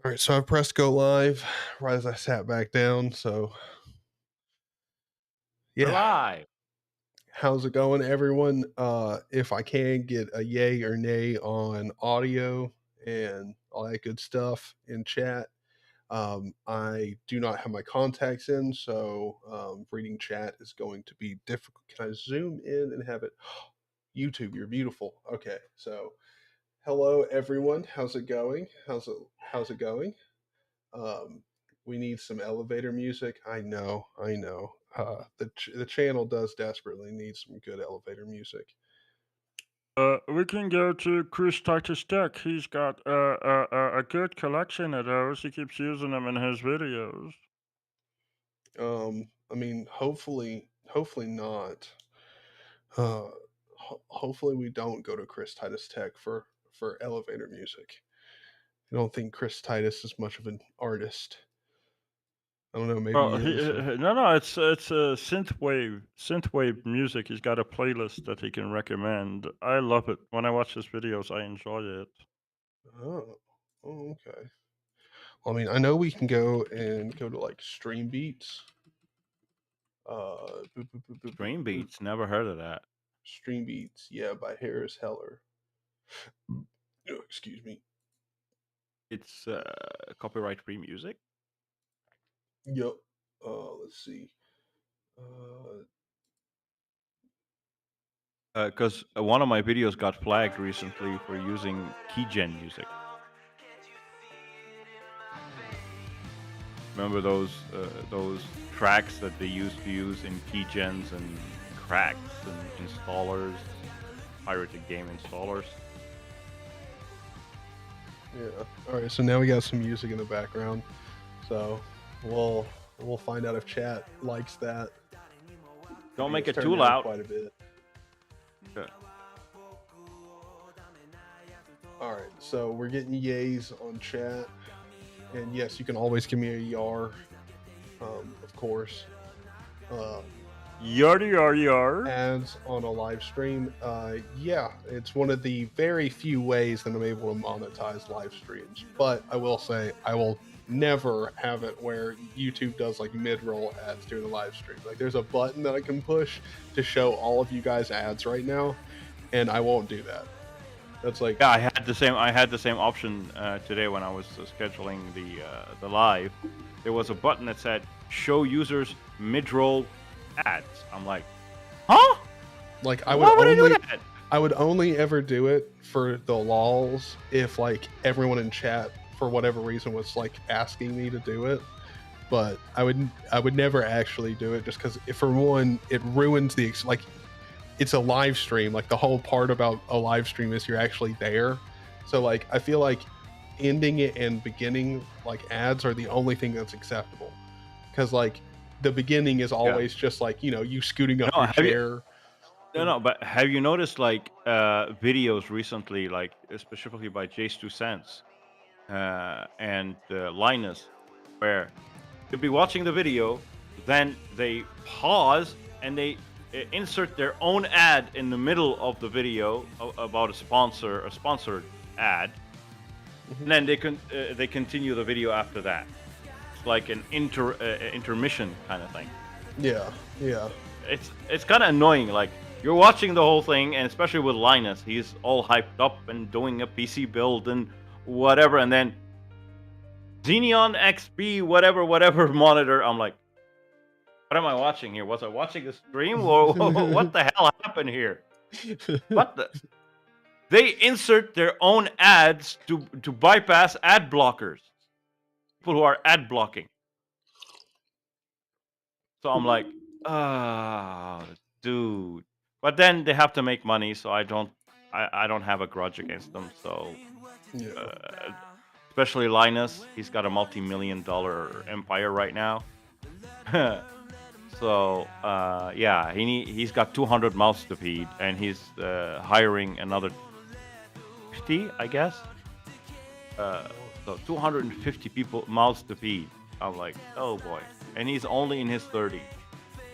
All right, so I pressed go live right as I sat back down. So, We're yeah, live. how's it going, everyone? If I can get a yay or nay on audio and all that good stuff in chat. I do not have my contacts in, so reading chat is going to be difficult. Can I zoom in and have it? YouTube, you're beautiful. Okay, so hello, everyone. How's it going? How's it going? Um, we need some elevator music. I know. The channel does desperately need some good elevator music. We can go to Chris Titus Tech. He's got a good collection of those. He keeps using them in his videos. I mean, hopefully not. Uh, Hopefully we don't go to Chris Titus Tech for elevator music. I don't think Chris Titus is much of an artist. I don't know. Maybe Well, he is. no, it's a synthwave music. He's got a playlist that he can recommend. I love it. When I watch his videos, I enjoy it. Oh, okay. Well, I mean, I know we can go to like Stream Beats. Dream Boop. Beats, never heard of that. Stream Beats, yeah, by Harris Heller. Oh, excuse me. It's copyright-free music. Yep. Let's see. Uh, Because one of my videos got flagged recently for using keygen music. Remember those tracks that they used to use in keygens and cracks and installers, pirated game installers? yeah. All right. So now we got some music in the background. So we'll find out if chat likes that. Don't make It's it turned too down loud. quite a bit. Okay. All right. So we're getting yays on chat, and yes, you can always give me a yar. Of course. Yar yar yar. Ads on a live stream. Yeah, it's one of the very few ways that I'm able to monetize live streams. But I will say, I will never have it where YouTube does like mid-roll ads during the live stream. Like, there's a button that I can push to show all of you guys ads right now, and I won't do that. That's like, Yeah, I had the same. I had the same option today when I was scheduling the live. There was a button that said "Show users mid-roll ads." I'm like, huh? I Why would I do that? I would only ever do it for the lols if like everyone in chat for whatever reason was like asking me to do it. But I would never actually do it just because for one it ruins the like it's a live stream. Like the whole part about a live stream is you're actually there. So like I feel like ending it and beginning like ads are the only thing that's acceptable because like the beginning is always just like you scooting up No, your have you? chair. No, but have you noticed like videos recently, like specifically by Jace 2 Cents and Linus, where you'll be watching the video, then they pause and they insert their own ad in the middle of the video about a sponsored ad, and then they continue the video after that. It's like an intermission kind of thing. Yeah, yeah. It's kind of annoying. Like you're watching the whole thing, and especially with Linus, he's all hyped up and doing a PC build and whatever, and then Xenon XP whatever monitor. I'm like, what am I watching here? Was I watching a stream or what the hell happened here? What the? They insert their own ads to bypass ad blockers. People who are ad blocking. So I'm like, ah, dude. But then they have to make money, so I don't have a grudge against them. So, Yeah. especially Linus, he's got a multi-million-dollar empire right now. So yeah, he's got 200 mouths to feed, and he's hiring another 50, I guess. So 250 people mouths to feed. I'm like, oh boy, and he's only in his 30s.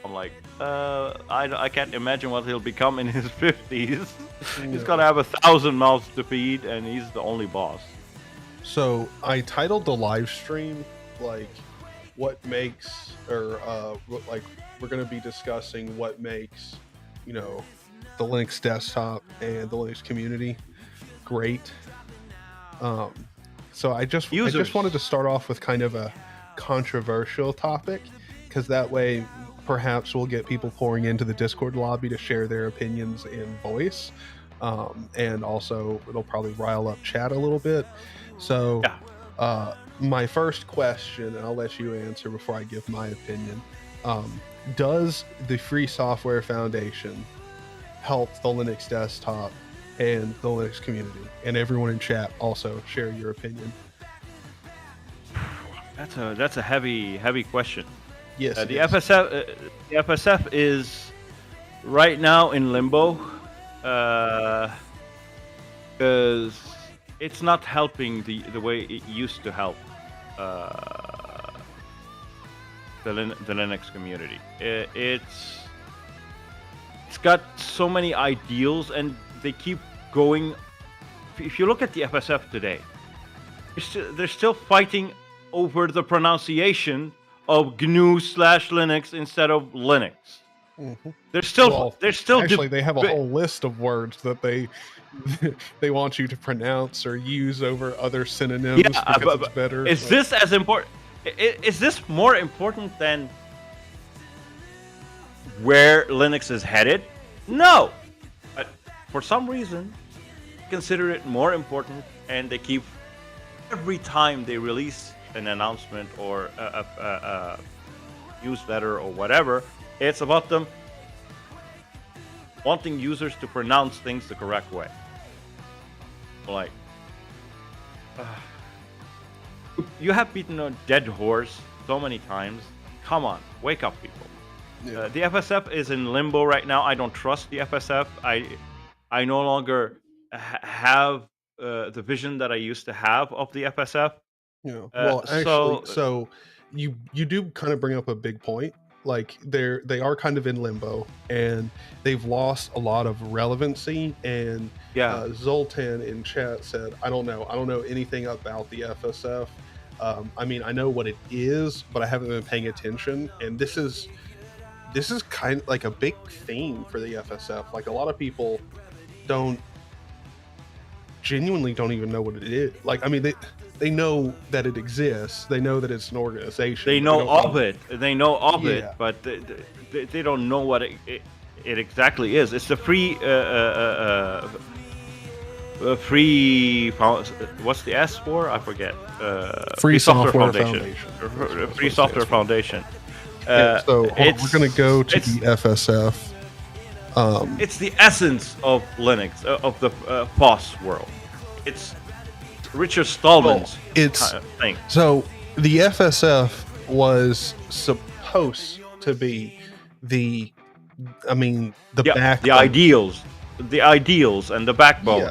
I'm like, I can't imagine what he'll become in his 50s. He's gonna have 1,000 mouths to feed, and he's the only boss. So I titled the live stream like what makes, or like we're going to be discussing what makes, you know, the Linux desktop and the Linux community great. Um, so I just wanted to start off with kind of a controversial topic, because that way perhaps we'll get people pouring into the Discord lobby to share their opinions in voice. And also it'll probably rile up chat a little bit. So my first question, and I'll let you answer before I give my opinion. Does the Free Software Foundation help the Linux desktop and the Linux community? And everyone in chat also share your opinion. That's a heavy question. Yes, the FSF is right now in limbo because it's not helping the way it used to help the Linux community. It's got so many ideals, and they keep going. If you look at the FSF today, they're still fighting over the pronunciation of GNU/Linux instead of Linux. Mm-hmm. They're still actually they have a whole list of words that they want you to pronounce or use over other synonyms because it's better. Is this as important? Is this more important than where Linux is headed? No, but for some reason consider it more important, and they keep, every time they release an announcement or a newsletter or whatever, it's about them wanting users to pronounce things the correct way. Like, you have beaten a dead horse so many times. Come on, wake up, people. Yeah. The FSF is in limbo right now. I don't trust the FSF. I no longer have the vision that I used to have of the FSF. Yeah. Well, actually, so you do kind of bring up a big point. Like they are kind of in limbo, and they've lost a lot of relevancy. And Zoltan in chat said, I don't know anything about the FSF. I mean, I know what it is, but I haven't been paying attention. And this is kind of like a big theme for the FSF. Like, a lot of people genuinely don't even know what it is. Like, I mean, they know that it exists. They know that it's an organization. They know of it. They know of it, but they don't know what it exactly is. It's the free what's the S for? I forget. Free Software Foundation. Free Software Foundation. So we're going to go to the FSF. It's the essence of Linux, of the FOSS world. It's Richard Stallman's kind of thing. So the FSF was supposed to be the backbone. The ideals and the backbone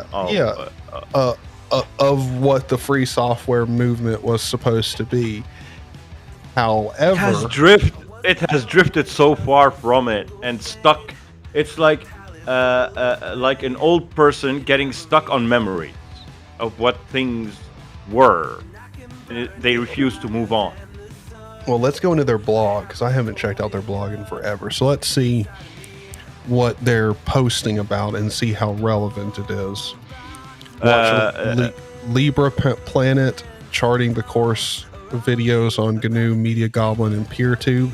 of what the free software movement was supposed to be. However, it has drifted so far from it and stuck. It's like an old person getting stuck on memories of what things were, and they refuse to move on. Well, let's go into their blog, because I haven't checked out their blog in forever. So let's see what they're posting about and see how relevant it is. Libra Planet charting the course videos on GNU, Media Goblin, and PeerTube.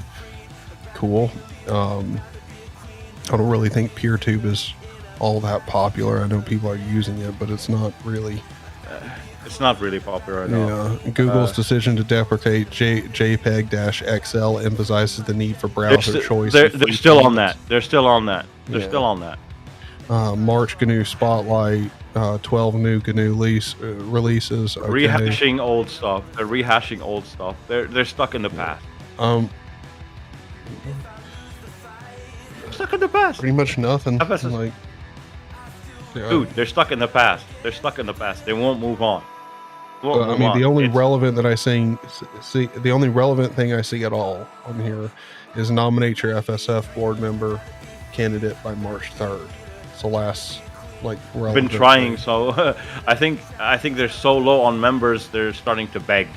Cool. I don't really think PeerTube is all that popular. I know people are using it, but it's not really. It's not really popular at all. Google's decision to deprecate JPEG-XL emphasizes the need for browser choice. They're still on that. They're still on that. March GNU Spotlight, 12 new GNU releases. Okay. Rehashing old stuff. They're rehashing old stuff. They're stuck in the past. Stuck in the past. Pretty much nothing. Dude, they're stuck in the past. They won't move on. The only relevant that I see, the only relevant thing I see at all on here is nominate your FSF board member candidate by March 3rd. It's the last like been trying. relevancy. So I think they're so low on members. They're starting to beg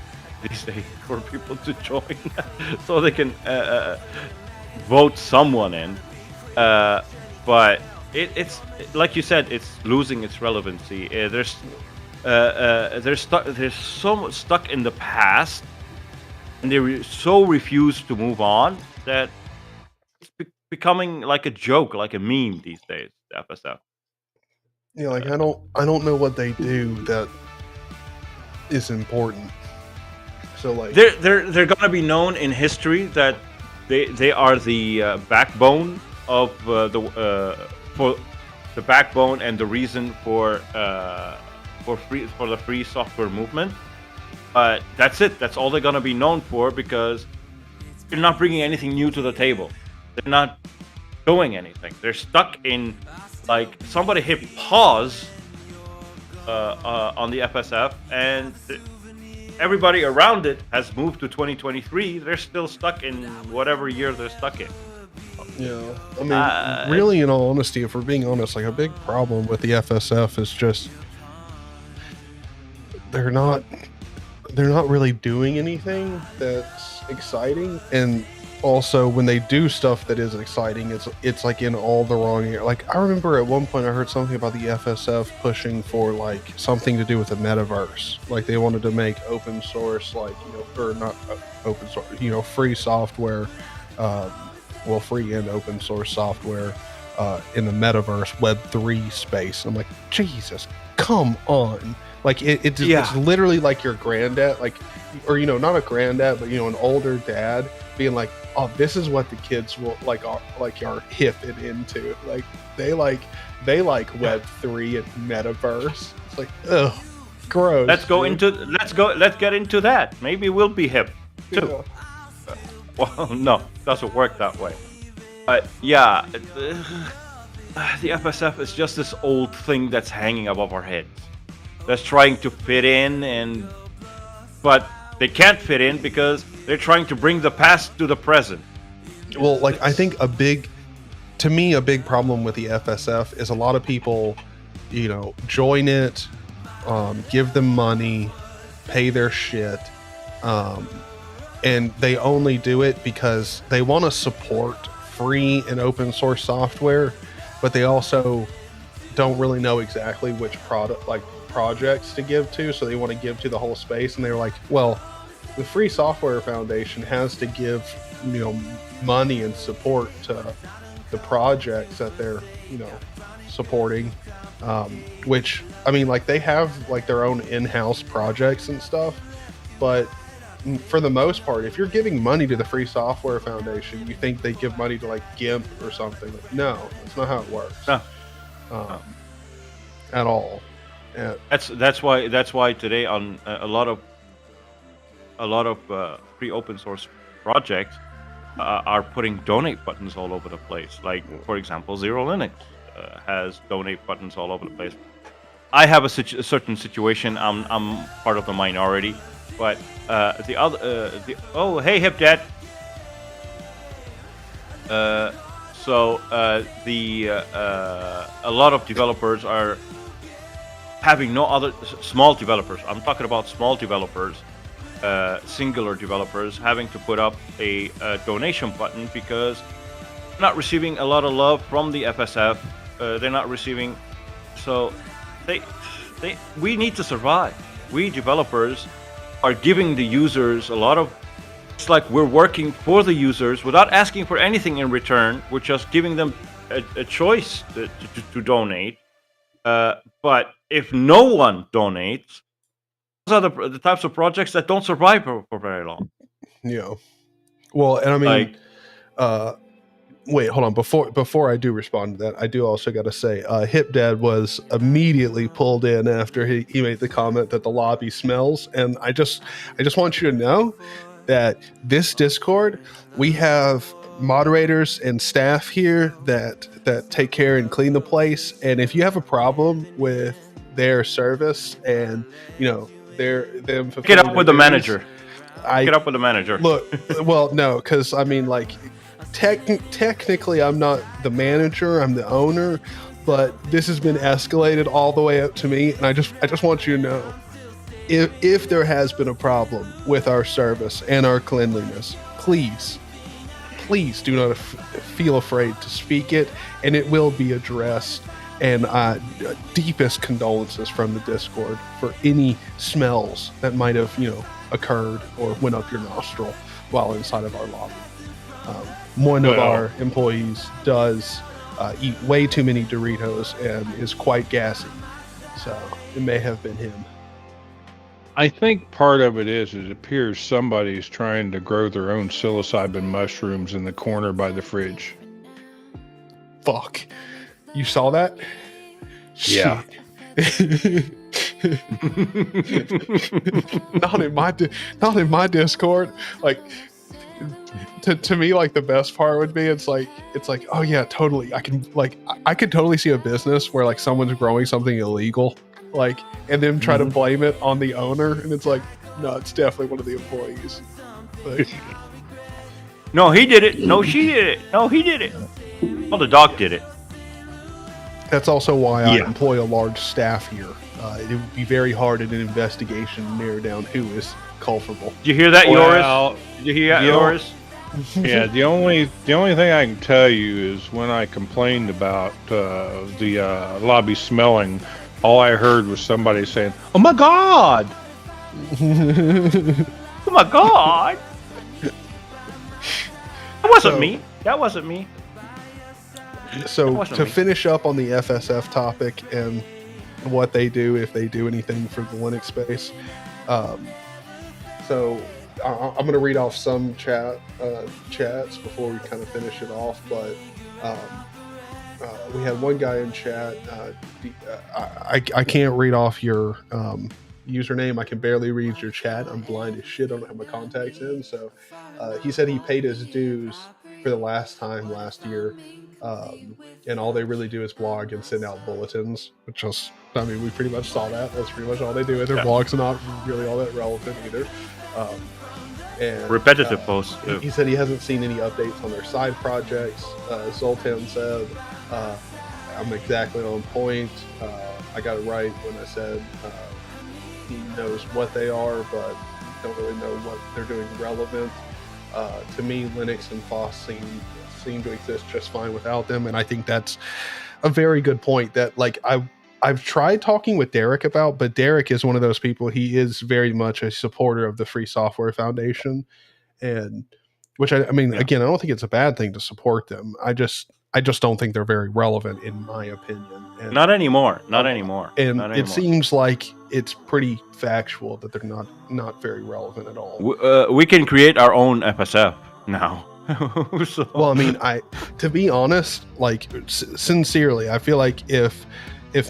these days for people to join, so they can vote someone in. Uh, but it's like you said, it's losing its relevancy. They're so much stuck in the past, and so refuse to move on that it's becoming like a joke, like a meme these days. The FSF. Yeah, like I don't know what they do that is important. So like, They're gonna be known in history that they are the backbone of for the backbone and the reason for the free software movement. But that's it. That's all they're gonna be known for because they're not bringing anything new to the table. They're not doing anything. They're stuck in like somebody hit pause on the FSF and everybody around it has moved to 2023. They're still stuck in whatever year they're stuck in. yeah, I mean, really, in all honesty, if we're being honest, like a big problem with the FSF is just they're not really doing anything that's exciting, and also when they do stuff that is exciting, it's like in all the wrong area. Like I remember at one point I heard something about the FSF pushing for like something to do with the metaverse. Like they wanted to make open source, like or not open source, free software, well, free and open source software in the metaverse Web3 space. I'm like, Jesus, come on! Like it's literally like your granddad, like, or not a granddad, but an older dad being like, oh, this is what the kids will are hip and into. Like they like Web3 and metaverse. It's like, ugh, gross. Let's get into that. Maybe we'll be hip too. Yeah. Well, no, doesn't work that way. But yeah, the FSF is just this old thing that's hanging above our heads. That's trying to fit in, but they can't fit in because they're trying to bring the past to the present. Well, like I think a big problem with the FSF is a lot of people, join it, give them money, pay their shit, and they only do it because they want to support free and open source software, but they also don't really know exactly which projects to give to, so they want to give to the whole space, and they're like, well, the Free Software Foundation has to give money and support to the projects that they're supporting, which I mean, like they have like their own in-house projects and stuff, but for the most part, if you're giving money to the Free Software Foundation, you think they give money to like GIMP or something. Like, no, that's not how it works. No. At all. Yeah. That's why today on a lot of free open source projects are putting donate buttons all over the place. Like for example, Zero Linux has donate buttons all over the place. I have a certain situation. I'm part of the minority, but the other oh, hey hip dad. So a lot of developers are having no other small developers. I'm talking about small developers, singular developers having to put up a donation button because they're not receiving a lot of love from the FSF. They're not receiving, so we need to survive. We developers are giving the users a lot of. It's like we're working for the users without asking for anything in return. We're just giving them a choice to donate. But if no one donates, those are the types of projects that don't survive for very long. Yeah. Well, and I mean, wait, hold on. Before I do respond to that, I do also got to say, Hip Dad was immediately pulled in after he made the comment that the lobby smells, and I just want you to know that this Discord, we have moderators and staff here that take care and clean the place, and if you have a problem with their service and them get up with the manager. Get up with the manager. Look, well, no, because I mean, like, technically, I'm not the manager. I'm the owner, but this has been escalated all the way up to me, and I just want you to know, if there has been a problem with our service and our cleanliness, please do not feel afraid to speak it, and it will be addressed. And deepest condolences from the Discord for any smells that might have, occurred or went up your nostril while inside of our lobby. One of our employees does eat way too many Doritos and is quite gassy, so it may have been him. I think part of it is it appears somebody's trying to grow their own psilocybin mushrooms in the corner by the fridge. Fuck. You saw that? Yeah. Not in my Discord. Like, to me, like, the best part would be it's like, oh yeah, totally. I could totally see a business where like someone's growing something illegal, like, and then try to blame it on the owner, and it's like, no, it's definitely one of the employees. Like, no, he did it. No, she did it. No, he did it. Well, the dog did it. That's also why I employ a large staff here. It would be very hard in an investigation to narrow down who is culpable. Did you hear that, Yoris? Did you hear that, Yoris? Yeah, the only thing I can tell you is when I complained about the lobby smelling, all I heard was somebody saying, "Oh my God!" Oh my God! That wasn't me. That wasn't me. So to finish up on the FSF topic and what they do, if they do anything for the Linux space, so I'm going to read off some chats before we kind of finish it off. But we had one guy in chat. I can't read off your username. I can barely read your chat. I'm blind as shit. I don't have my contacts in. So he said he paid his dues for the last year. And all they really do is blog and send out bulletins, which was, I mean, we pretty much saw that. That's pretty much all they do. Their blogs are not really all that relevant either. And repetitive posts. He said he hasn't seen any updates on their side projects. Zoltan said, I'm exactly on point. I got it right when I said he knows what they are, but don't really know what they're doing relevant. To me, Linux and FOSS seem to exist just fine without them, and I think that's a very good point that, like, I've tried talking with Derek about, but Derek is one of those people. He is very much a supporter of the Free Software Foundation, and which I mean, again, I don't think it's a bad thing to support them. I just don't think they're very relevant, in my opinion. And, not anymore. Not anymore. And not anymore. It seems like it's pretty factual that they're not very relevant at all. We can create our own FSF now. So. Well, I mean, to be honest, like, sincerely, I feel like if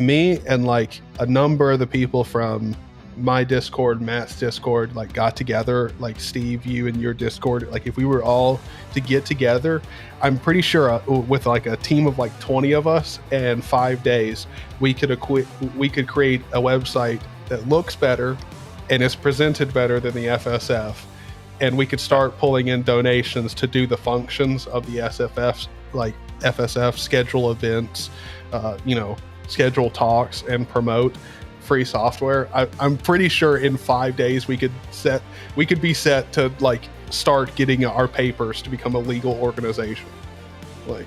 me and like a number of the people from my Discord, Matt's Discord, like got together, like Steve, you and your Discord, like if we were all to get together, I'm pretty sure with like a team of like 20 of us and 5 days, we could create a website that looks better and is presented better than the FSF. And we could start pulling in donations to do the functions of the SFFs, like FSF, schedule events, schedule talks, and promote free software. I'm pretty sure in 5 days we could be set to like start getting our papers to become a legal organization. Like,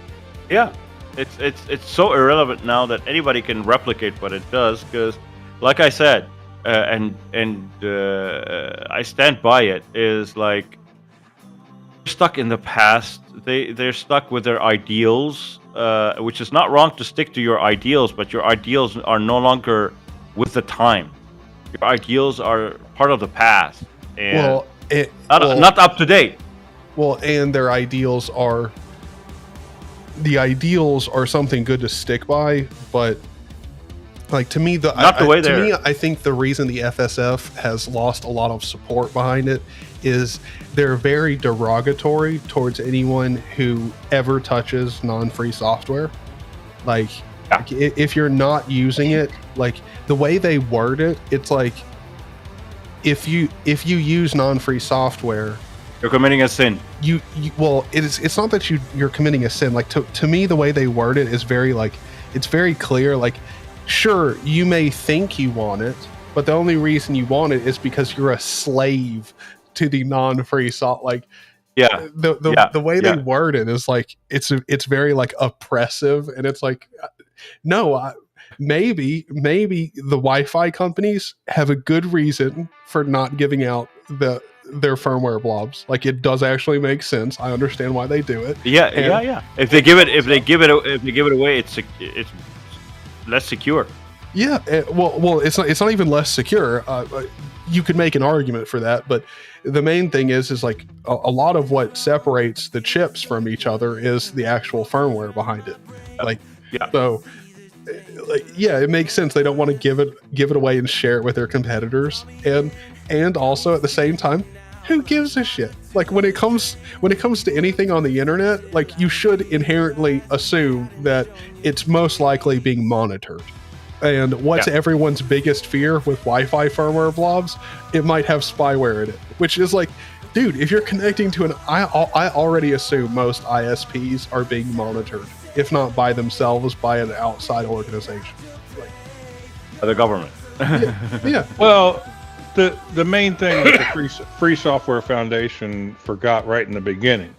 yeah, it's so irrelevant now that anybody can replicate what it does, because, like I said. And I stand by it, is like they're stuck in the past. They're stuck with their ideals, which is not wrong to stick to your ideals, but your ideals are no longer with the time. Your ideals are part of the past, and not up to date. Well, and their ideals are something good to stick by, but. Like, to me, I think the reason the FSF has lost a lot of support behind it is they're very derogatory towards anyone who ever touches non-free software. Like, if you're not using it, like the way they word it, it's like if you use non-free software, you're committing a sin. It's not that you're committing a sin. Like, to me, the way they word it is very like. it's very clear. Like, sure, you may think you want it, but the only reason you want it is because you're a slave to the non-free soft. Like, Yeah. the way they word it is like it's very like oppressive, and it's like, no, maybe the Wi-Fi companies have a good reason for not giving out their firmware blobs. Like, it does actually make sense. I understand why they do it. Yeah. If they give it away, it's less secure. Yeah, well, it's not even less secure. You could make an argument for that, but the main thing is like a lot of what separates the chips from each other is the actual firmware behind it. Like, so, like, yeah, it makes sense. They don't want to give it away and share it with their competitors, and also at the same time, who gives a shit? Like, when it comes to anything on the internet, like, you should inherently assume that it's most likely being monitored. And what's everyone's biggest fear with Wi-Fi firmware blobs? It might have spyware in it, which is like, dude, if you're connecting to I already assume most ISPs are being monitored, if not by themselves, by an outside organization. Like, the government. Yeah. Well, the main thing that the Free Software Foundation forgot right in the beginning,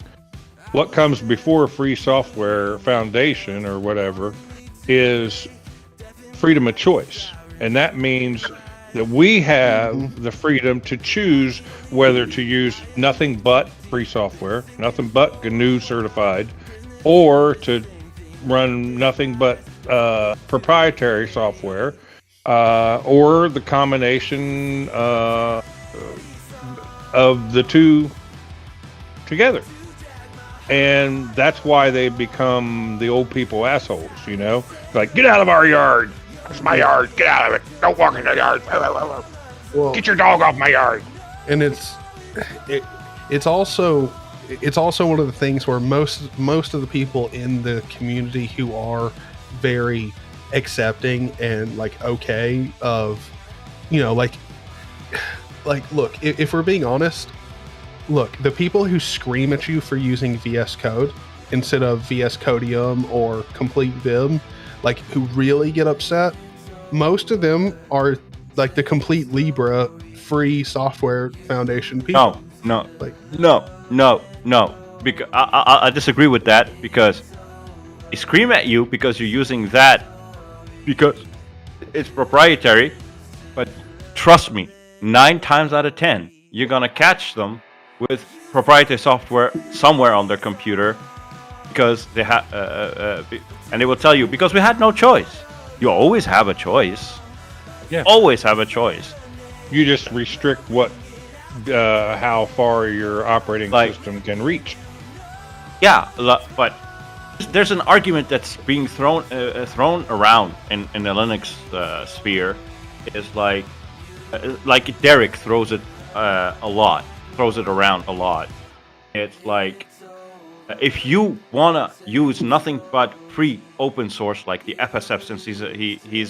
what comes before Free Software Foundation or whatever is freedom of choice. And that means that we have the freedom to choose whether to use nothing but free software, nothing but GNU certified, or to run nothing but proprietary software, or the combination of the two together. And that's why they become the old people assholes, you know? Like, get out of our yard. It's my yard. Get out of it. Don't walk in the yard. Well, get your dog off my yard. And it's also one of the things where most of the people in the community who are very accepting and like okay of, you know, like look, if we're being honest, look, the people who scream at you for using VS Code instead of VS Codium or Complete Vim, like, who really get upset, most of them are like the Complete Libra Free Software Foundation people. No. Because I disagree with that, because they scream at you because you're using that because it's proprietary. But trust me, 9 times out of 10, you're gonna catch them with proprietary software somewhere on their computer, because they have, and they will tell you, because we had no choice. You always have a choice. Yeah. Always have a choice. You just restrict how far your operating system can reach. Yeah, but there's an argument that's being thrown around in the Linux sphere. Is like Derek throws it around a lot. It's like, if you wanna use nothing but free open source, like the FSF, since he's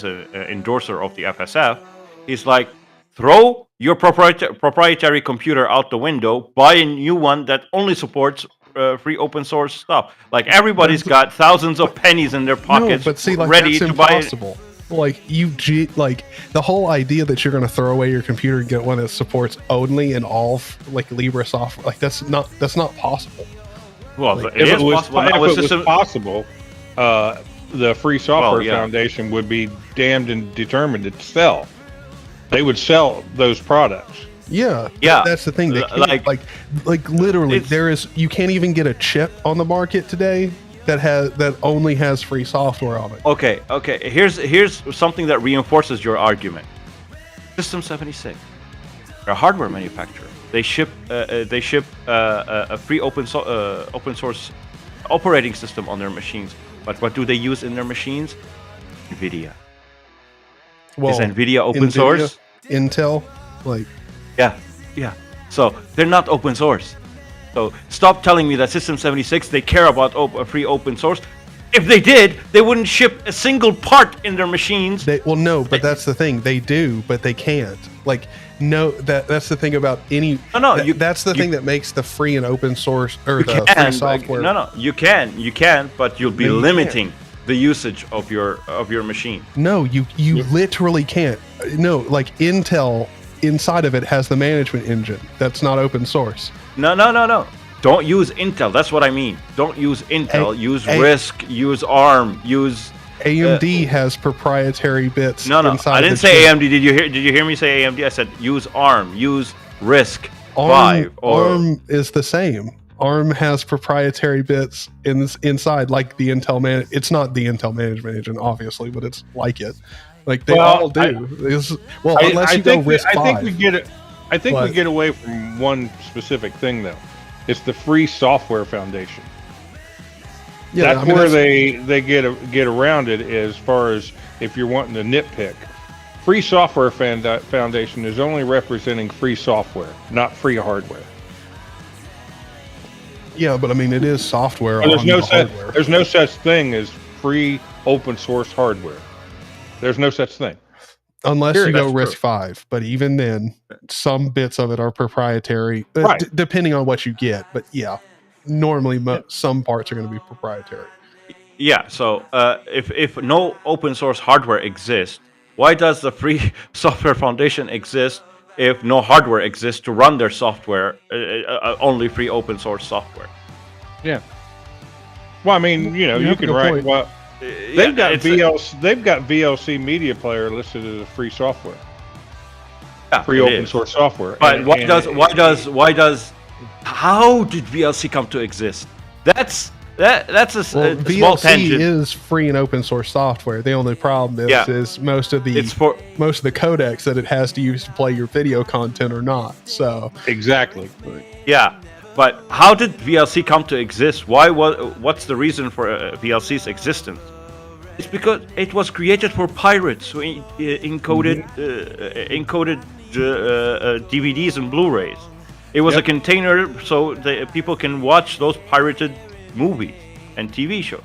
an endorser of the FSF, he's like, throw your proprietary computer out the window, buy a new one that only supports free open source stuff. Like, everybody's got thousands of pennies in their pockets, but see, like, ready that's to buy impossible. Like, like, the whole idea that you're going to throw away your computer and get one that supports only and all like Libra software, like, that's not possible. Well, like, it is possible. If it was possible, the Free Software Foundation would be damned and determined to sell. They would sell those products. Yeah. That's the thing. They can't, like literally, you can't even get a chip on the market today that only has free software on it. Okay. Here's something that reinforces your argument. System 76, they're a hardware manufacturer. They ship a free open source operating system on their machines. But what do they use in their machines? NVIDIA. Well, is NVIDIA open source? Intel, like. Yeah. So they're not open source. So stop telling me that System 76, they care about free open source. If they did, they wouldn't ship a single part in their machines. But that's the thing. They do, but they can't. Like, no, that's the thing about any. That's the thing that makes the free and open source or the free software. You can, but you'll be limiting. the usage of your machine. No, you literally can't. No, like Intel inside of it has the management engine. That's not open source. No. Don't use Intel. That's what I mean. Don't use Intel. Use RISC. Use ARM. Use AMD has proprietary bits. No. Inside I didn't say AMD. Did you hear me say AMD? I said use ARM. Use RISC. ARM is the same. ARM has proprietary bits inside, like the Intel It's not the Intel management engine, obviously, but it's like it. Like they all do. Unless you go RISC-V. I think we get it. I think we get away from one specific thing, though. It's the Free Software Foundation. Yeah, that's where they get around it. As far as if you're wanting to nitpick, Free Software Foundation is only representing free software, not free hardware. Yeah, but I mean, it is software. There's no such thing as free open source hardware. There's no such thing. Unless you go RISC-V, but even then, some bits of it are proprietary, depending on what you get. But yeah, normally some parts are going to be proprietary. Yeah, so if no open source hardware exists, why does the Free Software Foundation exist if no hardware exists to run their software, only free open source software? Yeah. Well, I mean, you can write... Well, they've got VLC Media Player listed as a free software. Yeah, free open source software. But how did VLC come to exist? That's a small VLC tangent. is free and open source software. The only problem is most of the codecs that it has to use to play your video content or not. So exactly. Yeah. But how did VLC come to exist? What's the reason for VLC's existence? It's because it was created for pirates who encoded DVDs and Blu-rays. It was a container so that people can watch those pirated movies and TV shows.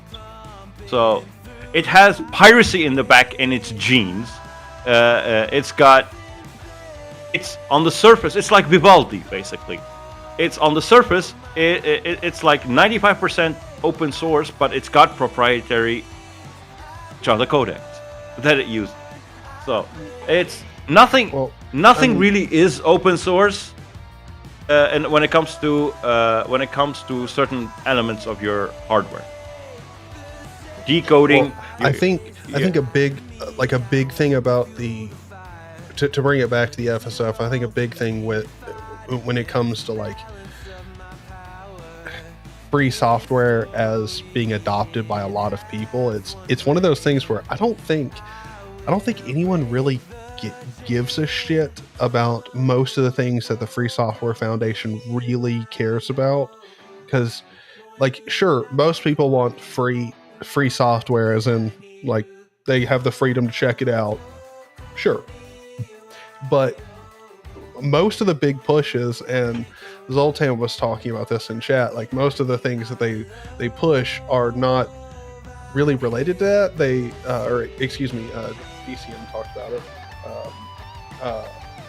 So it has piracy in the back in its genes. It's on the surface. It's like Vivaldi, basically. It's on the surface, it's like 95% open source, but it's got proprietary Java codecs that it uses. So it's nothing. Nothing really is open source, and when it comes to certain elements of your hardware, decoding. I think a big thing about to bring it back to the FSF. I think a big thing when it comes to like free software as being adopted by a lot of people, it's one of those things where I don't think anyone really gives a shit about most of the things that the Free Software Foundation really cares about. Because, like, sure, most people want free software, as in like they have the freedom to check it out. Sure, but most of the big pushes, and Zoltan was talking about this in chat, like most of the things that they push are not really related to that. DCM talked about it.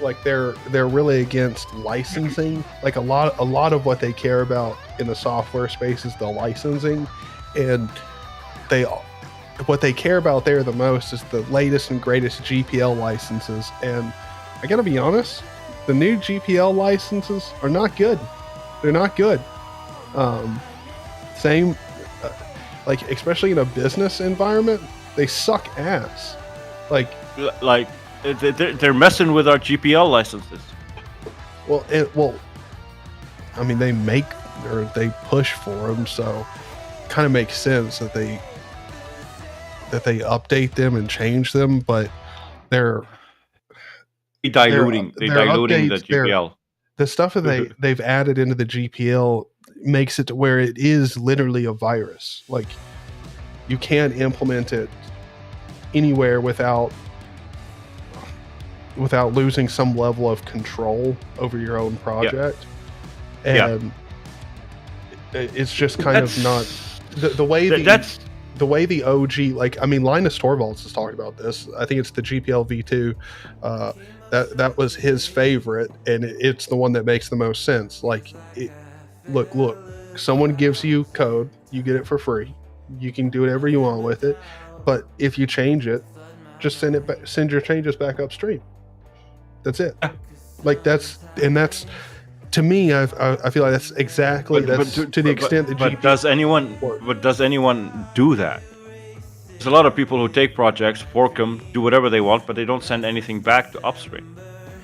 Like they're really against licensing. Like a lot of what they care about in the software space is the licensing, and what they care about there the most is the latest and greatest GPL licenses. And I gotta be honest, the new GPL licenses are not good. They're not good. Like especially in a business environment, they suck ass. Like they're messing with our GPL licenses. Well, I mean, they push for them, so it kind of makes sense that they update them and change them, but they're diluting the GPL. The stuff that they've added into the GPL makes it to where it is literally a virus. Like you can't implement it anywhere without losing some level of control over your own project. And it's just kind of not the way the OG, like, I mean, Linus Torvalds has talked about this. I think it's the GPL v2. That was his favorite, and it's the one that makes the most sense. Like, look, someone gives you code, you get it for free. You can do whatever you want with it, but if you change it, just send your changes back upstream. That's it. Like that's to me. I feel like that's exactly to the extent that. But does anyone do that? There's a lot of people who take projects, fork them, do whatever they want, but they don't send anything back to upstream.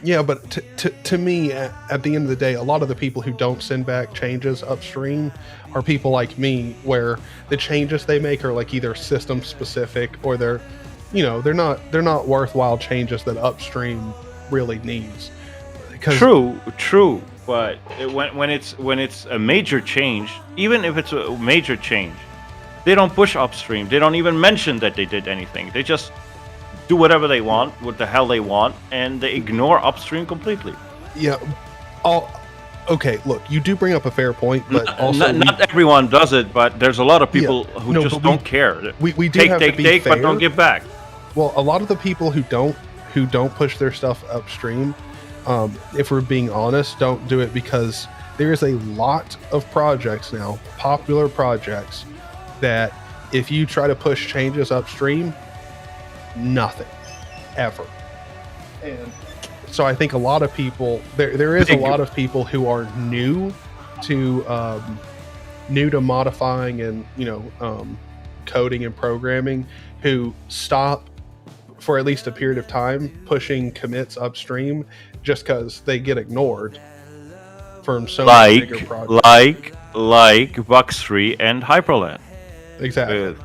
Yeah, but to me, at the end of the day, a lot of the people who don't send back changes upstream are people like me, where the changes they make are like either system specific or they're not worthwhile changes that upstream really needs. True, but when it's a major change, even if it's a major change, they don't push upstream. They don't even mention that they did anything. They just do whatever they want, what the hell they want, and they ignore upstream completely. Yeah. Okay, look, you do bring up a fair point, but also not everyone does it, but there's a lot of people who just don't care. We do have to be fair, but don't give back. Well, a lot of the people who don't push their stuff upstream, if we're being honest, don't do it because there is a lot of projects now, popular projects, that if you try to push changes upstream, nothing ever. And so I think a lot of people there is a lot of people who are new to modifying and coding and programming, who stop for at least a period of time pushing commits upstream just because they get ignored from so many bigger projects. Like Buxtree and Hyperland. Exactly.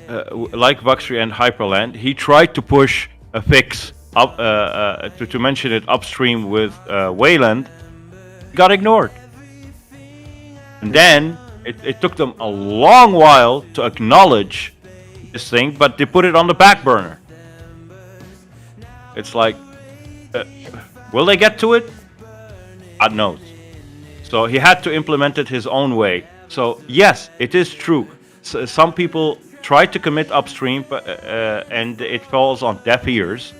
Like Buxtree and Hyperland, he tried to push a fix up to mention it upstream with Wayland, got ignored. And then it took them a long while to acknowledge this thing, but they put it on the back burner. It's like, will they get to it? God knows. So he had to implement it his own way. So yes, it is true. So some people try to commit upstream, and it falls on deaf ears.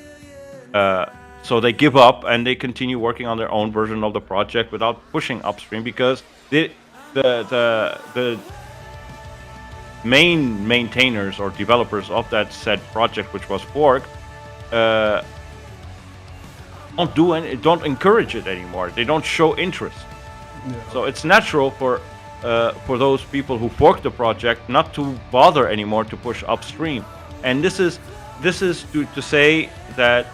So they give up and they continue working on their own version of the project without pushing upstream, because the main maintainers or developers of that said project, which was forked, don't encourage it anymore. They don't show interest. Yeah. So it's natural for those people who forked the project not to bother anymore to push upstream. And this is to say that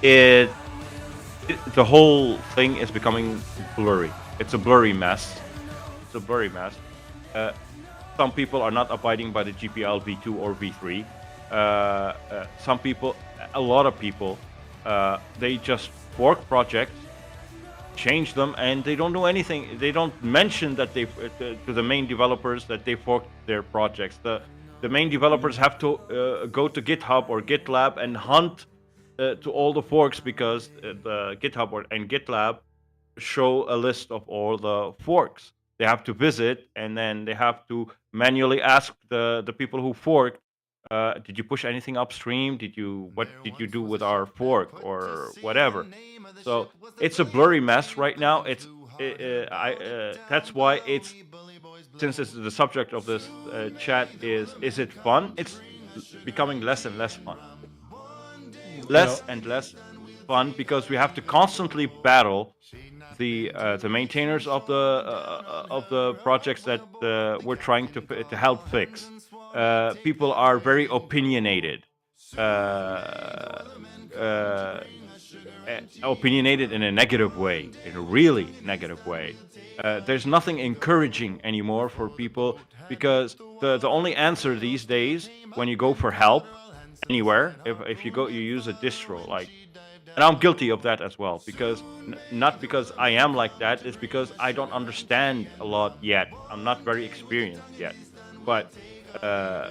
the whole thing is becoming blurry. It's a blurry mess. Some people are not abiding by the GPL v2 or v3. Some people, a lot of people, they just fork projects, change them, and they don't do anything. They don't mention that to the main developers that they forked their projects. The main developers have to go to GitHub or GitLab and hunt to all the forks, because the GitHub and GitLab show a list of all the forks. They have to visit, and then they have to manually ask the people who forked, did you push anything upstream? What did you do with our fork or whatever? So it's a blurry mess right now. That's why since it's the subject of this chat is it fun? It's becoming less and less fun. And less fun, because we have to constantly battle the maintainers of the projects that we're trying to help fix. People are very opinionated. Opinionated in a negative way, in a really negative way. There's nothing encouraging anymore for people, because the only answer these days when you go for help anywhere, if you use a distro, and I'm guilty of that as well, because not because I am like that, it's because I don't understand a lot yet. I'm not very experienced yet. But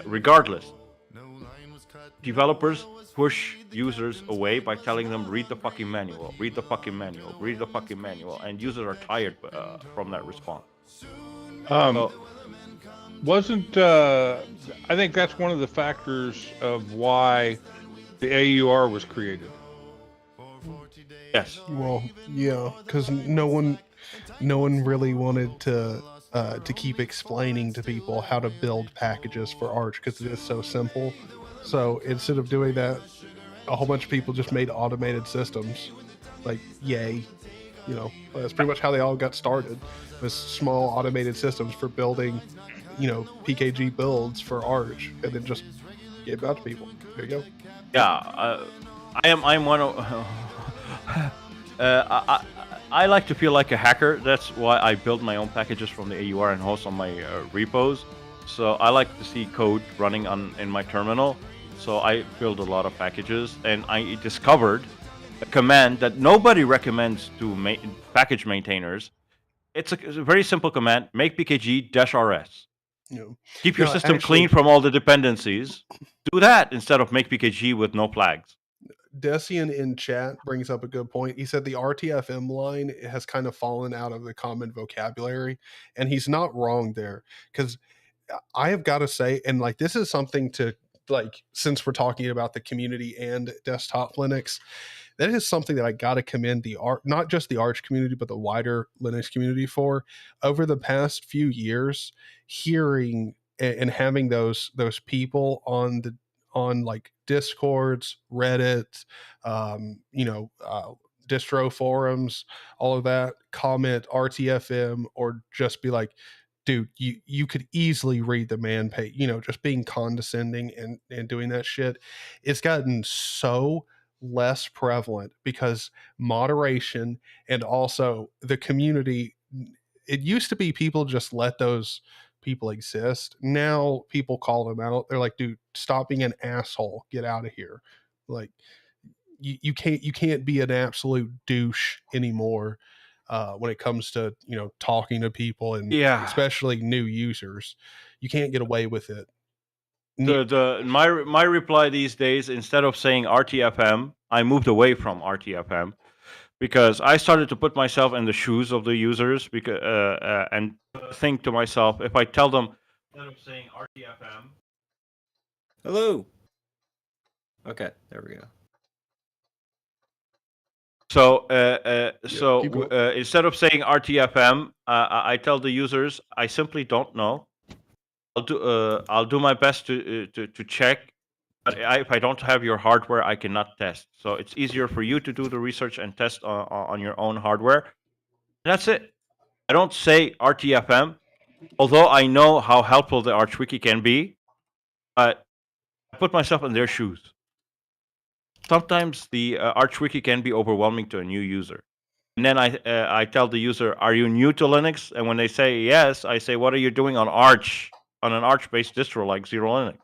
regardless, developers push users away by telling them, read the fucking manual, and users are tired from that response. I think that's one of the factors of why the AUR was created. Yes. Well, yeah, because no one really wanted to to keep explaining to people how to build packages for Arch because it is so simple. So instead of doing that, a whole bunch of people just made automated systems. Like, yay. That's pretty much how they all got started, was small automated systems for building, PKG builds for Arch, and then just gave it out to people. There you go. Yeah, I'm one of. I like to feel like a hacker. That's why I build my own packages from the AUR and host on my repos. So I like to see code running in my terminal. So I build a lot of packages, and I discovered a command that nobody recommends to package maintainers. It's a very simple command: make pkg -rs. Keep your system clean from all the dependencies. Do that instead of make pkg with no flags. Decian in chat brings up a good point. He said the RTFM line has kind of fallen out of the common vocabulary, and he's not wrong there, because I have got to say, and like this is something to, like, since we're talking about the community and desktop Linux, that is something that I got to commend not just the Arch community, but the wider Linux community for. Over the past few years, hearing and having those people on like Discords, Reddit, distro forums, all of that, comment RTFM, or just be like, dude, you could easily read the man page, just being condescending and doing that shit. It's gotten so less prevalent because moderation, and also the community, it used to be people just let those people exist. Now people call them out. They're like, dude, stop being an asshole, get out of here. Like, you can't be an absolute douche anymore when it comes to talking to people, and especially new users. You can't get away with it. My reply these days, instead of saying RTFM, I moved away from RTFM because I started to put myself in the shoes of the users, because and think to myself, if I tell them instead of saying RTFM. Hello. Okay, there we go. So instead of saying RTFM, I tell the users I simply don't know. I'll do my best to check. But if I don't have your hardware, I cannot test. So it's easier for you to do the research and test on your own hardware. And that's it. I don't say RTFM, although I know how helpful the Arch Wiki can be. But I put myself in their shoes. Sometimes the Arch Wiki can be overwhelming to a new user. And then I tell the user, are you new to Linux? And when they say yes, I say, what are you doing on Arch, on an Arch-based distro like Zero Linux?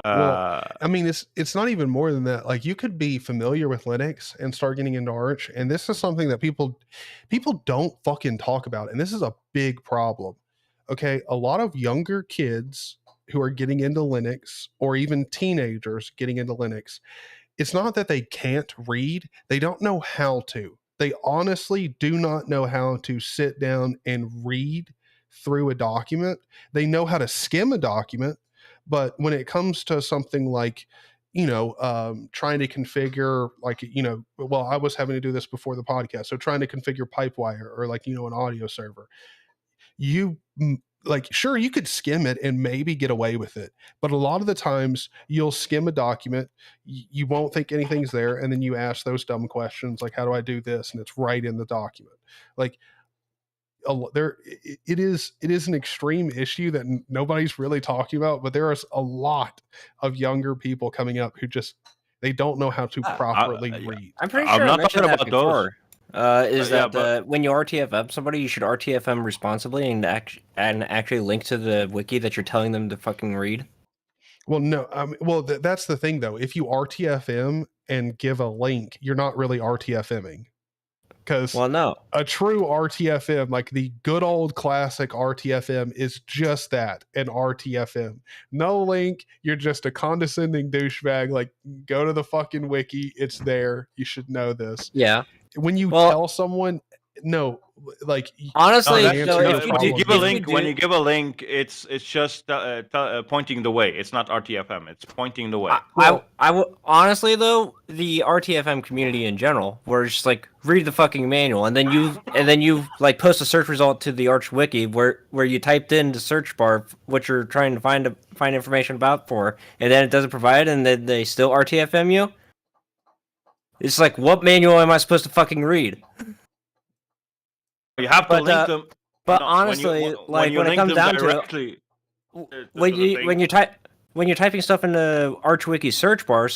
Well, I mean, it's not even more than that. Like, you could be familiar with Linux and start getting into Arch, and this is something that people don't fucking talk about, and this is a big problem. Okay, a lot of younger kids who are getting into Linux, or even teenagers getting into Linux, it's not that they can't read, they don't know how to. They honestly do not know how to sit down and read through a document. They know how to skim a document, but when it comes to something like, trying to configure, like, well, I was having to do this before the podcast. So trying to configure Pipewire, or like, an audio server, sure, you could skim it and maybe get away with it. But a lot of the times you'll skim a document, you won't think anything's there. And then you ask those dumb questions like, how do I do this? And it's right in the document. Like, it is an extreme issue that nobody's really talking about, but there is a lot of younger people coming up who just, they don't know how to properly read. I'm pretty sure I'm not talking about before. When you RTFM somebody, you should RTFM responsibly and actually link to the wiki that you're telling them to fucking read? Well, no. That's the thing, though. If you RTFM and give a link, you're not really RTFMing. Because a true RTFM, like the good old classic RTFM, is just that, an RTFM. No link. You're just a condescending douchebag. Like, go to the fucking wiki. It's there. You should know this. Yeah. When you tell someone, no, like Honestly, No, answer though, your if you when do, you problem give a if here. you link, when do, you give a link, it's just pointing the way. It's not RTFM. It's pointing the way. I would honestly though the RTFM community in general, where it's just like read the fucking manual, and then you like post a search result to the Arch Wiki where you typed in the search bar what you're trying to find information about for, and then it doesn't provide, and then they still RTFM you. It's like, what manual am I supposed to fucking read? You have to link them. But No, honestly, when like you when it link comes them down to directly it, to the thing. when you're typing stuff in the ArchWiki search bar,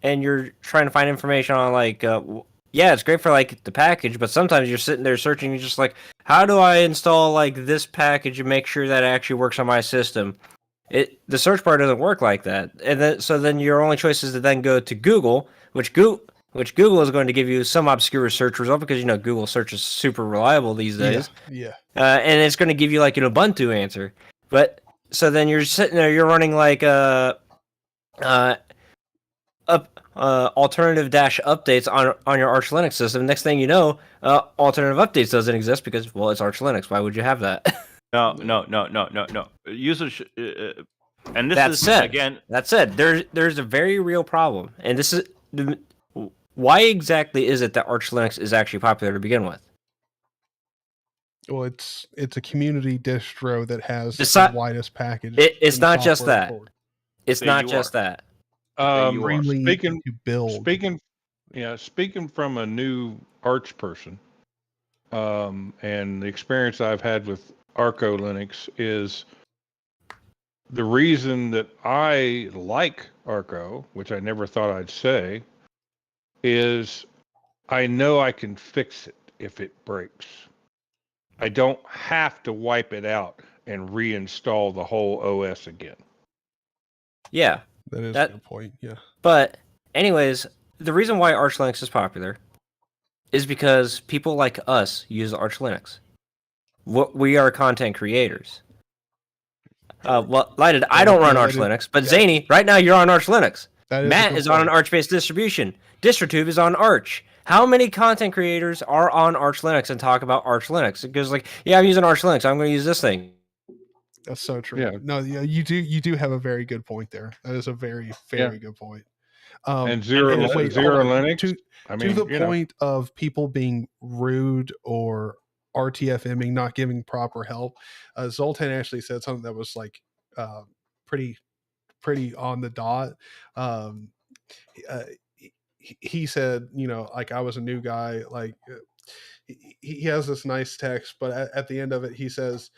and you're trying to find information on like, yeah, it's great for like the package, but sometimes you're sitting there searching, you're just like, how do I install like this package and make sure that it actually works on my system? The search bar doesn't work like that, and then your only choice is to then go to Google, which Google is going to give you some obscure search result because Google search is super reliable these days. Yeah. And it's going to give you like an Ubuntu answer, but so then you're sitting there, you're running like alternative dash updates on your Arch Linux system. Next thing you know, alternative updates doesn't exist because, well, it's Arch Linux. Why would you have that? No. Users, and this again. That said, there's a very real problem, and this is why exactly is it that Arch Linux is actually popular to begin with? Well, it's a community distro that has the widest package. It's not just that. It's not just that. Speaking to build. Speaking from a new Arch person, and the experience I've had with Arco Linux is the reason that I like Arco, which I never thought I'd say, is I know I can fix it if it breaks. I don't have to wipe it out and reinstall the whole OS again. Yeah. That is a good point, yeah. But anyways, the reason why Arch Linux is popular is because people like us use Arch Linux. We are content creators. Well, Lighted, I don't run Arch Linux, but Zany, right now you're on Arch Linux. Matt is on an Arch-based distribution. DistroTube is on Arch. How many content creators are on Arch Linux and talk about Arch Linux? It goes like, yeah, I'm using Arch Linux. I'm going to use this thing. That's so true. Yeah. No, you do have a very good point there. That is a very good point. And zero Linux. To the point of people being rude or RTFMing, not giving proper help. Zoltan actually said something that was like pretty on the dot. He said, like, I was a new guy, like he has this nice text, but at the end of it, he says,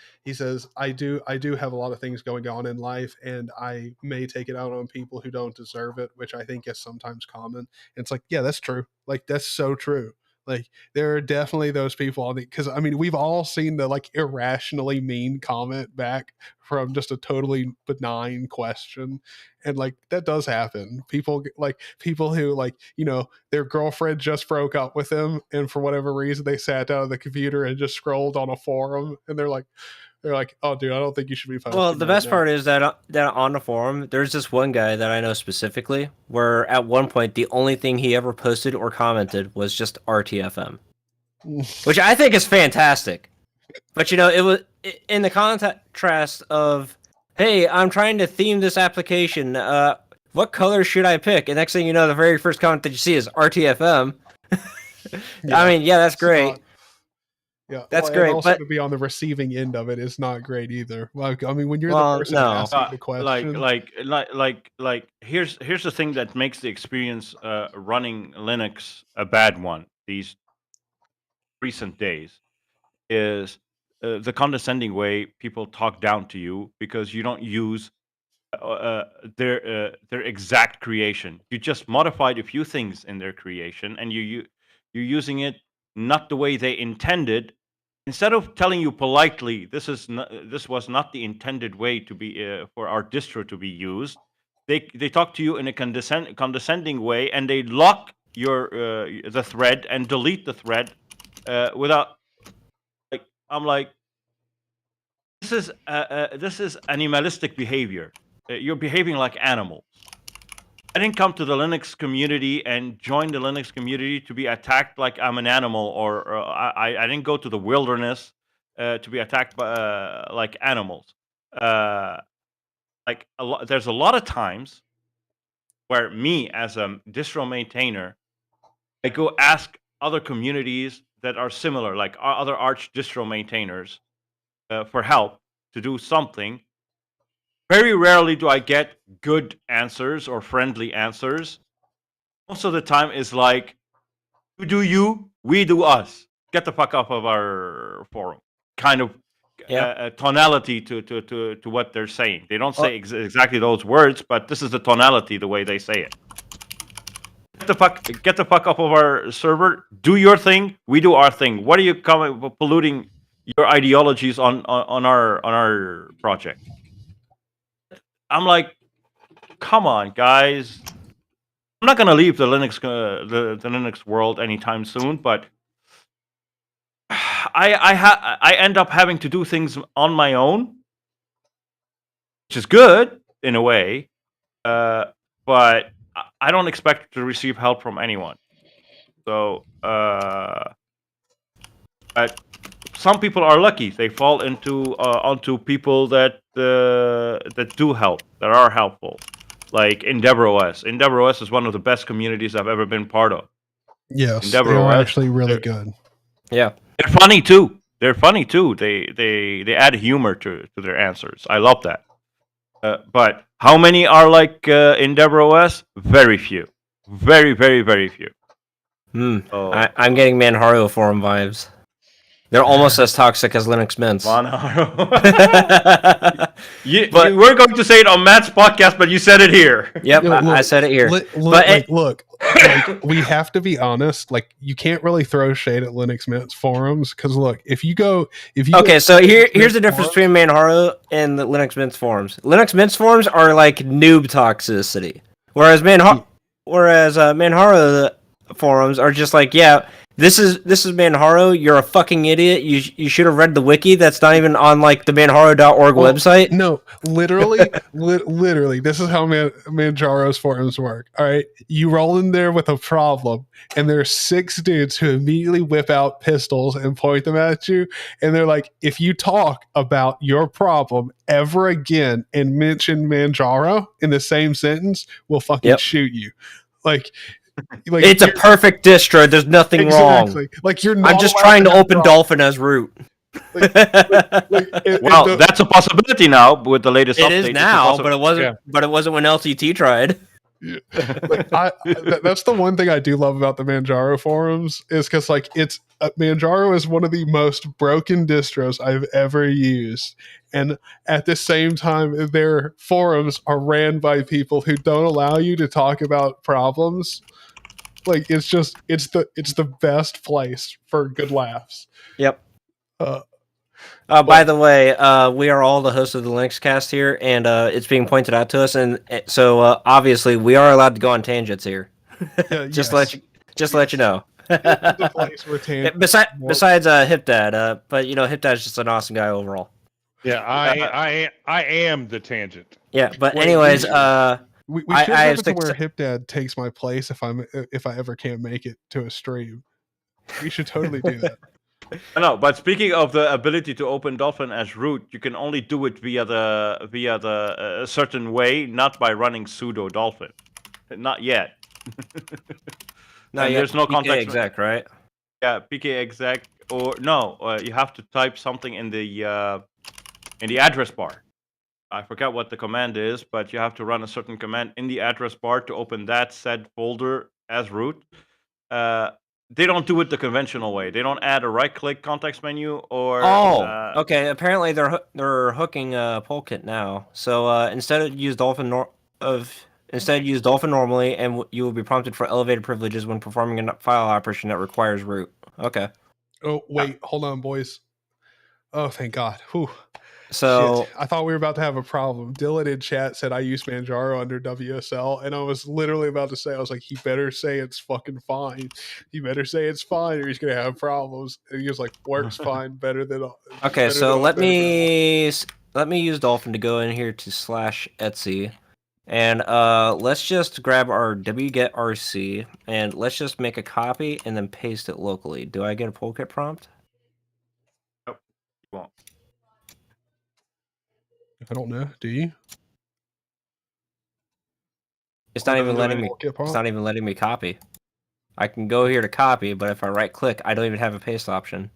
I do have a lot of things going on in life, and I may take it out on people who don't deserve it, which I think is sometimes common. And it's like, yeah, that's true. Like, that's so true. Like, there are definitely those people on because we've all seen the like irrationally mean comment back from just a totally benign question, and like that does happen. People who like their girlfriend just broke up with them, and for whatever reason they sat down at the computer and just scrolled on a forum, and they're like, oh, dude, I don't think you should be posting. Well, the best part is that on the forum, there's this one guy that I know specifically where at one point the only thing he ever posted or commented was just RTFM, which I think is fantastic. But it was in the contrast of, hey, I'm trying to theme this application. What color should I pick? And next thing you know, the very first comment that you see is RTFM. Yeah, that's great. Yeah, that's great. Also, but to be on the receiving end of it is not great either. Like, when you're the person asking the question, like here's the thing that makes the experience running Linux a bad one these recent days is the condescending way people talk down to you because you don't use their exact creation. You just modified a few things in their creation, and you're using it not the way they intended. Instead of telling you politely, this was not the intended way to be for our distro to be used, they talk to you in a condescending way, and they lock your the thread and delete the thread without. Like, I'm like, this is animalistic behavior. You're behaving like animals. I didn't come to the Linux community and join the Linux community to be attacked like I'm an animal, or I didn't go to the wilderness to be attacked by like animals. Like there's a lot of times where me as a distro maintainer, I go ask other communities that are similar, like other Arch distro maintainers, for help to do something. Very rarely do I get good answers or friendly answers. Most of the time is like, you do you, we do us. Get the fuck off of our forum. Kind of tonality to what they're saying. They don't say exactly those words, but this is the tonality, the way they say it. Get the fuck off of our server. Do your thing. We do our thing. What are you polluting your ideologies on our project? I'm like, come on, guys. I'm not gonna leave the Linux the Linux world anytime soon, but I end up having to do things on my own, which is good in a way, but I don't expect to receive help from anyone. So, but some people are lucky; they fall onto people that do help, that are helpful. Like EndeavorOS. EndeavorOS is one of the best communities I've ever been part of. Yes, they are actually really good. Yeah, they're funny too. They add humor to their answers. I love that. But how many are like EndeavorOS? Very few. Very, very, very few. I'm getting Manharo forum vibes. They're almost as toxic as Linux mints. Manharo. You were going to say it on Matt's podcast, but you said it here. Yep, I said it here. Look, we have to be honest. Like, you can't really throw shade at Linux Mint's forums because look, if you okay, so here's the difference between Manharo and the Linux Mint's forums. Linux Mint's forums are like noob toxicity, whereas Manharo forums are just like, yeah, this is Manharo. You're a fucking idiot. You should have read the wiki. That's not even on like the manharo.org website. No, literally, literally, this is how Manjaro's forums work. All right, you roll in there with a problem, and there's 6 dudes who immediately whip out pistols and point them at you, and they're like, if you talk about your problem ever again and mention Manjaro in the same sentence, we'll fucking shoot you. Like it's a perfect distro. There's nothing wrong. Like I'm just trying to open Dolphin as root. Well, that's a possibility now with the latest update. It is now, but it wasn't. Yeah. But it wasn't when LTT tried. Yeah. That's the one thing I do love about the Manjaro forums is because Manjaro is one of the most broken distros I've ever used, and at the same time, their forums are ran by people who don't allow you to talk about problems. Like it's the best place for good laughs. Yep. By the way, we are all the hosts of the Linux Cast here, and it's being pointed out to us, and so obviously we are allowed to go on tangents here. Just let you know. The place where besides Hipdad, but Hipdad's just an awesome guy overall. Yeah, I am the tangent. Yeah, but anyways, we should have it to where Hipdad takes my place if I ever can't make it to a stream. We should totally do that. I know, but speaking of the ability to open Dolphin as root, you can only do it via the certain way, not by running sudo Dolphin. Not yet. No, there's no context exec, right? Yeah, pk exec, or no, you have to type something in the address bar. I forgot what the command is, but you have to run a certain command in the address bar to open that said folder as root. They don't do it the conventional way. They don't add a right-click context menu or. Okay. Apparently they're hooking Polkit now. So instead use Dolphin normally, and you will be prompted for elevated privileges when performing a file operation that requires root. Okay. Oh wait, hold on, boys. Oh, thank God. Whew. So shit. I thought we were about to have a problem. Dylan in chat said I use Manjaro under WSL, and I was literally about to say, I was like, he better say it's fucking fine. He better say it's fine, or he's gonna have problems. And he was like, works fine, better than. Okay, so let me use Dolphin to go in here to /Etsy, And let's just grab our wget rc and let's just make a copy and then paste it locally. Do I get a pull kit prompt? Nope, you won't. I don't know. Do you? It's not even letting me. Pull kit It's prompt? not even letting me copy. I can go here to copy, but if I right click, I don't even have a paste option.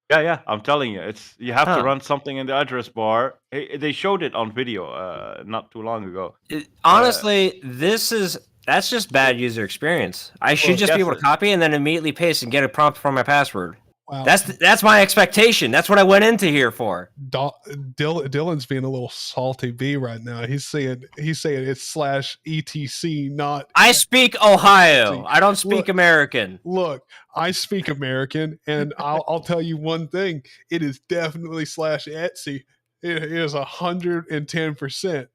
Yeah, I'm telling you, you have to Huh. run something in the address bar. They showed it on video not too long ago. Honestly, that's just bad user experience. I should just be able to copy and then immediately paste and get a prompt for my password. Wow. That's my expectation. That's what I went into here for. Dylan's being a little salty bee right now. He's saying it's /etc, not. I speak Ohio. I don't speak American. Look, I speak American, and I'll tell you one thing: it is definitely /Etsy. It is 110%.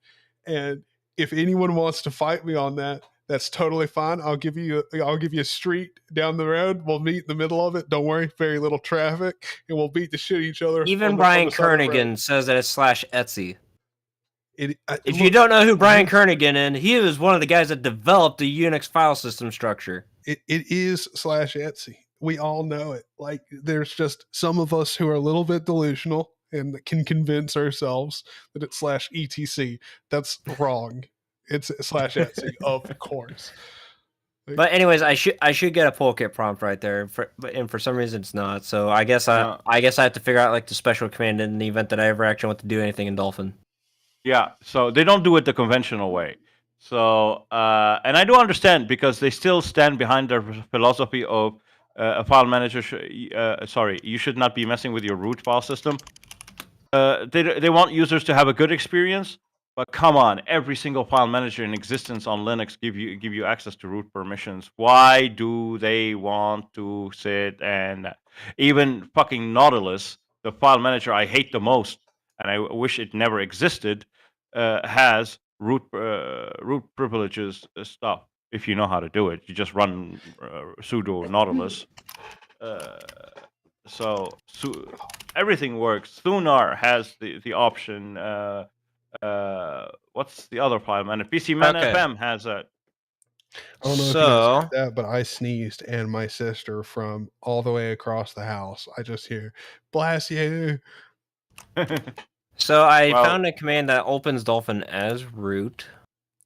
And if anyone wants to fight me on that, that's totally fine. I'll give you a street down the road. We'll meet in the middle of it. Don't worry, very little traffic, and we'll beat the shit each other. Even Brian Kernighan says that it's /Etsy. If you don't know who Brian Kernighan is, he was one of the guys that developed the Unix file system structure. It is /Etsy. We all know it. Like, there's just some of us who are a little bit delusional and can convince ourselves that it's /etc. That's wrong. It's /Etsy, of course. But anyways, I should get a pull kit prompt right there, and for some reason it's not. So I guess I have to figure out like the special command in the event that I ever actually want to do anything in Dolphin. Yeah, so they don't do it the conventional way. So and I do understand because they still stand behind their philosophy of a file manager. You should not be messing with your root file system. They want users to have a good experience. But come on, every single file manager in existence on Linux give you access to root permissions. Why do they want to sit and even fucking Nautilus, the file manager I hate the most, and I wish it never existed, has root privileges stuff. If you know how to do it, you just run sudo Nautilus. So everything works. Thunar has the option. What's the other file manager? PCManFM has a. I don't know if you guys heard that, but I sneezed, and my sister from all the way across the house, I just hear, blast you. So I found a command that opens Dolphin as root,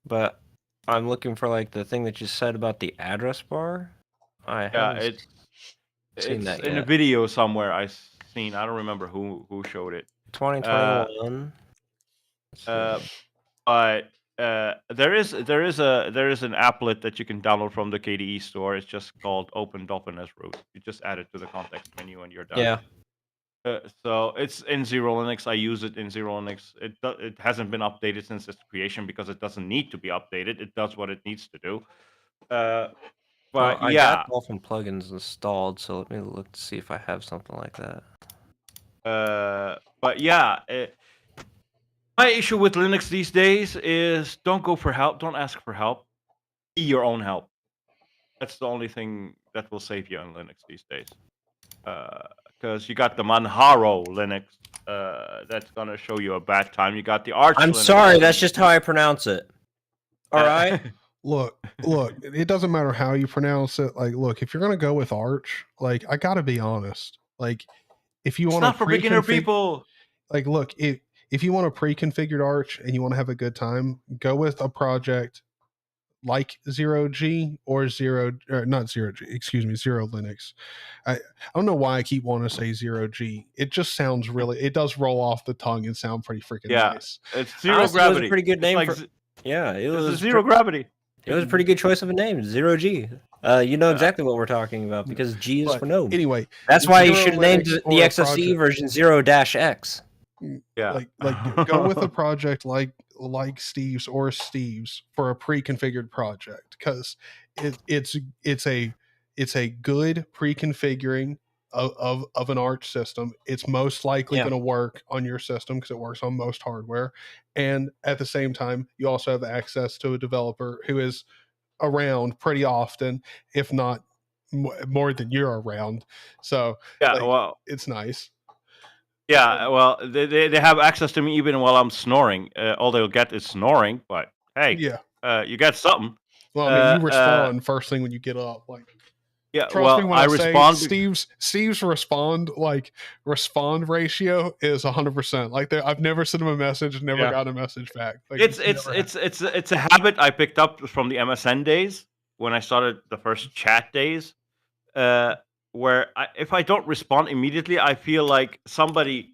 but I'm looking for like the thing that you said about the address bar. It's seen that yet. In a video somewhere I've seen. I don't remember who showed it. 2021. But there is an applet that you can download from the KDE store. It's just called Open Dolphin as root. You just add it to the context menu and you're done. Yeah. So it's in Zero Linux. I use it in Zero Linux. It hasn't been updated since its creation because it doesn't need to be updated. It does what it needs to do. But I got Dolphin plugins installed, so let me look to see if I have something like that. But yeah, my issue with Linux these days is don't go for help. Don't ask for help. Be your own help. That's the only thing that will save you on Linux these days. Because you got the Manjaro Linux that's gonna show you a bad time. You got the Arch. I'm Linux sorry, that's just how I pronounce it. All right. Look, it doesn't matter how you pronounce it. Like, look, if you're gonna go with Arch, like, I gotta be honest. Like, if you want to, not for beginner people. Like, look, if you want a pre-configured Arch and you want to have a good time, go with a project like Zero Linux. I don't know why I keep wanting to say Zero G. It just sounds it does roll off the tongue and sound pretty freaking nice. It's Zero Gravity. It was a pretty good name. It was Zero Gravity. It was a pretty good choice of a name, Zero G. You know exactly what we're talking about because G is for gnome. Anyway, that's why you should have named the XSC version 0-X. Yeah, like go with a project like Steve's or Steve's for a pre-configured project because it's a good pre-configuring of an Arch system. It's most likely going to work on your system because it works on most hardware, and at the same time, you also have access to a developer who is around pretty often, if not more than you're around. So it's nice. Yeah, well, they have access to me even while I'm snoring. All they'll get is snoring, but hey, Yeah. you got something. Well, I mean, you Uh, respond first thing when you get up. Like, yeah, trust me well, when I I say respond. Steve's respond ratio is 100%. Like, I've never sent him a message, never Yeah. got a message back. Like, It's never happened. it's a habit I picked up from the MSN days when I started the first chat days. Where if I don't respond immediately, I feel like somebody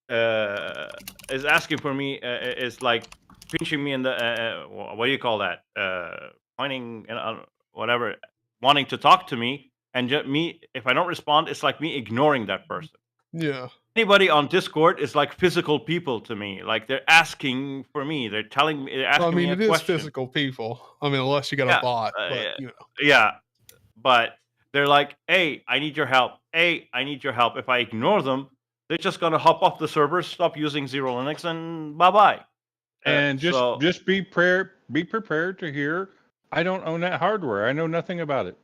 is asking for me, is like pinching me in the what do you call that? Pointing and whatever, wanting to talk to me, and me. If I don't respond, it's like me ignoring that person. Yeah. Anybody on Discord is like physical people to me. Like they're asking for me. They're telling me. They're Well, I asking me mean, a it is question. physical people. I mean, unless you got a Yeah, bot, but yeah, yeah. But they're like, "Hey, I need your help. Hey, I need your help." If I ignore them, they're just gonna hop off the server, stop using Zero Linux, and bye bye. And So just be prepared to hear. I don't own that hardware. I know nothing about it.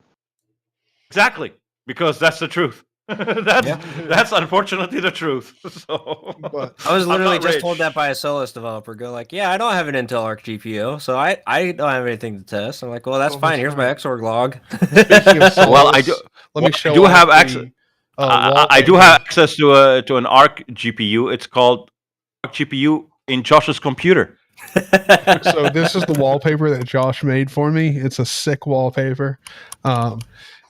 exactly, because that's the truth. That's unfortunately the truth. So But I was I'm literally not just told rich. that by a Solus developer. Go like, yeah, I don't have an Intel Arc GPU, so I don't have anything to test. I'm like, well, that's oh, fine. that's Here's my right. Xorg log. Speaking of Well, I do. Solus, let Well, me I show do off have access. the I do have wallpaper. access to an Arc GPU. It's called Arc GPU in Josh's computer. So this is the wallpaper that Josh made for me. It's a sick wallpaper.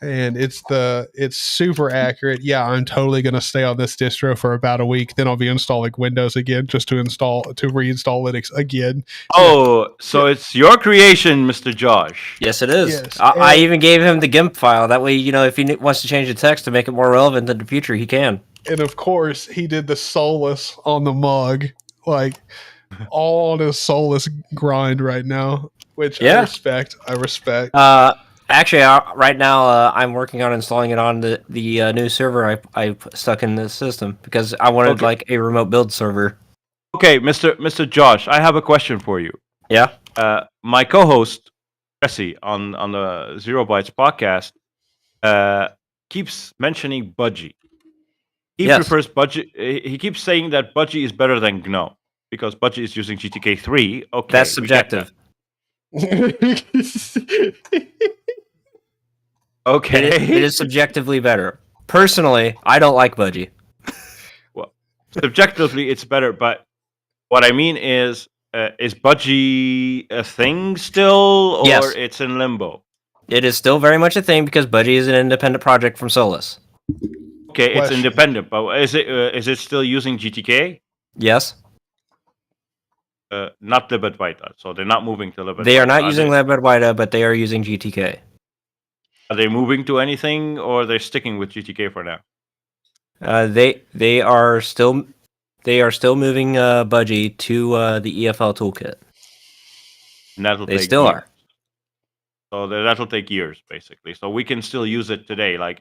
And it's super accurate. Yeah, I'm totally gonna stay on this distro for about a week. Then I'll be installing Windows again just to reinstall Linux again. Oh, so Yeah. it's your creation, Mr. Josh. Yes, it is. Yes, I and- even gave him the GIMP file. That way, if he wants to change the text to make it more relevant in the future, he can. And of course, he did the Solus on the mug, like all on his Solus grind right now, which Yeah. I respect. Actually, right now I'm working on installing it on the new server I stuck in the system because I wanted Okay. like a remote build server. Okay, Mr. Josh, I have a question for you. Yeah. My co-host Jesse on the Zero Bytes podcast keeps mentioning Budgie. He Yes. prefers Budgie. He keeps saying that Budgie is better than GNOME because Budgie is using GTK 3. Okay, That's we get subjective. Okay. It is subjectively better. Personally, I don't like Budgie. Well, subjectively, it's better, but what I mean is Budgie a thing still, or Yes. it's in limbo? It is still very much a thing because Budgie is an independent project from Solus. Okay, it's Question. independent, but is it still using GTK? Yes. Not libadwaita, so they're not moving to libadwaita. They are not using libadwaita, but they are using GTK. Are they moving to anything, or they're sticking with GTK for now? They are still moving Budgie to the EFL toolkit. And that'll They take still years. are. So that'll take years, basically. So we can still use it today. Like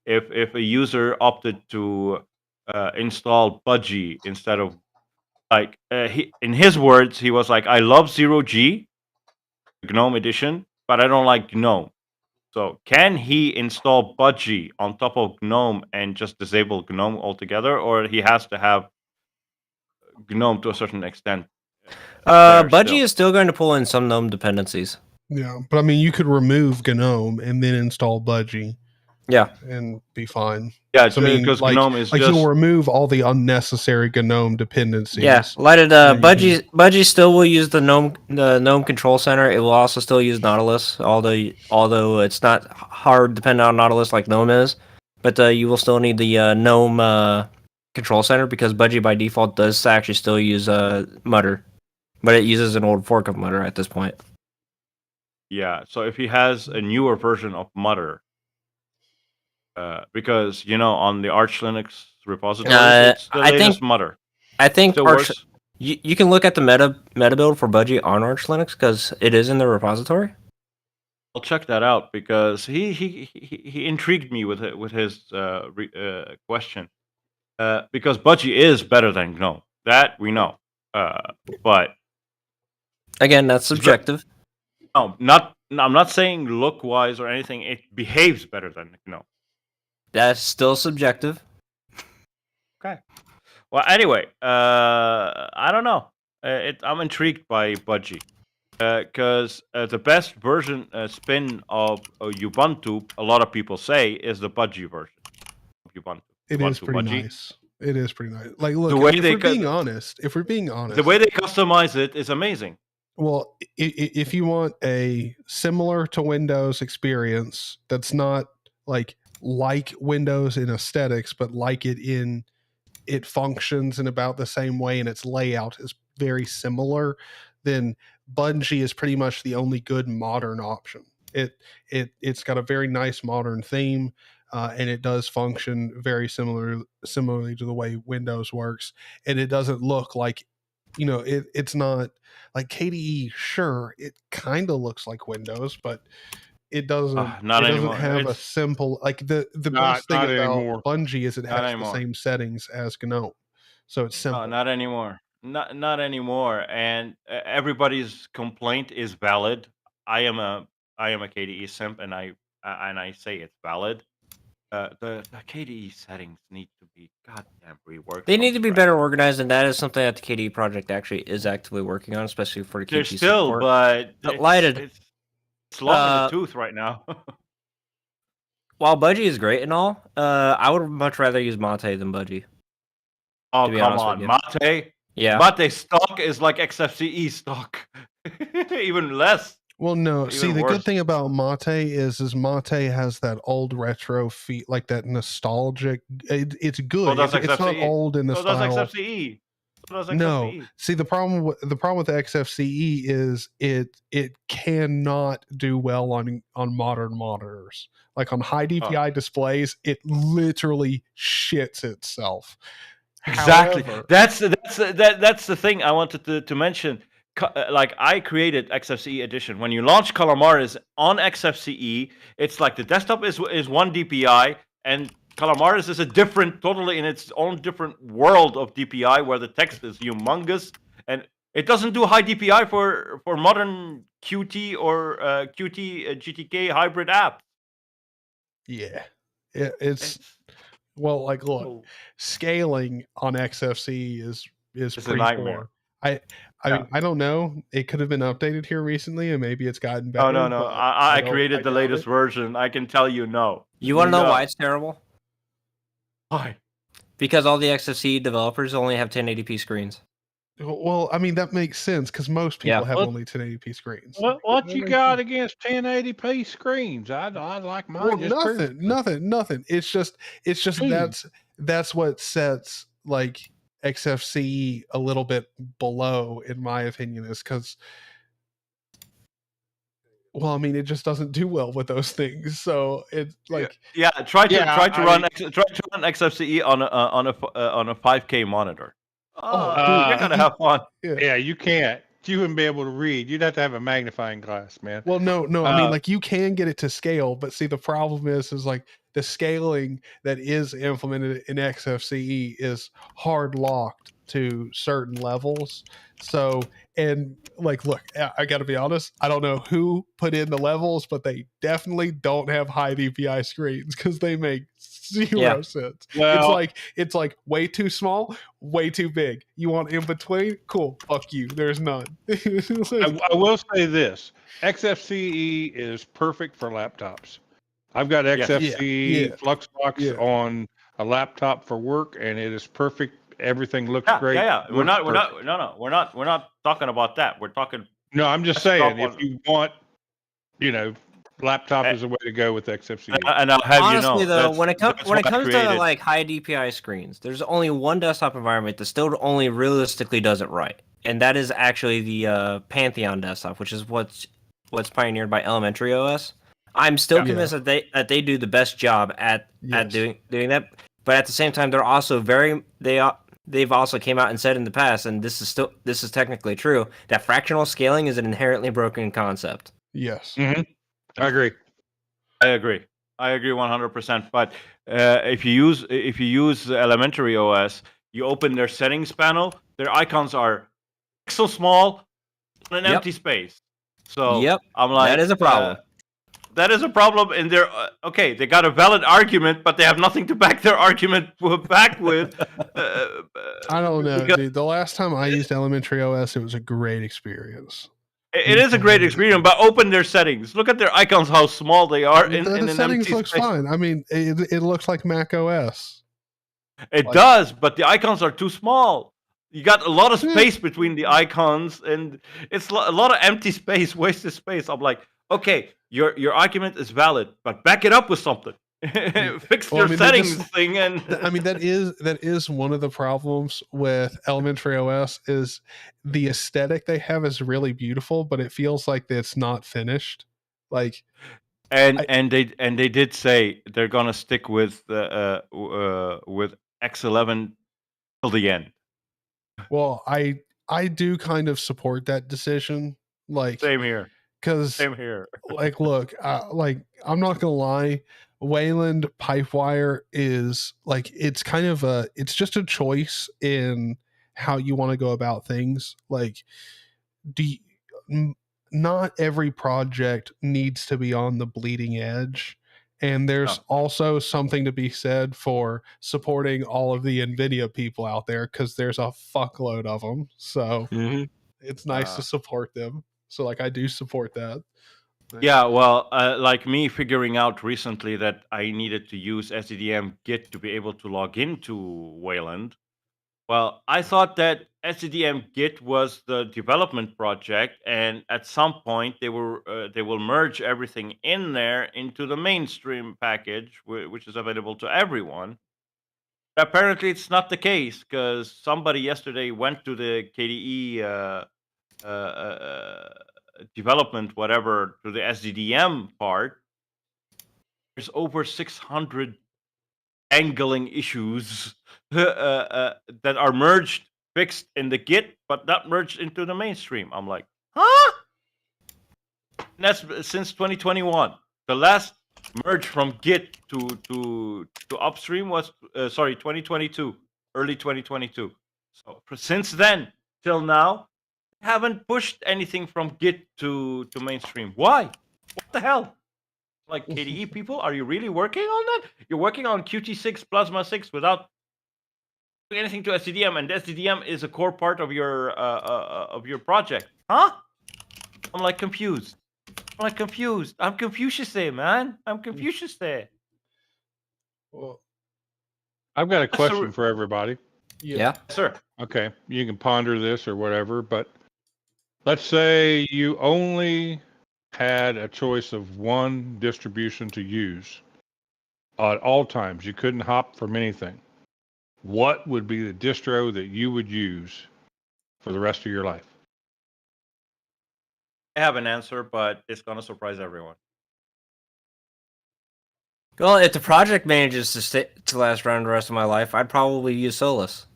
if a user opted to install Budgie instead of like in his words, he was like, "I love 0G, GNOME edition, but I don't like GNOME." So can he install Budgie on top of GNOME and just disable GNOME altogether, or he has to have GNOME to a certain extent? Budgie is still going to pull in some GNOME dependencies. Yeah, but I mean, you could remove GNOME and then install Budgie. Yeah, and be fine. Yeah, So, I mean, because like, GNOME is like just you'll remove all the unnecessary GNOME dependencies. yeah. Lighted you Budgie still will use the GNOME control center. It will also still use Nautilus, although it's not hard dependent on Nautilus like GNOME is. But you will still need the GNOME control center because Budgie by default does actually still use Mutter, but it uses an old fork of Mutter at this point. Yeah, so if he has a newer version of Mutter, because on the Arch Linux repository, it's the latest Mutter. I think Still works. You can look at the meta build for Budgie on Arch Linux because it is in the repository. I'll check that out because he intrigued me with his question. Because Budgie is better than GNOME, that we know. But again, that's subjective. No, I'm not saying look wise or anything. It behaves better than GNOME. That's still subjective. Okay. Well, anyway, I don't know. I'm intrigued by Budgie because the best version spin of Ubuntu, a lot of people say, is the Budgie version of Ubuntu. It is Ubuntu pretty Budgie. nice. It is pretty nice. Like, look, The way if they we're being honest, the way they customize it is amazing. well, if you want a similar to Windows experience that's not like Windows in aesthetics, but like it functions in about the same way and its layout is very similar, then Budgie is pretty much the only good modern option. It's got a very nice modern theme, and it does function very similarly to the way Windows works, and it doesn't look like, it's not like KDE. Sure, it kind of looks like Windows, but it doesn't. Not it doesn't anymore. have a simple like the best thing about Budgie is it has the same settings as GNOME, so it's simple. Not anymore. Not anymore. And everybody's complaint is valid. I am a KDE simp, and I say it's valid. The KDE settings need to be goddamn reworked. They need to be better organized, and that is something that the KDE project actually is actively working on, especially for the They're QT still, support. but it's long in the tooth right now. While Budgie is great and all, I would much rather use Mate than Budgie. Oh, come on. Mate? Yeah. Mate stock is like XFCE stock. Even less. Well, no. See, the good thing about Mate is Mate has that old retro feel, like that nostalgic. It's good. It's not old in the style. Does XFCE. No. See, the problem with XFCE is it cannot do well on modern monitors. Like on high DPI displays, it literally shits itself. Exactly. However, that's the thing I wanted to mention. Like I created XFCE edition. When you launch Calamaris on XFCE, it's like the desktop is 1 DPI and Calamaris is totally in its own different world of DPI where the text is humongous and it doesn't do high DPI for modern Qt or Qt GTK hybrid app. Yeah, it's well, like look, scaling on XFCE is pretty a nightmare. Poor. I don't know. It could have been updated here recently, and maybe it's gotten better. Oh no! I created the latest version. I can tell you no. You want to know why it's terrible? Why? Because all the XFCE developers only have 1080p screens. Well, I mean that makes sense because most people have only 1080p screens. What you got against 1080p screens? I like mine. Well, nothing. It's just that's what sets like XFCE a little bit below, in my opinion, is because, well, I mean, it just doesn't do well with those things. So it's like, try to run XFCE on a 5K monitor. You're gonna have fun. Yeah, you can't. You wouldn't be able to read. You'd have to have a magnifying glass, man. Well, no. I mean, like you can get it to scale, but see, the problem is like the scaling that is implemented in XFCE is hard locked to certain levels. So, and like, look, I got to be honest. I don't know who put in the levels, but they definitely don't have high DPI screens because they make zero sense. Well, it's like way too small, way too big. You want in between? Cool. Fuck you. There's none. I will say this: XFCE is perfect for laptops. I've got XFCE Fluxbox on a laptop for work, and it is perfect. Everything looks great. Yeah. We're not talking about that. We're talking. No, I'm just saying if you want, laptop is the way to go with XFCE. And I'll have honestly, though, when it comes to like high DPI screens, there's only one desktop environment that still only realistically does it right, and that is actually the Pantheon desktop, which is what's pioneered by Elementary OS. I'm still convinced that they do the best job at doing that, but at the same time, they're also they've also came out and said in the past, and this is technically true, that fractional scaling is an inherently broken concept. Yes. Mm-hmm. I agree 100%. But if you use the Elementary OS, you open their settings panel, their icons are pixel small on an empty space. So I'm like, that is a problem. that is a problem in their. Okay, they got a valid argument, but they have nothing to back their argument back with. I don't know, because dude. The last time I used Elementary OS, it was a great experience. it is a great experience, but open their settings. Look at their icons, how small they are in The an settings empty looks space. fine. I mean, it looks like Mac OS. It Like- does, but the icons are too small. You got a lot of space between the icons, and it's a lot of empty space, wasted space. I'm like, okay, your argument is valid, but back it up with something. Fix Well, I your mean, they settings just- thing, and I mean, that is one of the problems with Elementary OS is the aesthetic they have is really beautiful, but it feels like it's not finished. Like, and they did say they're gonna stick with X11 till the end. well, I do kind of support that decision. Like, Same here. because Same here. like, look, like, I'm not gonna lie, Wayland Pipewire is like, it's kind of it's just a choice in how you want to go about things. Like, not every project needs to be on the bleeding edge. And there's also something to be said for supporting all of the NVIDIA people out there, because there's a fuckload of them. So it's nice to support them. So, like, I do support that. Yeah, well, like me figuring out recently that I needed to use SCDM Git to be able to log into Wayland. Well, I thought that SCDM Git was the development project, and at some point they will merge everything in there into the mainstream package, which is available to everyone. Apparently, it's not the case, because somebody yesterday went to the KDE development, whatever, to the SDDM part. There's over 600 angling issues that are merged, fixed in the Git, but not merged into the mainstream. I'm like, huh? And that's since 2021. The last merge from Git to upstream was 2022, early 2022. So since then till now, haven't pushed anything from Git to mainstream. Why? What the hell? Like, KDE people, are you really working on that? You're working on Qt6 Plasma 6 without doing anything to SCDM, and SCDM is a core part of your project, huh? I'm like confused. I'm Confucius there, man. I'm Confucius there. Well, I've got a question for everybody. Yeah. Sir. Okay, you can ponder this or whatever, but let's say you only had a choice of one distribution to use at all times. You couldn't hop from anything. What would be the distro that you would use for the rest of your life? I have an answer, but it's gonna surprise everyone. Well, if the project manages to last around the rest of my life, I'd probably use Solus.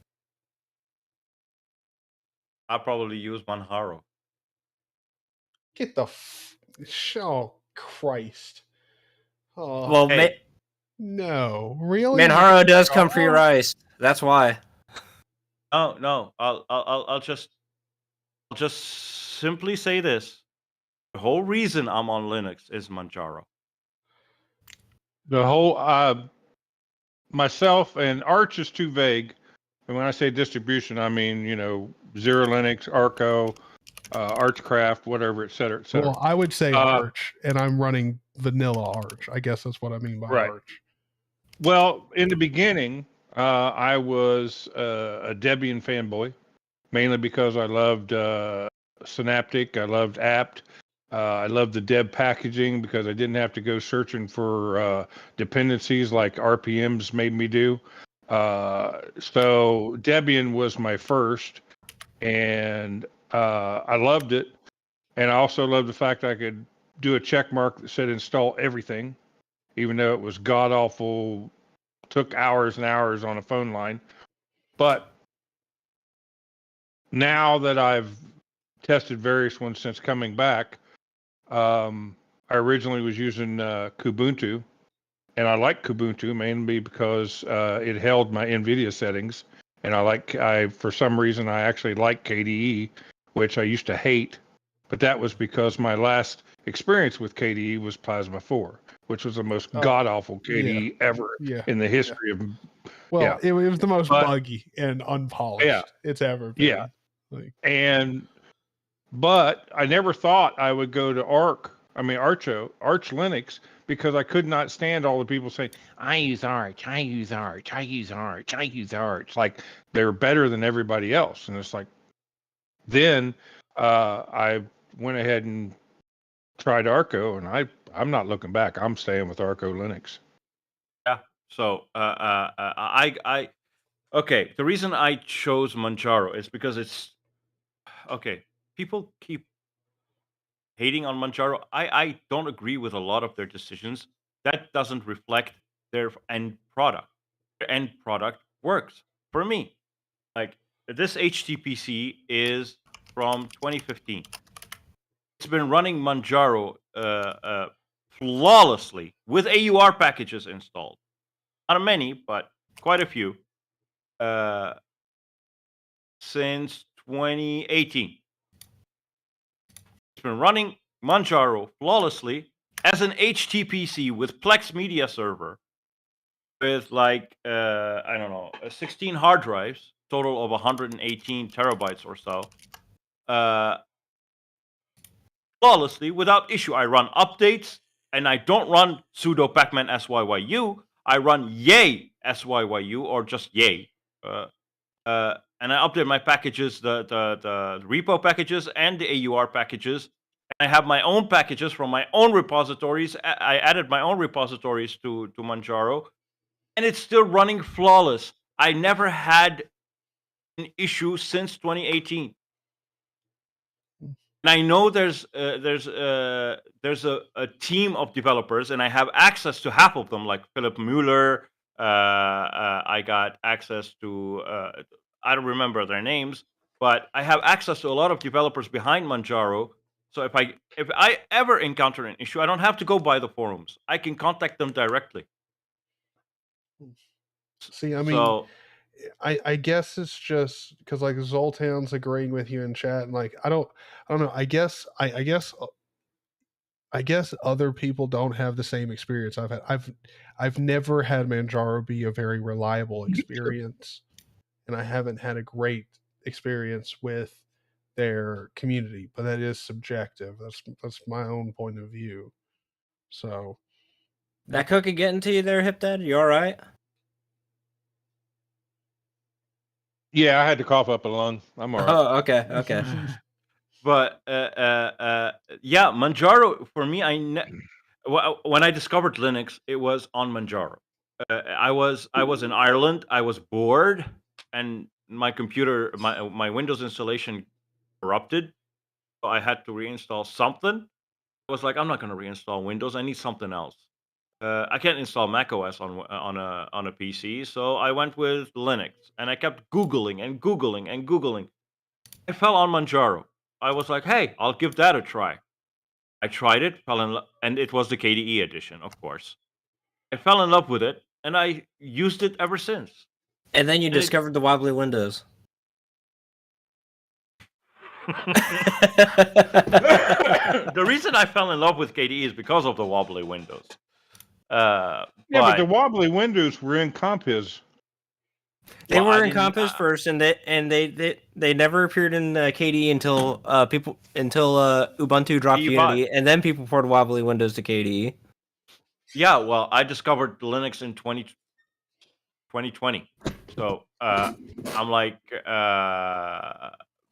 I'll probably use Manjaro. get the oh Christ. Oh, Well, Hey. no, really? Manjaro does come pre-riced. That's why. No. I'll just simply say this. The whole reason I'm on Linux is Manjaro. The whole myself and Arch is too vague. And when I say distribution, I mean, Zero Linux, Arco, Archcraft, whatever, et cetera, et cetera. Well, I would say Arch, and I'm running vanilla Arch. I guess that's what I mean by Arch. Well, in the beginning, I was a Debian fanboy, mainly because I loved Synaptic, I loved apt, I loved the deb packaging because I didn't have to go searching for dependencies like RPMs made me do. So Debian was my first, and I loved it. And I also loved the fact I could do a check mark that said install everything, even though it was god awful, took hours and hours on a phone line. But now that I've tested various ones since coming back, I originally was using Kubuntu, and I like Kubuntu mainly because it held my NVIDIA settings, and for some reason I actually like KDE, which I used to hate but that was because my last experience with KDE was Plasma 4, which was the most god awful KDE ever in the history of. Well, it was the most But- buggy and unpolished it's ever been. Yeah. But I never thought I would go to Arch Linux, because I could not stand all the people saying, I use Arch. Like they're better than everybody else. And it's like, then I went ahead and tried Arco, and I'm not looking back. I'm staying with Arco Linux. Yeah. So okay. The reason I chose Manjaro is because it's okay. People keep hating on Manjaro. I don't agree with a lot of their decisions. That doesn't reflect their end product. Their end product works for me. Like this HTPC is from 2015. It's been running Manjaro flawlessly with AUR packages installed. Not many, but quite a few. Since 2018. It's been running Manjaro flawlessly as an HTPC with Plex Media Server with like, I don't know, 16 hard drives, total of 118 terabytes or so. Flawlessly, without issue. I run updates, and I don't run sudo pacman syyU. I run yay syyU, or just yay. And I update my packages, the repo packages and the AUR packages. And I have my own packages from my own repositories. I added my own repositories to Manjaro, and it's still running flawless. I never had an issue since 2018. And I know there's a team of developers, and I have access to half of them, like Philip Mueller. I got access to I don't remember their names, but I have access to a lot of developers behind Manjaro. So if I ever encounter an issue, I don't have to go by the forums. I can contact them directly. See, I mean, I guess it's just because like Zoltan's agreeing with you in chat, and like I don't know. I guess other people don't have the same experience I've had. I've never had Manjaro be a very reliable experience, and I haven't had a great experience with their community. But that is subjective. That's my own point of view. So that cookie getting to you there, Hip Dad? You all right? Yeah, I had to cough up a lung. I'm all right. Oh, okay. But yeah, Manjaro for me, when I discovered Linux, it was on Manjaro. I was in Ireland. I was bored, and my computer, my Windows installation corrupted, so I had to reinstall something. I was like, I'm not going to reinstall Windows. I need something else. I can't install macOS on a PC, so I went with Linux, and I kept Googling and Googling and Googling. I fell on Manjaro. I was like, hey, I'll give that a try. I tried it, fell in love, and it was the KDE edition, of course. I fell in love with it, and I used it ever since. And then you discovered the wobbly windows. The reason I fell in love with KDE is because of the wobbly windows. But the wobbly windows were in Compiz. They were in Compiz first, and they never appeared in KDE until Ubuntu dropped Unity, and then people ported wobbly windows to KDE. Yeah, well, I discovered Linux in 2020, so I'm like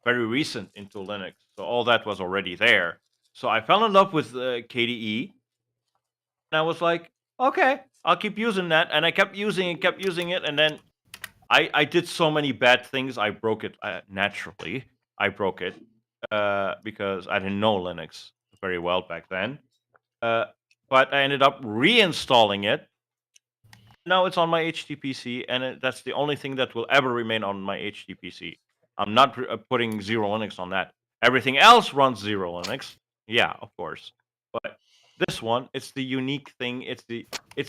very recent into Linux, so all that was already there. So I fell in love with KDE, and I was like, okay, I'll keep using that, and I kept using it, and then I did so many bad things. I broke it naturally. I broke it because I didn't know Linux very well back then. But I ended up reinstalling it. Now it's on my HTPC, and that's the only thing that will ever remain on my HTPC. I'm not putting Zero Linux on that. Everything else runs Zero Linux. Yeah, of course. But this one, it's the unique thing. It's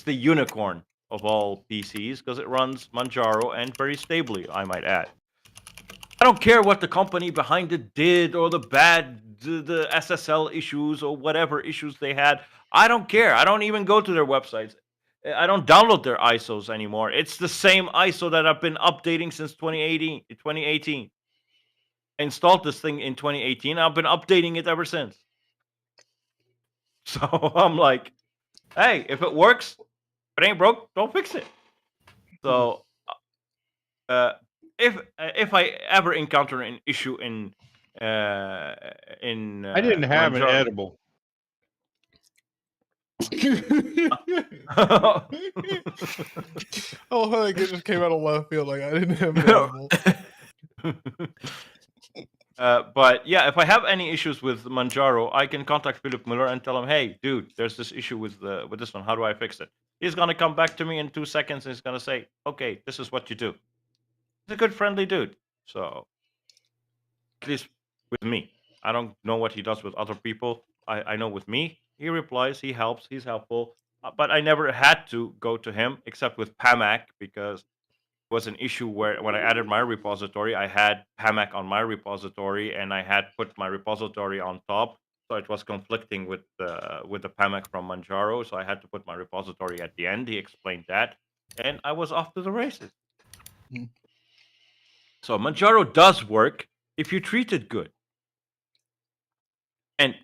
the unicorn of all PCs because it runs Manjaro and very stably, I might add. I don't care what the company behind it did or the SSL issues or whatever issues they had. I don't care. I don't even go to their websites. I don't download their ISOs anymore. It's the same ISO that I've been updating since 2018. I installed this thing in 2018. I've been updating it ever since. So I'm like, hey, if it works, if it ain't broke, don't fix it. So if I ever encounter an issue in I didn't have an Manjaro, edible. Oh, like it just came out of left field. Like I didn't have an edible. But yeah, if I have any issues with Manjaro, I can contact Philip Miller and tell him, "Hey, dude, there's this issue with this one. How do I fix it?" He's gonna come back to me in 2 seconds and he's gonna say, "Okay, this is what you do." He's a good, friendly dude. So at least with me, I don't know what he does with other people. I know with me, he replies, he helps, he's helpful. But I never had to go to him except with Pamac because was an issue where when I added my repository, I had Pamac on my repository and I had put my repository on top. So it was conflicting with the Pamac from Manjaro. So I had to put my repository at the end. He explained that. And I was off to the races. Mm. So Manjaro does work if you treat it good. And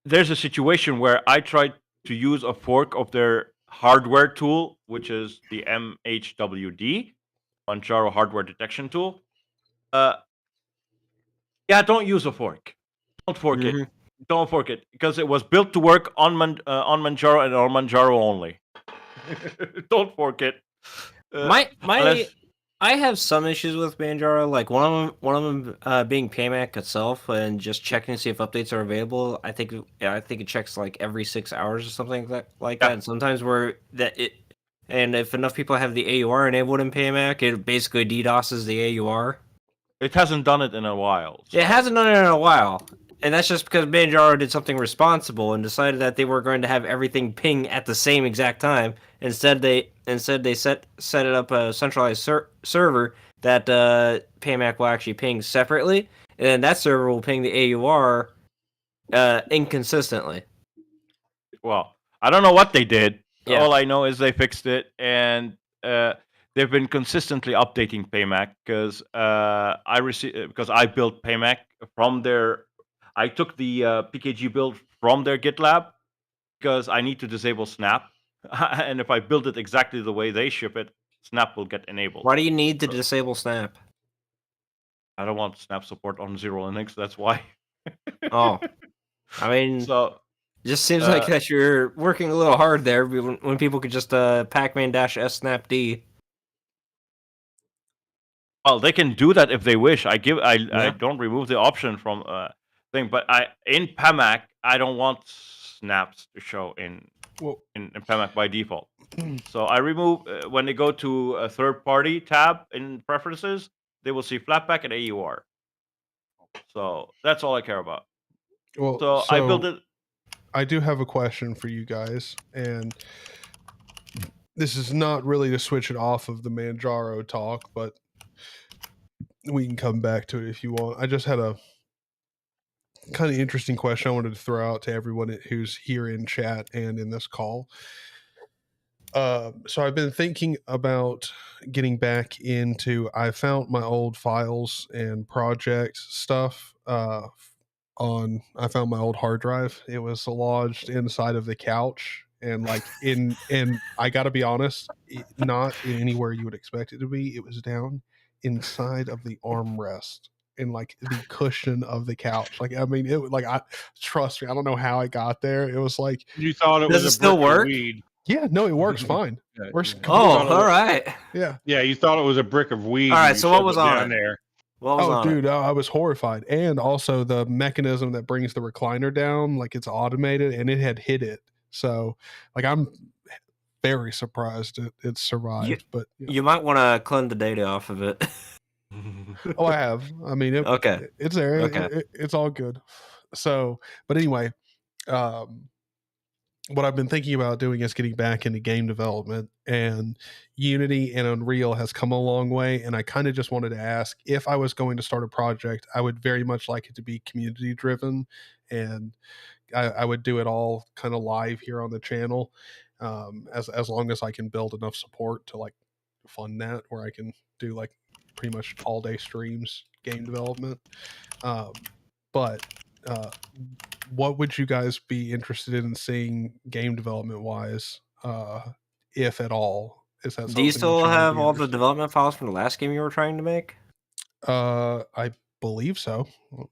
there's a situation where I tried to use a fork of their hardware tool, which is the MHWD, Manjaro hardware detection tool. Yeah, don't use a fork. Don't fork it. Don't fork it because it was built to work on Manjaro and on Manjaro only. Don't fork it. I have some issues with Manjaro. Like one of them being Pamac itself, and just checking to see if updates are available. I think it checks like every 6 hours or something like that. And sometimes and if enough people have the AUR enabled in Pamac, it basically DDoSes the AUR. It hasn't done it in a while. So. It hasn't done it in a while. And that's just because Manjaro did something responsible and decided that they were going to have everything ping at the same exact time. Instead, they set it up a centralized server that Pamac will actually ping separately, and then that server will ping the AUR inconsistently. Well, I don't know what they did. Yeah. All I know is they fixed it, and they've been consistently updating Pamac because I built Pamac from their. I took the PKG build from their GitLab because I need to disable Snap, and if I build it exactly the way they ship it, Snap will get enabled. Why do you need to disable Snap? I don't want Snap support on Zero Linux. That's why. Oh, I mean, so it just seems like that you're working a little hard there when people could just pacman-s snap d. Well, they can do that if they wish. I don't remove the option from thing, but in Pamac I don't want snaps to show in Pamac by default. So I remove when they go to a third party tab in preferences, they will see Flatpak and AUR. So that's all I care about. Well, so I built it. I do have a question for you guys, and this is not really to switch it off of the Manjaro talk, but we can come back to it if you want. I just had a kind of interesting question I wanted to throw out to everyone who's here in chat and in this call. So I've been thinking about getting back into. I found my old files and project stuff I found my old hard drive. It was lodged inside of the couch, and and I gotta be honest, not in anywhere you would expect it to be. It was down inside of the armrest in like the cushion of the couch. Like, I mean, trust me, I don't know how I got there. It was like, you thought it was a still brick work? of weed. Yeah, no, it works fine. Works. Oh, all right. Yeah. Yeah, you thought it was a brick of weed. All right, so what was on down there? What was on dude, I was horrified. And also the mechanism that brings the recliner down, like it's automated, and it had hit it. So, like, I'm very surprised it survived. But you might want to cleanse the data off of it. Oh, I have. I mean, okay, it's there. Okay. It's all good. So, but anyway, what I've been thinking about doing is getting back into game development, and Unity and Unreal has come a long way. And I kind of just wanted to ask, if I was going to start a project, I would very much like it to be community driven, and I would do it all kind of live here on the channel, as long as I can build enough support to like fund that, where I can do like pretty much all day streams, game development. But what would you guys be interested in seeing game development wise, if at all? Is that Do you something that still you would have be all the interested in? development files from the last game you were trying to make? I believe so.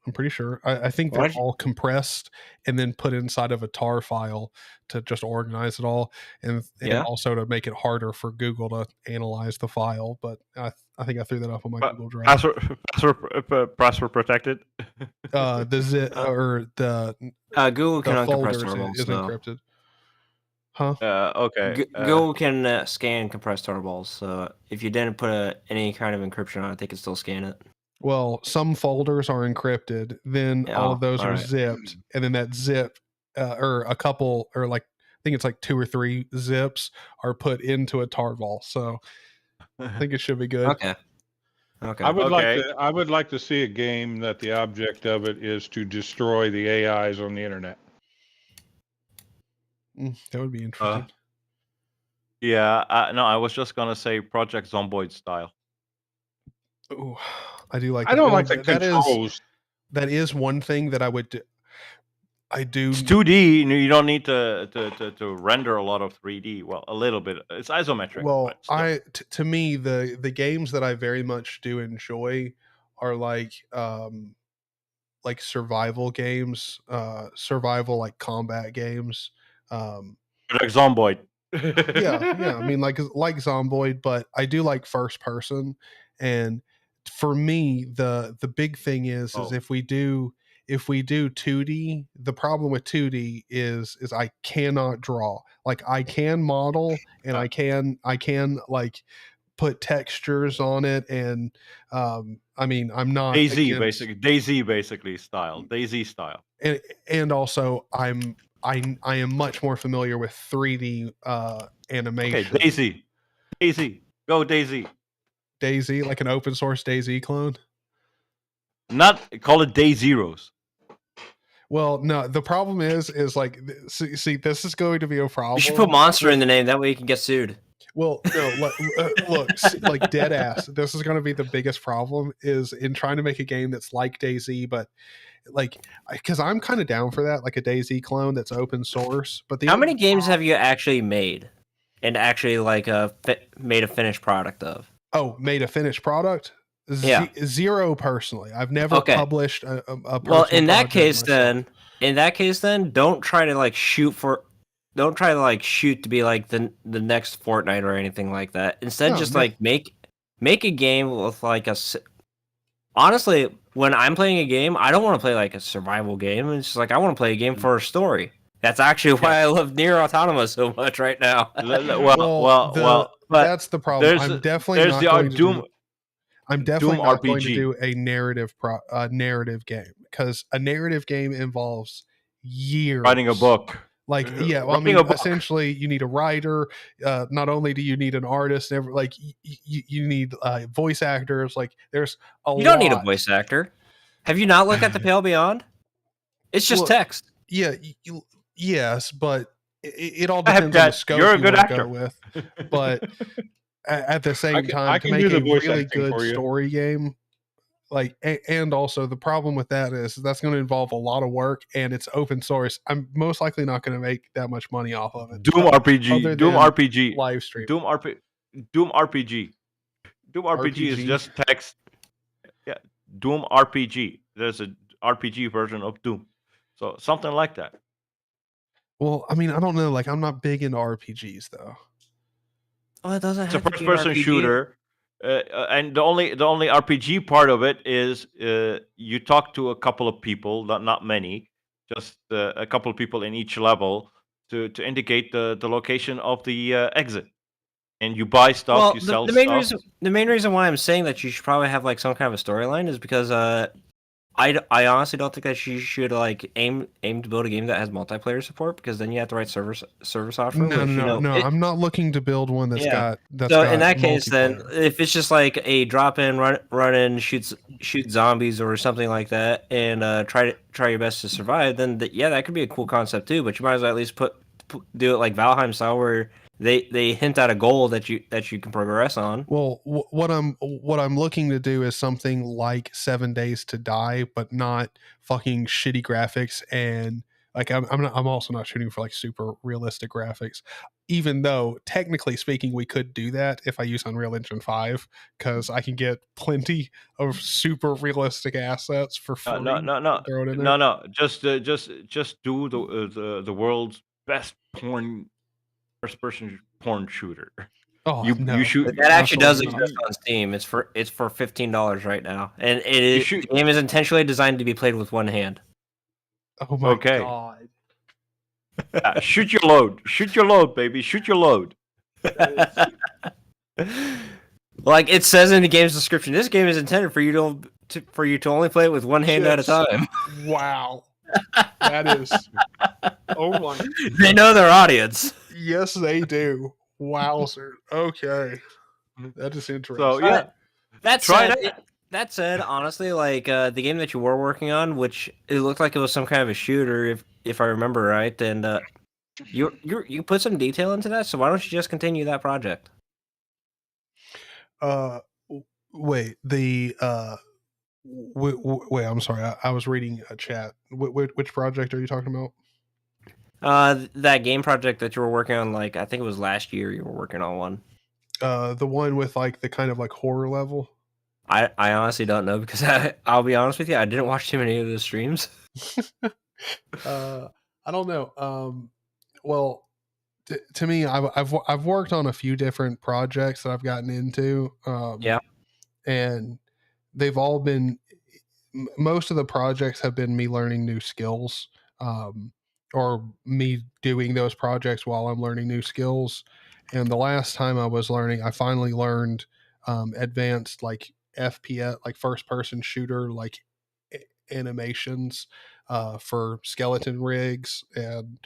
I'm pretty sure. I think they're Why'd you- all compressed and then put inside of a tar file to just organize it all, and Yeah. also to make it harder for Google to analyze the file. But I think I threw that up on my Google Drive. Password protected. The zip or the Google can uncompress folders tarbals. is So. encrypted. Huh? Okay. Google can scan compressed tarballs. So if you didn't put any kind of encryption on it, they can still scan it. Well, some folders are encrypted, then all of those are zipped, and then that zip, or a couple, or like I think it's like 2 or 3 zips are put into a tarball. So I think it should be good. Okay. I would like to see a game that the object of it is to destroy the AIs on the internet. That would be interesting. Yeah. No, I was just gonna say Project Zomboid style. Ooh, I do like. I don't like the controls. That is one thing that I would do. I do. It's 2D. You don't need to render a lot of 3D. Well, a little bit. It's isometric. Well, but to me the games that I very much do enjoy are like survival games, survival like combat games. Like Zomboid. yeah. I mean, like Zomboid, but I do like first person. And for me, the big thing is if we do 2D, the problem with 2D is I cannot draw. Like I can model and I can like put textures on it, and I mean, I'm not Daisy basically style. Daisy style. And also I am much more familiar with 3D animation. Okay, Daisy. Go Daisy. Daisy, like an open source Daisy clone? Not call it Day Zeros. Well, no, the problem is like, see, this is going to be a problem. You should put monster in the name, that way you can get sued. Well, no, look, like dead ass. This is going to be the biggest problem is in trying to make a game that's like DayZ, but like, because I'm kind of down for that, like a DayZ clone that's open source. But how many games have you actually made and actually like made a finished product of? Oh, made a finished product? Yeah. 0 personally. I've never published a well, in that case then don't try to like shoot to be like the next Fortnite or anything like that. Instead, like make a game with like honestly, when I'm playing a game, I don't want to play like a survival game. It's just like I want to play a game for a story. That's actually why I love Nier Automata so much right now. Well, that's the problem. I'm definitely not going to do a narrative game, because a narrative game involves years writing a book. Like, yeah, well, I mean, essentially, you need a writer. Not only do you need an artist, like you need voice actors. Like, there's a lot. You don't need a voice actor. Have you not looked at the Pale Beyond? It's just text. Yeah, yes, but it all depends on the scope you're a good actor. go with. But at the same time, to make a really good story game, like, and also the problem with that is that's going to involve a lot of work, and it's open source. I'm most likely not going to make that much money off of it. Doom RPG live stream. Doom RPG is just text. Yeah, Doom RPG. There's a RPG version of Doom, so something like that. Well, I mean, I don't know. Like, I'm not big into RPGs though. Oh, it doesn't. It's a first-person shooter. And the only RPG part of it is you talk to a couple of people, not many, just a couple of people in each level to indicate the location of the exit, and you buy stuff, you sell stuff. The main reason why I'm saying that you should probably have like some kind of a storyline is because I honestly don't think that you should like aim to build a game that has multiplayer support, because then you have to write server software. No, Which, no, no. I'm not looking to build one that's Yeah. got So in that case, then multiplayer. if it's just like a drop in, run in, shoot zombies or something like that, and try your best to survive, then that could be a cool concept too. But you might as well at least do it like Valheim style, where they hint at a goal that you can progress on. Well, what I'm looking to do is something like 7 Days to Die, but not fucking shitty graphics, and like I'm also not shooting for like super realistic graphics. Even though technically speaking, we could do that if I use Unreal Engine 5, because I can get plenty of super realistic assets for free. Throw it in there. No. Just do the world's best first person porn shooter. Oh, You no. shoot. That actually does Absolutely exist on Steam. It's for $15 right now, and the shoot- game is intentionally designed to be played with one hand. Oh my Okay. god. Shoot your load. Shoot your load, baby. Shoot your load. Like it says in the game's description, this game is intended for you to only play it with one hand at a time. Wow. That is. Oh my. They know their audience. Yes, they do. Wowzer. Okay. That is interesting. So yeah, That said, honestly, like the game that you were working on, which it looked like it was some kind of a shooter, if I remember right, and you put some detail into that. So why don't you just continue that project? Wait. Wait. I'm sorry. I was reading a chat. Which project are you talking about? That game project that you were working on, like I think it was last year. You were working on one. The one with like the kind of like horror level. I honestly don't know, because I'll be honest with you, I didn't watch too many of the streams. I don't know. Well, to me, I've worked on a few different projects that I've gotten into. Yeah. And they've all been, most of the projects have been me learning new skills, or me doing those projects while I'm learning new skills. And the last time I finally learned advanced like FPS, like first person shooter, like animations for skeleton rigs and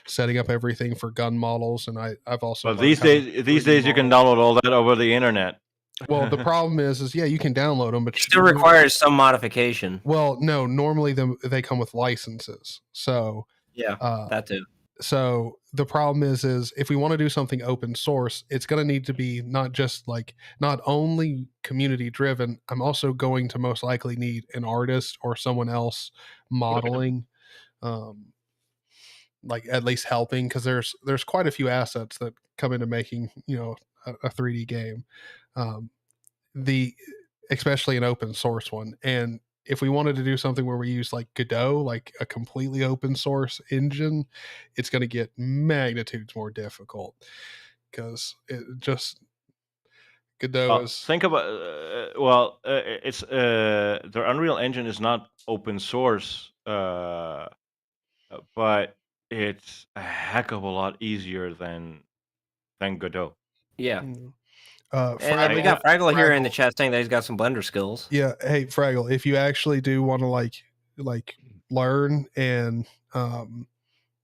setting up everything for gun models. And I've also these days you can download all that over the internet. Well, the problem is yeah, you can download them, but it still requires some modification. Well, no, normally they come with licenses. So yeah, that too. So the problem is if we want to do something open source, it's going to need to be not only community driven. I'm also going to most likely need an artist or someone else modeling, like at least helping, because there's quite a few assets that come into making a 3D game, especially an open source one. And if we wanted to do something where we use like Godot, like a completely open source engine, it's going to get magnitudes more difficult, because it just Godot is. Think about it's the Unreal Engine is not open source, but it's a heck of a lot easier than Godot. Yeah. And we got Fraggle here in the chat saying that he's got some Blender skills. Yeah, hey Fraggle, if you actually do want to like learn and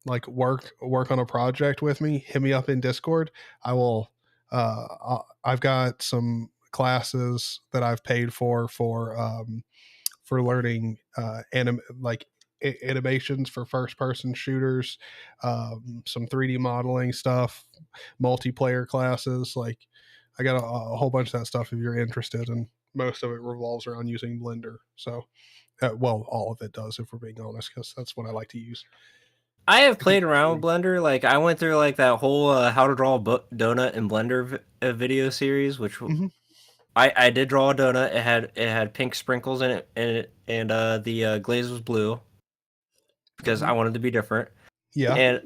like work on a project with me, hit me up in Discord. I will. I've got some classes that I've paid for learning animations for first person shooters, some 3D modeling stuff, multiplayer classes. Like I got a whole bunch of that stuff if you're interested, and most of it revolves around using Blender. So, well, all of it does, if we're being honest, because that's what I like to use. I have played around with Blender. Like I went through like that whole how to draw a donut in Blender video series, which I did draw a donut. It had pink sprinkles in it, and the glaze was blue because I wanted to be different. Yeah. And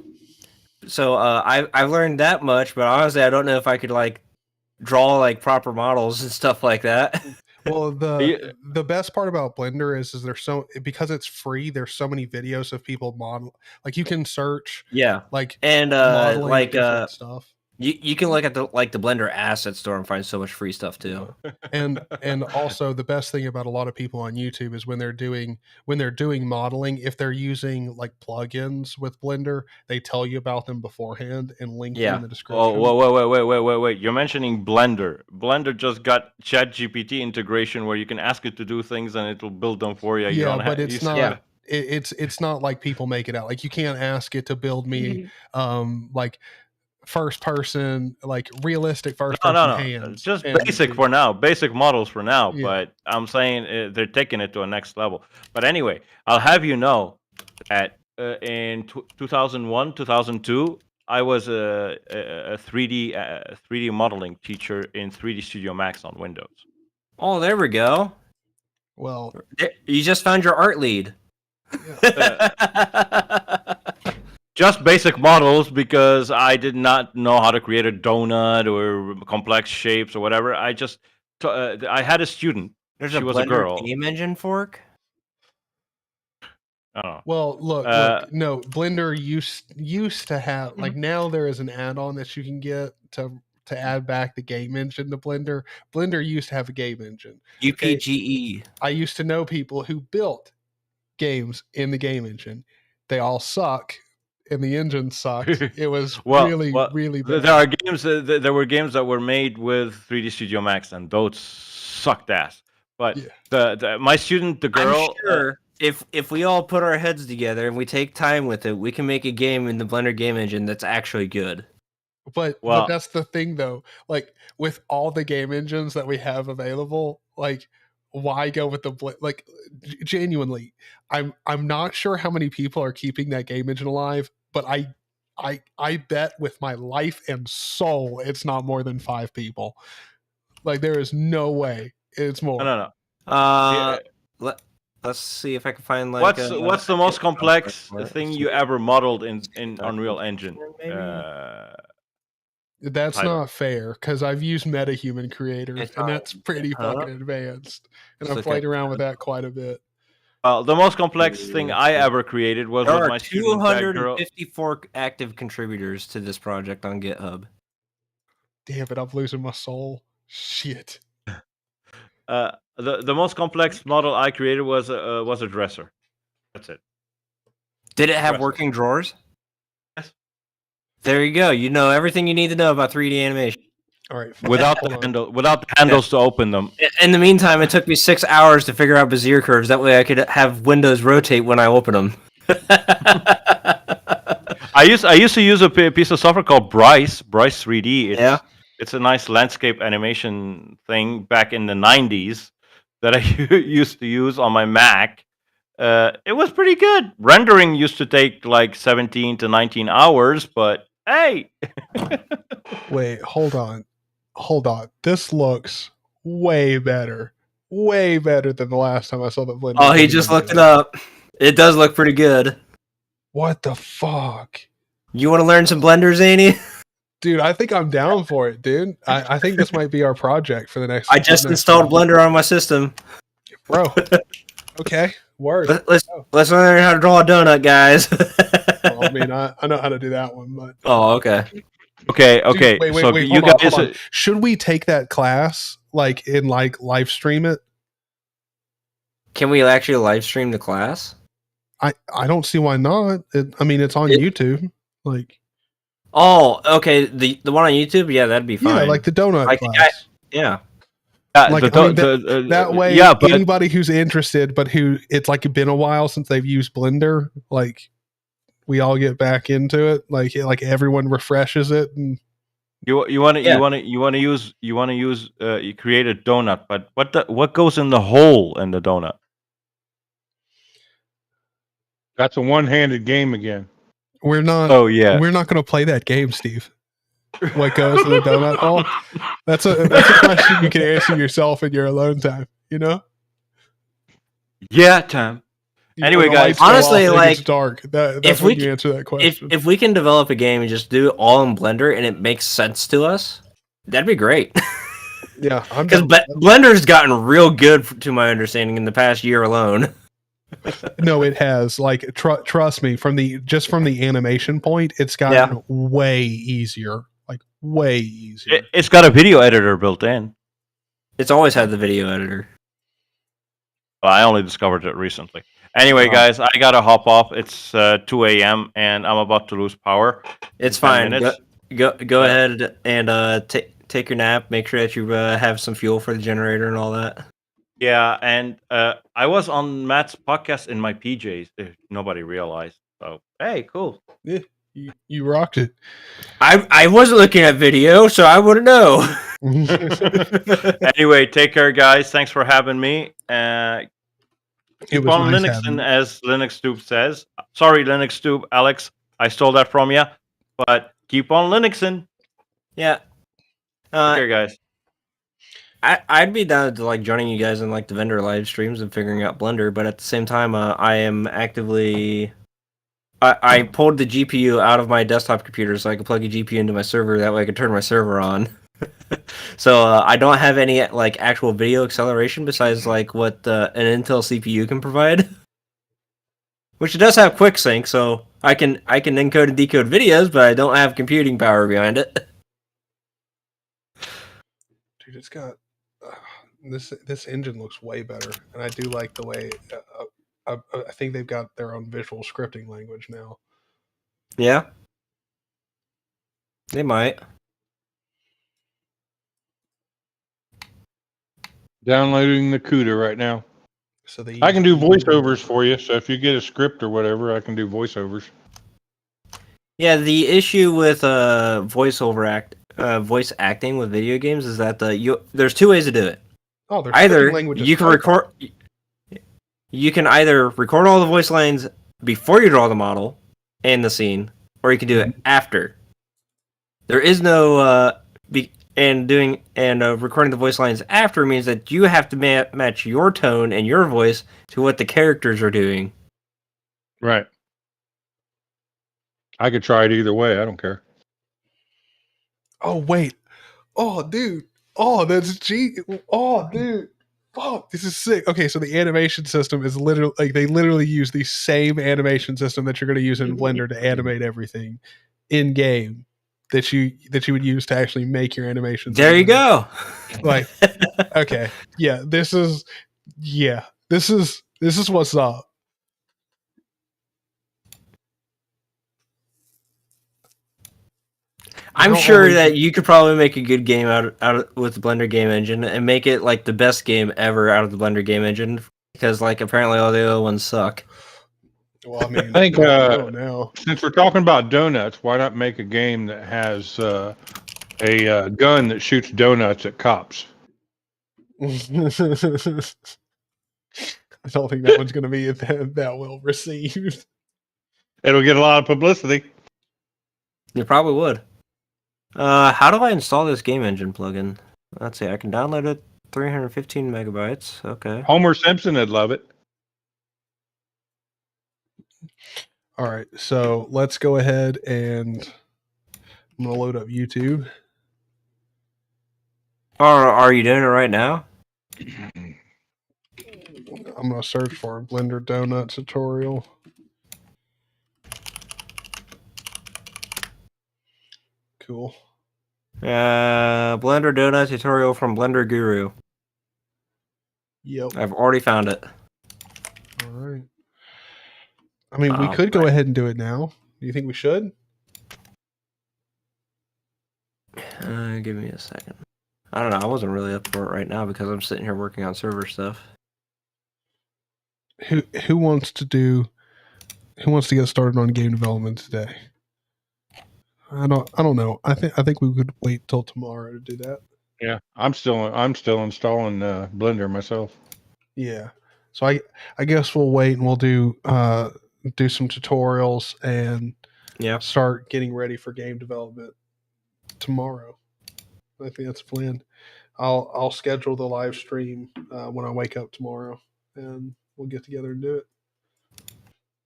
so I've learned that much, but honestly, I don't know if I could like draw like proper models and stuff like that. Well, the best part about Blender is because it's free, there's so many videos of people model, like you can search like and like stuff. You can look at the Blender asset store and find so much free stuff too. And also the best thing about a lot of people on YouTube is when they're doing modeling, if they're using like plugins with Blender, they tell you about them beforehand and link them in the description. Oh, wait! You're mentioning Blender. Blender just got ChatGPT integration where you can ask it to do things and it will build them for you. Yeah, but it's not. It's not like people make it out. Like you can't ask it to build me like first person, like realistic first person hands. Just basic for now, basic models for now. Yeah. But I'm saying they're taking it to a next level. But anyway, I'll have you know that in 2001, 2002, I was a 3D modeling teacher in 3D Studio Max on Windows. Oh, there we go. Well, you just found your art lead. Just basic models because I did not know how to create a donut or complex shapes or whatever. I just I had a student. She was a girl. Game engine fork. I don't know. Well, look, no, Blender used to have like now there is an add-on that you can get to add back the game engine to Blender. Blender used to have a game engine. UPGE. I used to know people who built games in the game engine. They all suck. And the engine sucked. It was really bad. There are games. There were games that were made with 3D Studio Max, and those sucked ass. But my student, the girl, I'm sure if we all put our heads together and we take time with it, we can make a game in the Blender game engine that's actually good. But that's the thing, though. Like with all the game engines that we have available, like why go with like genuinely? I'm not sure how many people are keeping that game engine alive. But I bet with my life and soul, it's not more than 5 people. Like there is no way it's more. No. Let's see if I can find like. What's the most complex thing you ever modeled in Unreal Engine? That's not fair because I've used MetaHuman Creator and that's pretty fucking advanced, and I've played around with that quite a bit. The most complex thing I ever created was with my student. There are 254 active contributors to this project on GitHub. Damn it, I'm losing my soul. Shit. The most complex model I created was a dresser. That's it. Did it have working drawers? Yes. There you go. You know everything you need to know about 3D animation. All right. Without the handles to open them. In the meantime, it took me 6 hours to figure out Bezier curves. That way, I could have Windows rotate when I open them. I used to use a piece of software called Bryce 3D. It's a nice landscape animation thing back in the 90s that I used to use on my Mac. It was pretty good. Rendering used to take like 17 to 19 hours, but hey. Wait, hold on. This looks way better than the last time I saw the Blender. Oh, he just looked it up. It does look pretty good. What the fuck? You want to learn some Blender, Zany? Dude, I think I'm down for it, dude. I think this might be our project for the next. I just installed Blender on my system, bro. Okay, word. Let's learn how to draw a donut, guys. Well, I mean, I know how to do that one, but okay. Dude, wait, you guys, hold on. Should we take that class like live stream it? Can we actually live stream the class? I don't see why not. I mean, it's on YouTube. Like, oh, okay, the one on YouTube, yeah, that'd be fine. Yeah, like the donut class. That way, anybody who's interested, but who it's like been a while since they've used Blender, like we all get back into it. Like everyone refreshes it, and you want to use you create a donut, but what goes in the hole in the donut? That's a one-handed game again. We're not. Oh yeah, we're not going to play that game, Steve. What goes in the donut hole? That's a question you can answer yourself in your alone time. You know? Yeah, Tom. Anyway, guys, honestly, like it's dark. That's when you answer that question. If we can develop a game and just do it all in Blender and it makes sense to us, that'd be great. Yeah, because Blender's gotten real good, to my understanding, in the past year alone. No, it has. Like, trust me, from the animation point, it's gotten way easier. Like, way easier. It's got a video editor built in. It's always had the video editor. Well, I only discovered it recently. Anyway, guys, I gotta hop off. It's 2 a.m. and I'm about to lose power. It's in 10 fine. minutes. Go ahead and take your nap. Make sure that you have some fuel for the generator and all that. Yeah, and I was on Matt's podcast in my PJs. If nobody realized. So hey, cool. Yeah, you rocked it. I wasn't looking at video, so I wouldn't know. Anyway, take care, guys. Thanks for having me. It Keep was on nice Linux, having you. as Linux Tube says. Sorry, Linux Tube, Alex. I stole that from you. But keep on Linuxing. Yeah. Take care, guys. I'd be down to like joining you guys in like the vendor live streams and figuring out Blender, but at the same time, I am actively. I pulled the GPU out of my desktop computer so I could plug a GPU into my server. That way, I could turn my server on. So I don't have any like actual video acceleration besides like what an Intel CPU can provide, which it does have quick sync, so I can encode and decode videos, but I don't have computing power behind it. Dude, it's got this engine looks way better, and I do like the way. I think they've got their own visual scripting language now. Yeah, they might. Downloading the CUDA right now. So I can do voiceovers for you. So if you get a script or whatever, I can do voiceovers. Yeah, the issue with voice acting with video games is that there's two ways to do it. Oh, there's Either language you can record. You can either record all the voice lines before you draw the model and the scene, or you can do it after. There is no recording the voice lines after means that you have to match your tone and your voice to what the characters are doing. Right. I could try it either way. I don't care. Oh wait. Oh dude. Oh, that's Oh dude. Fuck, this is sick. Okay, so the animation system is literally like they literally use the same animation system that you're going to use in Blender to animate everything in game that you would use to actually make your animations. There you go. Like, okay, yeah, this is what's up. I'm sure that you could probably make a good game out with the Blender game engine and make it like the best game ever out of the Blender game engine because like apparently all the other ones suck. Well, I mean, I think I don't know. Since we're talking about donuts, why not make a game that has a gun that shoots donuts at cops? I don't think that one's going to be that well received. It'll get a lot of publicity. You probably would. How do I install this game engine plugin? Let's see. I can download it. 315 megabytes. Okay. Homer Simpson would love it. All right, so let's go ahead and I'm going to load up YouTube. Are you doing it right now? I'm going to search for a Blender donut tutorial. Cool. Blender donut tutorial from Blender Guru. Yep. I've already found it. All right. I mean, we could go ahead and do it now. Do you think we should? Give me a second. I don't know. I wasn't really up for it right now because I'm sitting here working on server stuff. Who wants to get started on game development today? I don't know. I think we could wait till tomorrow to do that. Yeah, I'm still installing Blender myself. Yeah. So I guess we'll wait and we'll do some tutorials and start getting ready for game development tomorrow. I think that's the plan. I'll schedule the live stream when I wake up tomorrow, and we'll get together and do it.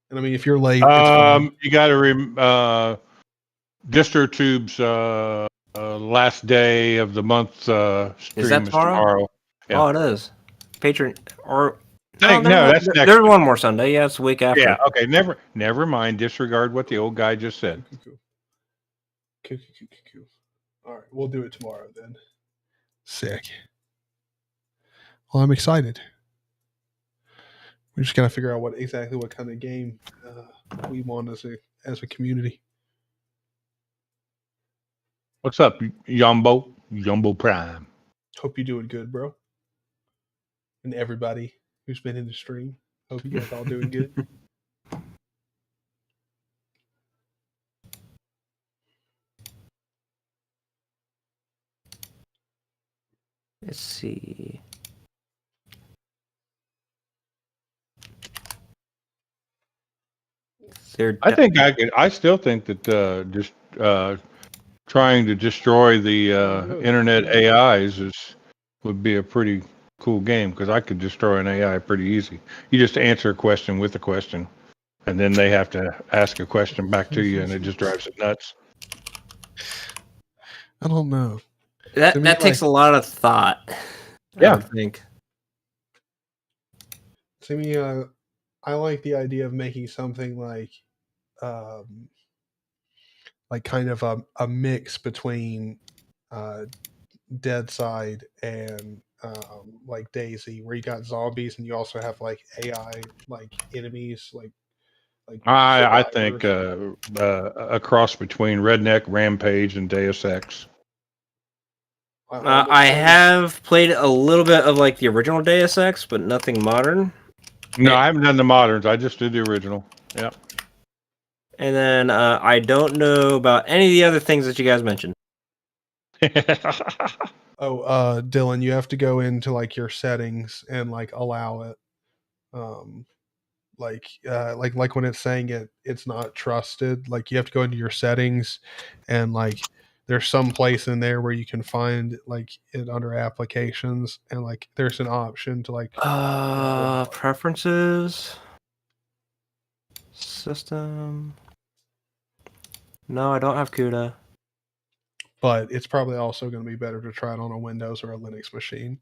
And I mean, if you're late, it's fine. You got to DistroTube's last day of the month stream is that tomorrow? Yeah. Oh, it is. Patron or that's next. There's one more Sunday. Yeah, it's the week after. Yeah. Okay. Never mind. Disregard what the old guy just said. Cool. All right, we'll do it tomorrow then. Sick. Well, I'm excited. We just gotta figure out exactly what kind of game we want as a community. What's up, Yumbo? Yumbo Prime. Hope you're doing good, bro. And everybody who's been in the stream. Hope you guys all doing good. Let's see. I still think that just trying to destroy the internet AIs would be a pretty cool game, because I could destroy an AI pretty easy. You just answer a question with a question, and then they have to ask a question back to you, and it just drives it nuts. I don't know. That takes a lot of thought. Yeah. I would think. To me, I like the idea of making something like kind of a mix between Dead Side and like Daisy, where you got zombies and you also have like AI like enemies, like I think a cross between Redneck Rampage and Deus Ex. I have played a little bit of like the original Deus Ex, but nothing modern. No, I haven't done the moderns. I just did the original. Yeah. And then I don't know about any of the other things that you guys mentioned. Dylan, you have to go into like your settings and like allow it. Like when it's saying it's not trusted, like you have to go into your settings and like there's some place in there where you can find like it under applications, and like there's an option to like preferences, system. No, I don't have CUDA. But it's probably also going to be better to try it on a Windows or a Linux machine.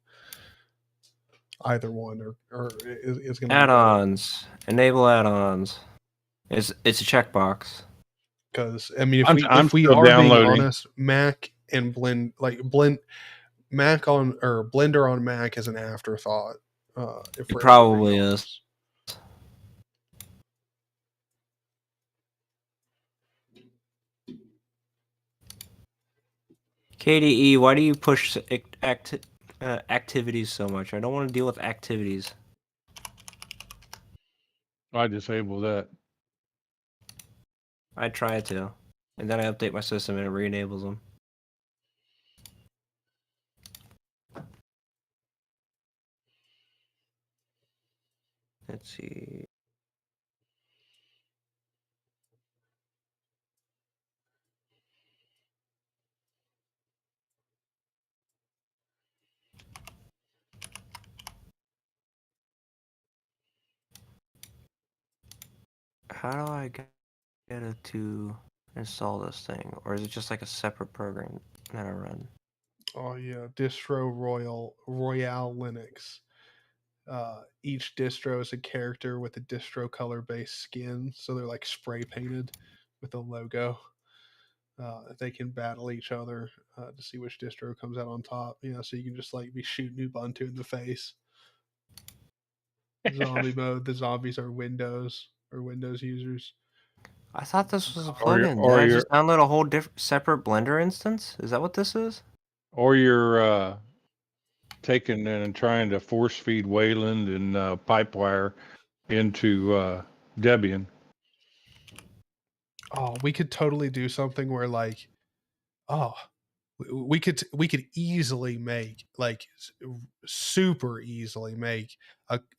Either one, or is going to add-ons. Enable add-ons. It's a checkbox. Because I mean, if we are downloading. being honest, Mac and Mac on or Blender on Mac is an afterthought. It probably is. KDE, why do you push activities so much? I don't want to deal with activities. I disable that. I try to, and then I update my system and it re-enables them. Let's see. How do I get it to install this thing, or is it just like a separate program that I run? Oh yeah, Distro Royale Linux. Each distro is a character with a distro color based skin, so they're like spray painted with a logo. They can battle each other to see which distro comes out on top. So you can just like be shooting Ubuntu in the face. Zombie mode. The zombies are Windows users. I thought this was a plugin. Did I just download a whole separate Blender instance? Is that what this is? Or you're taking and trying to force feed Wayland and Pipewire into Debian. Oh, we could totally do something where like, we could easily make like super easily make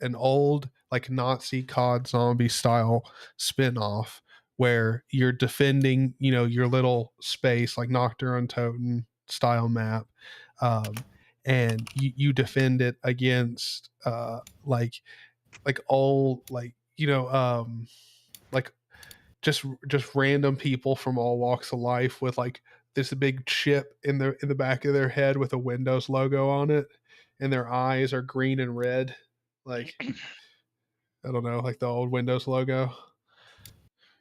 an old like Nazi COD zombie style spin-off where you're defending your little space like Nocturne Totem style map, and you defend it against like old like like just random people from all walks of life with like this big chip in the back of their head with a Windows logo on it, and their eyes are green and red, like I don't know, like the old Windows logo,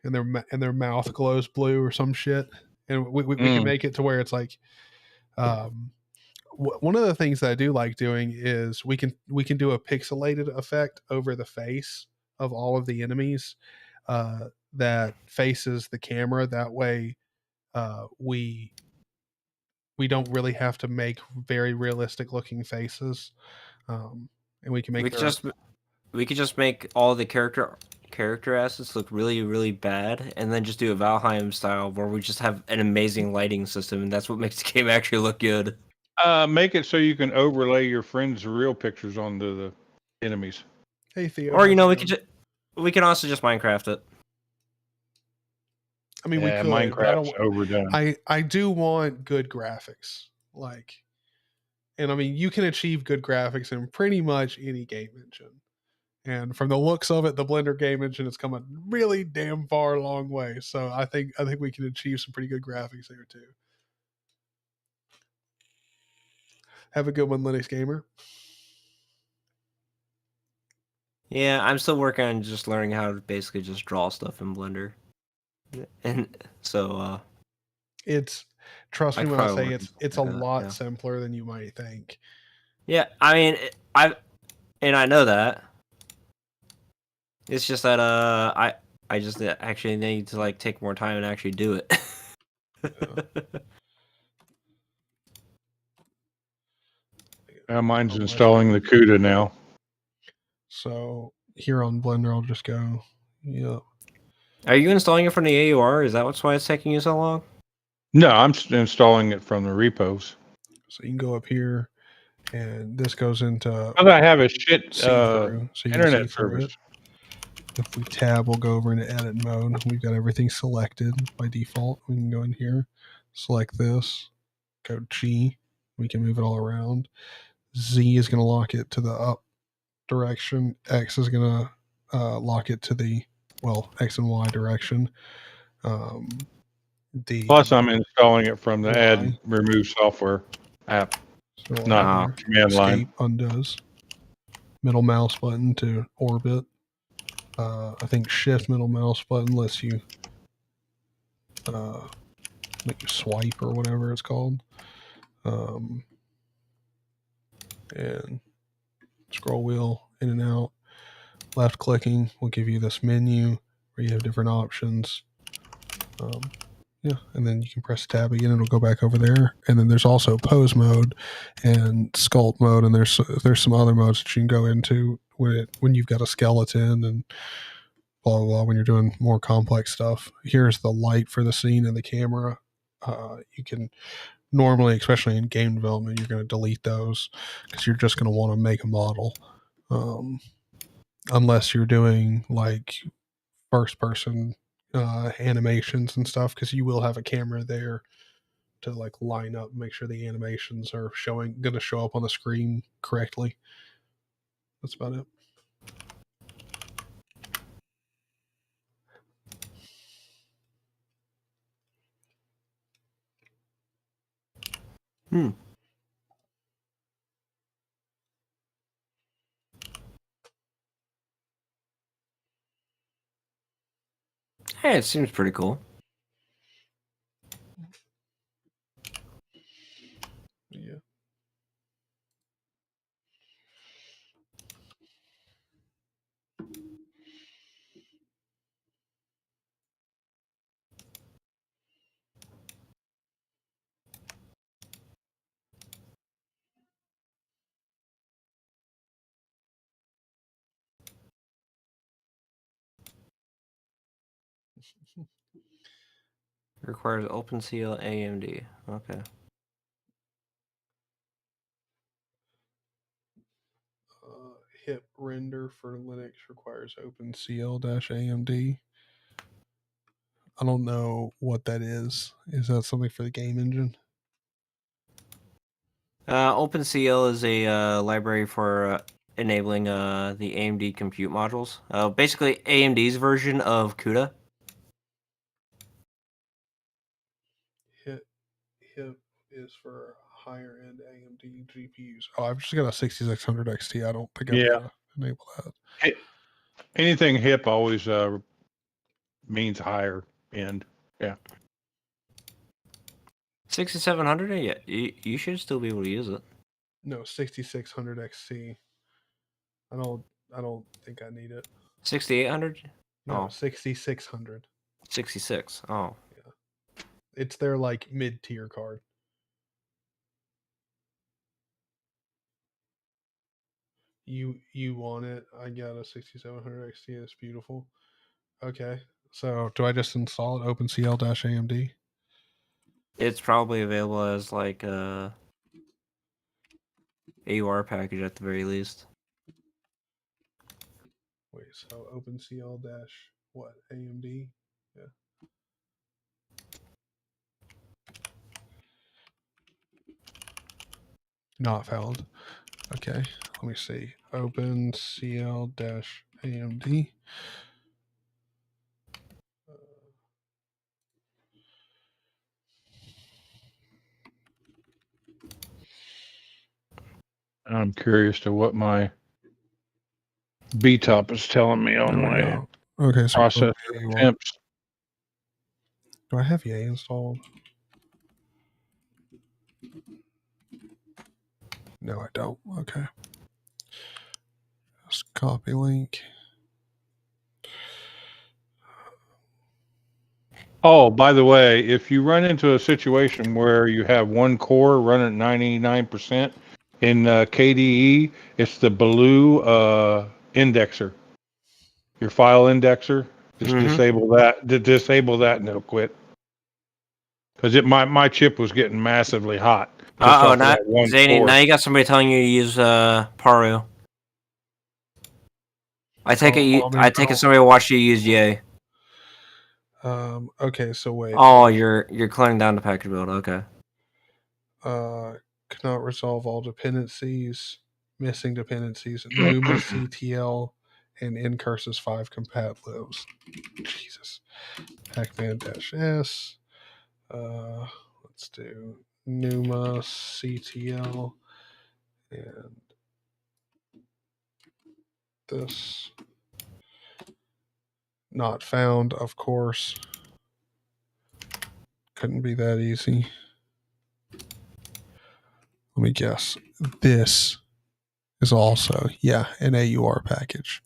and their mouth glows blue or some shit. And we can make it to where it's like One of the things that I do like doing is we can do a pixelated effect over the face of all of the enemies that faces the camera. That way, we don't really have to make very realistic looking faces, and we can make we could just make all the character assets look really, really bad, and then just do a Valheim style where we just have an amazing lighting system, and that's what makes the game actually look good. Make it so you can overlay your friends' real pictures onto the enemies. Hey Theo, or we can also just Minecraft it. I mean, we could. Minecraft's overdone. I do want good graphics, and I mean, you can achieve good graphics in pretty much any game engine. And from the looks of it, the Blender game engine has come a really damn far long way. So I think we can achieve some pretty good graphics there too. Have a good one, Linux Gamer. Yeah, I'm still working on just learning how to basically just draw stuff in Blender. And so trust me when I say it's a lot simpler than you might think. Yeah, I mean, I know that. It's just that I just actually need to take more time and actually do it. Mine's installing the CUDA now. So here on Blender, I'll just go. Yeah. Are you installing it from the AUR? Is that why it's taking you so long? No, I'm installing it from the repos. So you can go up here, and this goes into. I have a shit internet service. If we tab, we'll go over into edit mode. We've got everything selected by default. We can go in here, select this, go G. We can move it all around. Z is going to lock it to the up direction. X is going to lock it to the X and Y direction. Plus, I'm installing it from the add remove software app, so not command line. Escape undoes. Middle mouse button to orbit. I think shift middle mouse button lets you make you swipe or whatever it's called. And scroll wheel in and out. Left clicking will give you this menu where you have different options. And then you can press tab again, it'll go back over there. And then there's also pose mode and sculpt mode, and there's some other modes that you can go into when you've got a skeleton and blah blah blah when you're doing more complex stuff. Here's the light for the scene and the camera. You can normally, especially in game development, you're going to delete those because you're just going to want to make a model, unless you're doing first person animations and stuff, because you will have a camera there to line up, make sure the animations are going to show up on the screen correctly. That's about it. Hey, it seems pretty cool. Yeah. Requires OpenCL AMD. Okay. HIP render for Linux requires OpenCL-AMD. I don't know what that is. Is that something for the game engine? OpenCL is a library for enabling the AMD compute modules. Basically, AMD's version of CUDA. HIP is for higher end AMD GPUs. Oh, I've just got a 6600 XT. I don't think I'm going to enable that. Anything HIP always means higher end. Yeah. 6700. Yeah, you should still be able to use it. No, 6600 XC. I don't think I need it. 6800. No, Oh. 6600. 66. Oh. Yeah. It's their like mid-tier card. You want it? I got a 6700 XT. It's beautiful. Okay. So do I just install it? OpenCL-AMD. It's probably available as like a AUR package at the very least. Wait. So OpenCL- what? AMD. Yeah. Not found. Okay. Let me see. OpenCL-AMD. I'm curious to what my B-top is telling me on There we my go. Okay, so processor temps. do I have Yay installed? No, I don't. Okay. Just copy link. Oh, by the way, if you run into a situation where you have one core running at 99% in KDE, it's the blue indexer. Your file indexer. Just disable that. Disable that and it'll quit. Because my chip was getting massively hot. Not Zany. Now you got somebody telling you to use Paru. I take it somebody watched you use Yay. Okay, so wait. Oh, you're cloning down the package build. Okay. Cannot resolve all dependencies, missing dependencies, Numa CTL, and ncurses 5 compat lives. Jesus. Pacman-S. Let's do Numa CTL and this. Not found, of course. Couldn't be that easy. Let me guess. This is also, an AUR package.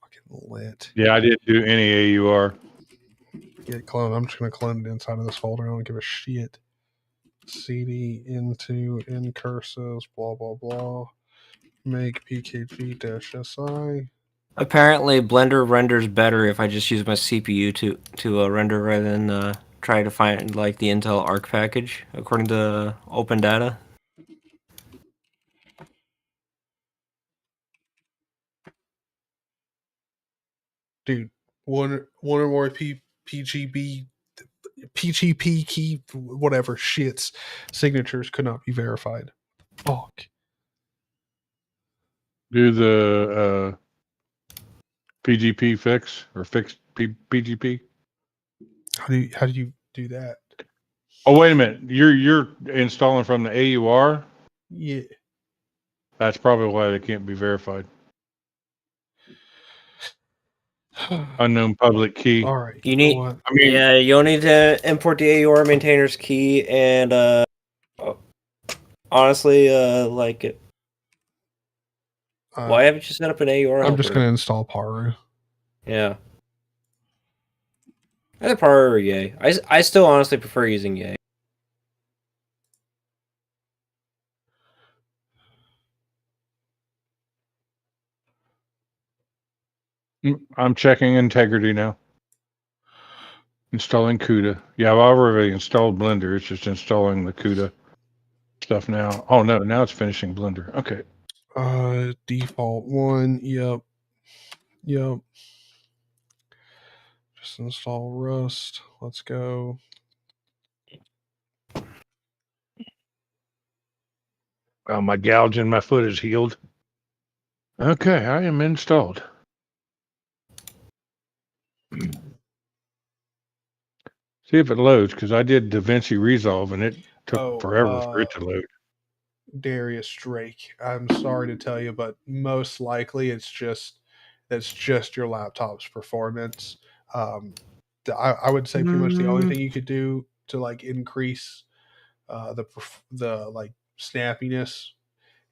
Fucking lit. Yeah, I didn't do any AUR. Get clone. I'm just going to clone it inside of this folder. I don't give a shit. CD into ncurses, blah, blah, blah. Make pkg-si. Apparently, Blender renders better if I just use my CPU to render rather than try to find like the Intel Arc package, according to open data. Dude, one or more PGP key, whatever shits, signatures could not be verified. Fuck. Do the PGP fix or fix PGP. How do you do that? Oh, wait a minute. You're installing from the AUR? Yeah. That's probably why they can't be verified. Unknown public key. All right. You need, you'll need to import the AUR maintainer's key and honestly, like it. Why haven't you set up an AUR? I'm just going to install Paru. Yeah. Either Paru or Yay. I still honestly prefer using Yay. I'm checking integrity now. Installing CUDA. Yeah, I've already installed Blender. It's just installing the CUDA stuff now. Oh, no. Now it's finishing Blender. Okay. Default 1. Yep. Just install Rust. Let's go. Well, my gouge in my foot is healed. Okay, I am installed. See if it loads, because I did DaVinci Resolve and it took forever for it to load. Darius Drake, I'm sorry to tell you, but most likely that's just your laptop's performance. I would say pretty much the only thing you could do to like increase the like snappiness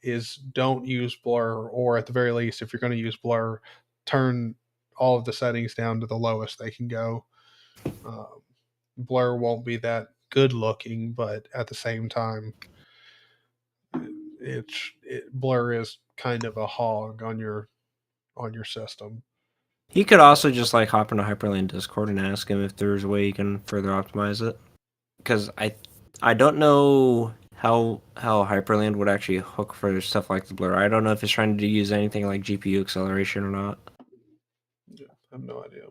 is don't use blur, or at the very least, if you're going to use blur, turn all of the settings down to the lowest they can go. Blur won't be that good looking, but at the same time, blur is kind of a hog on your system. He could also just like hop into Hyperlane Discord and ask him if there's a way you can further optimize it. Because I don't know how Hyperland would actually hook for stuff like the blur. I don't know if it's trying to use anything like GPU acceleration or not. Yeah, I have no idea.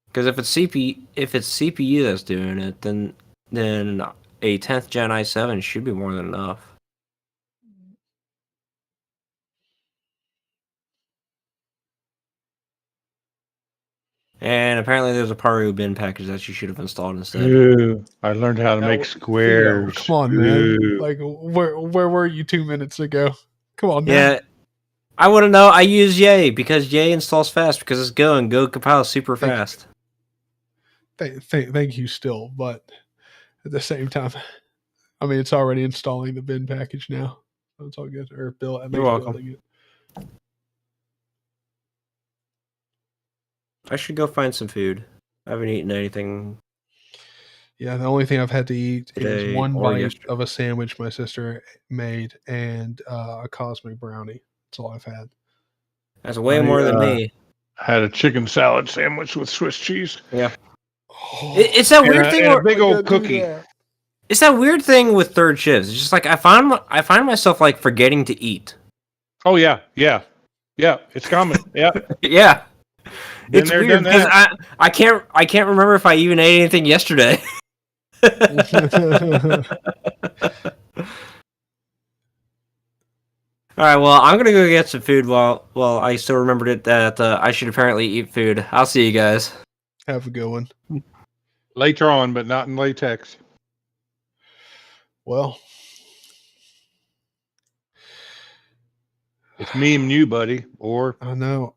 Because if it's CPU that's doing it, then a 10th Gen i7 should be more than enough. And apparently there's a Paru bin package that you should have installed instead. Ooh, I learned how to make squares. Theo, come on, man. Like, where were you 2 minutes ago? Come on, man. Yeah, I want to know. I use Yay because Yay installs fast because it's Go, and Go compiles super fast. Thank you still, but at the same time, I mean, it's already installing the bin package now. So it's all good. Or You're welcome. Building it. I should go find some food. I haven't eaten anything. Yeah, the only thing I've had to eat is one bite yesterday. of a sandwich my sister made and a cosmic brownie. That's all I've had. That's way more than me. Had a chicken salad sandwich with Swiss cheese. Yeah. It's that weird thing. And a big old cookie. It's that weird thing with third shifts. It's just like I find myself like forgetting to eat. Oh yeah. It's common. Yeah. Yeah. It's weird because I can't remember if I even ate anything yesterday. All right, well, I'm gonna go get some food while I still remembered it that I should apparently eat food. I'll see you guys. Have a good one. Later on, but not in latex. Well, it's me and you, buddy, or I know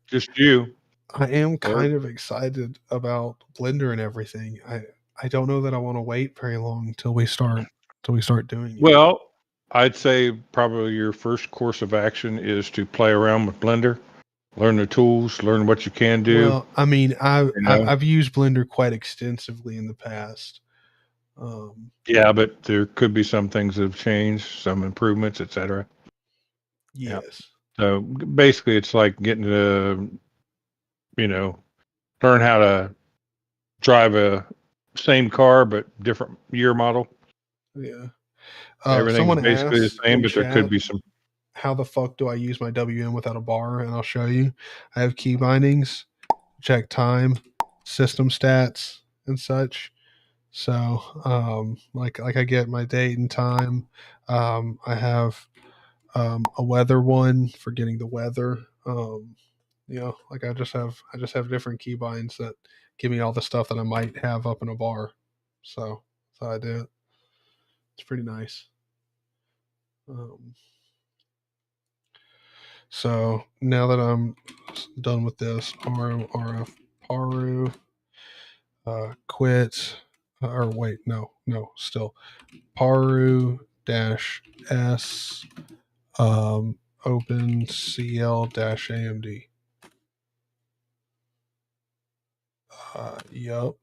just you. I am kind of excited about Blender and everything. I don't know that I want to wait very long until we start doing it. Well, I'd say probably your first course of action is to play around with Blender, learn the tools, learn what you can do. Well, I mean, I've used Blender quite extensively in the past. Yeah, but there could be some things that have changed, some improvements, etc. Yes. Yeah. So basically, it's like getting to, learn how to drive a same car but different year model. Yeah. Everything's basically the same, but there could be some. How the fuck do I use my WM without a bar? And I'll show you. I have key bindings, check time, system stats, and such. So, like I get my date and time. I have a weather one for getting the weather. Like I just have different key binds that give me all the stuff that I might have up in a bar. So that's how I do it. It's pretty nice. So now that I'm done with this, RF Paru, quit, or wait, no, still Paru -S, open CL -AMD. Yup.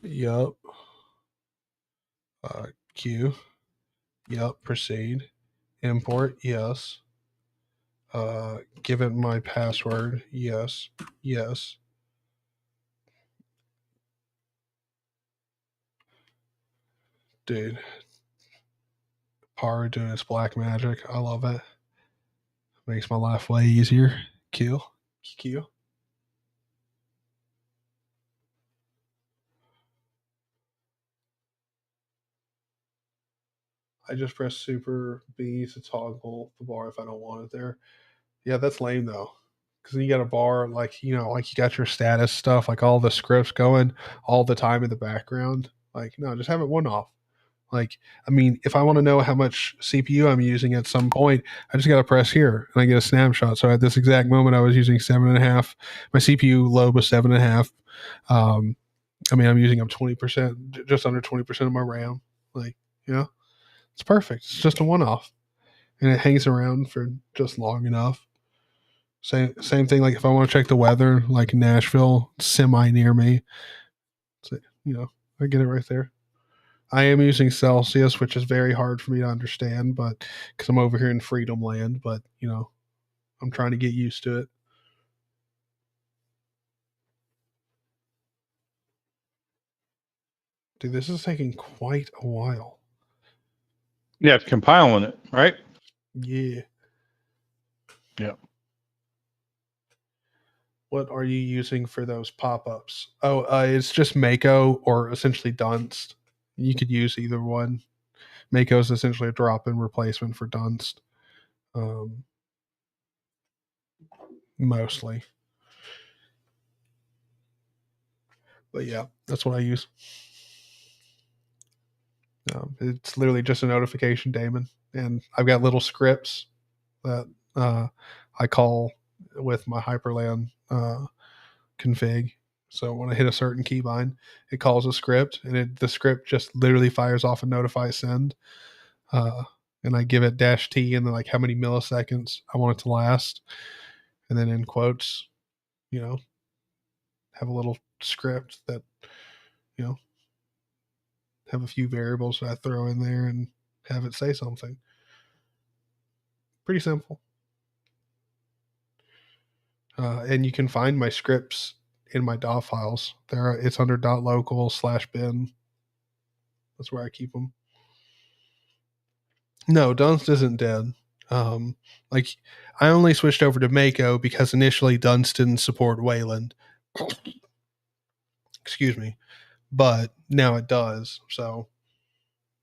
Yup. Q. Yup. Proceed. Import. Yes. Give it my password. Yes. Yes. Dude. Paru doing its black magic. I love it. Makes my life way easier. Q. I just press Super B to toggle the bar if I don't want it there. Yeah, that's lame though. Because you got a bar like you got your status stuff, like all the scripts going all the time in the background. Like, no, just have it one off. Like, I mean, if I want to know how much CPU I'm using at some point, I just got to press here and I get a snapshot. So at this exact moment, I was using 7.5. My CPU load was 7.5. I mean, I'm using up 20%, just under 20% of my RAM. Like, it's perfect. It's just a one-off, and it hangs around for just long enough. Same thing. Like if I want to check the weather, like Nashville, semi near me, so, I get it right there. I am using Celsius, which is very hard for me to understand, but because I'm over here in Freedom Land, but I'm trying to get used to it. Dude, this is taking quite a while. Yeah, it's compiling it, right? Yeah. Yeah. What are you using for those pop-ups? Oh, it's just Mako or essentially Dunst. You could use either one. Mako is essentially a drop-in replacement for Dunst. Mostly. But yeah, that's what I use. It's literally just a notification daemon. And I've got little scripts that I call with my Hyperland config. So when I hit a certain keybind, it calls a script, and the script just literally fires off a notify send. And I give it -T and then like how many milliseconds I want it to last. And then in quotes, have a little script that, have a few variables that I throw in there and have it say something. Pretty simple. And you can find my scripts in my DAW files. It's under .local/bin. That's where I keep them. No, Dunst isn't dead. Like I only switched over to Mako because initially Dunst didn't support Wayland. Excuse me. But now it does. So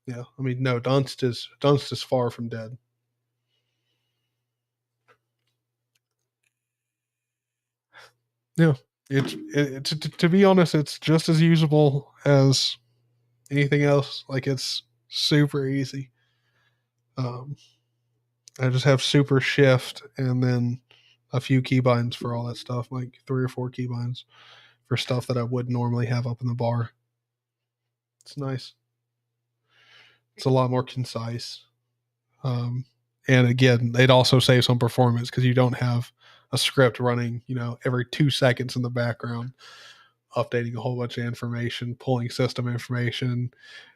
yeah, I mean, no, Dunst is far from dead. Yeah, it's to be honest, it's just as usable as anything else. Like it's super easy. I just have super shift and then a few keybinds for all that stuff, like 3 or 4 keybinds for stuff that I would normally have up in the bar. It's nice. It's a lot more concise. And again, it also saves on performance because you don't have a script running, every 2 seconds in the background, updating a whole bunch of information, pulling system information,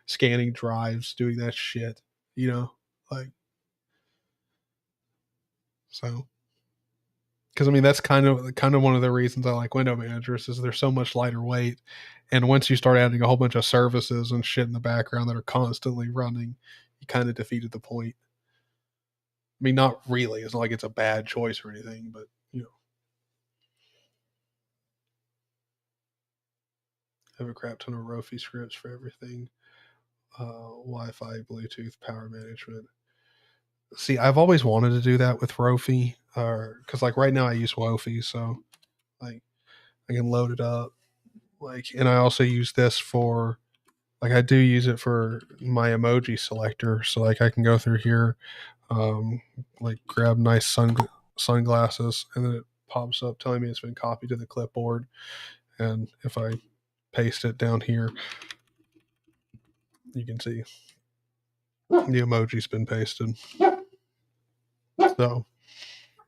scanning drives, doing that shit, like, so. Because I mean, that's kind of one of the reasons I like window managers is they're so much lighter weight. And once you start adding a whole bunch of services and shit in the background that are constantly running, you kind of defeated the point. I mean, not really. It's not like it's a bad choice or anything, but I have a crap ton of Rofi scripts for everything. Wi-Fi, Bluetooth, power management. See, I've always wanted to do that with Rofi, because like right now I use Wofi, so like I can load it up. Like, and I also use this for, like, I do use it for my emoji selector, so like I can go through here, like grab nice sunglasses, and then it pops up telling me it's been copied to the clipboard, and if I paste it down here, you can see the emoji's been pasted. So,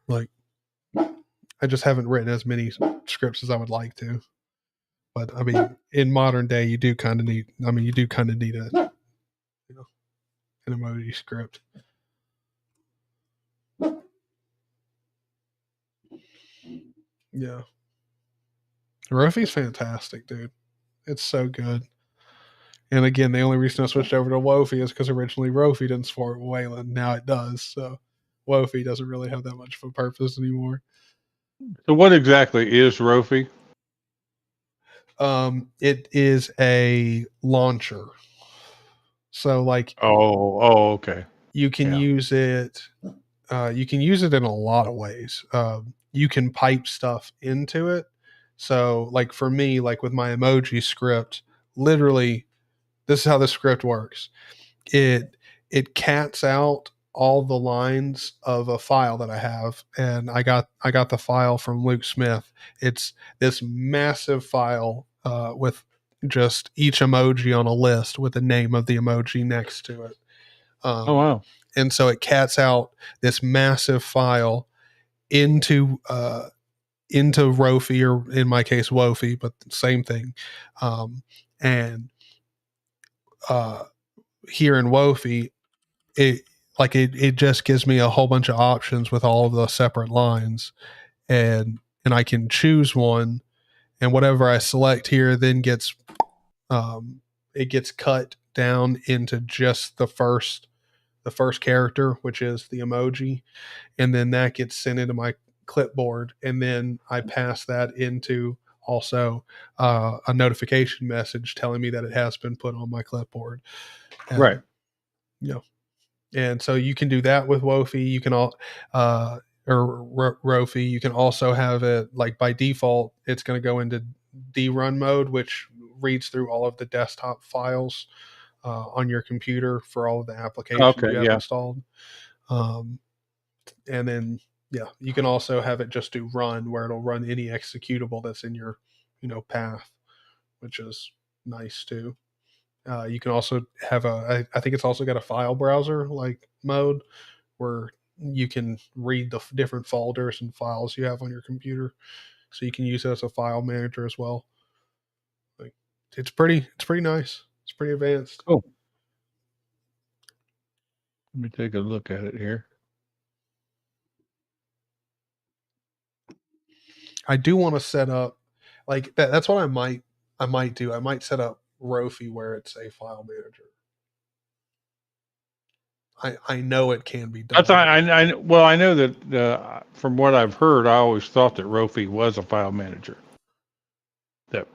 like, I just haven't written as many scripts as I would like to. But I mean, in modern day, you do kind of need a, an emoji script. Yeah. Rofi's fantastic, dude. It's so good. And again, the only reason I switched over to Wofi is because originally Rofi didn't support Wayland. Now it does. So Wofi doesn't really have that much of a purpose anymore. So what exactly is Rofi? It is a launcher. So like, okay. You can use it. You can use it in a lot of ways. You can pipe stuff into it. So like for me, like with my emoji script, literally, this is how the script works. It cats out all the lines of a file that I have, and I got the file from Luke Smith. It's this massive file with just each emoji on a list with the name of the emoji next to it. Oh wow! And so it cats out this massive file into Rofi, or in my case Wofi, but same thing. And here in Wofi, it just gives me a whole bunch of options with all of the separate lines, and I can choose one, and whatever I select here then gets it gets cut down into just the first character, which is the emoji, and then that gets sent into my clipboard, and then I pass that into also a notification message telling me that it has been put on my clipboard. And, Right. And so you can do that with Wofi. You can or Rofi. You can also have it, like, by default, it's going to go into derun mode, which reads through all of the desktop files on your computer for all of the applications you have installed. And then, you can also have it just do run, where it'll run any executable that's in your, path, which is nice too. You can also have I think it's also got a file browser like mode, where you can read the different folders and files you have on your computer. So you can use it as a file manager as well. Like, it's pretty nice. It's pretty advanced. Cool. Let me take a look at it here. I do want to set up like that. That's what I might do. I might set up Rofi where it's a file manager. I know it can be done. I know that from what I've heard, I always thought that Rofi was a file manager. That's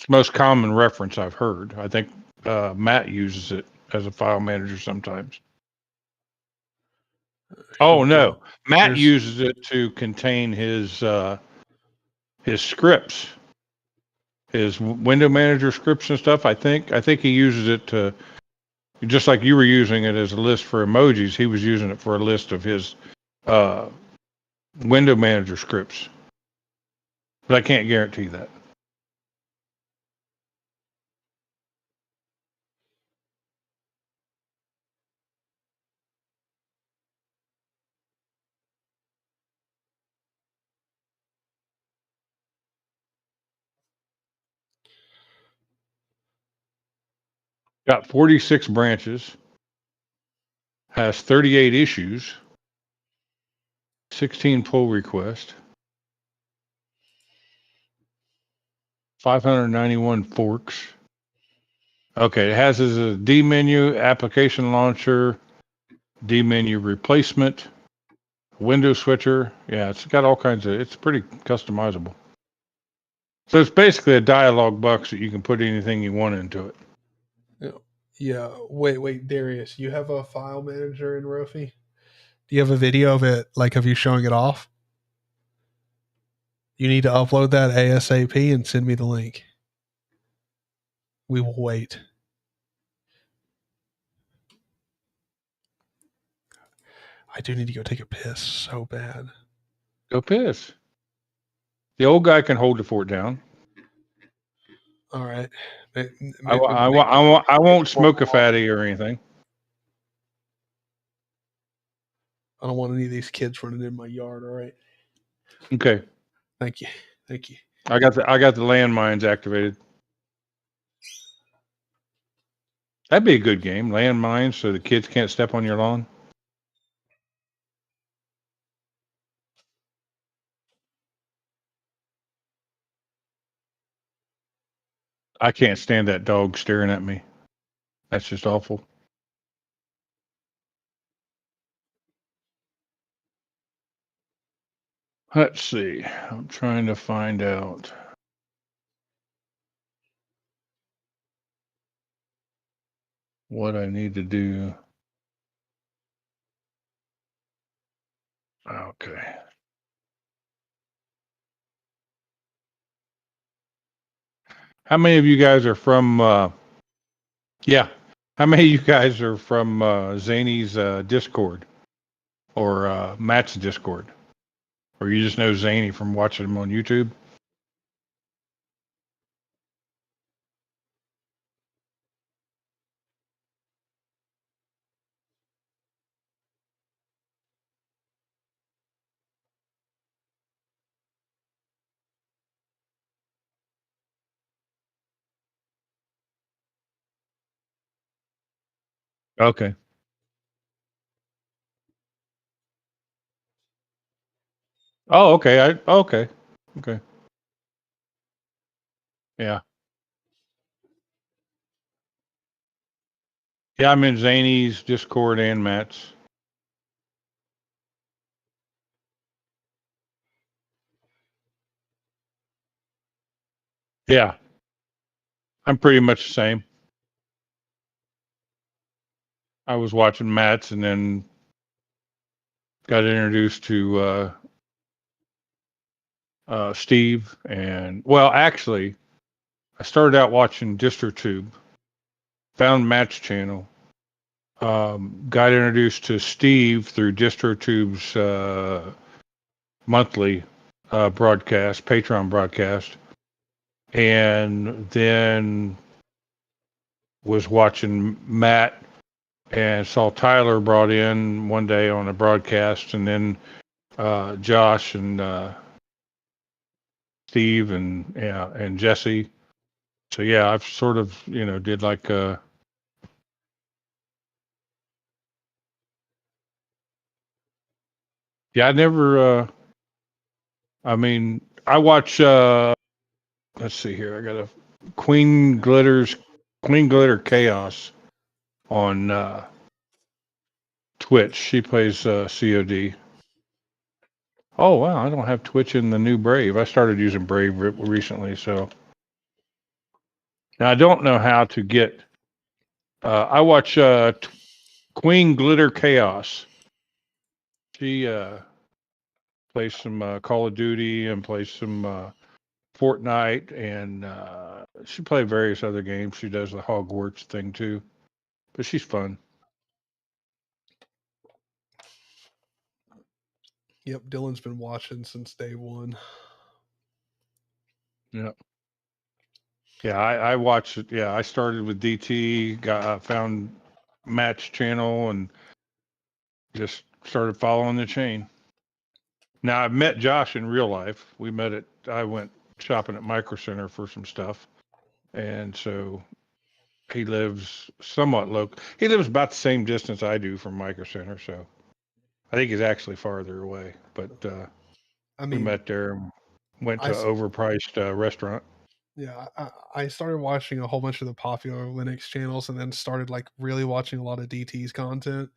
the most common reference I've heard. I think Matt uses it as a file manager sometimes. Oh no, Matt uses it to contain his scripts, his window manager scripts and stuff. I think he uses it to, just like you were using it as a list for emojis, he was using it for a list of his window manager scripts. But I can't guarantee that. Got 46 branches, has 38 issues, 16 pull requests, 591 forks. Okay, it has as a D menu, application launcher, D menu replacement, window switcher. Yeah, it's got all kinds of, it's pretty customizable. So it's basically a dialog box that you can put anything you want into it. Yeah. Wait, Darius, you have a file manager in Rofi? Do you have a video of it, like of you showing it off? You need to upload that ASAP and send me the link. We will wait. I do need to go take a piss so bad. Go piss. The old guy can hold the fort down. All right. I won't smoke a fatty or anything. I don't want any of these kids running in my yard. All right. Okay. Thank you. I got the landmines activated. That'd be a good game. Landmines, so the kids can't step on your lawn. I can't stand that dog staring at me. That's just awful. Let's see. I'm trying to find out what I need to do. Okay. How many of you guys are from how many of you guys are from Zany's Discord or Matt's Discord? Or you just know Zany from watching him on YouTube? Okay. Oh, okay. Okay. Okay. Yeah. Yeah, I'm in Zany's, Discord, and Matt's. Yeah. I'm pretty much the same. I was watching Matt's and then got introduced to Steve. And, well, actually, I started out watching DistroTube, found Matt's channel, got introduced to Steve through DistroTube's monthly broadcast, Patreon broadcast, and then was watching Matt and saw Tyler brought in one day on a broadcast, and then Josh and Steve and Jesse. So yeah, I've sort of did like yeah, I never I mean I watch let's see here, I got a Queen Glitter Chaos on Twitch. She plays COD. Oh wow, I don't have Twitch in the new Brave. I started using Brave recently, so now I don't know how to get. I watch Queen Glitter Chaos. She plays some Call of Duty and plays some Fortnite, and she plays various other games. She does the Hogwarts thing too, but she's fun. Yep, Dylan's been watching since day one. Yeah. Yeah, I watched it. Yeah, I started with DT, found Matt's channel, and just started following the chain. Now I've met Josh in real life. I went shopping at Micro Center for some stuff, and so he lives somewhat local. He lives about the same distance I do from Micro Center, so I think he's actually farther away. But I we mean, met there and went to overpriced restaurant. yeah, I started watching a whole bunch of the popular Linux channels, and then started like really watching a lot of DT's content,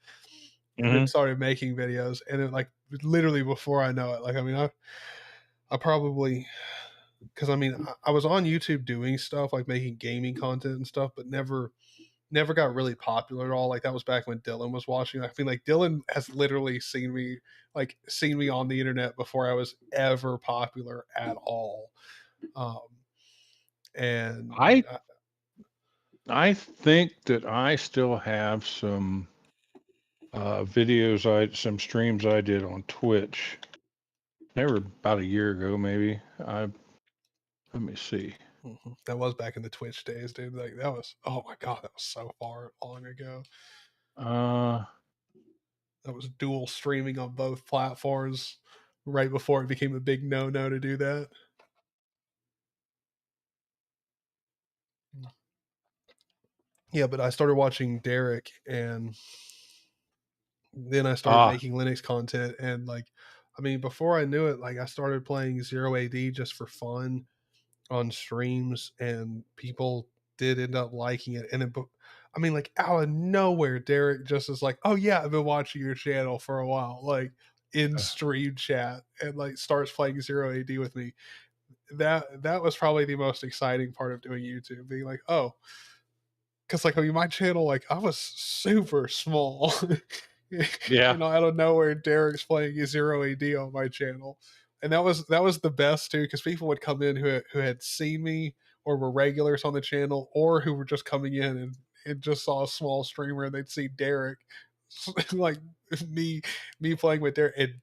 and then started making videos. And it like literally before I know it, like I mean, I probably, because I mean I was on YouTube doing stuff like making gaming content and stuff, but never got really popular at all. Like that was back when Dylan was watching. I mean, like Dylan has literally seen me on the internet before I was ever popular at all. And I think that I still have some videos, some streams I did on Twitch. They were about a year ago, maybe. Let me see. That was back in the Twitch days, dude. Like that was, oh my god, that was so far long ago. That was dual streaming on both platforms right before it became a big no-no to do that. Yeah, but I started watching Derek, and then I started making Linux content, and like, I mean, before I knew it, like I started playing Zero AD just for fun on streams, and people did end up liking it. And I mean, like out of nowhere, Derek just is like, "Oh yeah, I've been watching your channel for a while," like in stream chat, and like starts playing Zero AD with me. That was probably the most exciting part of doing YouTube, being like, "Oh." Because like I mean, my channel, like I was super small. Yeah. Out of nowhere, Derek's playing Zero AD on my channel, and that was the best too. Because people would come in who had seen me or were regulars on the channel, or who were just coming in and just saw a small streamer, and they'd see Derek, like me playing with Derek, and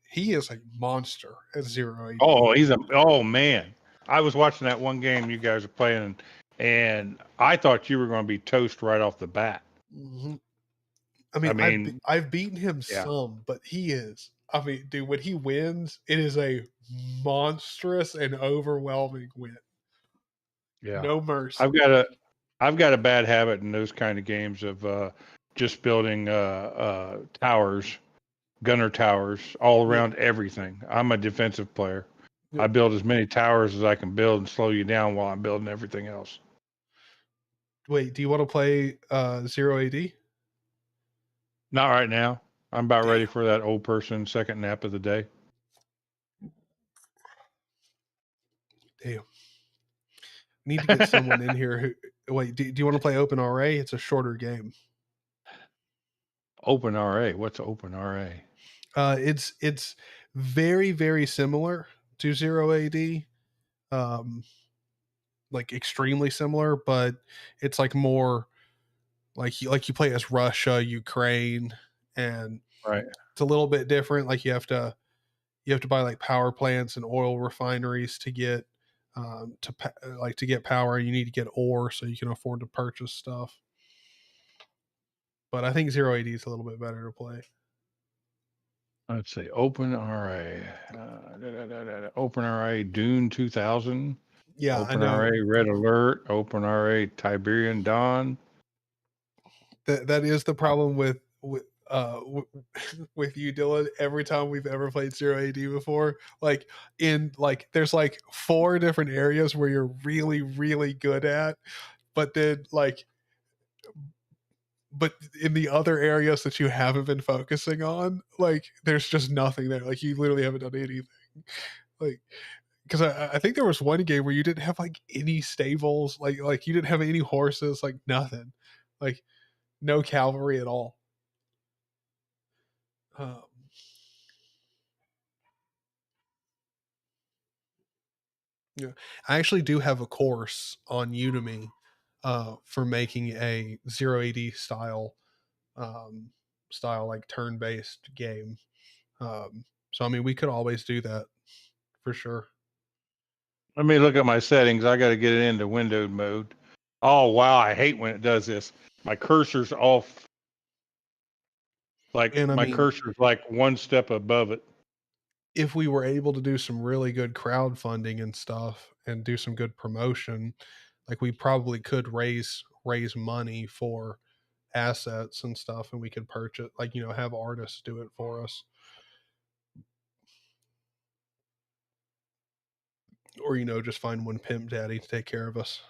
he is a monster at Zero AD. Oh man, I was watching that one game you guys are playing, and I thought you were going to be toast right off the bat. Mm-hmm. I mean, I've beaten him some, but he is. I mean, dude, when he wins, it is a monstrous and overwhelming win. Yeah, No mercy. I've got a bad habit in those kind of games of just building towers, gunner towers, all around everything. I'm a defensive player. I build as many towers as I can build and slow you down while I'm building everything else. Wait, do you want to play 0 AD? Not right now. I'm about ready for that old person second nap of the day. Damn. Need to get someone in here who. Wait, do you want to play Open RA? It's a shorter game. Open RA. What's Open RA? It's very, very similar to 0 AD. Like extremely similar, but it's like more like you play as Russia, Ukraine, and right. It's a little bit different. Like you have to buy like power plants and oil refineries to get to get power. You need to get ore so you can afford to purchase stuff. But I think 0 AD is a little bit better to play. Let's see. Open RA. Open RA Dune 2000. Yeah, Open I know. RA Red Alert. Open RA Tiberian Dawn. That is the problem with you, Dylan. Every time we've ever played 0 AD before, like there's like 4 different areas where you're really, really good at, but then but in the other areas that you haven't been focusing on, like there's just nothing there. Like you literally haven't done anything. Like because I think there was one game where you didn't have like any stables, like you didn't have any horses, like nothing, like no cavalry at all. Yeah, I actually do have a course on Udemy for making a 0 AD style like turn-based game. So I mean, we could always do that for sure. Let me look at my settings. I got to get it into windowed mode. Oh wow, I hate when it does this. My cursor's off. Like my cursor's like one step above it. If we were able to do some really good crowdfunding and stuff and do some good promotion, like we probably could raise money for assets and stuff, and we could purchase, like, have artists do it for us, or just find one pimp daddy to take care of us,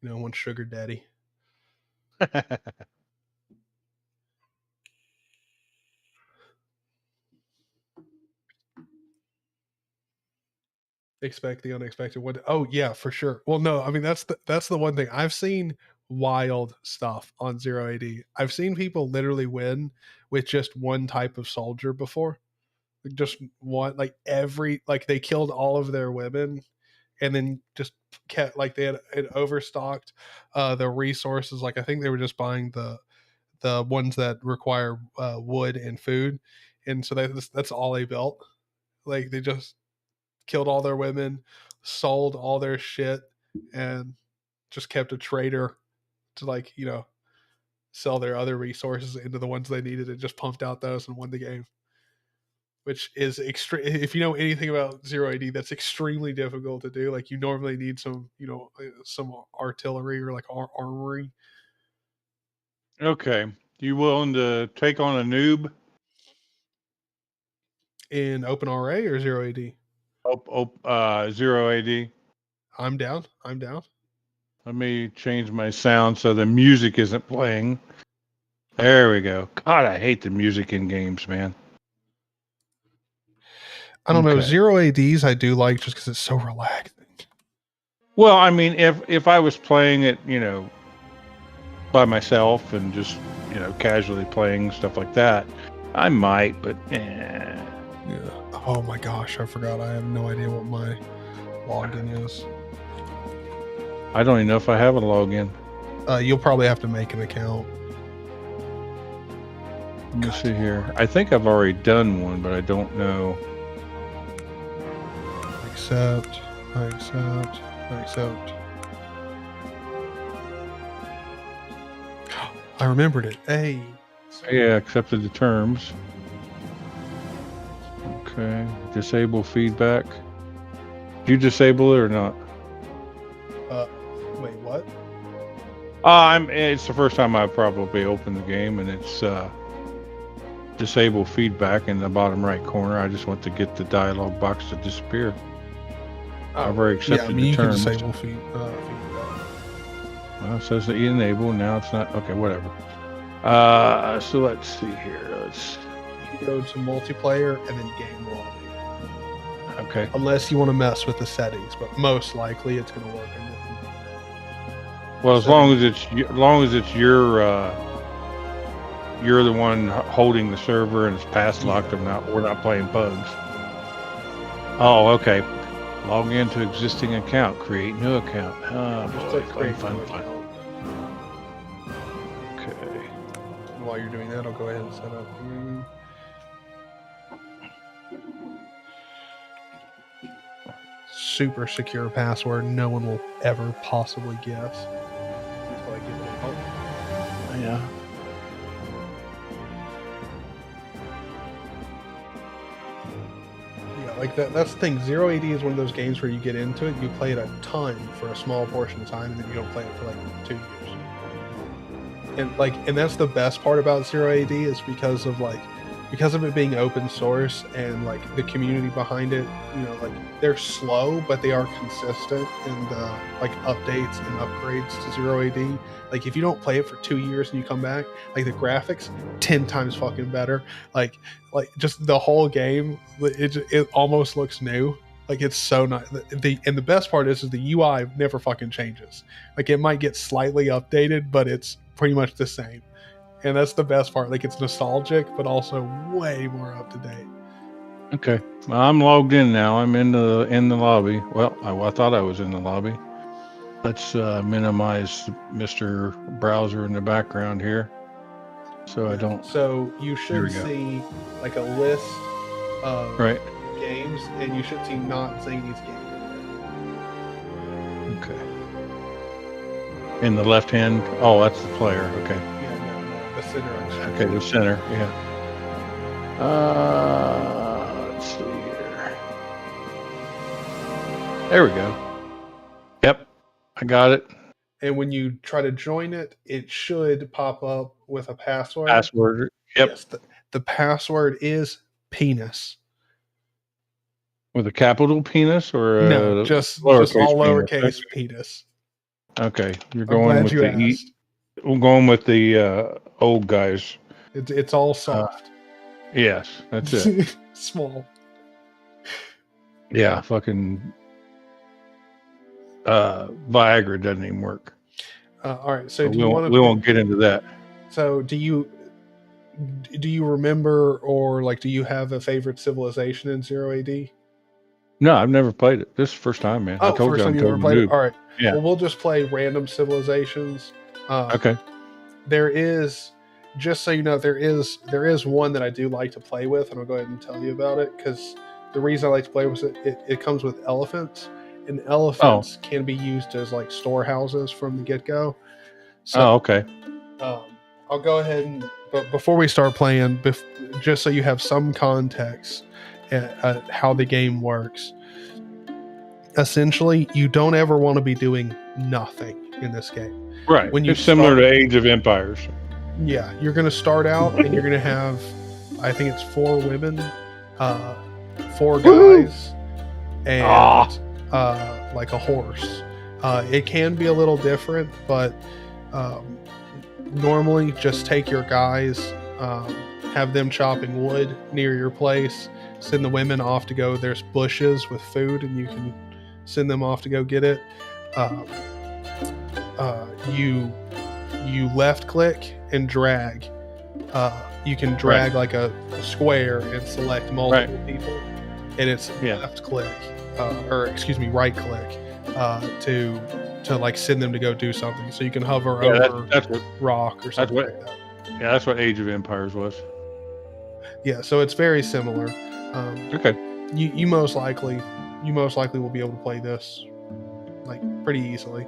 one sugar daddy. Expect the unexpected. What? Oh yeah, for sure. Well, no, I mean that's the one thing I've seen. Wild stuff on 0 AD. I've seen people literally win with just one type of soldier before. Just one, like they killed all of their women and then just kept, like, they had overstocked the resources. Like I think they were just buying the ones that require wood and food, and so that's all they built. Like they just killed all their women, sold all their shit, and just kept a trader to sell their other resources into the ones they needed, and just pumped out those and won the game. Which is extreme. If you know anything about 0 AD, that's extremely difficult to do. Like you normally need some artillery or like armory. Okay, you willing to take on a noob in Open RA or 0 AD? 0 AD. I'm down. Let me change my sound so the music isn't playing. There we go. God, I hate the music in games, man. I don't know. 0 ADs I do like just because it's so relaxing. Well, I mean, if I was playing it, by myself and just, casually playing stuff like that, I might, but yeah. Oh my gosh, I forgot. I have no idea what my login is. I don't even know if I have a login. You'll probably have to make an account. Let me see here. I think I've already done one, but I don't know. Accept. I remembered it. Hey. Yeah, accepted the terms. Okay. Disable feedback. Did you disable it or not? Wait, what? It's the first time I've probably opened the game, and it's disable feedback in the bottom right corner. I just want to get the dialog box to disappear. I've already accepted the you can terms. disable feedback. Well, it says that you enable. Now it's not. Okay, whatever. So let's see here. You go to multiplayer and then game lobby. Okay. Unless you want to mess with the settings, but most likely it's going to work. Well, as long as it's you're the one holding the server and it's pass locked. We're not playing bugs. Oh, okay. Log into existing account. Create new account. Oh, boy, fun. Okay. While you're doing that, I'll go ahead and set up. Super secure password. No one will ever possibly guess. Until I give it a help. Yeah. Yeah, like that's the thing. Zero AD is one of those games where you get into it, you play it a ton for a small portion of time, and then you don't play it for like 2 years. And that's the best part about Zero AD is because of it being open source and like the community behind it. You know, like they're slow, but they are consistent in the like updates and upgrades to Zero AD. Like if you don't play it for 2 years and you come back, like the graphics 10 times fucking better. Like just the whole game, it almost looks new. Like it's so nice. And the best part is the UI never fucking changes. Like it might get slightly updated, but it's pretty much the same. And that's the best part. Like it's nostalgic, but also way more up to date. Okay. Well, I'm logged in now. I'm in the lobby. Well, I thought I was in the lobby. Let's minimize Mr. Browser in the background here, so I don't. So you should see like a list of games, and you should see not Zany's game. Okay. In the left hand. Oh, that's the player. Okay. Yeah, no, the center. Okay, the center. Yeah. Let's see here. There we go. Yep, I got it. And when you try to join it, it should pop up with a password. Password. Yep. Yes, the password is penis. With a capital penis or no, just all lowercase penis. Okay, you're going with I'm going with the old guys. It's all soft. Yes, that's it. Small. Yeah, fucking Viagra doesn't even work. All right, so we won't get into that. So do you remember, or like do you have a favorite civilization in Zero AD? No, I've never played it. This is the first time, man. Oh, I told first time you ever played it? All right. Yeah. Well, we'll just play random civilizations. Okay. There is, just so you know, there is one that I do like to play with, and I'll go ahead and tell you about it, because the reason I like to play with it comes with elephants, and elephants can be used as like storehouses from the get-go. So, okay. I'll go ahead and, but before we start playing, just so you have some context at how the game works. Essentially, you don't ever want to be doing nothing in this game. Right. When it's similar to Age of Empires. Yeah, you're going to start out and you're going to have, I think it's 4 women, 4 guys, and like a horse. It can be a little different, but normally just take your guys, have them chopping wood near your place, send the women off to go. There's bushes with food, and you can send them off to go get it. You left click and drag. You can drag like a square and select multiple people, and it's left click, right click to like send them to go do something. So you can hover over that's what, rock or something like that. Yeah, that's what Age of Empires was. Yeah, so it's very similar. Okay. You most likely will be able to play this like pretty easily.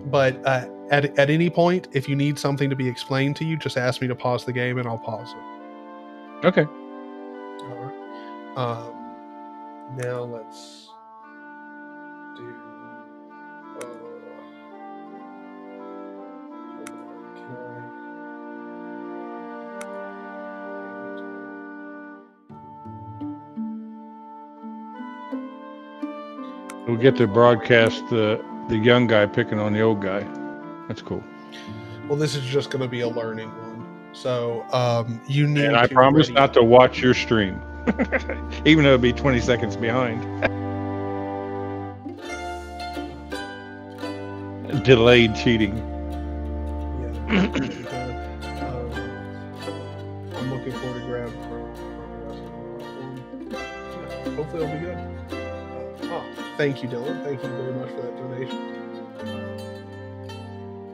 But at any point, if you need something to be explained to you, just ask me to pause the game and I'll pause it. Okay. All right. Now let's do. We get to broadcast the young guy picking on the old guy. That's cool. Well, this is just going to be a learning one. So you need And I to promise ready not to watch your stream, even though it'll be 20 seconds behind. Delayed cheating. Yeah. I'm looking forward to grab. Hopefully it'll be good. Thank you, Dylan. Thank you very much for that donation.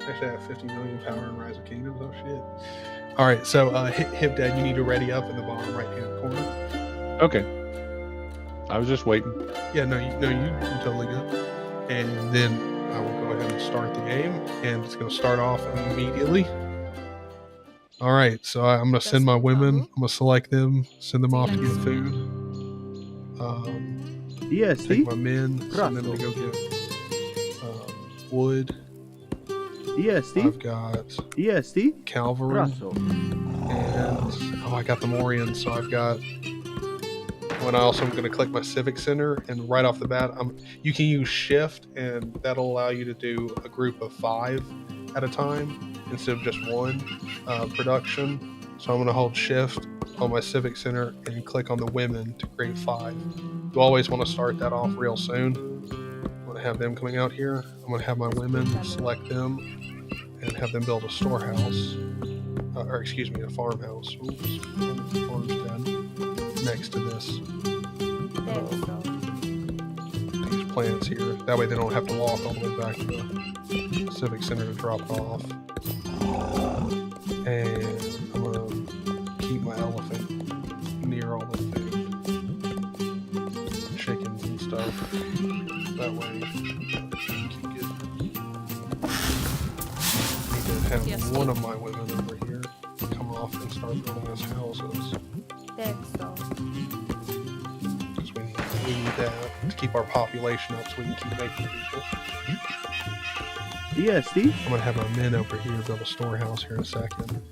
Actually, I have 50 million power in Rise of Kingdoms. Oh shit! All right, so Hip Dad, you need to ready up in the bottom right-hand corner. Okay. I was just waiting. Yeah, you're totally good. And then I will go ahead and start the game, and it's going to start off immediately. All right, so I'm going to send my women. I'm going to select them, send them off to get food. Yes, Take my men, send them to go get wood. Yes, I've got cavalry, and I got the Morians, so I've got. When I also am going to click my Civic Center, and right off the bat, you can use Shift, and that'll allow you to do a group of 5 at a time instead of just one production. So I'm going to hold Shift on my Civic Center and click on the women to create 5. You always want to start that off real soon. I'm going to have them coming out here. I'm going to have my women select them and have them build a storehouse, a farmhouse. Oops, farmstead next to this. These plants here. That way they don't have to walk all the way back to the Civic Center to drop it off. And I'm going to keep my elephant near all the food. Chickens and stuff. That way you can keep getting. I need to have one of my women over here come off and start building us houses. Because we need that to keep our population up so we can keep making people. Yes, Steve. I'm gonna have my men over here build a storehouse here in a second.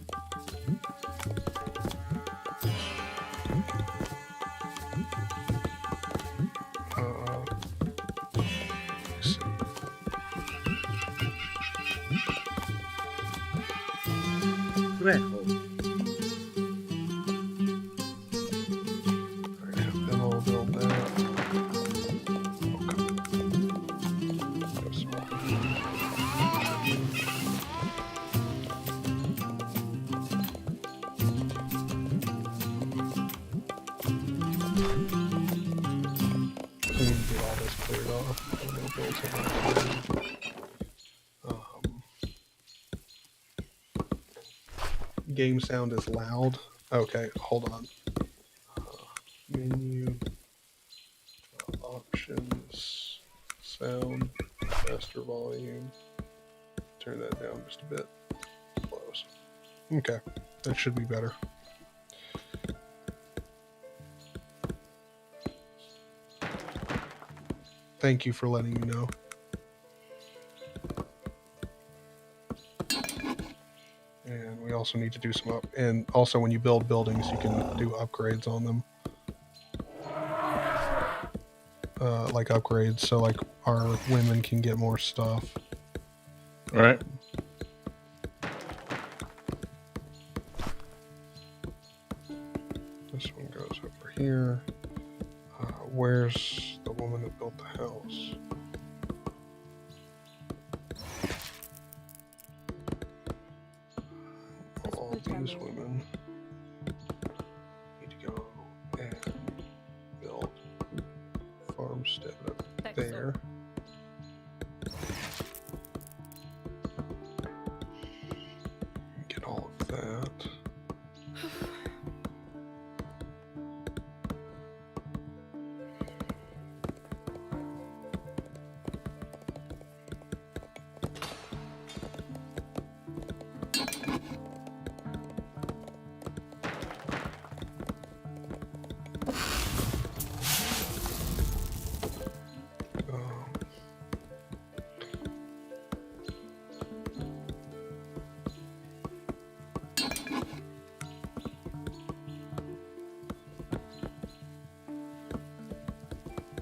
Have them all build that. We need to get all this cleared off. I'm gonna build something. Game sound is loud. Okay, hold on. Menu, options, sound, master volume. Turn that down just a bit. Close. Okay, that should be better. Thank you for letting me know. And we also need to do some and also when you build buildings, you can do upgrades on them. Like upgrades, so like our women can get more stuff. All right. This one goes over here. Where's the woman that built the house? All these women need to go and build farmstead up there. Get all of that.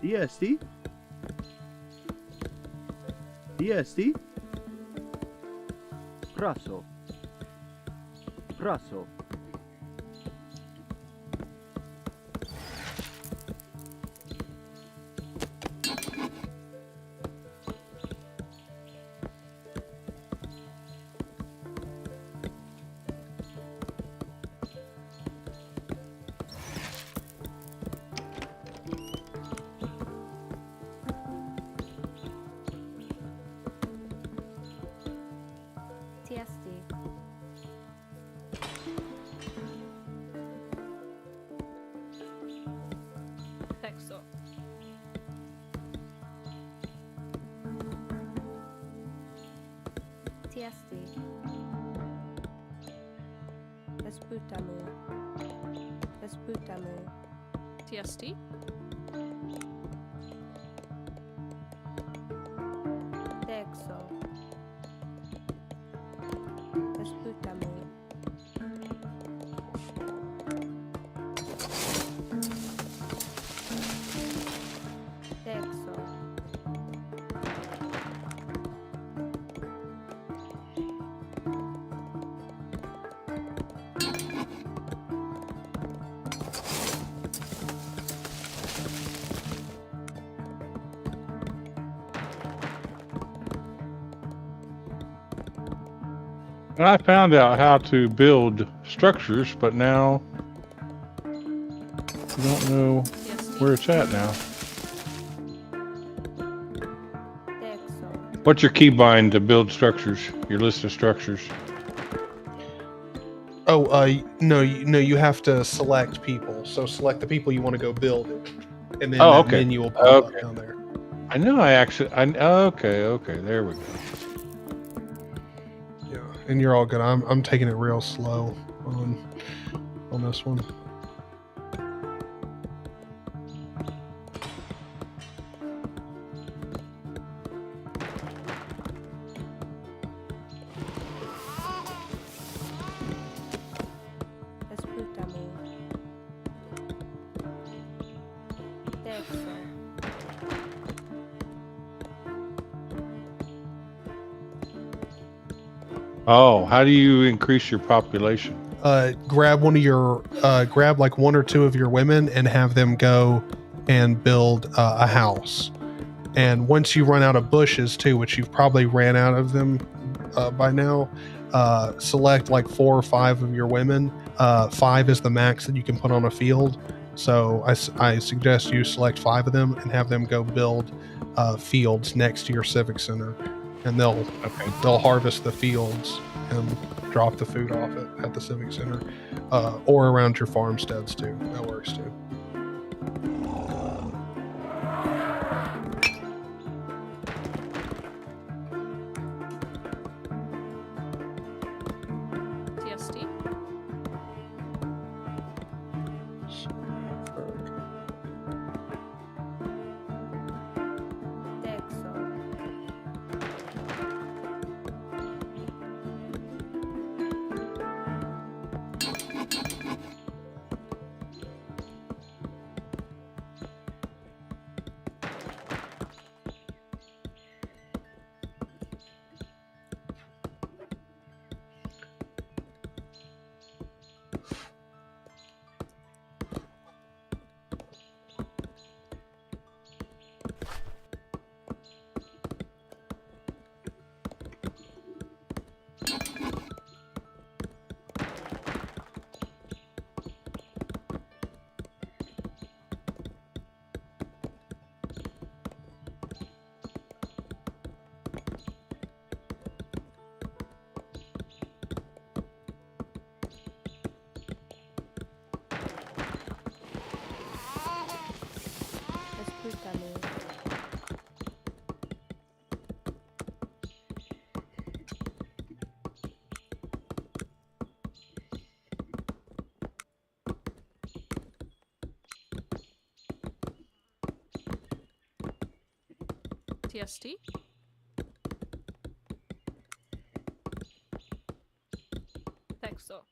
Yes, Steve. DST. Praso. Praso. TSD. Texto. TSD. Espútame. Espútame. TSD. Texo. Espútame. Texo. And I found out how to build structures, but now I don't know where it's at now. Texo. What's your keybind to build structures? Your list of structures. Oh, no, you have to select people. So select the people you want to go build it, and then Oh, that okay. menu will pop up Okay. down there. I know okay, there we go. Yeah, and you're all good. I'm taking it real slow on this one. Espútame. Texo. Oh, how do you increase your population? Grab grab like one or two of your women and have them go and build a house. And once you run out of bushes too, which you've probably ran out of them by now, select like 4 or 5 of your women. 5 is the max that you can put on a field. So I suggest you select 5 of them and have them go build fields next to your civic center, and they'll harvest the fields and drop the food off at the civic center, or around your farmsteads too. That works too. TSD. Texo. Espútame. TSD. Texto.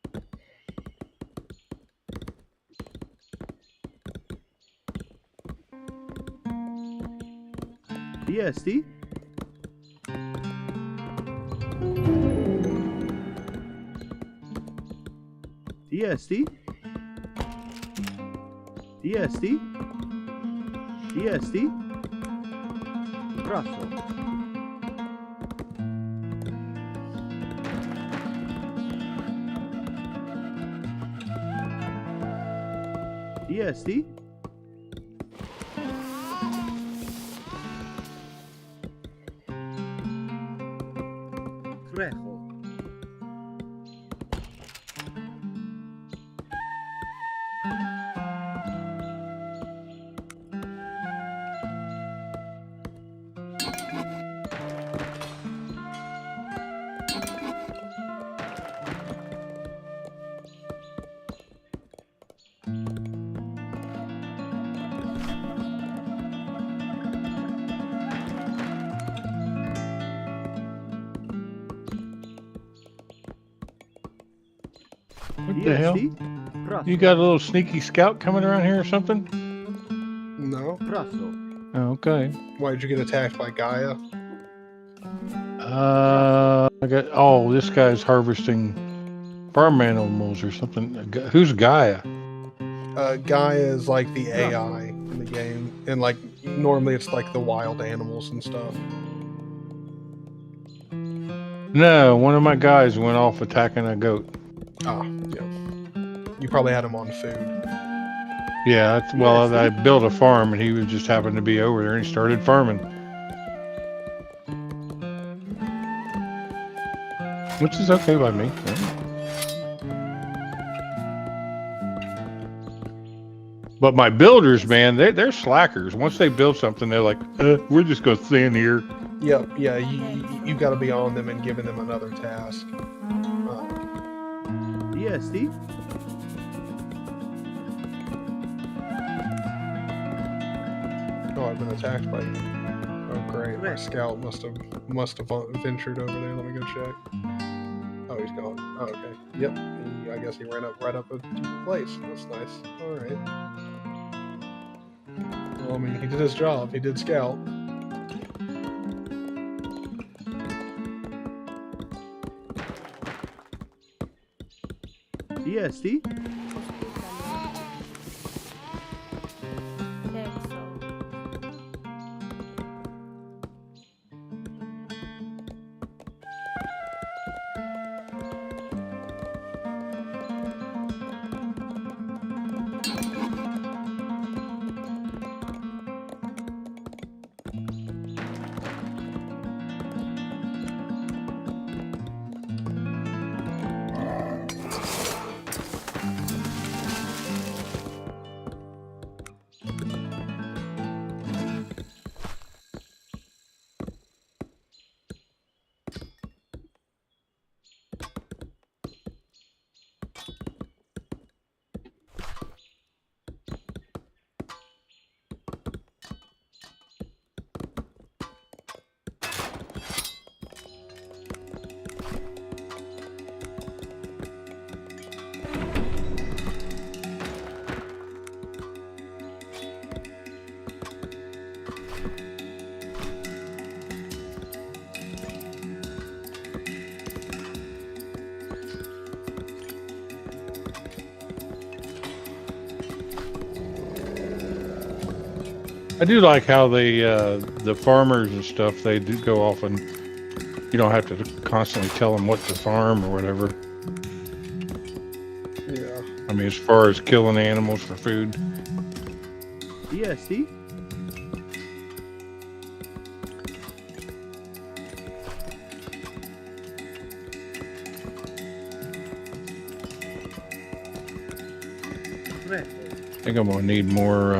DST. EST. EST. EST. Brasso. EST. Trejo. What the hell? EST. Brasso. You got a little sneaky scout coming around here or something? No. Brasso. Oh, okay. Why did you get attacked by Gaia? This guy's harvesting farm animals or something. Who's Gaia? Gaia is like the AI in the game, and like normally it's like the wild animals and stuff. No, one of my guys went off attacking a goat. Ah, yeah. You probably had him on food. Yeah, I built a farm and he was just happened to be over there and he started farming. Which is okay by me. But my builders, man, they're slackers. Once they build something, they're like, we're just going to stand here. Yep, yeah, you got to be on them and giving them another task. EST. Oh, I've been attacked by you. Oh, great. My scout must have ventured over there. Let me go check. Oh, he's gone. Oh, okay. Yep. I guess he ran up right up a place. That's nice. All right. Well, I mean, he did his job. He did scout. EST. Texo. I do like how the farmers and stuff, they do go off and you don't have to constantly tell them what to farm or whatever. Yeah. I mean, as far as killing animals for food. EST. I think I'm gonna need more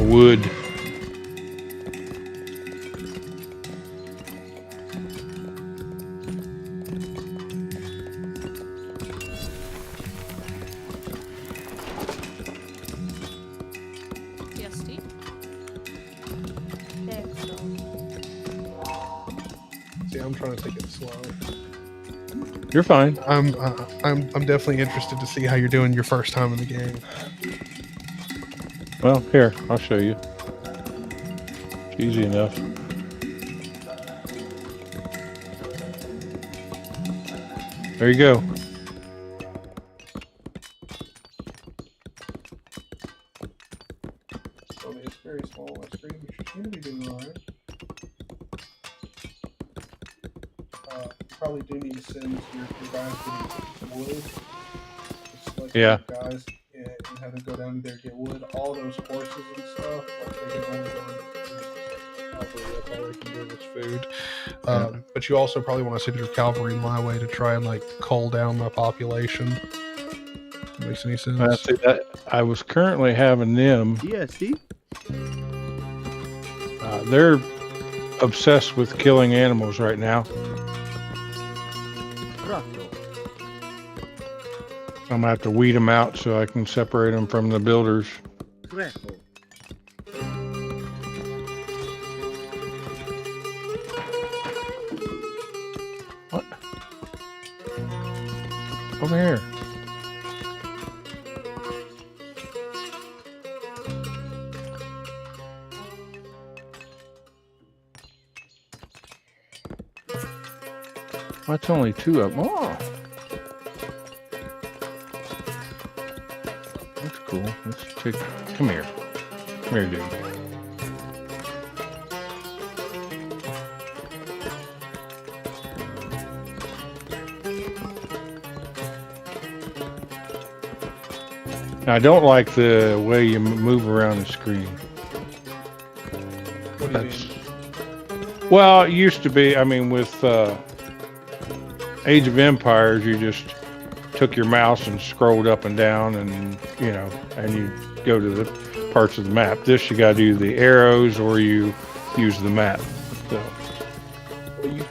wood. TST. Texo. See, I'm trying to take it slow. You're fine. I'm definitely interested to see how you're doing your first time in the game. Well, here, I'll show you. Easy enough. There you go. I mean, it's very small on my screen, but you seem to be doing all right. Probably do need to send your guys getting wood. Just like Yeah. guys and have them go down there and get wood. All those horses and stuff, like they can only go into cavalry. That's all they can do is food. But you also probably want to send your cavalry my way to try and like cull down my population. Makes any sense? I see that. I was currently having them. DST. They're obsessed with killing animals right now. Prato. I'm gonna have to weed them out so I can separate them from the builders. Trejo. What? Over here. That's only two of them. Oh, that's cool. Let's check. Come here. Come here, dude. I don't like the way you move around the screen. What do you mean? Well, it used to be, I mean, with Age of Empires, you just took your mouse and scrolled up and down and, you know, and you go to the parts of the map. This, you got to do the arrows or you use the map. So.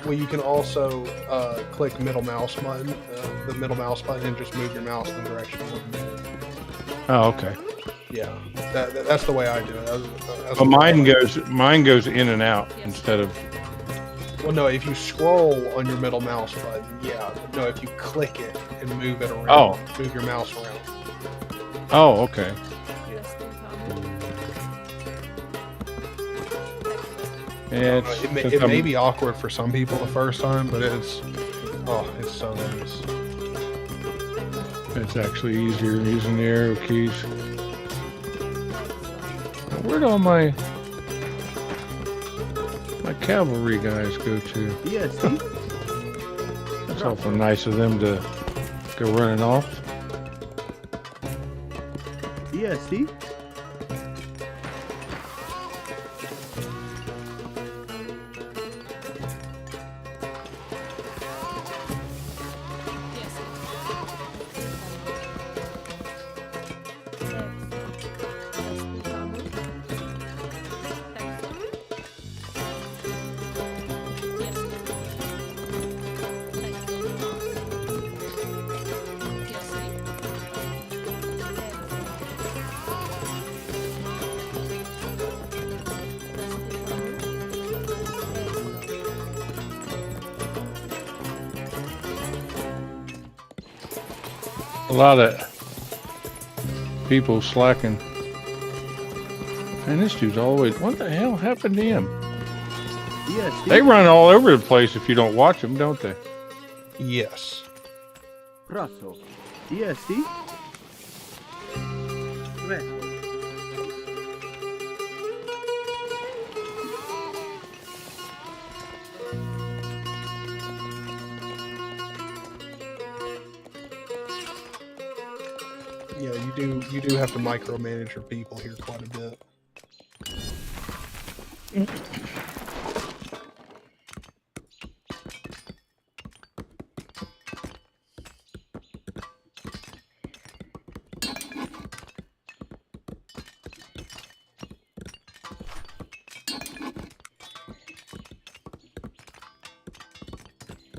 Well, you can also click middle mouse button, the middle mouse button, and just move your mouse in the direction you want to move. Oh, okay. Yeah, that's the way I do it. That's Well, the way mine goes in and out instead of. Well, no, if you scroll on your middle mouse button, yeah. No, if you click it and move it around, move your mouse around. Oh, okay. Yeah, It may be awkward for some people the first time, but it's so nice. It's actually easier using the arrow keys. Where'd all my cavalry guys go to? DST. That's awful nice of them to go running off. DST. A lot of people slacking. And this dude's always, what the hell happened to him? DST. They run all over the place if you don't watch them, don't they? Yes. Prato. DST. Trejo. Yeah, you do have to micromanage your people here quite a bit.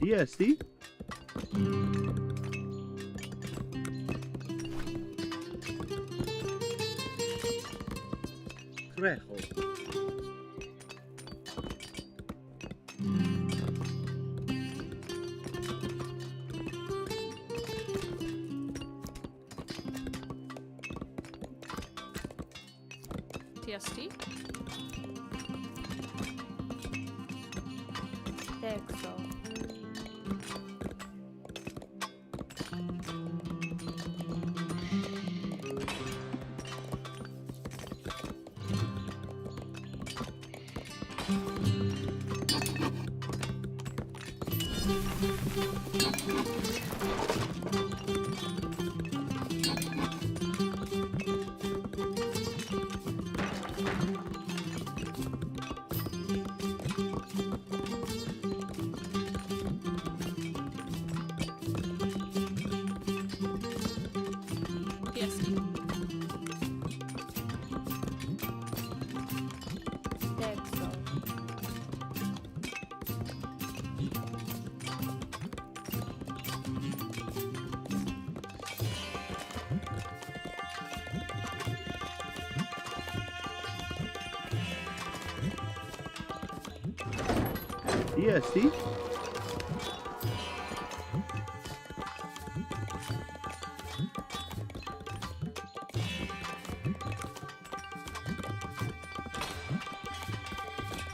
DST. Trejo. TST. Texo. TST. Texo. DST?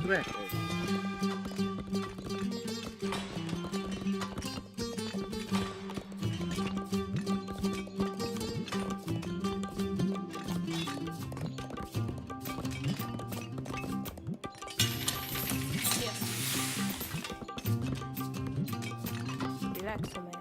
Greco. Relax, man.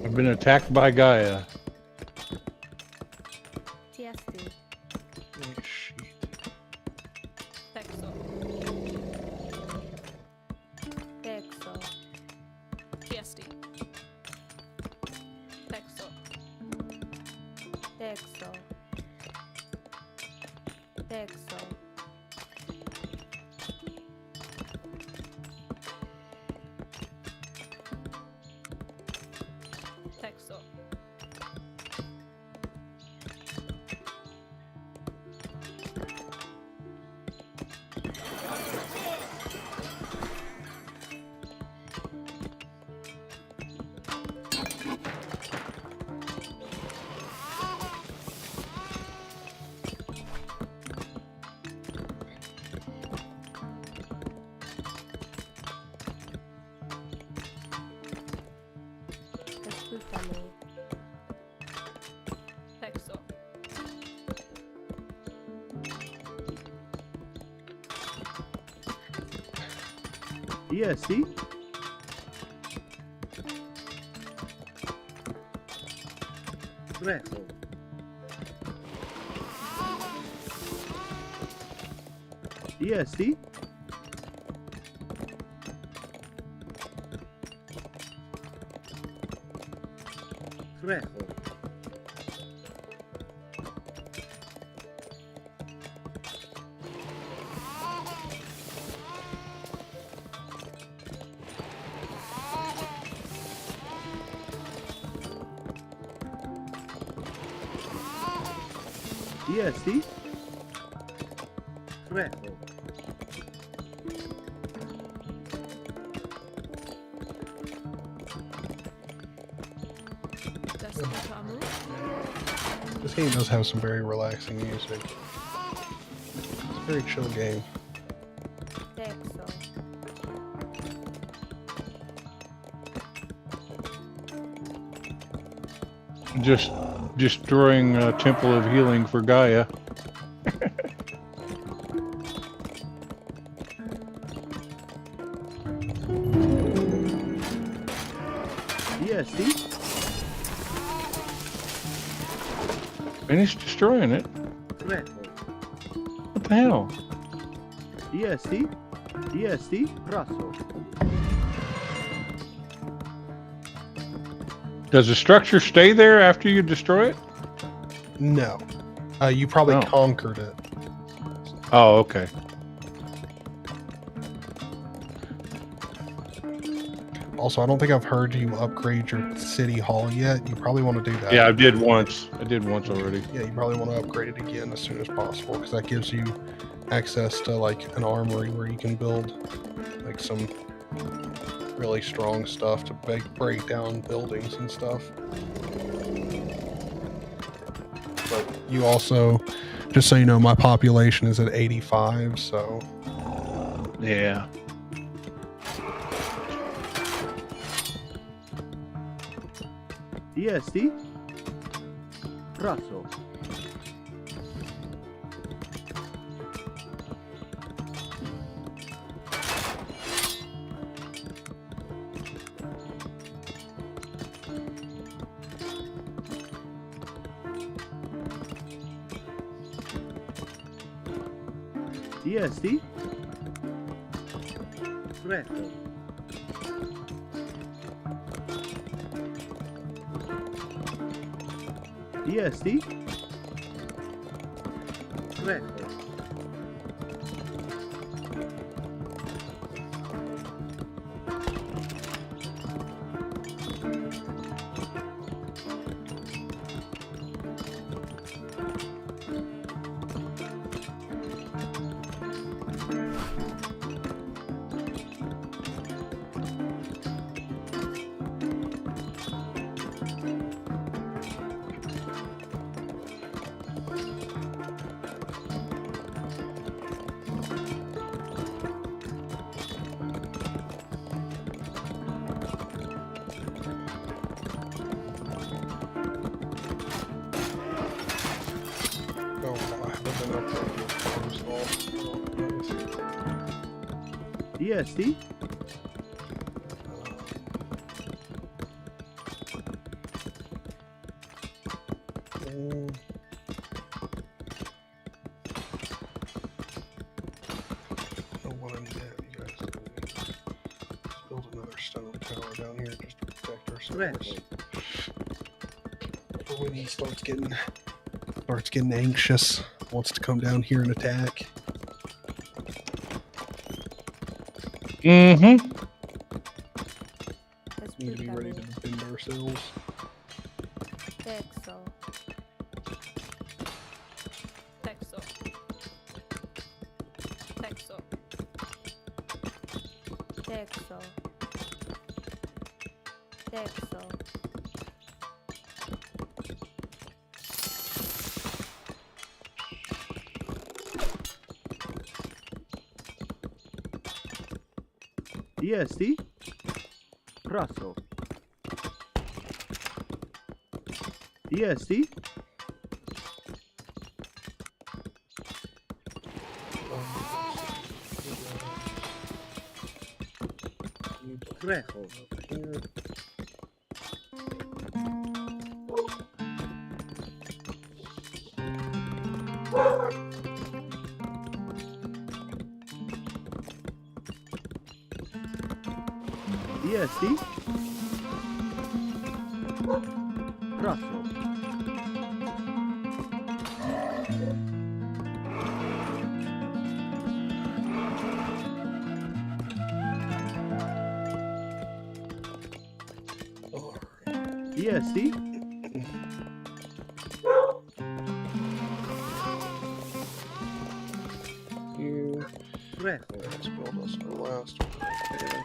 I've been attacked by Gaia. TST. Oh, shit. Texo. Texo. TST. Texo. Texo. Texo. Texo. Escúchame. Texo. DST? Greco. DST? Greco. DST? Greco. That's what I move. This game does have some very relaxing music. It's a very chill game. Texo. Just destroying a temple of healing for Gaia. DST? Finished destroying it. Greco. What the hell? DST? DST, Russell. Does the structure stay there after you destroy it? No. You probably Oh. conquered it. Oh, okay. Also, I don't think I've heard you upgrade your city hall yet. You probably want to do that. Yeah, I did once. I did once already. Yeah, you probably want to upgrade it again as soon as possible because that gives you access to like an armory where you can build like some really strong stuff to break down buildings and stuff. But you also, just so you know, my population is at 85, so Yeah. DST, Russell. DST, Fresco. DST, Fresco. oh, I haven't been upgrading the farms at all. DST, Um, I don't know what I need to have you guys do. Let's build another stone tower down here just to protect ourselves. For when he starts getting anxious, wants to come down here and attack. Mm-hmm. Need to be ready to defend ourselves. Texo. Texo. Texo. Texo. Texo. DST, Russell. DST, Fresco. DST, Russell. DST, You Fresco. let's build us our last one. Okay.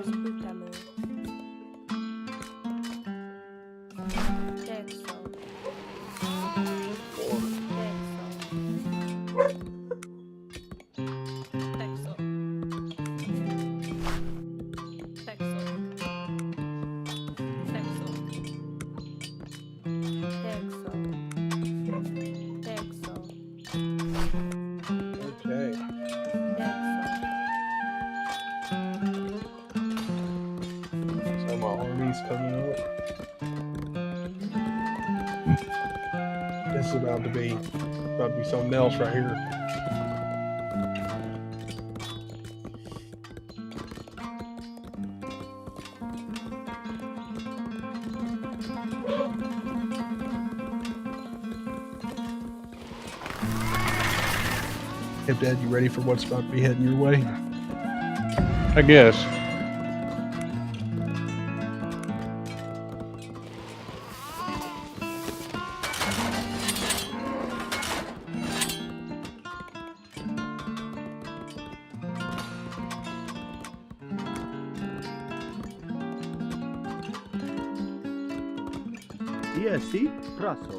Escúchame. Texo. Texo. He's coming up. This is about to be something else right here. Hey, Dad, you ready for what's about to be heading your way? I guess. DSC Praso.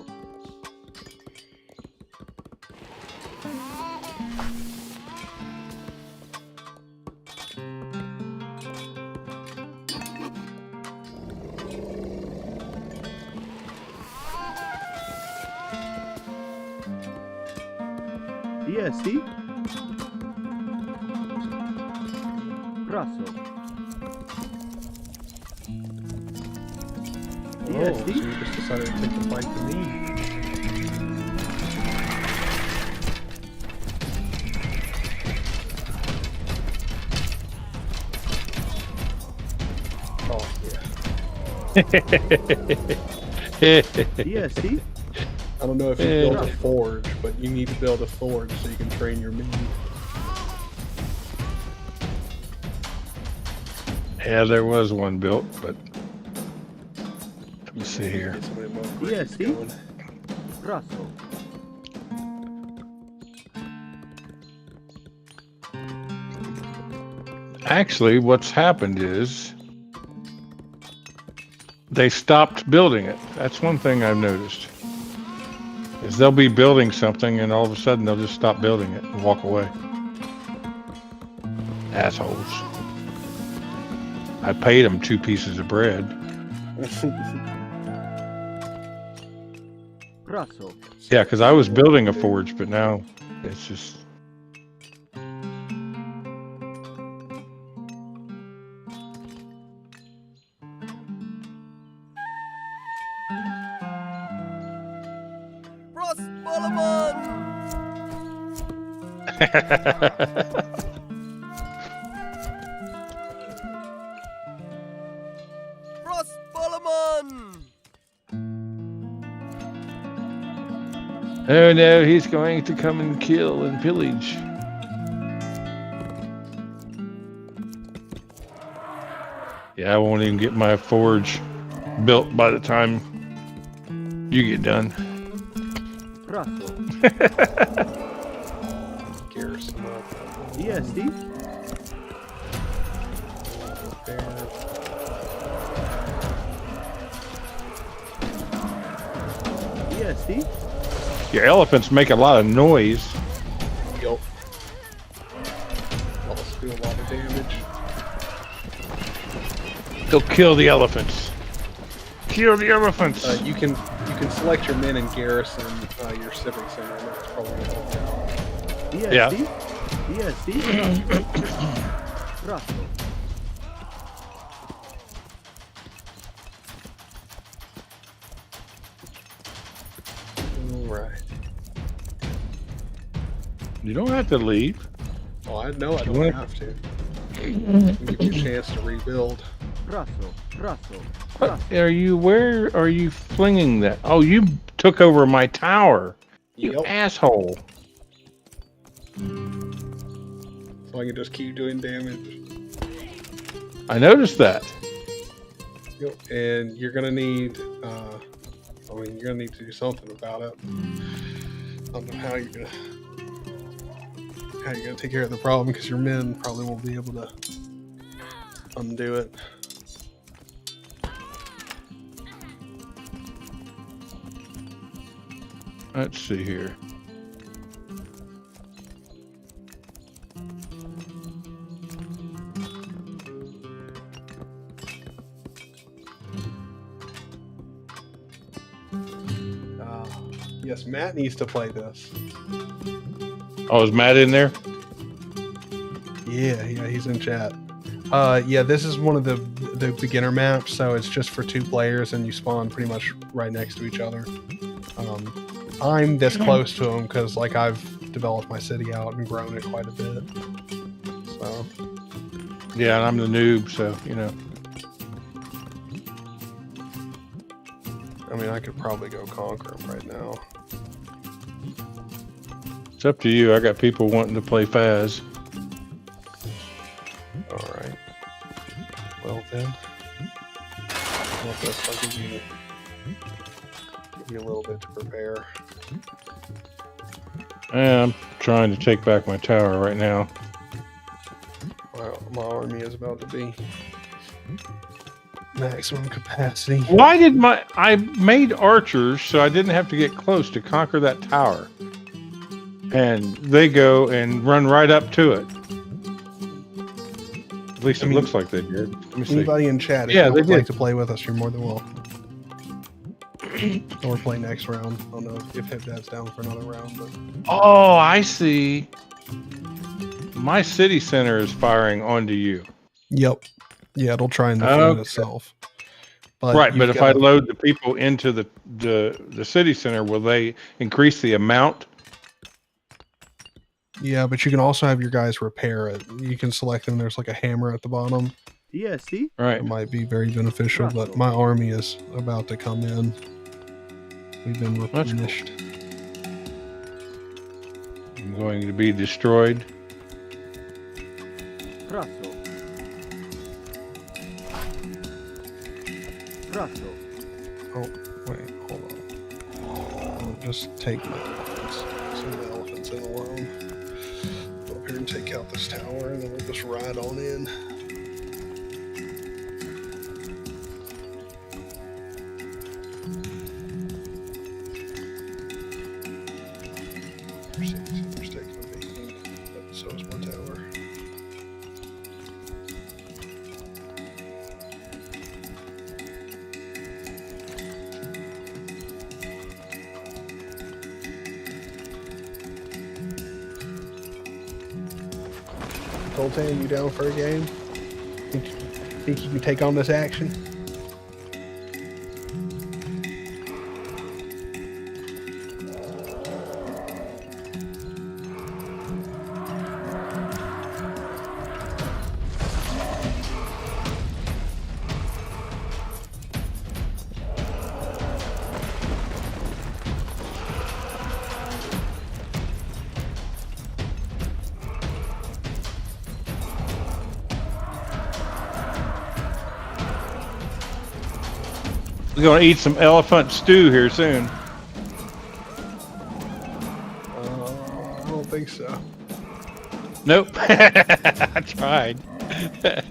DSC Praso. Oh, so you just decided to take the fight to me. Oh, yeah. DSC I don't know if you built a forge, but you need to build a forge so you can train your men. Yeah, there was one built, but let me see here. Get some ammo quick DSC going. Praso. Actually, what's happened is they stopped building it. That's one thing I've noticed. Is they'll be building something and all of a sudden they'll just stop building it and walk away. Assholes. I paid them 2 pieces of bread. Praso. Yeah, because I was building a forge, but now it's just... Oh no, he's going to come and kill and pillage. Yeah, I won't even get my forge built by the time you get done. Praso. Garrison up. DSC There. DSC Your elephants make a lot of noise. Yup. Also do a lot of damage. Go kill the elephants. Kill the elephants. You can select your men and garrison your civic center, and that's probably gonna help you out. DSC DSC Praso. Alright. You don't have to leave. Oh, I know I You don't wanna- have to. Give you a chance to rebuild. Praso. Praso. What are you? Where are you flinging that? Oh, you took over my tower. You Yep. asshole. So I can just keep doing damage. I noticed that. Yep. And you're gonna need you're gonna need to do something about it. I don't know how you're gonna take care of the problem, because your men probably won't be able to undo it. Let's see here. Yes, Matt needs to play this. Oh, is Matt in there? Yeah, he's in chat. Yeah, this is one of the beginner maps, so it's just for 2 players, and you spawn pretty much right next to each other. I'm this close to them because, like, I've developed my city out and grown it quite a bit. So Yeah, and I'm the noob, so you know. I mean, I could probably go conquer them right now. It's up to you. I got people wanting to play Faz. All right. Well then, I'll give you a little bit to prepare. I'm trying to take back my tower right now. My army is about to be maximum capacity. Why did I made archers so I didn't have to get close to conquer that tower? And they go and run right up to it. At least it looks like they did. Let me see. Anybody in chat, if you would like to play with us, you're more than welcome. Or play next round. I don't know if Hipdad's down for another round. But... Oh, I see. My city center is firing onto you. Yep. Yeah, it'll try and defend itself. But right, but if I load the people into the city center, will they increase the amount? Yeah, but you can also have your guys repair it. You can select them. There's like a hammer at the bottom. Yeah, see? Right. It might be very beneficial, but my army is about to come in. We've been replenished. I'm going to be destroyed. Raso. Raso. Oh, wait, hold on. I'll just take my elephants. Some of the elephants in alone. Go up here and take out this tower, and then we'll just ride on in. So is my tower. Colton, you down for a game? Think you can take on this action? We're going to eat some elephant stew here soon. I don't think so. Nope. I tried. I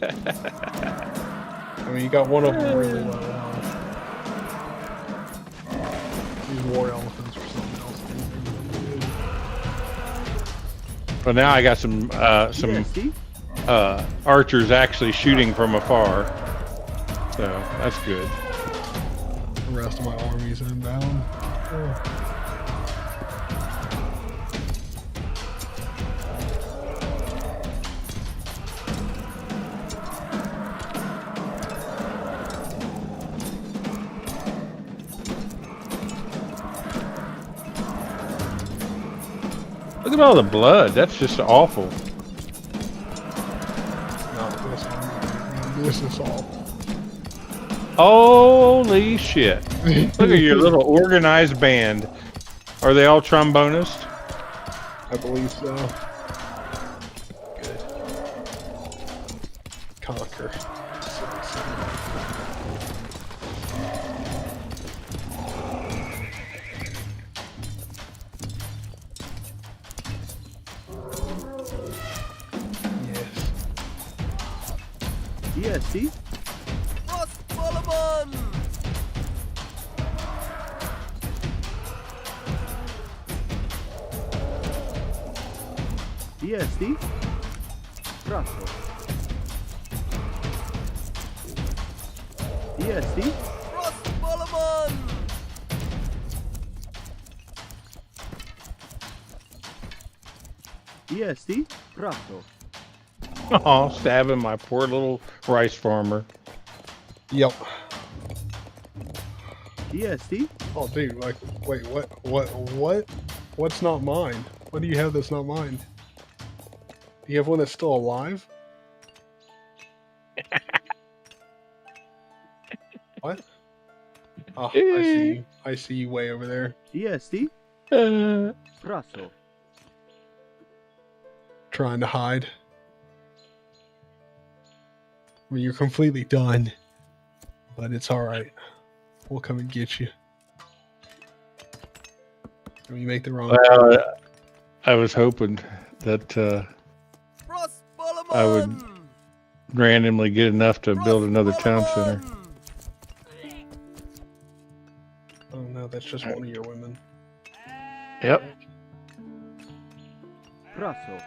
mean, you got one of them really low health. These war elephants or something else. But now I got some archers actually shooting from afar. So that's good. The rest of my army's inbound. Look at all the blood. That's just awful. Not this one. This is awful. Holy shit. Look at your little organized band. Are they all trombonists? I believe so. Good. Conquer. Yes, see? DSD Raso DSD DSD Raso Oh, stabbing my poor little rice farmer. Yep. DST? Oh, dude, like, wait, what? What's not mine? What do you have that's not mine? Do you have one that's still alive? What? Oh, I see you. I see you way over there. DST? Uh, Praso. Trying to hide. I mean, you're completely done. But it's alright. We'll come and get you. When you make the wrong well, I was hoping that I would randomly get enough to build another town center. Oh no, that's just one of your women. Yep. Praso.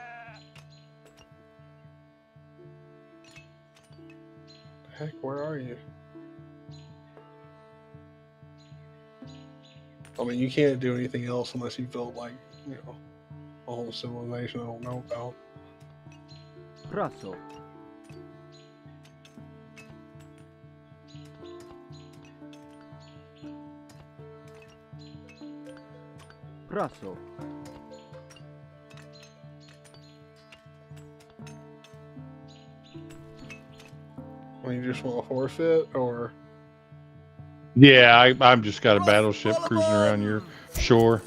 Heck, where are you? I mean, you can't do anything else unless you build, like, you know, a whole civilization I don't know about. Praso. Praso. Well, you just want to forfeit, or Yeah, I'm just got a battleship cruising around your shore.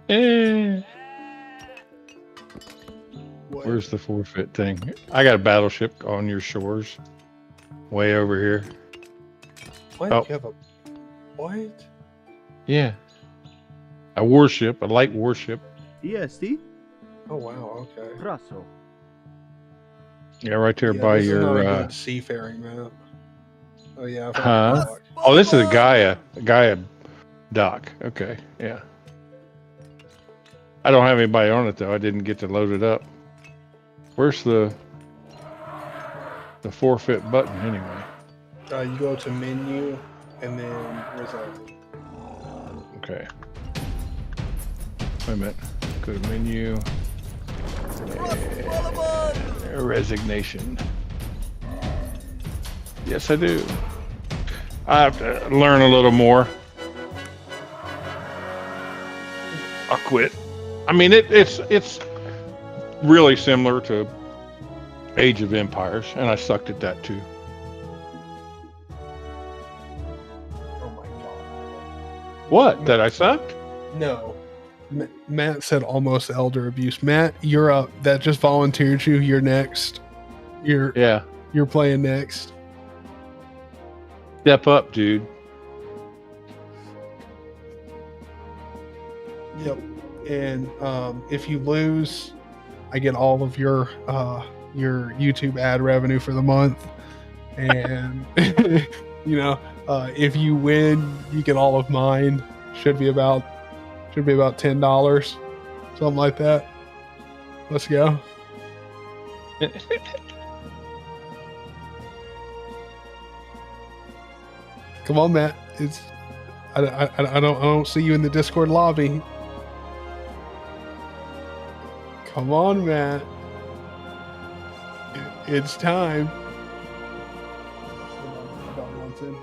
Eh, what? where's the forfeit thing? I got a battleship on your shores, way over here. What? Oh. You have a what? Yeah, a warship, a light warship. DST? Oh wow, okay. Praso. Yeah, right there Yeah, by this is not your. a good seafaring map. Oh yeah. I've Huh? heard of that. Oh, this is a Gaia dock. Okay, yeah. I don't have anybody on it though. I didn't get to load it up. Where's the forfeit button anyway? You go to menu, and then where's that? Okay. Wait a minute. Go to menu. Resignation. Yes, I do. I have to learn a little more. I'll quit. I mean, it's really similar to Age of Empires, and I sucked at that too. Oh my god. What? That I sucked? No. Matt said almost elder abuse. Matt, you're up. That just volunteered you. You're next. Yeah. You're playing next. Step up, dude. Yep. And if you lose, I get all of your YouTube ad revenue for the month. And you know, if you win, you get all of mine. Should be about $10, something like that. Let's go. Come on, Matt. I don't see you in the Discord lobby. Come on, Matt. It's time. About once in.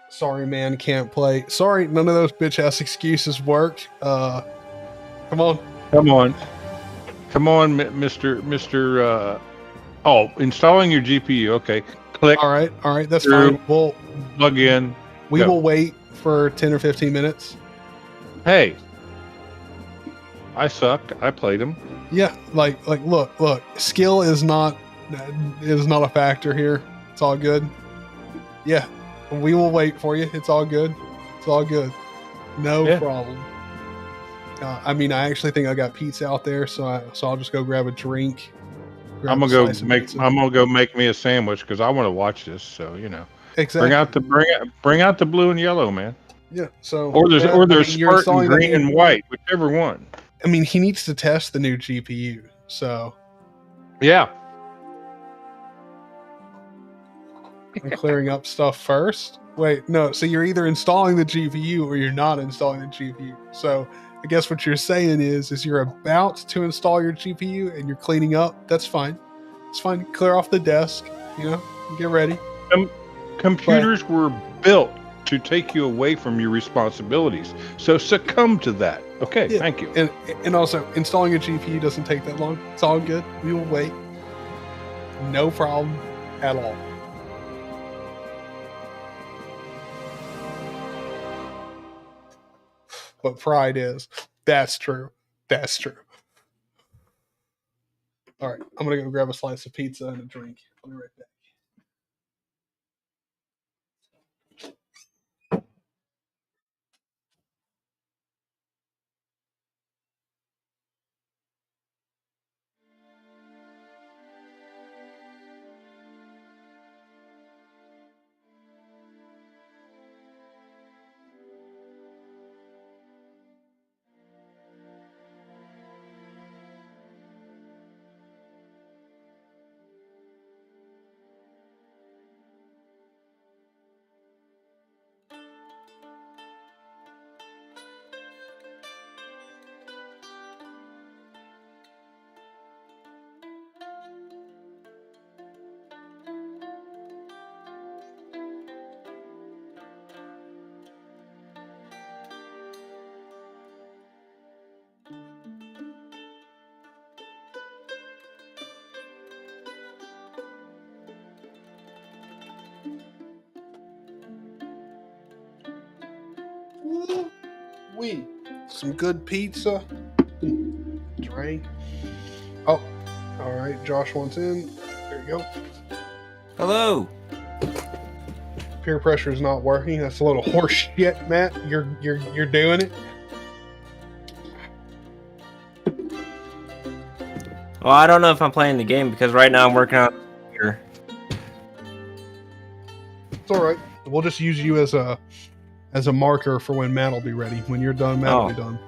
Sorry, man, can't play. Sorry, none of those bitch ass excuses worked. Come on. Come on, Mr. Oh, installing your GPU. Okay, click. All right, that's Through. fine. We'll Plug in. we Go. will wait for 10 or 15 minutes. Hey, I sucked. I played him. Yeah, like look. Skill is not a factor here. It's all good. Yeah, we will wait for you. It's all good. It's all good. No Yeah. problem. I mean, I actually think I got pizza out there, so I'll just go grab a drink. I'm gonna go make me a sandwich because I want to watch this. So you know, Exactly. bring out the blue and yellow, man. Yeah. So Or there's you're Spartan installing the green new- and white, whichever one. I mean, he needs to test the new GPU. So Yeah. I'm clearing up stuff first. Wait, no. So you're either installing the GPU or you're not installing the GPU. So I guess what you're saying is you're about to install your GPU and you're cleaning up. That's fine. It's fine. Clear off the desk. You know, get ready. Computers were built to take you away from your responsibilities. So succumb to that. Okay, Yeah, thank you. And also, installing a GPU doesn't take that long. It's all good. We will wait. No problem at all. What pride is. That's true. That's true. All right, I'm going to go grab a slice of pizza and a drink. I'll be right back. Wee. Some good pizza. Drink. Oh, all right. Josh wants in. There you go. Hello. Peer pressure is not working. That's a little horse shit, Matt. You're doing it. Well, I don't know if I'm playing the game because right now I'm working on the computer. It's all right. We'll just use you as a marker for when Matt will be ready. When you're done, Matt will be done.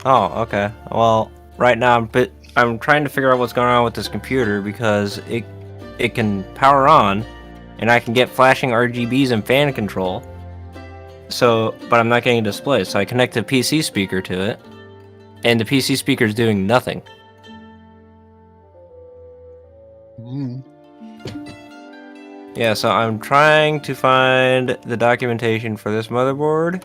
Oh, okay. Well, right now I'm trying to figure out what's going on with this computer because it can power on, and I can get flashing RGBs and fan control. So, but I'm not getting a display. So I connect a PC speaker to it, and the PC speaker is doing nothing. Mm. Yeah, so I'm trying to find the documentation for this motherboard,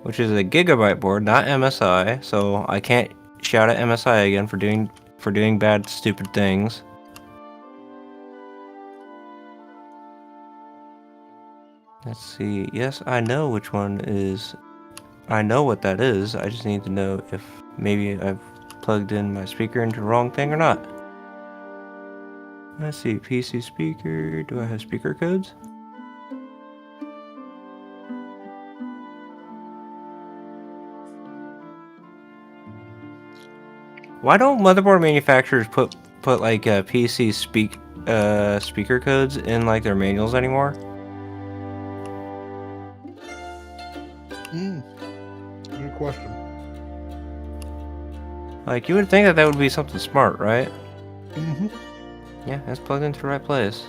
which is a gigabyte board, not MSI. So I can't shout at MSI again for doing bad, stupid things. Let's see. Yes, I know which one is. I know what that is. I just need to know if maybe I've plugged in my speaker into the wrong thing or not. Let's see. PC speaker. Do I have speaker codes? Why don't motherboard manufacturers put like PC speaker codes in like their manuals anymore? Good question. Like, you would think that would be something smart, right? Mm-hmm. Yeah, it's plugged into the right place.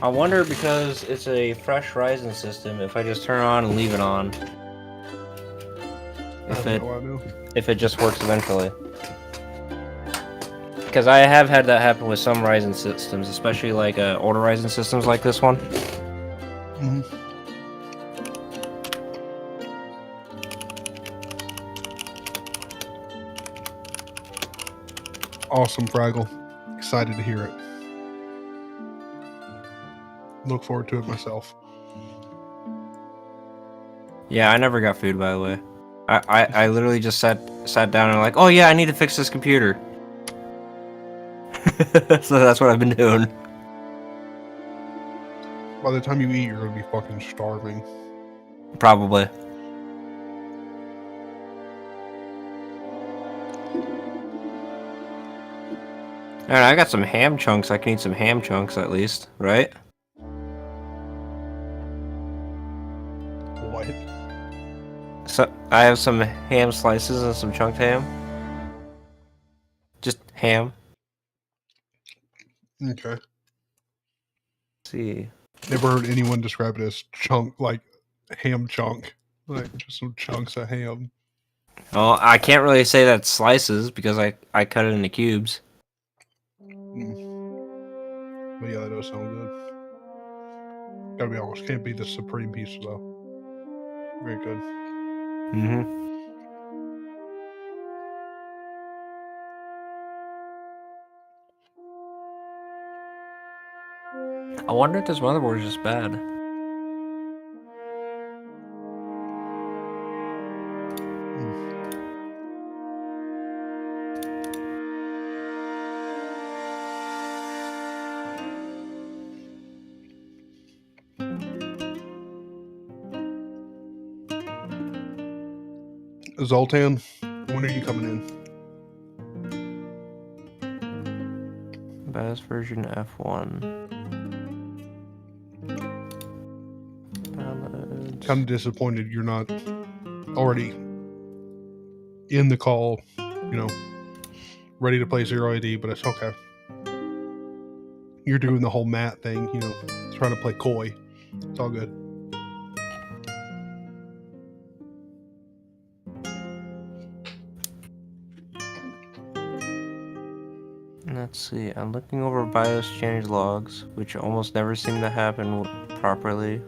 I wonder, because it's a fresh Ryzen system, if I just turn it on and leave it on, if it just works eventually. Because I have had that happen with some Ryzen systems, especially like older Ryzen systems like this one. Mm-hmm. Awesome, Fraggle. Excited to hear it. Look forward to it myself. Yeah, I never got food, by the way. I literally just sat down and like, oh yeah, I need to fix this computer. So that's what I've been doing. By the time you eat, you're gonna be fucking starving. Probably. Alright, I got some ham chunks. I can eat some ham chunks at least, right? What? I have some ham slices and some chunked ham. Just ham. Okay. Let's see. Never heard anyone describe it as chunk, like ham chunk, like just some chunks of ham. Well, I can't really say that's slices because I cut it into cubes. But yeah, that does sound good. Gotta be honest, can't beat the supreme pizza though. Very good. Mm-hmm. I wonder if this motherboard is just bad. Zoltan, when are you coming in? Best version F1. Downloads. Kind of disappointed you're not already in the call, ready to play Zero AD, but it's okay. You're doing the whole Matt thing, trying to play coy. It's all good. Let's see, I'm looking over BIOS change logs, which almost never seem to happen properly.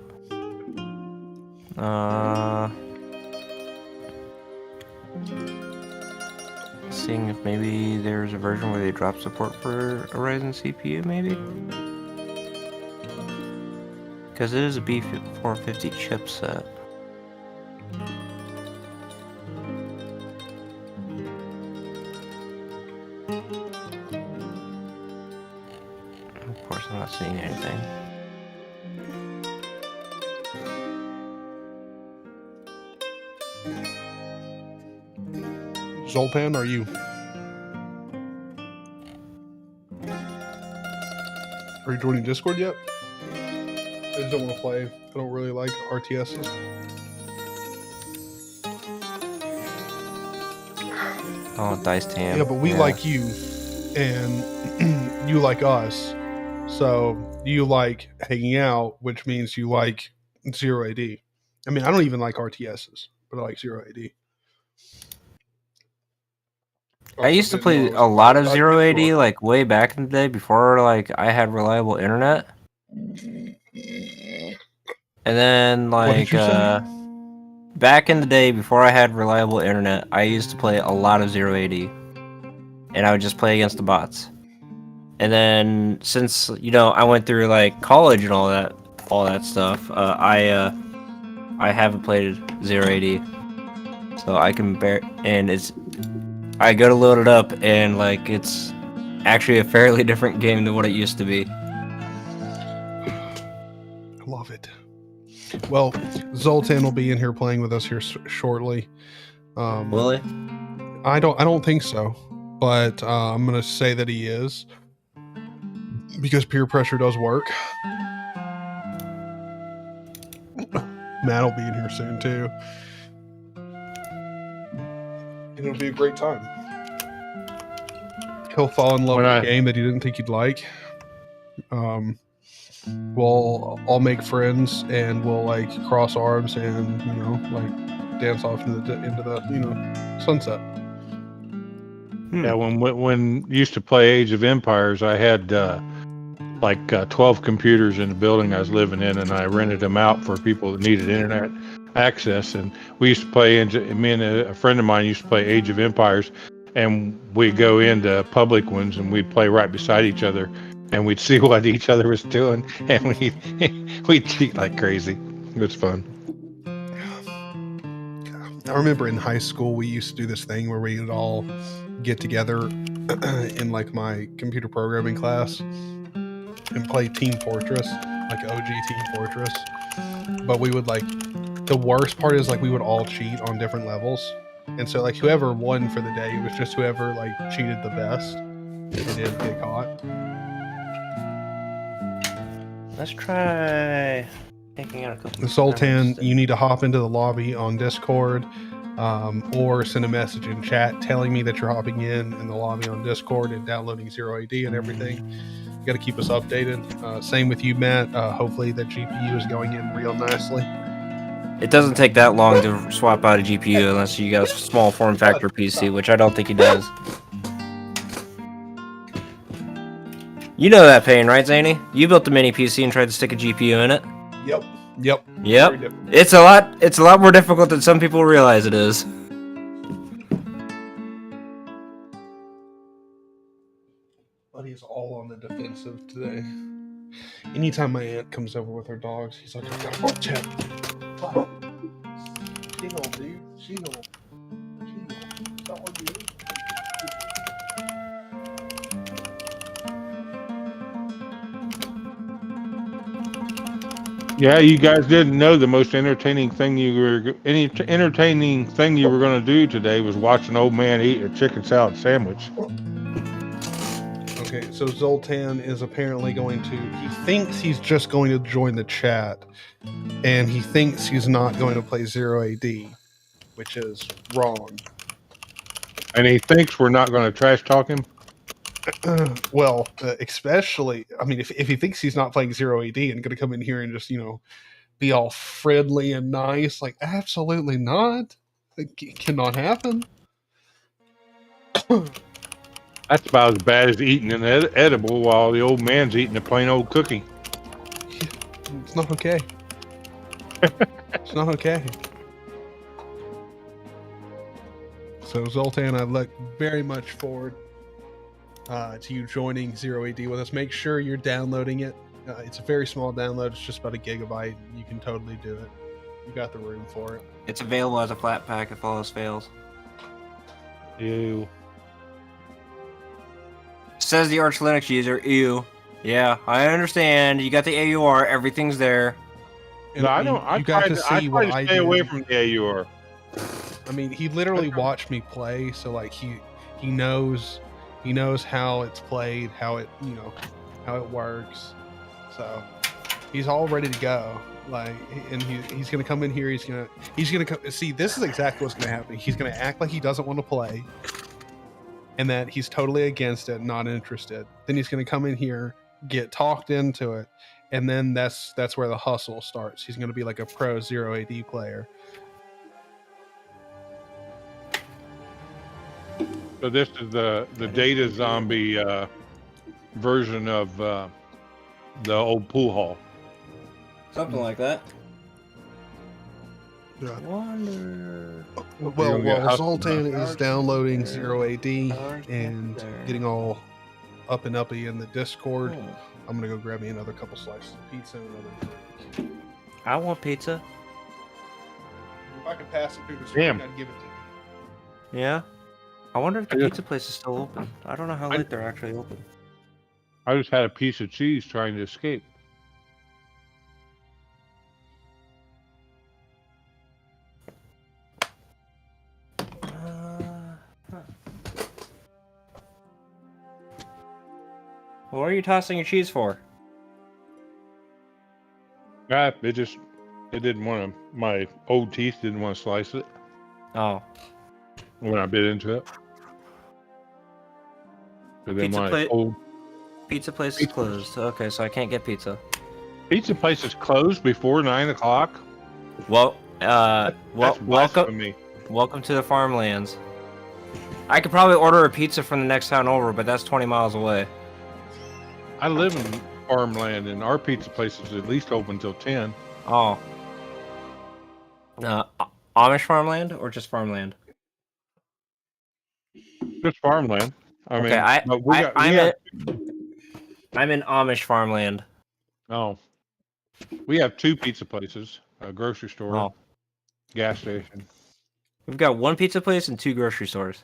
Seeing if maybe there's a version where they drop support for a Ryzen CPU, maybe? Because it is a B450 chipset. Of course, I'm not seeing anything. Zoltan, are you joining Discord yet? I just don't want to play. I don't really like RTSs. Oh, diced ham. Yeah, but we like you, and you like us. So you like hanging out, which means you like Zero AD. I mean, I don't even like RTSs, but I like Zero AD. I used to play a lot of Zero AD, like way back in the day before like I had reliable internet. And then like back in the day before I had reliable internet, I used to play a lot of Zero AD. And I would just play against the bots. And then since I went through like college and all that stuff, I haven't played Zero AD. So I can I go to load it up, and like it's actually a fairly different game than what it used to be. I love it. Well, Zoltan will be in here playing with us here shortly. Will he? I don't think so, but I'm gonna say that he is because peer pressure does work. Matt will be in here soon too. It'll be a great time. He'll fall in love with a game that he didn't think he'd like. We'll all make friends and we'll like cross arms and like dance off into the sunset. Yeah, when used to play Age of Empires, I had 12 computers in the building I was living in, and I rented them out for people that needed internet access. And we used to play, me and a friend of mine used to play Age of Empires, and we'd go into public ones and we'd play right beside each other, and we'd see what each other was doing, and we'd cheat like crazy. It was fun. I remember in high school we used to do this thing where we would all get together in like my computer programming class and play Team Fortress, like OG Team Fortress. But we would the worst part is we would all cheat on different levels. And so whoever won for the day, it was just whoever cheated the best and didn't get caught. Let's try Hang on a couple. Zoltan, you need to hop into the lobby on Discord, or send a message in chat telling me that you're hopping in the lobby on Discord and downloading Zero AD and everything. You got to keep us updated. Same with you, Matt. Hopefully that GPU is going in real nicely. It doesn't take that long to swap out a GPU unless you got a small form factor PC, which I don't think he does. You know that pain, right, Zany? You built a mini PC and tried to stick a GPU in it. Yep. Yep. It's a lot more difficult than some people realize it is. Buddy's all on the defensive today. Anytime my aunt comes over with her dogs, he's like, I gotta watch out. She-Hole, dude. She-Hole. Stop what you do. Yeah, you guys didn't know the most entertaining thing you were going to do today was watch an old man eat a chicken salad sandwich. Okay, so Zoltan is apparently he thinks he's just going to join the chat, and he thinks he's not going to play Zero AD, which is wrong. And he thinks we're not going to trash talk him. Well, especially, I mean, if he thinks he's not playing Zero AD and going to come in here and just, be all friendly and nice, like, absolutely not. It cannot happen. That's about as bad as eating an edible while the old man's eating a plain old cookie. It's not okay. It's not okay. So, Zoltan, I look very much forward to you joining Zero AD with us. Make sure you're downloading it. It's a very small download. It's just about 1 gigabyte. You can totally do it. You got the room for it. It's available as a flat pack if all else fails. Ew. Says the Arch Linux user. Ew. Yeah, I understand. You got the AUR. Everything's there. And, No, I don't. I try to stay away from the AUR. I mean, he literally watched me play, so like he knows how it's played, how it works. So he's all ready to go. Like, and he's gonna come in here. He's gonna come. See, this is exactly what's gonna happen. He's gonna act like he doesn't want to play, and that he's totally against it, not interested. Then he's gonna come in here, get talked into it, and then that's where the hustle starts. He's gonna be like a pro Zero AD player. So this is the data zombie version of the old pool hall. Something like that. Yeah. Wonder. Well, Zoltan is downloading Zero AD and getting all up and uppy in the Discord. I'm gonna go grab me another couple slices of pizza and another drink. I want pizza. If I could pass it through the screen, Damn. I'd give it to you. Yeah. I wonder if the pizza place is still open. I don't know how late they're actually open. I just had a piece of cheese trying to escape. What are you tossing your cheese for? It didn't want to. My old teeth didn't want to slice it Oh. when I bit into it. But then Pizza my plate. old Pizza place is closed. Okay, so I can't get pizza. pizza place is closed before 9 o'clock. Well, That's welcome blasphemy. to the farmlands. I could probably order a pizza from the next town over, but that's 20 miles away. I live in farmland, and our pizza place is at least open till 10. Oh. Amish farmland or just farmland? Just farmland. I mean, Okay, but I'm in Amish farmland. we have 2 pizza places, a grocery store, Oh. gas station. We've got 1 pizza place and 2 grocery stores.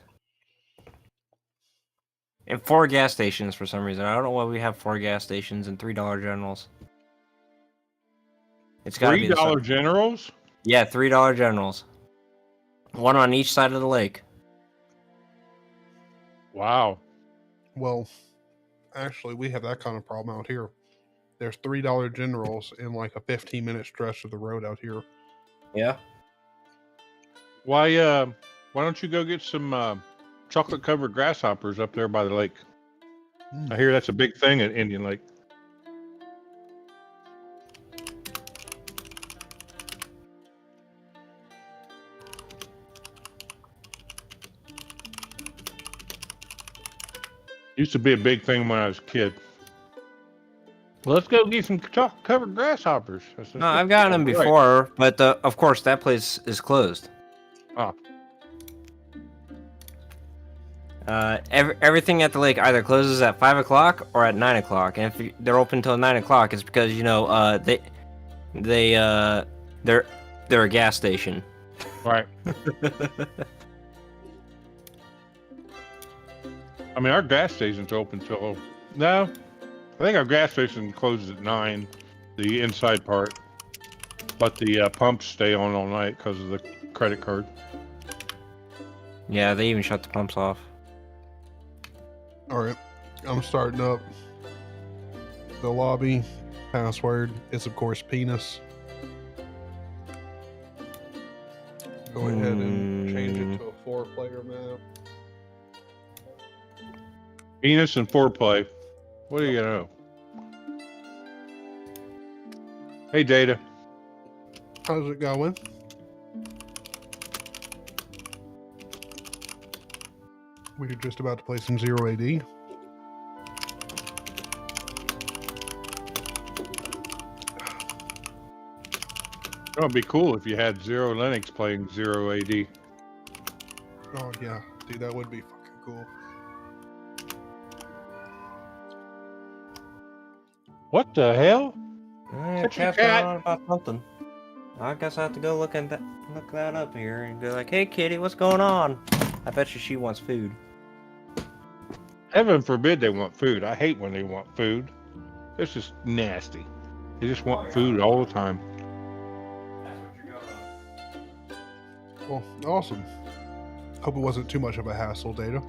And 4 gas stations for some reason. I don't know why we have 4 gas stations and $3 generals. It's got to be $3 generals? Yeah, $3 generals. 1 on each side of the lake. Wow. Well, actually, we have that kind of problem out here. There's $3 generals in like a 15-minute stretch of the road out here. Yeah. Why don't you go get some chocolate covered grasshoppers up there by the lake? I hear that's a big thing at Indian Lake. Used to be a big thing when I was a kid. Well, let's go get some chocolate covered grasshoppers. No, I've gotten them before, but of course that place is closed. Oh. Everything at the lake either closes at 5 o'clock or at 9 o'clock, and if they're open till 9 o'clock, it's because they're a gas station. Right. I mean, our gas station's open till no. I think our gas station closes at 9, the inside part, but the pumps stay on all night because of the credit card. Yeah, they even shut the pumps off. All right, I'm starting up the lobby. Password is, of course, penis. Go ahead and change it to a 4-player map. Penis and foreplay. What do you know? Hey, Data. How's it going? We're just about to play some Zero AD. It would be cool if you had Zero Linux playing Zero AD. Oh yeah, dude, that would be fucking cool. What the hell? Chat's cat. going on about something. I guess I have to go look that up here and go like, "Hey, kitty, what's going on?" I bet you she wants food. Heaven forbid they want food. I hate when they want food. It's just nasty. They just want food all the time. Well, awesome. Hope it wasn't too much of a hassle, Data.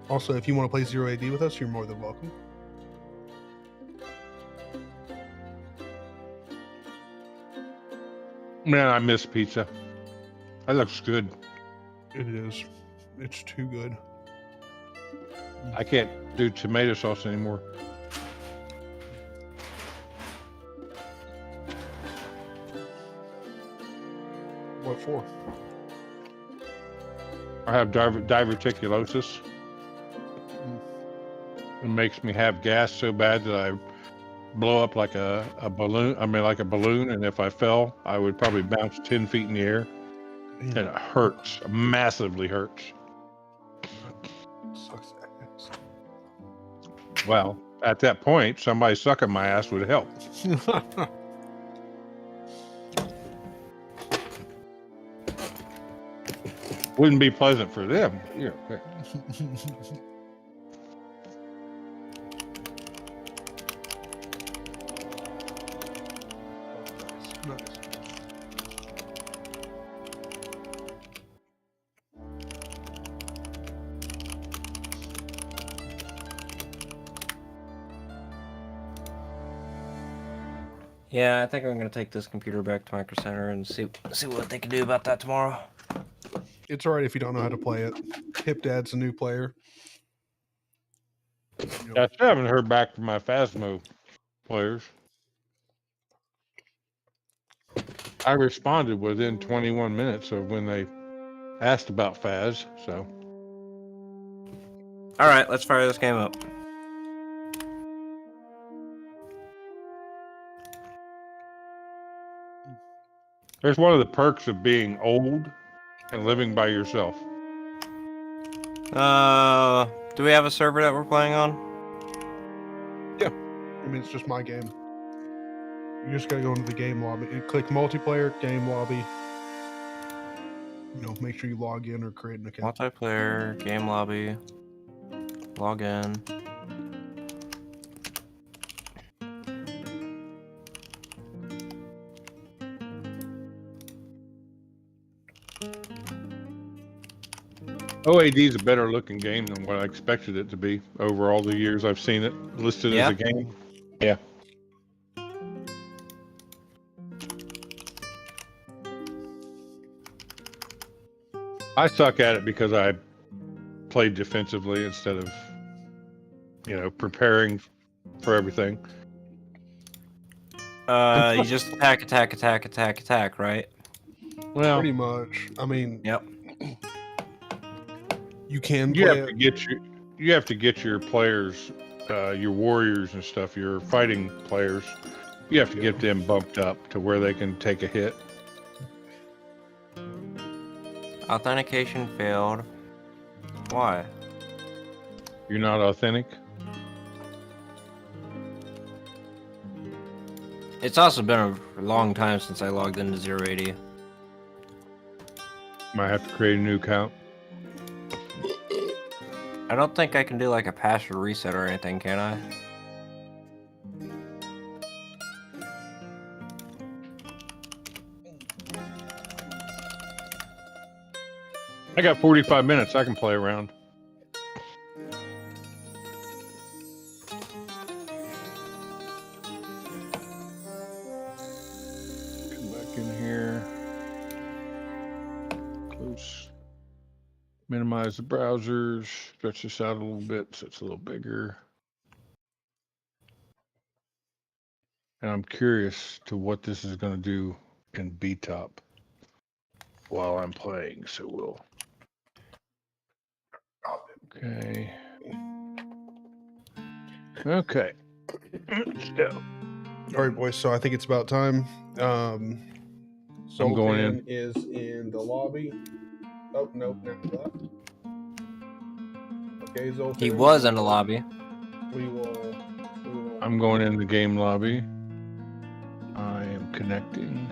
Also, if you want to play Zero AD with us, you're more than welcome. Man, I miss pizza. That looks good. It is. It's too good. I can't do tomato sauce anymore. What for? I have diverticulosis. It makes me have gas so bad that I blow up like a balloon. I mean, like a balloon. And if I fell, I would probably bounce 10 feet in the air. And it hurts. Massively hurts. Sucks ass. Well, at that point, somebody sucking my ass would help. Wouldn't be pleasant for them. Yeah. Nice. Yeah, I think I'm gonna take this computer back to Micro Center and see what they can do about that tomorrow. It's alright if you don't know how to play it. Hip Dad's a new player. You know, I still haven't heard back from my Phasmo players. I responded within 21 minutes of when they asked about Phas, so. All right, let's fire this game up. There's one of the perks of being old and living by yourself. Do we have a server that we're playing on? I mean, it's just my game. You just gotta go into the game lobby and click multiplayer, game lobby. You know, make sure you log in or create an account. Multiplayer, game lobby, log in. OAD is a better looking game than what I expected it to be over all the years I've seen it listed as Yeah. a game. Yeah. I suck at it because I played defensively instead of, preparing for everything. You just attack, right? Well, Pretty much. I mean, Yep. you can you play have it. to get your players, your warriors and stuff, your fighting players. You have to get them bumped up to where they can take a hit. Authentication failed. Why? You're not authentic. It's also been a long time since I logged into 080. Might have to create a new account. I don't think I can do like a password reset or anything, can I? I got 45 minutes. I can play around. Come back in here. Close. Minimize the browsers. Stretch this out a little bit so it's a little bigger. And I'm curious to what this is going to do in BTOP while I'm playing. So we'll. Okay. Okay. Let's go. All right, boys. So I think it's about time. I'm going in. Zoltan is in the lobby. Oh, nope, not left. Okay, Zoltan. He was in the lobby. We will. I'm going in the game lobby. I am connecting.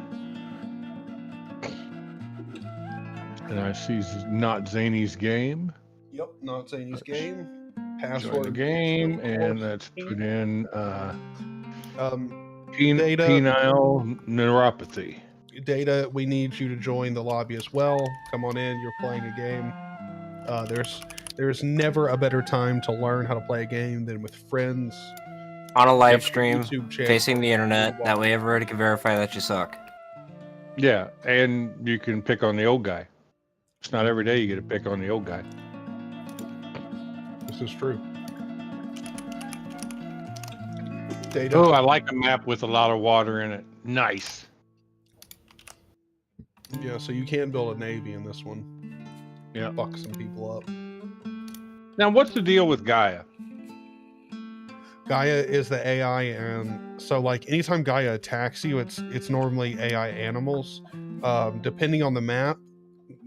And I see not Zany's game. Yep, not Zany's game. Join Password. the game, and let's put in Data. penile neuropathy. Data, we need you to join the lobby as well. Come on in. You're playing a game. There's never a better time to learn how to play a game than with friends. On a live stream, YouTube channel. facing the internet. That way everybody can verify that you suck. Yeah, and you can pick on the old guy. It's not every day you get to pick on the old guy. This is true. Data. Oh, I like a map with a lot of water in it. Nice. Yeah, so you can build a navy in this one. Yeah. Fuck some people up. Now, what's the deal with Gaia? Gaia is the AI, and so like anytime Gaia attacks you, it's normally AI animals. Depending on the map,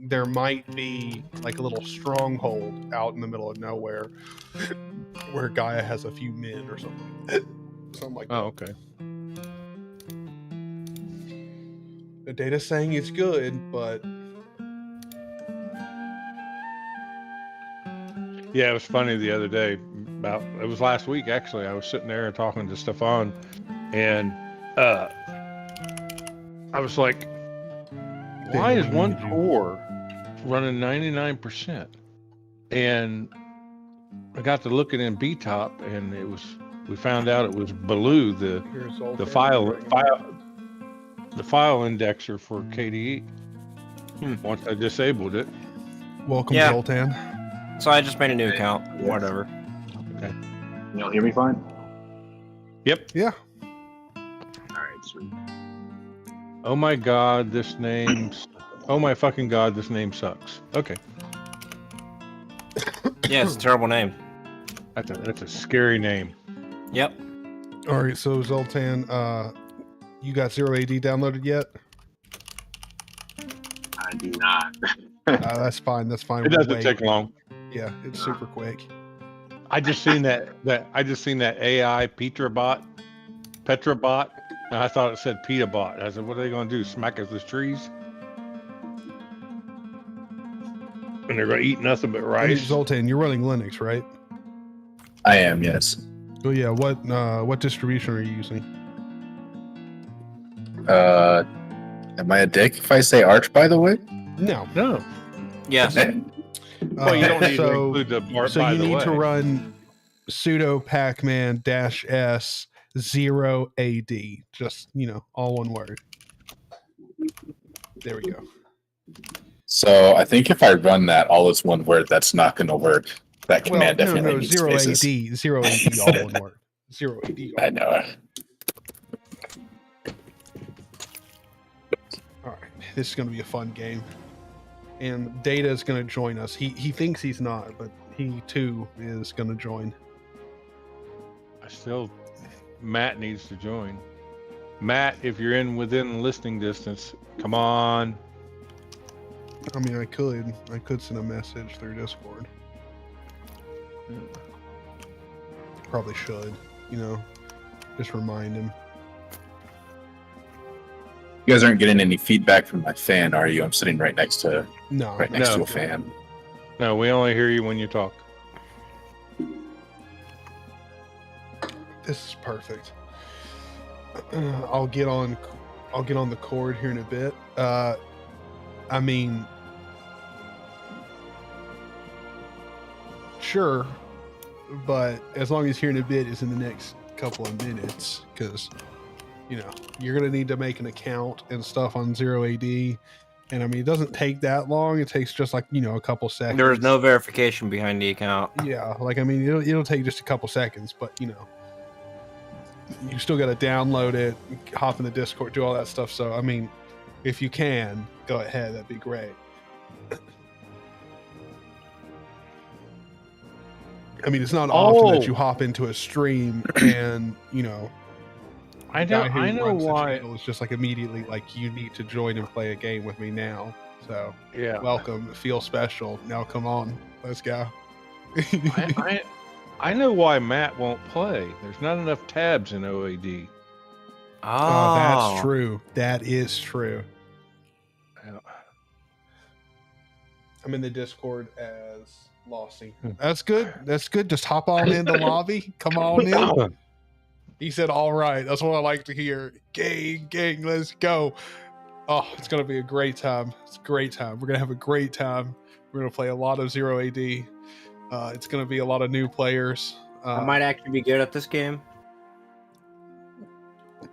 there might be like a little stronghold out in the middle of nowhere where Gaia has a few men or something. Something like that. Oh, okay. The data's saying it's good, but Yeah, it was funny the other day. It was last week actually. I was sitting there talking to Stefan, and I was like, "Why is one core running 99%?" And I got to looking in BTOP, and we found out it was below the file indexer for KDE. Once I disabled it. welcome, Yeah. Zoltan. So I just made a new account. Whatever. Okay. Y'all hear me fine? Yep. Yeah. Alright, sweet. Oh my god, oh my fucking god, this name sucks. Okay. Yeah, it's a terrible name. That's a scary name. Yep. All right, so Zoltan, you got 0AD downloaded yet? I do not. That's fine. That's fine. It We'll doesn't wait. take long. Yeah, it's super quick. I just seen that AI Petrabot, and I thought it said Petabot. I said, what are they going to do? Smack us with trees? And they're going to eat nothing but Hey, rice. Zoltan, you're running Linux, right? I am, yes. Oh yeah. What distribution are you using? Am I a dick if I say Arch, by the way? No. No. Yes. Well, you don't need to so include the part. so by you the need way. to run sudo pacman -s 0AD. Just, all one word. There we go. So I think if I run that all as one word, that's not going to work. That command definitely needs 0AD, spaces. 0AD, all one word. 0AD. I know. All right, this is going to be a fun game. And Data is going to join us. He thinks he's not, but he too is going to join. Matt needs to join. Matt, if you're within listening distance, come on. I mean, I could send a message through Discord. Probably should, just remind him. You guys aren't getting any feedback from my fan, are you? I'm sitting right next to No. a fan. No, we only hear you when you talk. This is perfect. I'll get on the cord here in a bit. I mean, sure, but as long as here in a bit is in the next couple of minutes, because you're gonna need to make an account and stuff on 0AD, and I mean it doesn't take that long. It takes just like a couple seconds. There's no verification behind the account. Yeah, like I mean it'll take just a couple seconds, but you still got to download it, hop in the Discord, do all that stuff. So I mean, if you can go ahead, that'd be great. I mean, it's not often that you hop into a stream and I know why. It's just like immediately like you need to join and play a game with me now. So Yeah. welcome, feel special. Now come on, let's go. I know why Matt won't play. There's not enough tabs in OAD. Oh, that's true. That is true. Yeah. I'm in the Discord as Lossy. That's good. That's good. Just hop on in the lobby. Come on in. He said, all right. That's what I like to hear. Gang, let's go. Oh, it's going to be a great time. It's a great time. We're going to have a great time. We're going to play a lot of 0AD. It's going to be a lot of new players. I might actually be good at this game.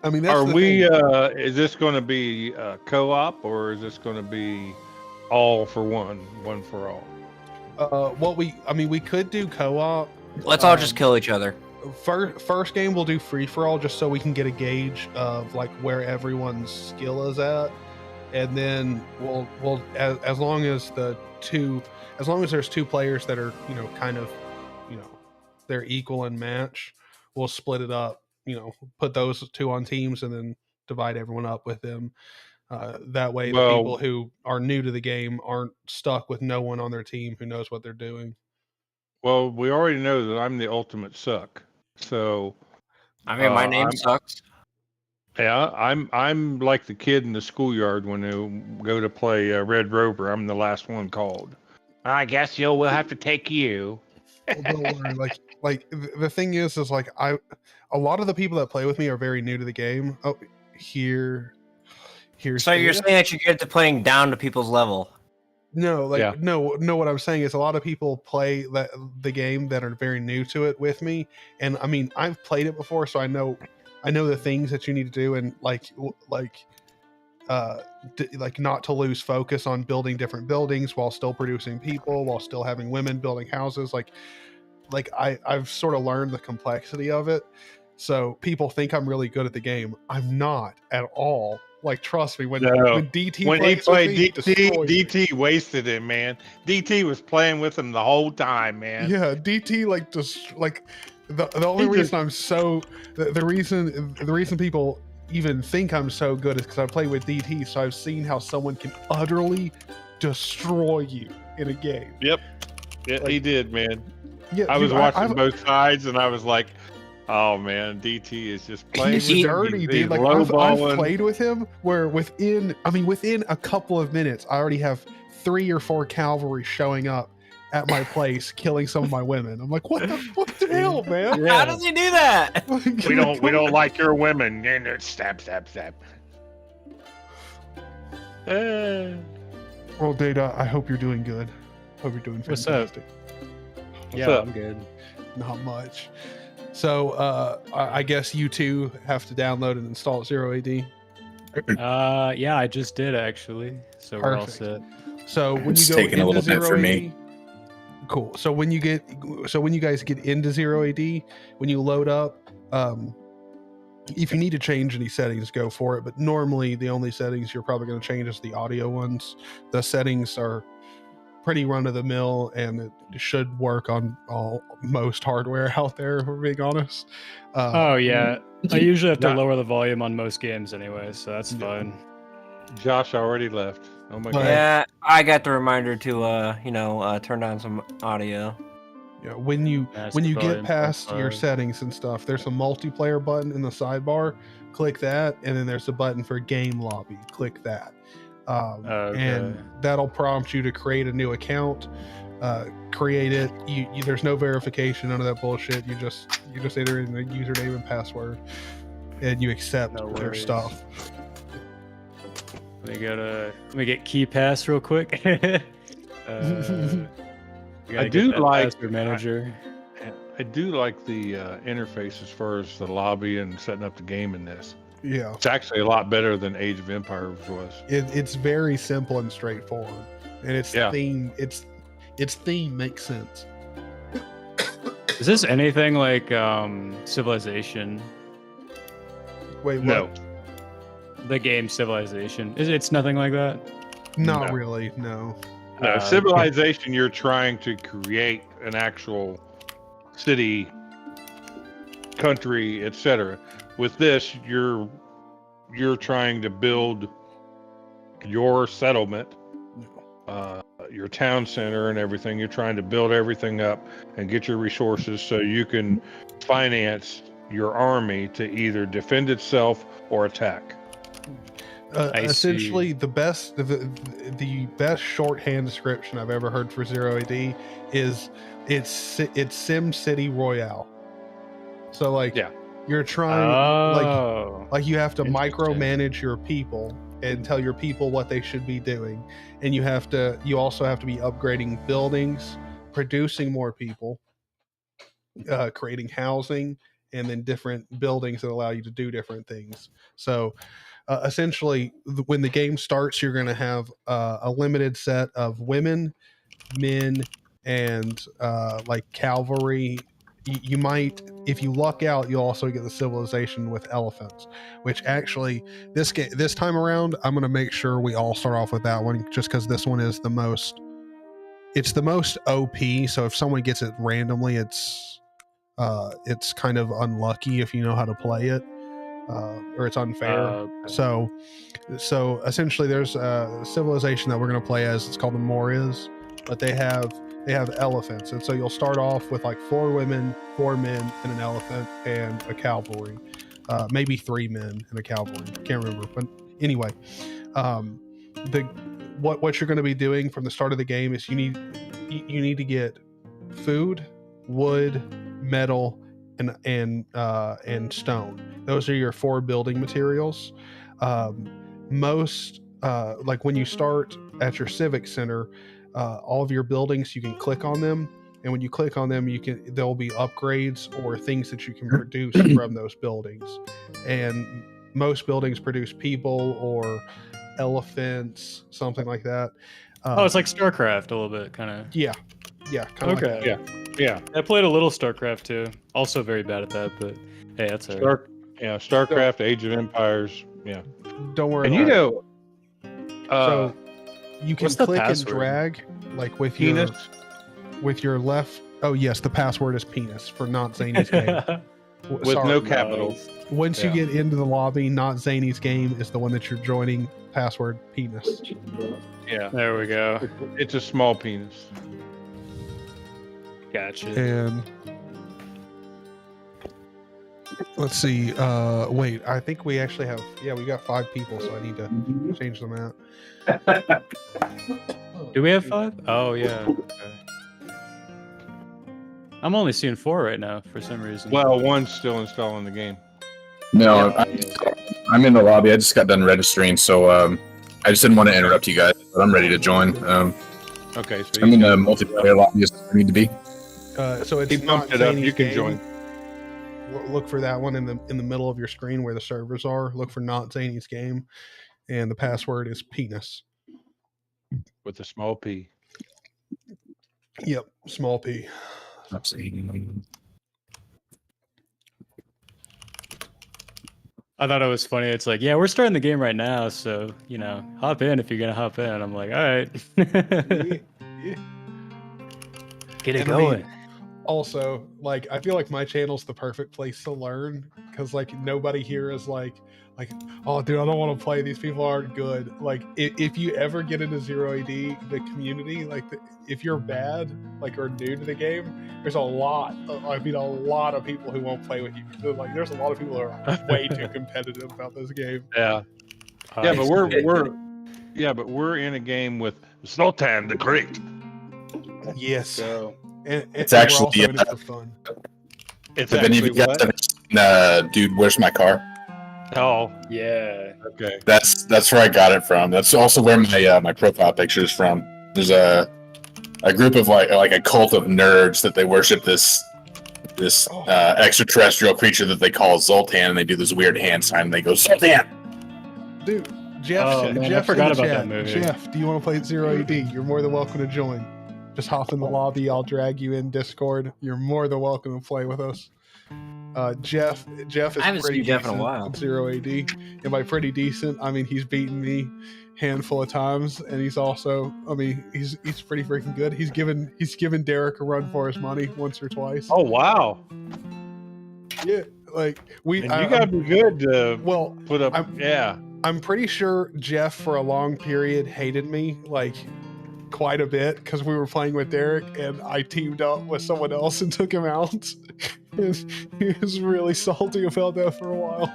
I mean, that's Are the we? thing. Is this going to be co-op, or is this going to be all for one for all? We could do co-op. Let's all just kill each other. First game we'll do free for all, just so we can get a gauge of like where everyone's skill is at, and then we'll as long as there's two players that are they're equal in match, we'll split it up. Put those two on teams and then divide everyone up with them. That way, the people who are new to the game aren't stuck with no one on their team who knows what they're doing. Well, we already know that I'm the ultimate suck. So, I mean, my name sucks. Yeah, I'm like the kid in the schoolyard when they go to play Red Rover. I'm the last one called. I guess we'll have to take you. Well, don't worry. Like the thing is like a lot of the people that play with me are very new to the game. Oh, here's. So you're saying that you get to playing down to people's level? No, no. What I'm saying is a lot of people play the game that are very new to it with me, and I mean I've played it before, so I know the things that you need to do, and like not to lose focus on building different buildings while still producing people, while still having women building houses. Like I've sort of learned the complexity of it. So people think I'm really good at the game. I'm not at all. Like, trust me, when DT played DT wasted it, man. DT was playing with him the whole time, man. Yeah, DT the only reason I'm so the reason people even think I'm so good is because I play with DT, so I've seen how someone can utterly destroy you in a game. Yep. Yeah, he did, man. Yeah, I was watching both sides, and I was like, oh man, DT is just playing. He's dirty, dude. Like I've played with him where within a couple of minutes, I already have 3 or 4 cavalry showing up at my place, killing some of my women. I'm like, what the hell, man? Yeah. How does he do that? we don't like your women. And stab. Well, Data, I hope you're doing good. Hope you're doing What's up? fantastic. Yeah, up? I'm good. Not much. So I guess you two have to download and install Zero AD. Yeah, I just did actually. So we're all Perfect. set. So when It's you go taking a into little bit Zero for AD, me. cool. So when you guys get into Zero AD, when you load up, if you need to change any settings, go for it. But normally the only settings you're probably going to change is the audio ones. The settings are pretty run of the mill, and it should work on most hardware out there, if we're being honest. Oh yeah, I usually have to Not- lower the volume on most games anyway, so that's Yeah. fine. Josh already left. Oh my god. Yeah, I got the reminder to turn down some audio. Yeah, when you Master get volume past your 0.5. settings and stuff, there's a multiplayer button in the sidebar. Click that, and then there's a button for game lobby. Click that, and that'll prompt you to create a new account. Create it. There's no verification, none of that bullshit. You just enter in the username and password, and you accept No their worries. stuff. Let me get key pass real quick. I do like- password manager. I do like the interface as far as the lobby and setting up the game in this. Yeah, It's actually a lot better than Age of Empires was. it's very simple and straightforward, and its Yeah. theme makes sense. Is this anything like Civilization? Wait, what? No, The game Civilization? It's nothing like that. Not No. really. No. no. Civilization, you're trying to create an actual city, country, etc. With this, you're trying to build your settlement, your town center, and everything. You're trying to build everything up and get your resources so you can finance your army to either defend itself or attack. I Essentially, see. the best shorthand description I've ever heard for Zero AD is it's Sim City Royale. So like, Yeah. you're trying Oh, like you have to Interesting. micromanage your people and tell your people what they should be doing, and you also have to be upgrading buildings, producing more people, creating housing, and then different buildings that allow you to do different things. So essentially, when the game starts, you're going to have a limited set of women, men, and like cavalry. You might, if you luck out, you'll also get the civilization with elephants, which actually this time around, I'm going to make sure we all start off with that one, just because this one is the most OP. So if someone gets it randomly, it's kind of unlucky if you know how to play it, or it's unfair. okay. So essentially, there's a civilization that we're going to play as. It's called the Morias, but they have elephants, and so you'll start off with like 4 women, 4 men, and an elephant, and a cavalry, maybe 3 men and a cavalry. I can't remember, but anyway, what you're going to be doing from the start of the game is you need to get food, wood, metal, and stone. Those are your 4 building materials. Most like when you start at your civic center, all of your buildings, you can click on them, and when you click on them, there'll be upgrades or things that you can produce from those buildings. And most buildings produce people or elephants, something like that. It's like StarCraft a little bit, kind of. yeah, kind of Okay. like that. Yeah. I played a little StarCraft too. Also very bad at that, but hey, that's all right. StarCraft, Age of Empires. Yeah. Don't worry. And about you it. know, So you can what's the click and password? drag like with penis. your left. Oh yes, the password is penis for not Zany's game. With Sorry. no capital. Once you yeah. get into the lobby, not Zany's game is the one that you're joining. Password penis. Yeah. There we go. It's a small penis. Gotcha. And let's see. Wait, I think we actually have. Yeah, we got 5 people, so I need to change them out. Do we have 5? Oh yeah. Okay. I'm only seeing 4 right now for some reason. Well, one's still installing the game. No, I'm in the lobby. I just got done registering, so I just didn't want to interrupt you guys, but I'm ready to join. Okay, so I'm in the multiplayer lobby. Is where I need to be. So it's he not bumped it up. Zany's You can game. join. Look for that one in the middle of your screen where the servers are. Look for not Zany's game, and the password is penis. With a small p. Yep, small p. Let's see. I thought it was funny. It's like, yeah, we're starting the game right now, so hop in if you're gonna hop in. I'm like, all right, Yeah. get it And going. Also, like, I feel like my channel's the perfect place to learn because, like, nobody here is like, oh, dude, I don't want to play. These people aren't good. Like, if you ever get into Zero AD, the community, like, if you're bad, like, or new to the game, there's a lot of people who won't play with you. So, like, there's a lot of people who are way too competitive about this game. Yeah. Yeah, but we're in a game with Sultan the Great. Yes. So And It's we're actually, also in it for fun. it's Have any of actually you guys what? ever seen, Dude, Where's My Car? Oh, Yeah. okay. That's where I got it from. That's also where my profile picture is from. There's a group of like a cult of nerds that they worship this extraterrestrial creature that they call Zoltan, and they do this weird hand sign. And they go Zoltan. Dude, Jeff, Oh, man, I Jeff's forgot in the about that chat. movie. Jeff, do you want to play Zero AD? You're more than welcome to join. Just hop in the lobby. I'll drag you in Discord. You're more than welcome to play with us. Jeff is I haven't pretty seen Jeff in a decent while. at Zero AD. And by pretty decent, I mean he's beaten me handful of times, and he's also, he's pretty freaking good. He's given Derek a run for his money once or twice. Oh wow. Yeah, like And you gotta be good to well, put up. I'm pretty sure Jeff for a long period hated me, like, quite a bit because we were playing with Derek and I teamed up with someone else and took him out. He was really salty about that for a while.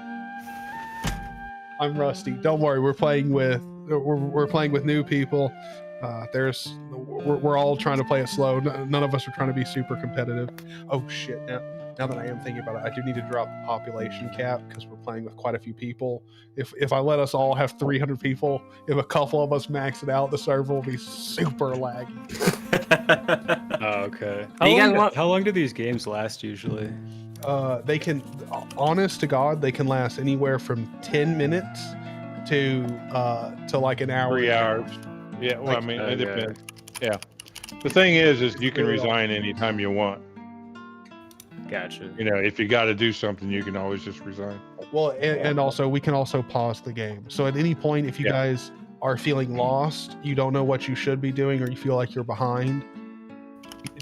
I'm rusty. Don't worry, we're playing with new people. We're all trying to play it slow. None of us are trying to be super competitive. Oh shit! Now that I am thinking about it, I do need to drop the population cap because we're playing with quite a few people. If I let us all have 300 people, if a couple of us max it out, the server will be super laggy. Oh, okay. How long do these games last usually? They can, honest to God, they can last anywhere from 10 minutes to like an hour. 3 hours. Yeah, well, Like, it depends. Yeah. The thing is you can resign anytime you want. Gotcha. If you got to do something, you can always just resign. Well, and also we can also pause the game. So at any point, if you guys are feeling lost, you don't know what you should be doing, or you feel like you're behind,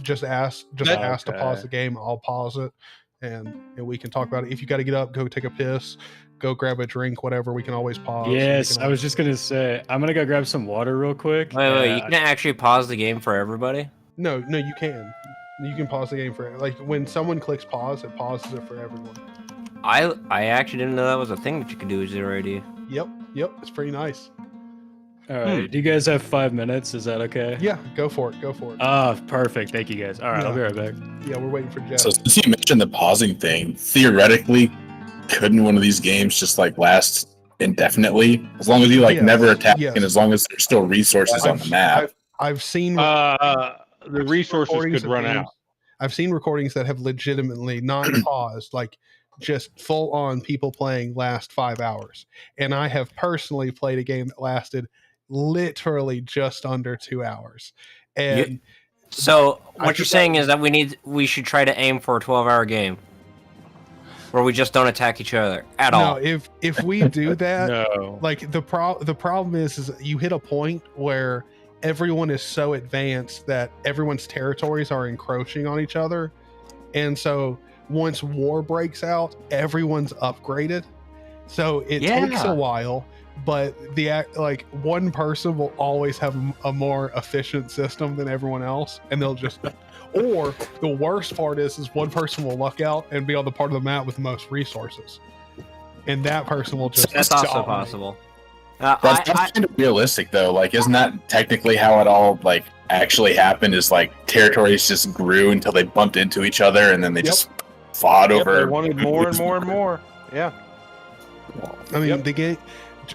just ask to pause the game. I'll pause it, and we can talk about it. If you got to get up, go take a piss, go grab a drink, whatever, we can always pause. Yes, I was just gonna say I'm gonna go grab some water real quick. Wait, you can actually pause the game for everybody? No, you can. You can pause the game for, like, when someone clicks pause, it pauses it for everyone. I actually didn't know that was a thing that you could do with Zero AD. Yep, it's pretty nice. All right, do you guys have 5 minutes? Is that okay? Yeah, go for it. Ah, perfect. Thank you guys. All right, I'll be right back. Yeah, we're waiting for Jeff. So since you mentioned the pausing thing, theoretically, couldn't one of these games just like last indefinitely, as long as you never attack, and as long as there's still resources on the map? I've seen the resources could run out. I've seen recordings that have legitimately not paused, like just full on people playing last 5 hours. And I have personally played a game that lasted literally just under 2 hours. And so what you're saying is that we should try to aim for a 12-hour game where we just don't attack each other at all. No, if we do that, No. like the problem is you hit a point where everyone is so advanced that everyone's territories are encroaching on each other. And so once war breaks out, everyone's upgraded. So it takes a while, but one person will always have a more efficient system than everyone else, and they'll just or the worst part is one person will luck out and be on the part of the map with the most resources, and that person will just That's also possible. That's kind of realistic, though. Like, isn't that technically how it all actually happened? Is territories just grew until they bumped into each other, and then they just fought over. They wanted more and more and more. Yeah. I mean, the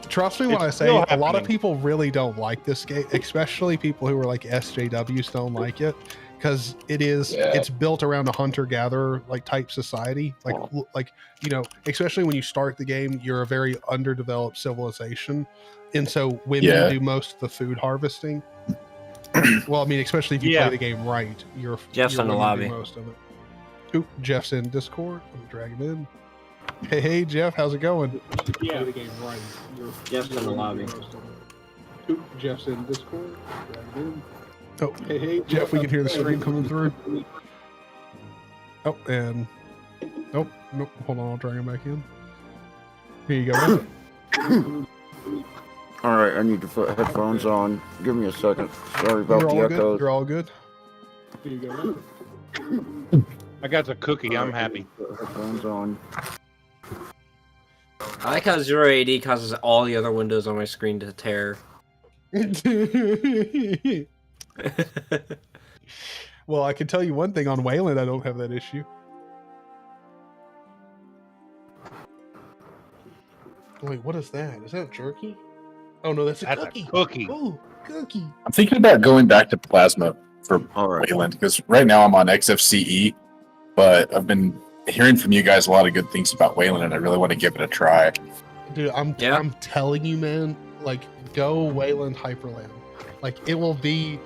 Trust me when It's I say still a lot of happening. people really don't like this game, especially people who are like SJWs don't like it because it's built around a hunter-gatherer like type society. Like especially when you start the game, you're a very underdeveloped civilization, and so women do most of the food harvesting. Well, I mean, especially if you play the game right, Jeff's in the lobby. Most of it. Oop, Jeff's in Discord. I'm dragging in. Hey, Jeff, how's it going? Yeah. Jeff's in the lobby. Oop, Jeff's in Discord. Oh, hey, Jeff, we can hear the stream coming through. Oh, and nope, hold on, I'll drag him back in. Here you go. All right, I need to put headphones on. Give me a second. Sorry about the echo. You're all good. Here you go. I got the cookie. I'm happy. Headphones on. I like how 0 AD causes all the other windows on my screen to tear. Well, I can tell you one thing on Wayland, I don't have that issue. Wait, what is that? Is that jerky? Oh no, that's a cookie. Oh, cookie. I'm thinking about going back to Plasma for Wayland because right now I'm on XFCE, but I've been hearing from you guys a lot of good things about Wayland, and I really want to give it a try. Dude, I'm telling you, man. Like, go Wayland Hyperland. Like, it will be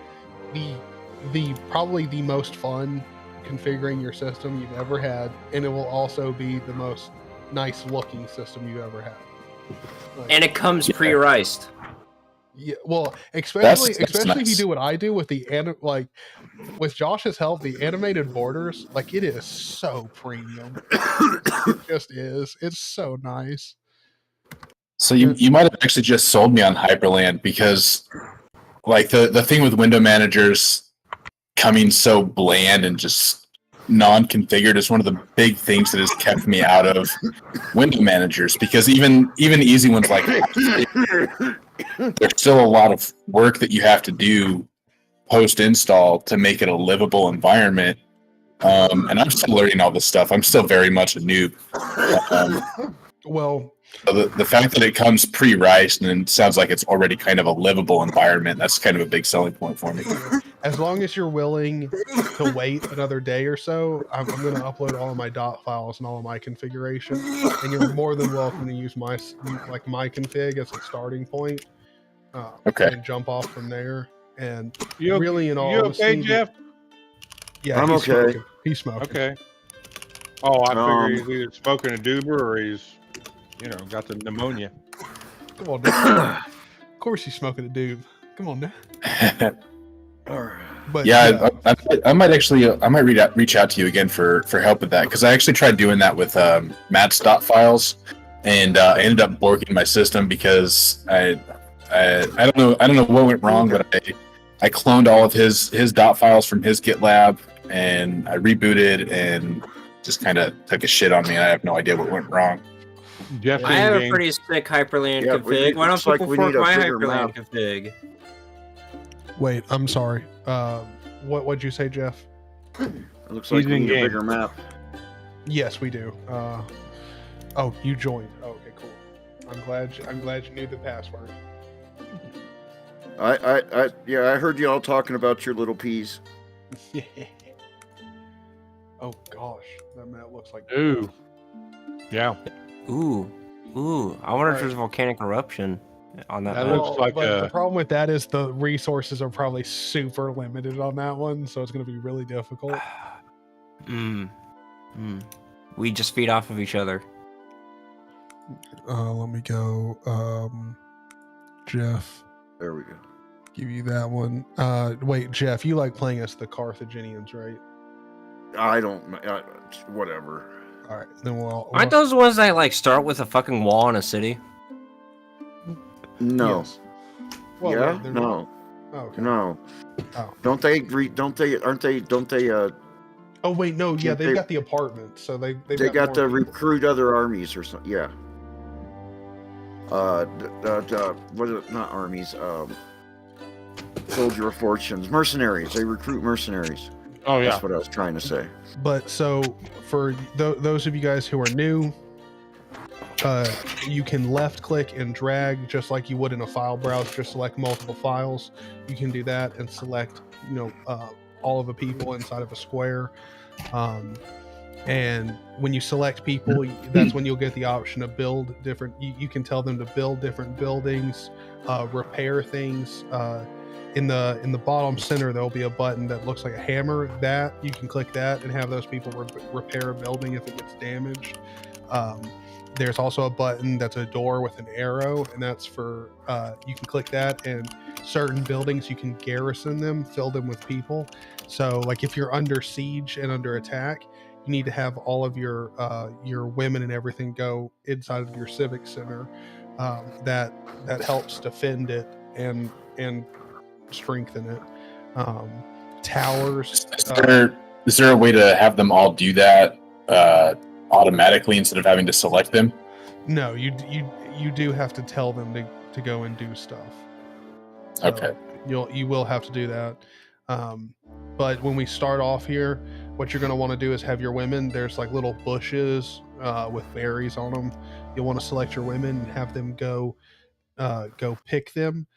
the probably the most fun configuring your system you've ever had, and it will also be the most nice looking system you've ever had. Like, and it comes pre-riced. Yeah, well, especially That's if you nice. do what I do with with Josh's help, the animated borders, like it is so premium. It just is. It's so nice. So you might have actually just sold me on Hyperland because, like, the thing with window managers coming so bland and just non-configured is one of the big things that has kept me out of window managers, because even easy ones like there's still a lot of work that you have to do post-install to make it a livable environment. And I'm still learning all this stuff. I'm still very much a noob. Well, so the fact that it comes pre-riced and it sounds like it's already kind of a livable environment, that's kind of a big selling point for me. As long as you're willing to wait another day or so, I'm going to upload all of my dot files and all of my configuration, and you're more than welcome to use my config as a starting point. Okay. And jump off from there. And You really, in all you honesty, okay, Jeff? Yeah, I'm he's okay. Smoking. He's smoking. Okay. Oh, I figure he's either smoking a doober or he's, got the pneumonia. Come on, now. Of course he's smoking a doob. Come on now. But yeah, I might reach out to you again for help with that, because I actually tried doing that with Matt's dot files, and I ended up borking my system because I don't know what went wrong, but I cloned all of his dot files from his GitLab, and I rebooted and just kind of took a shit on me, and I have no idea what went wrong. Jeff I have a in-game. pretty sick Hyperland Yeah, config. Why don't looks like people we fork need a my bigger Hyperland map. config? wait, I'm sorry. What'd you say, Jeff? It looks like He's we need in-game. a bigger map. Yes, we do. Oh, you joined. Oh, okay, cool. I'm glad you knew the password. I heard you all talking about your little peas. Oh gosh, that map looks like. Ooh. Yeah. Ooh. I wonder if there's volcanic eruption on that. That map. looks like but a- the problem with that is the resources are probably super limited on that one, so it's going to be really difficult. We just feed off of each other. Let me go. Jeff, There we go. give you that one. Wait, Jeff, you like playing as the Carthaginians, right? I don't. Whatever. All right, then Aren't those the ones that like start with a fucking wall in a city? No. Yes. Well, Yeah. wait, they're No. not- Oh, okay. No. Oh. Don't they? Don't they? Oh wait, no, yeah, Can't they've they- got the apartment, so they got to more people. recruit other armies or something. Yeah. What is it? Not armies. Soldier of fortunes, mercenaries. They recruit mercenaries. Oh yeah. That's what I was trying to say. But so for those of you guys who are new, you can left click and drag just like you would in a file browser. Select multiple files. You can do that and select, all of the people inside of a square. And when you select people, that's when you'll get the option to build different. You can tell them to build different buildings, repair things. In the bottom center, there'll be a button that looks like a hammer. That you can click that and have those people repair a building if it gets damaged. There's also a button that's a door with an arrow, and that's for you can click that, and certain buildings you can garrison them, fill them with people. So like if you're under siege and under attack, you need to have all of your women and everything go inside of your civic center. That helps defend it and strengthen it. Towers. Is there a way to have them all do that automatically instead of having to select them? No, you do have to tell them to go and do stuff. So okay. You will have to do that. But when we start off here, what you're going to want to do is have your women. There's like little bushes with berries on them. You'll want to select your women and have them go pick them.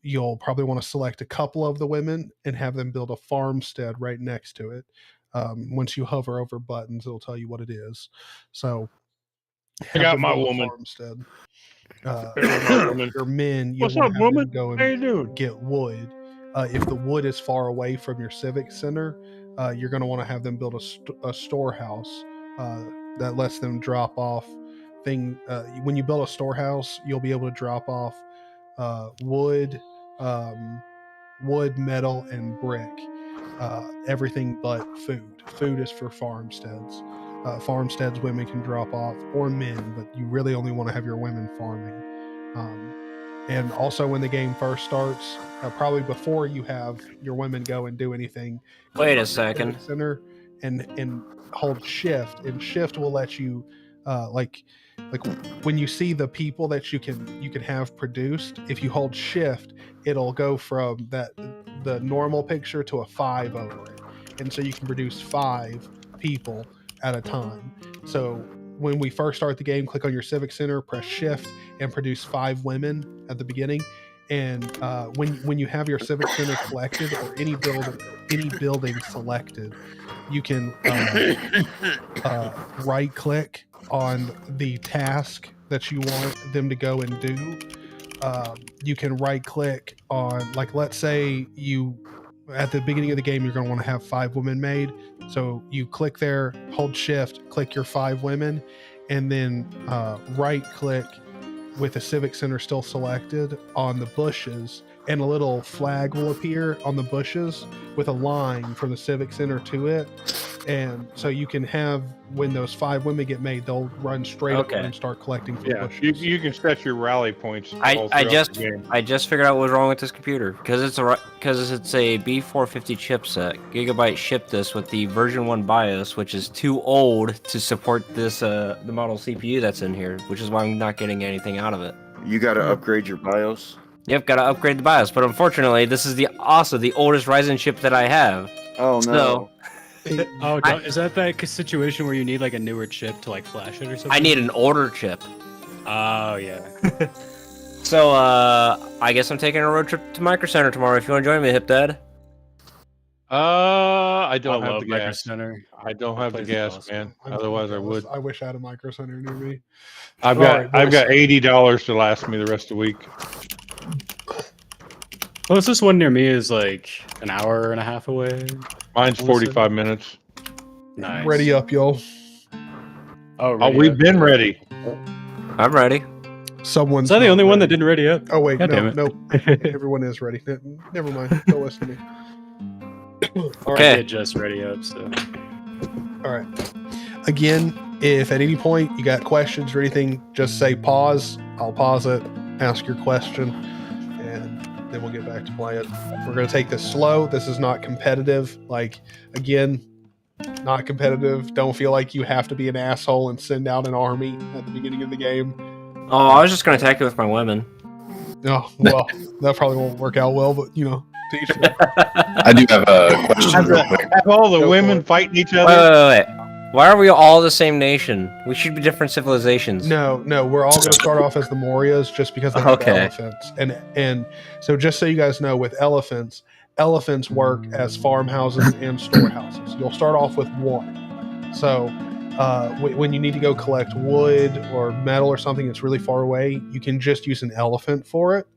You'll probably want to select a couple of the women and have them build a farmstead right next to it. Once you hover over buttons, it'll tell you what it is. So I got my woman. Farmstead. Your men. What's up, woman? Go and How you doing? get wood. If the wood is far away from your civic center, you're going to want to have them build a storehouse that lets them drop off thing. When you build a storehouse, you'll be able to drop off wood, metal, and brick. Everything but food. Food is for farmsteads. Farmsteads women can drop off, or men, but you really only want to have your women farming. And also when the game first starts, probably before you have your women go and do anything, wait a second. Center and hold shift, and shift will let you like when you see the people that you can have produced, if you hold shift, it'll go from the normal picture to a 5 over it, and so you can produce 5 people at a time. So when we first start the game, click on your civic center, press shift, and produce 5 women at the beginning. And when you have your civic center selected or any building selected, you can right click on the task that you want them to go and do. You can right click on, like, let's say you at the beginning of the game, you're going to want to have 5 women made. So you click there, hold shift, click your 5 women, and then right click with the civic center still selected on the bushes, and a little flag will appear on the bushes with a line from the civic center to it. And so you can have, when those 5 women get made, they'll run straight up and start collecting from bushes. You can set your rally points. I just figured out what was wrong with this computer, because it's a B450 chipset. Gigabyte shipped this with the version 1 BIOS, which is too old to support this the model CPU that's in here, which is why I'm not getting anything out of it. You got to upgrade your BIOS. Yep, gotta upgrade the BIOS, but unfortunately, this is also the oldest Ryzen chip that I have. Oh no. Is that situation where you need like a newer chip to like flash it or something? I need an older chip. Oh yeah. So I guess I'm taking a road trip to Micro Center tomorrow. If you want to join me, Hip Dad. I don't have the Micro gas. Center. I don't have the gas, awesome. man. Otherwise, I would. I wish I had a Micro Center near me. I've got $80 to last me the rest of the week. Well, this one near me is like an hour and a half away. Mine's 45 minutes. Nice. Ready up, y'all. Oh, we've been ready. I'm ready. Someone's Is that the only one that ready. didn't ready up? Oh wait, God damn it. no. Everyone is ready. Never mind. Don't listen to me. Okay. I did just ready up, so. All right. Again, if at any point you got questions or anything, just say pause. I'll pause it, ask your question, and then we'll get back to playing. We're going to take this slow. This is not competitive. Like, again, not competitive. Don't feel like you have to be an asshole and send out an army at the beginning of the game. Oh, I was just going to attack it with my women. Oh, well, that probably won't work out well, but, to each their. I do have a question real quick. Have all the women fighting each other? Why are we all the same nation? We should be different civilizations. No, we're all going to start off as the Morias just because they have Okay. elephants. And so just so you guys know, with elephants work as farmhouses and storehouses. You'll start off with one. So when you need to go collect wood or metal or something that's really far away, you can just use an elephant for it.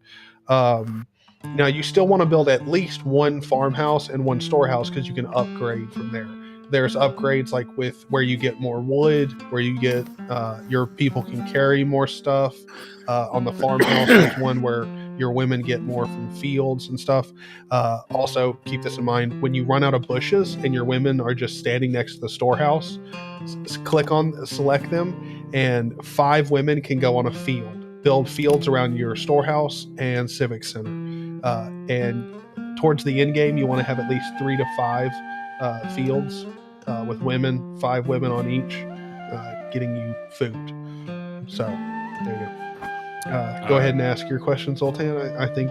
Now, you still want to build at least one farmhouse and one storehouse because you can upgrade from there. There's upgrades like with where you get more wood, where you get your people can carry more stuff. On the farmhouse, there's one where your women get more from fields and stuff. Also, keep this in mind, when you run out of bushes and your women are just standing next to the storehouse, select them, and 5 women can go on a field. Build fields around your storehouse and civic center. And towards the end game, you want to have at least 3 to 5 fields with women, 5 women on each, getting you food. So there you go. Go ahead and ask your question, Zoltan. I think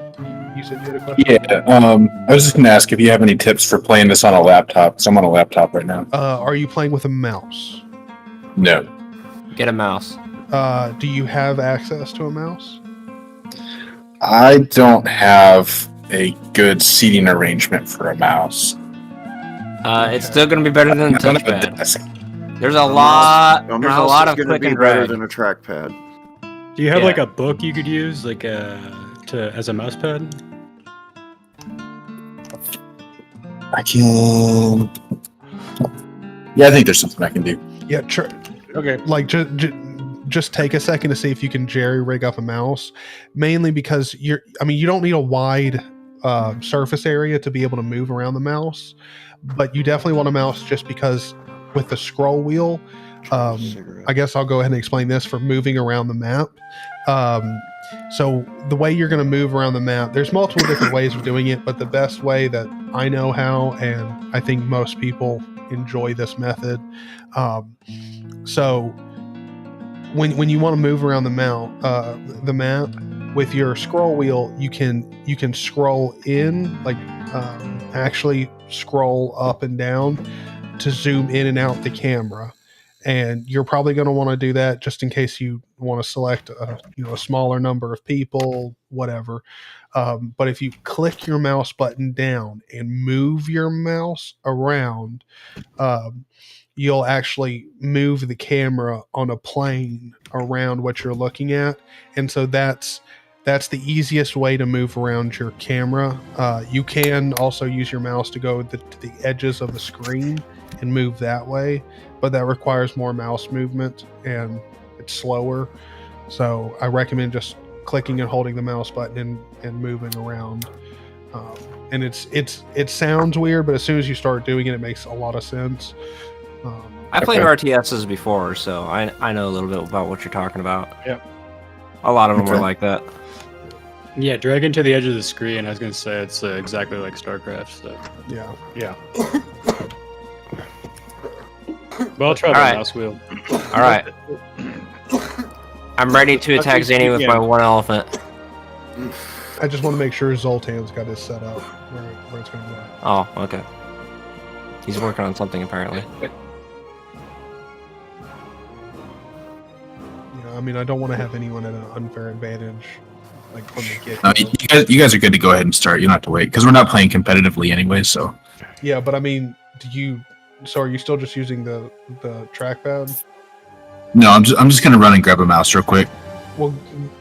you said you had a question. Yeah, I was just going to ask if you have any tips for playing this on a laptop. 'Cause I'm on a laptop right now. Are you playing with a mouse? No. Get a mouse. Do you have access to a mouse? I don't have a good seating arrangement for a mouse. It's still going to be better than the I don't have a touchpad. desk. There's a lot. A There's a mouse lot is of gonna click be and better drag. than a trackpad. Do you have Yeah. like a book you could use, like as a mouse pad? I can. Yeah, I think there's something I can do. Yeah, Okay. like just take a second to see if you can jerry rig up a mouse, mainly because you don't need a wide surface area to be able to move around the mouse, but you definitely want a mouse just because with the scroll wheel, I guess I'll go ahead and explain this for moving around the map. So the way you're going to move around the map, there's multiple different ways of doing it, but the best way that I know how, and I think most people enjoy this method. So when you want to move around the map with your scroll wheel, you can scroll in, like actually scroll up and down to zoom in and out the camera. And you're probably going to want to do that just in case you want to select a smaller number of people, whatever. But if you click your mouse button down and move your mouse around, you'll actually move the camera on a plane around what you're looking at. And so that's the easiest way to move around your camera. You can also use your mouse to go to the edges of the screen and move that way, but that requires more mouse movement and it's slower. So I recommend just clicking and holding the mouse button and moving around. And it sounds weird, but as soon as you start doing it, it makes a lot of sense. I played RTSs before, so I know a little bit about what you're talking about. Yep. A lot of them were like that. Yeah, drag into the edge of the screen. I was gonna say it's exactly like StarCraft. So Yeah. well, I'll try All the right. mouse wheel. All right. I'm ready to attack Zany with my one elephant. I just want to make sure Zoltan's got his set up where it's going to go. Oh, okay. He's working on something apparently. I don't want to have anyone at an unfair advantage, like from the get. No, you guys are good to go ahead and start. You don't have to wait because we're not playing competitively anyway. So Yeah, but so are you still just using the trackpad? no, I'm just gonna run and grab a mouse real quick. Well,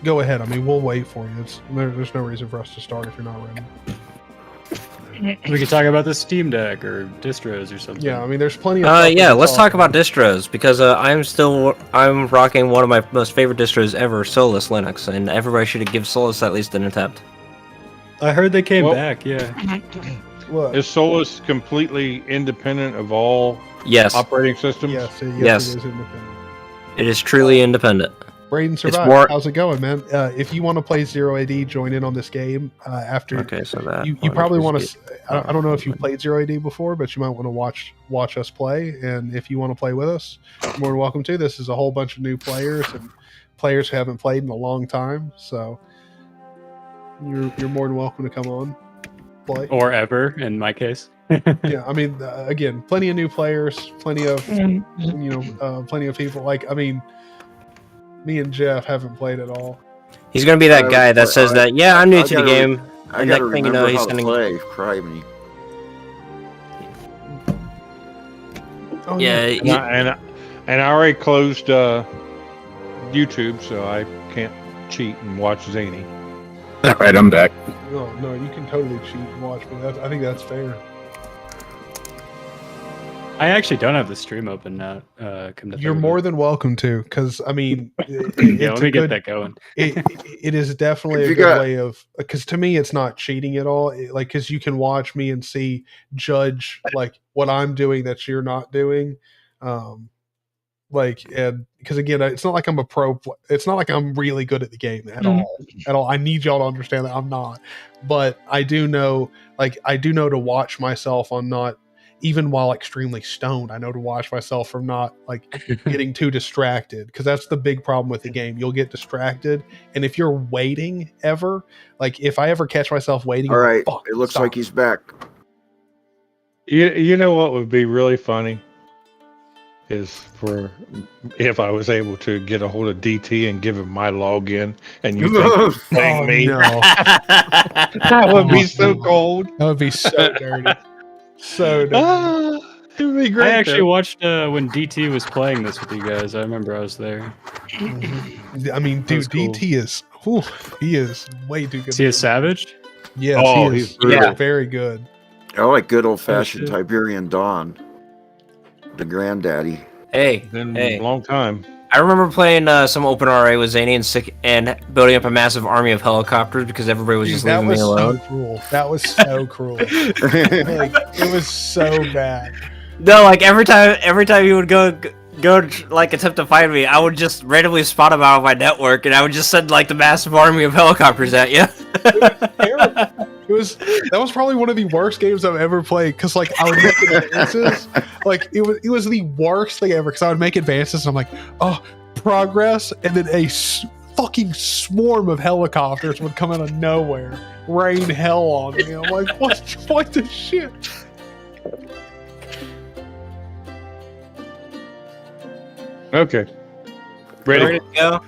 go ahead. We'll wait for you. There's no reason for us to start if you're not ready. We could talk about the Steam Deck or distros or something. Yeah, there's plenty of stuff we Yeah, can let's talk about distros because I'm rocking one of my most favorite distros ever, Solus Linux, and everybody should give Solus at least an attempt. I heard they came Well- back. Yeah. What? Is Solus completely independent of all Yes, operating systems? Yes, Yes. it is independent. it is truly independent. Braden survived. more- How's it going, man? If you want to play 0AD, join in on this game after. Okay, so that You one probably is want good. to. I don't know if you played 0AD before, but you might want to watch us play. And if you want to play with us, you're more than welcome to. This is a whole bunch of new players and players who haven't played in a long time. So you're more than welcome to come on, play. Or ever, in my case. Yeah, I mean, again, plenty of new players, plenty of plenty of people. Like, I mean, me and Jeff haven't played at all. He's gonna be that guy that says that. Yeah, I'm new to the game. I And gotta next thing you remember know, he's how to sending. play. Cry me. Oh, Yeah, And I already closed YouTube, so I can't cheat and watch Zany. All right, I'm back. No, you can totally cheat and watch me. I think that's fair. I actually don't have the stream open now. Come to You're think of more it. than welcome to, because I mean, Yeah, it's let me a get good, that going. it is definitely If a you good got- way of, because to me it's not cheating at all. Like, because you can watch me and judge like what I'm doing that you're not doing. Like, and because again, it's not like I'm a pro. It's not like I'm really good at the game at all. I need y'all to understand that I'm not. But I do know, to watch myself on not, even while extremely stoned, I know to watch myself from not like getting too distracted, because that's the big problem with the game. You'll get distracted, and if you're waiting ever, like if I ever catch myself waiting, All I'm right, like, fuck, it looks stop. like he's back. You know what would be really funny is for if I was able to get a hold of DT and give him my login, and you think he's playing Oh, me. no. That would be so cold. That would be so dirty. So dirty. It would be great. I actually though. watched when DT was playing this with you guys. I remember I was there. I mean, dude, was cool. DT is, he is way too good. Is he a savage? Yes, Oh, he is. he's brutal. Yeah, very good. I like good old fashioned shit. Tiberian Dawn. The granddaddy. Hey, Been hey. a long time. I remember playing some open RA with Zany and building up a massive army of helicopters because everybody was Dude, just that leaving me was alone. so cruel. That was so cruel. Like, it was so bad. No, like every time you would go like attempt to find me, I would just randomly spot him out of my network, and I would just send like the massive army of helicopters at you. That was probably one of the worst games I've ever played, because like I would make advances. Like it was the worst thing ever, because I would make advances and I'm like, oh, progress, and then a fucking swarm of helicopters would come out of nowhere, rain hell on me. I'm like, what the shit? Okay. Ready Ready? to go?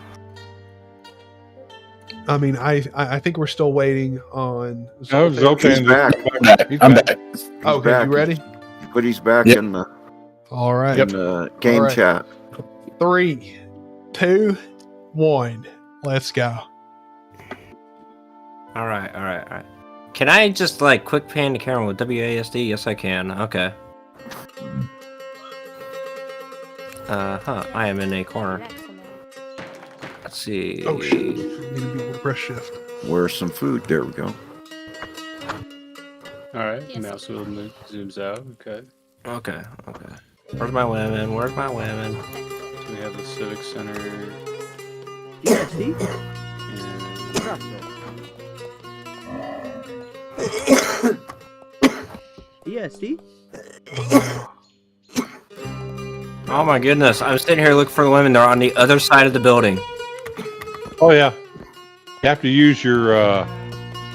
I mean, I think we're still waiting on. No, Zoltan. He's back. I'm back. He's I'm back. back. Okay, back. you ready? But he's back Yep. in the All right. game All right. chat. 3, 2, 1. Let's go. All right. Can I just like quick pan the camera with WASD? Yes, I can. Okay. I am in a corner. Let's see. Oh shit! Need to be able to press shift. Where's some food? There we go. All right. Yes. Mouse wheel zooms out. Okay. Okay. Where's my women? So we have the Civic Center. EST? And Prasso. EST? Oh my goodness! I'm sitting here looking for the women. They're on the other side of the building. Oh yeah. You have to use your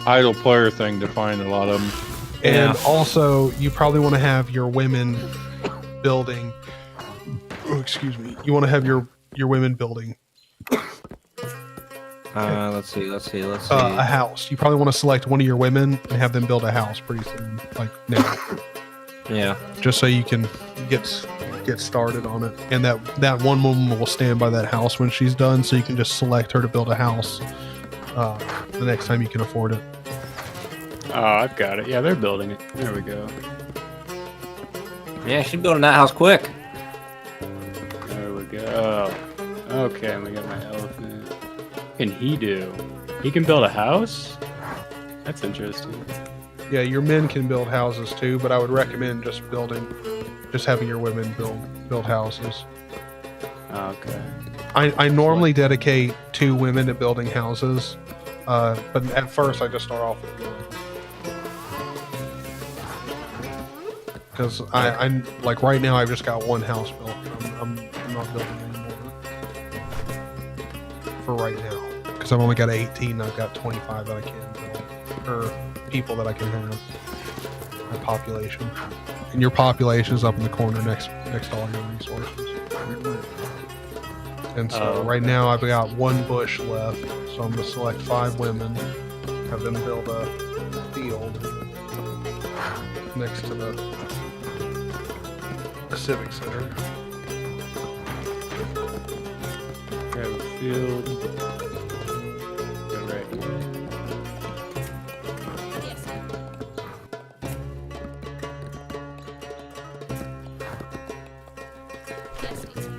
idle player thing to find a lot of them. And also, you probably want to have your women building. Oh, excuse me. You want to have your women building Let's see. a house. You probably want to select one of your women and have them build a house pretty soon, like now, Yeah. just so you can get started on it. And that one woman will stand by that house when she's done, so you can just select her to build a house the next time you can afford it. oh, I've got it. Yeah, they're building it. There we go. Yeah, she's building that house quick. There we go. Okay, and we got my elephant. What can he do? He can build a house? That's interesting. Yeah, your men can build houses too, but I would recommend just having your women build houses. Okay. I normally dedicate 2 women to building houses, but at first I just start off with 1. Because I'm like right now I've just got 1 house built. I'm not building anymore for right now, because I've only got 18. I've got 25 that I can build, or people that I can have. population, and your population is up in the corner next to all your resources. And so right now I've got 1 bush left, so I'm gonna select 5 women, have them build a field next to the civic center. Grab a field. Go right here. Yes. Yes, please.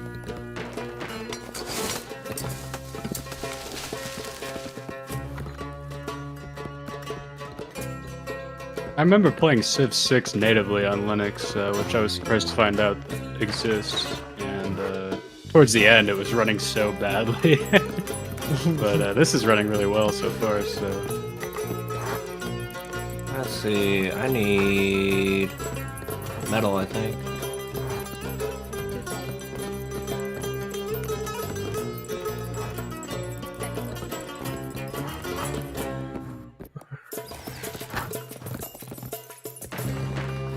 I remember playing Civ 6 natively on Linux, which I was surprised to find out exists. And towards the end, it was running so badly. But this is running really well so far. So Let's see. I need metal, I think.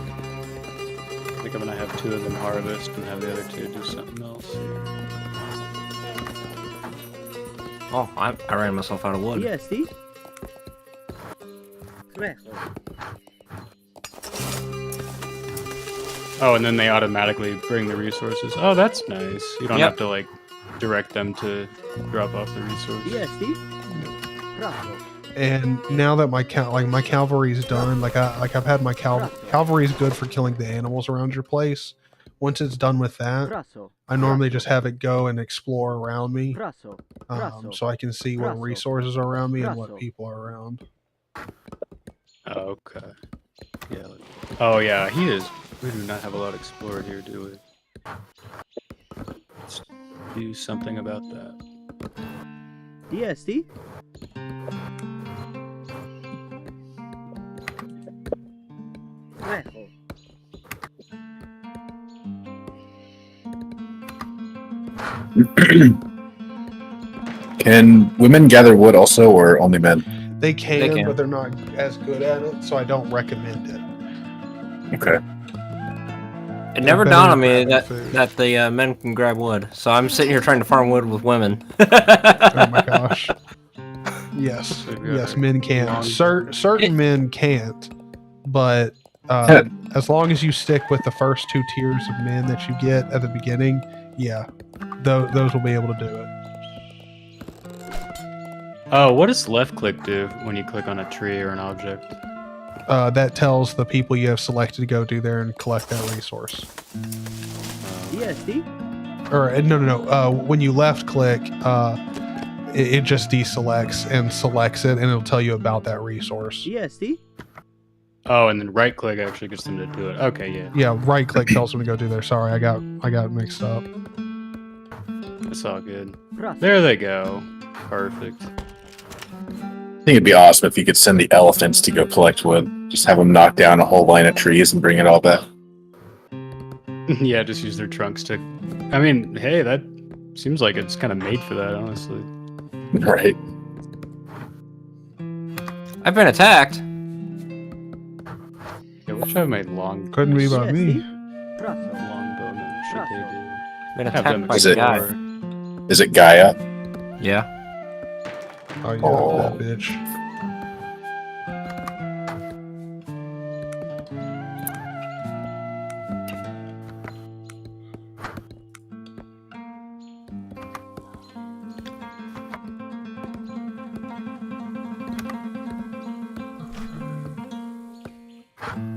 I think I'm gonna have 2 of them harvest and have the other 2 do something else. Oh, I ran myself out of wood. Yes, Oh, and then they automatically bring the resources. Oh, that's nice. You don't Yep. have to like direct them to drop off the resources. Yes, Bravo. And now that my cavalry's done, I've had my cavalry's good for killing the animals around your place. Once it's done with that, Brasso. I normally just have it go and explore around me, Brasso. so I can see what Brasso. resources are around me and Brasso. what people are around. Oh, okay. Yeah. Oh, yeah. He is. We do not have a lot explored here, do we? Let's do something about that. DSD? Trejo. Can women gather wood also, or only men? They can, can. but they're not as good at it, so I don't recommend it. Okay. It never better dawned on me grabbing that food. the men can grab wood. So I'm sitting here trying to farm wood with women. Oh my gosh. Yes, So we've got yes, our men can. long- Certain men can't, but as long as you stick with the first 2 tiers of men that you get at the beginning, yeah, those will be able to do it. Oh, what does left click do when you click on a tree or an object? That tells the people you have selected to go do there and collect that resource. DSD? Or no. When you left click, it just deselects and selects it, and it'll tell you about that resource. DSD? Oh, and then right click actually gets them to do it. Okay, yeah. Yeah, right click tells them to go do there. Sorry, I got mixed up. It's all good. Brasso. There they go. Perfect. I think it'd be awesome if you could send the elephants to go collect wood. Just have them knock down a whole line of trees and bring it all back. Yeah, just use their trunks to. I mean, hey, that seems like it's kind of made for that, honestly. Right. I've been attacked. Yeah, which have made long. Couldn't be by me. Brasso. Longbowmen should they Been do? Have them attacked by Is a it- guy. Is it Gaia? Yeah. Oh yeah, Oh. that bitch.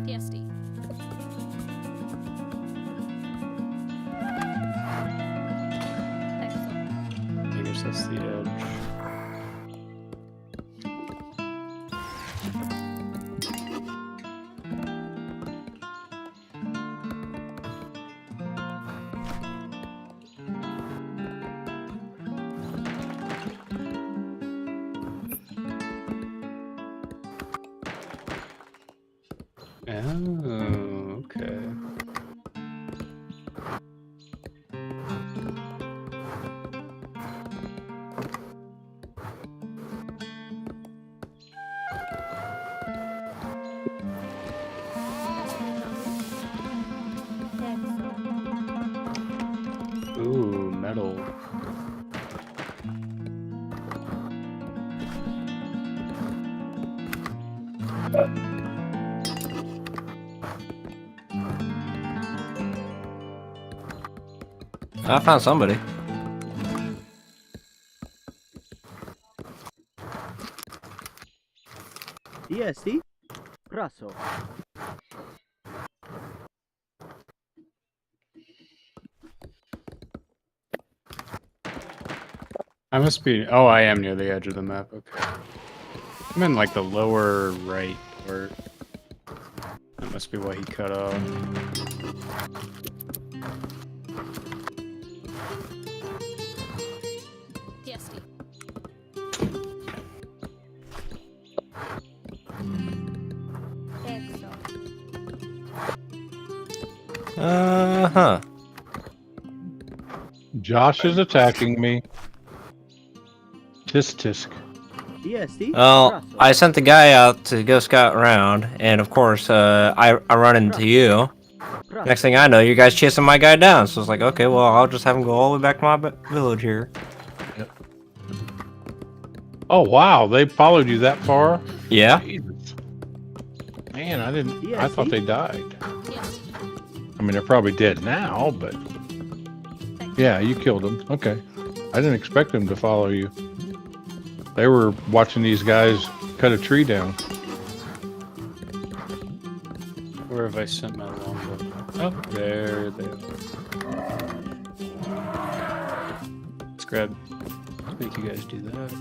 TSD. Excellent. I guess that's the edge. Oh, okay. metal. I found somebody. DST? Praso. I must be. Oh, I am near the edge of the map. Okay. I'm in like the lower right part. That must be why he cut off. TSD. Uh-huh. Josh is attacking me. Tisk tisk. DST? Well, Praso. I sent the guy out to go scout around, and of course, I run into you. Praso. Next thing I know, you guys chasing my guy down. So it's like, okay, well, I'll just have him go all the way back to my village here. Oh wow, they followed you that far? Yeah. Jesus. Man, I didn't. Yeah, I thought see? they died. TSD. I mean, they're probably dead now, but yeah, you killed them. Okay, I didn't expect them to follow you. They were watching these guys cut a tree down. Where have I sent my longbow? Oh, there they are. Let's grab. Let's make you guys do that.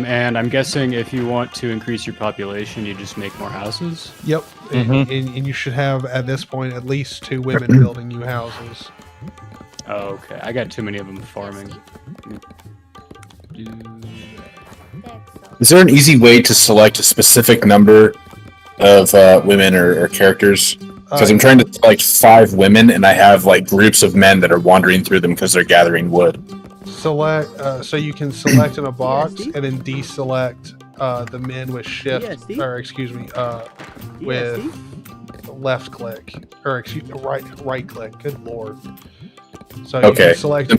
And I'm guessing if you want to increase your population, you just make more houses. Yep. Mhm. And you should have, at this point, at least 2 women building you houses. Oh, okay. I got too many of them farming. Do Is there an easy way to select a specific number of women or characters? Because I'm trying to select 5 women, and I have like groups of men that are wandering through them because they're gathering wood. Select, so you can select in a box DSD? and then deselect the men with shift, DSD? or excuse me, with left click, or excuse right click. Good lord. So you Okay. can select.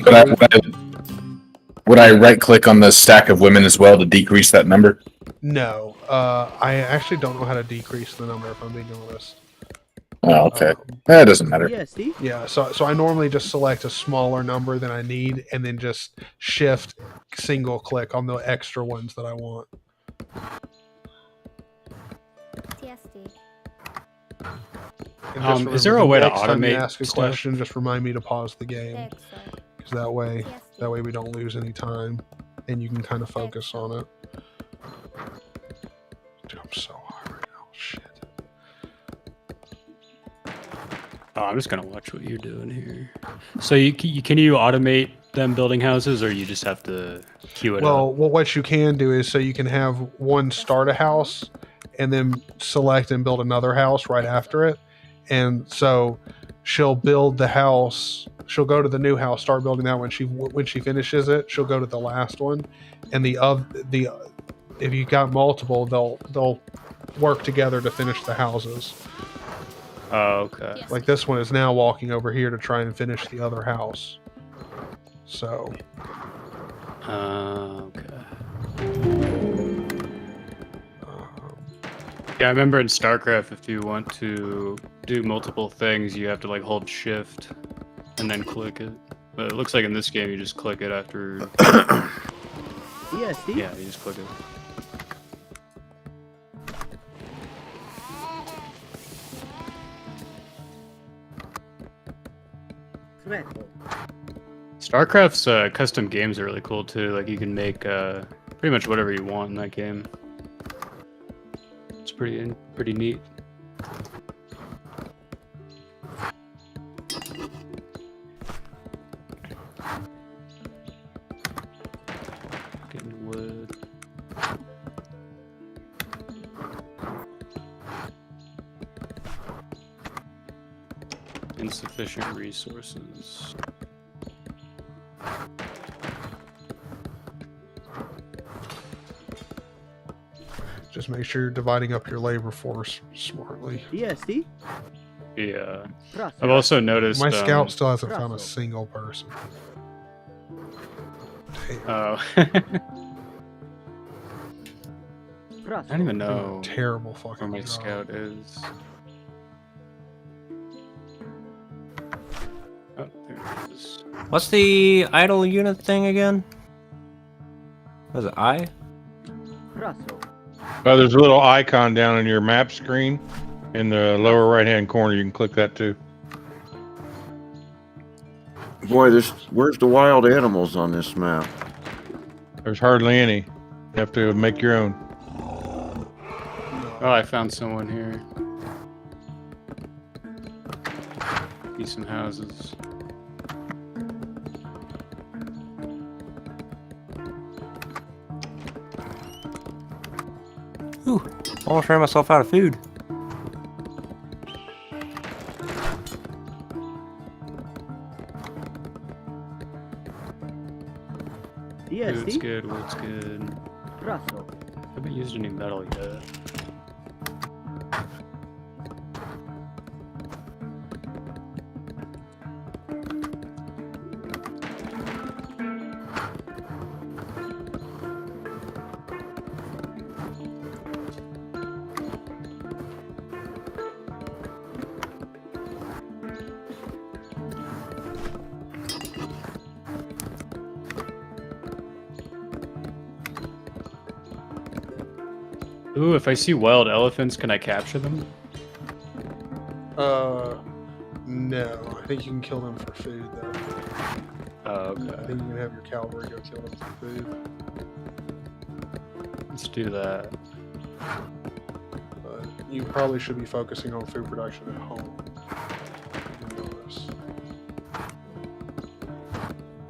Would I right click on the stack of women as well to decrease that number? No, I actually don't know how to decrease the number, if I'm being honest. Oh, okay. That doesn't matter. DST? Yeah, so I normally just select a smaller number than I need, and then just shift single click on the extra ones that I want. TSD. And just is there remember, a way to next time you automate ask a stuff? question, just remind me to pause the game, because that way we don't lose any time, and you can kind of focus on it. Dude, I'm so high right now. Shit. Oh, I'm just gonna watch what you're doing here. So can you automate them building houses, or you just have to queue it Well, up? what you can do is, so you can have one start a house, and then select and build another house right after it. And so she'll build the house. She'll go to the new house, start building that when she finishes it. She'll go to the last one, and if you got multiple, they'll work together to finish the houses. Oh, okay. Like this one is now walking over here to try and finish the other house. So Okay. Yeah, I remember in StarCraft, if you want to do multiple things, you have to like hold Shift and then click it. But it looks like in this game, you just click it after. DST? Yeah, you just click it. Svetlo. StarCraft's custom games are really cool too. Like you can make pretty much whatever you want in that game. It's pretty neat. Getting wood. Insufficient resources. Just make sure you're dividing up your labor force smartly. DST? Yeah. Praso. I've also noticed. My scout still hasn't found a single person. Damn, Oh. I don't even know terrible where fucking my job. scout is. Oh, there it is. What's the idle unit thing again? Was it I? Praso. Oh, there's a little icon down in your map screen in the lower right-hand corner. You can click that too. Boy, where's the wild animals on this map? There's hardly any. You have to make your own. Oh, I found someone here. Decent houses. Ooh, almost ran myself out of food. Wood's DST? good, wood's good. Praso. Haven't used any metal yet. Ooh, if I see wild elephants, can I capture them? No. I think you can kill them for food, though. Oh, I okay. think you can have your cavalry go kill them for food. Let's do that. But you probably should be focusing on food production at home. You notice.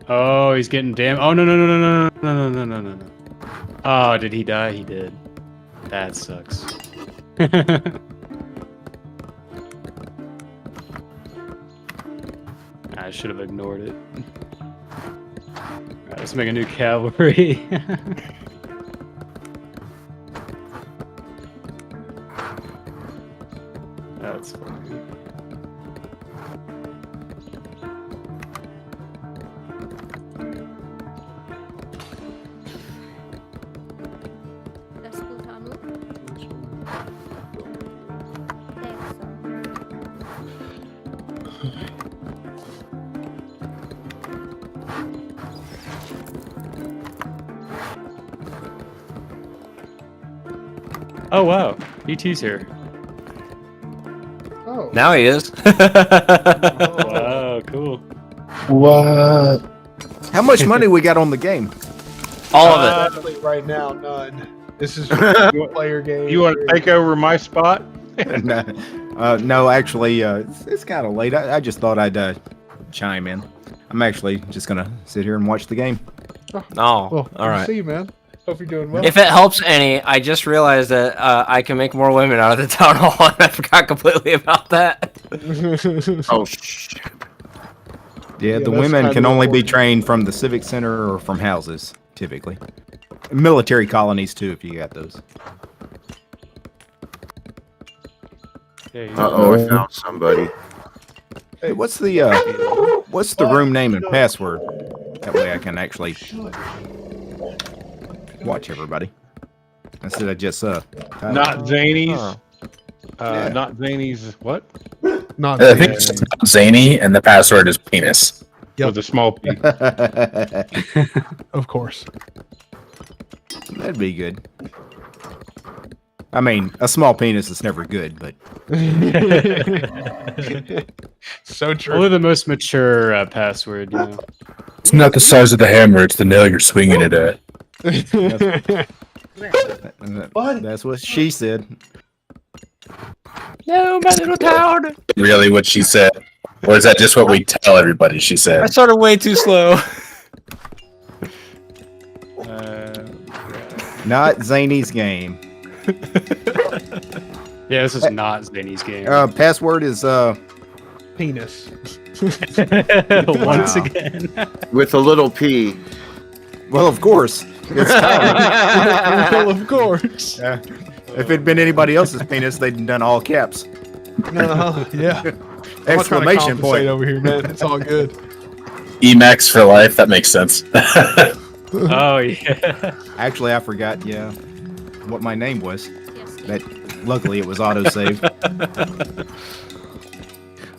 Oh, he's getting damn. Oh, no, no, no, no, no, no, no, no, no, no, no. Oh, did he die? He did. That sucks. I should have ignored it. Alright, let's make a new cavalry. That's funny. Resputanu. Terzo. Oh wow, ET's here. Oh. Now he is. Wow, cool. What? How much money we got on the game? All of it. Actually, right now, none. This is just a player game. You want to take over my spot? No, actually, it's kind of late. I just thought I'd chime in. I'm actually just gonna sit here and watch the game. Oh, Well, all right. See you, man. Hope you're doing well. If it helps any, I just realized that I can make more women out of the town hall, and I forgot completely about that. Oh, shit. Yeah, the that's women kinda can only be important. trained from the civic center or from houses, typically. Military colonies too, if you got those. Yeah, Uh-oh, I found somebody. Hey, what's the room name and password? That way I can actually watch everybody instead of just Not Zany's. Yeah. Not Zany's. What? Not I think it's zany, and the password is penis. Yep. With a small P. Of course. That'd be good. I mean, a small penis is never good, but So true. Only the most mature password, you know. It's not the size of the hammer; it's the nail you're swinging it at. that's what she said. No, my little town. Really, what she said, or is that just what we tell everybody? She I said. started way too slow. Not Zany's game. Yeah, this is not Zany's game. Password is Penis. Once Wow. again. With a little P. well, of course. It's Tyler. Well, of course. If it'd been anybody else's penis, they'd done all caps. Yeah. I'm not trying to Exclamation compensate point. over here, man. It's all good. Emacs for life. That makes sense. Oh yeah. Actually, I forgot. Yeah, what my name was. That luckily it was autosaved.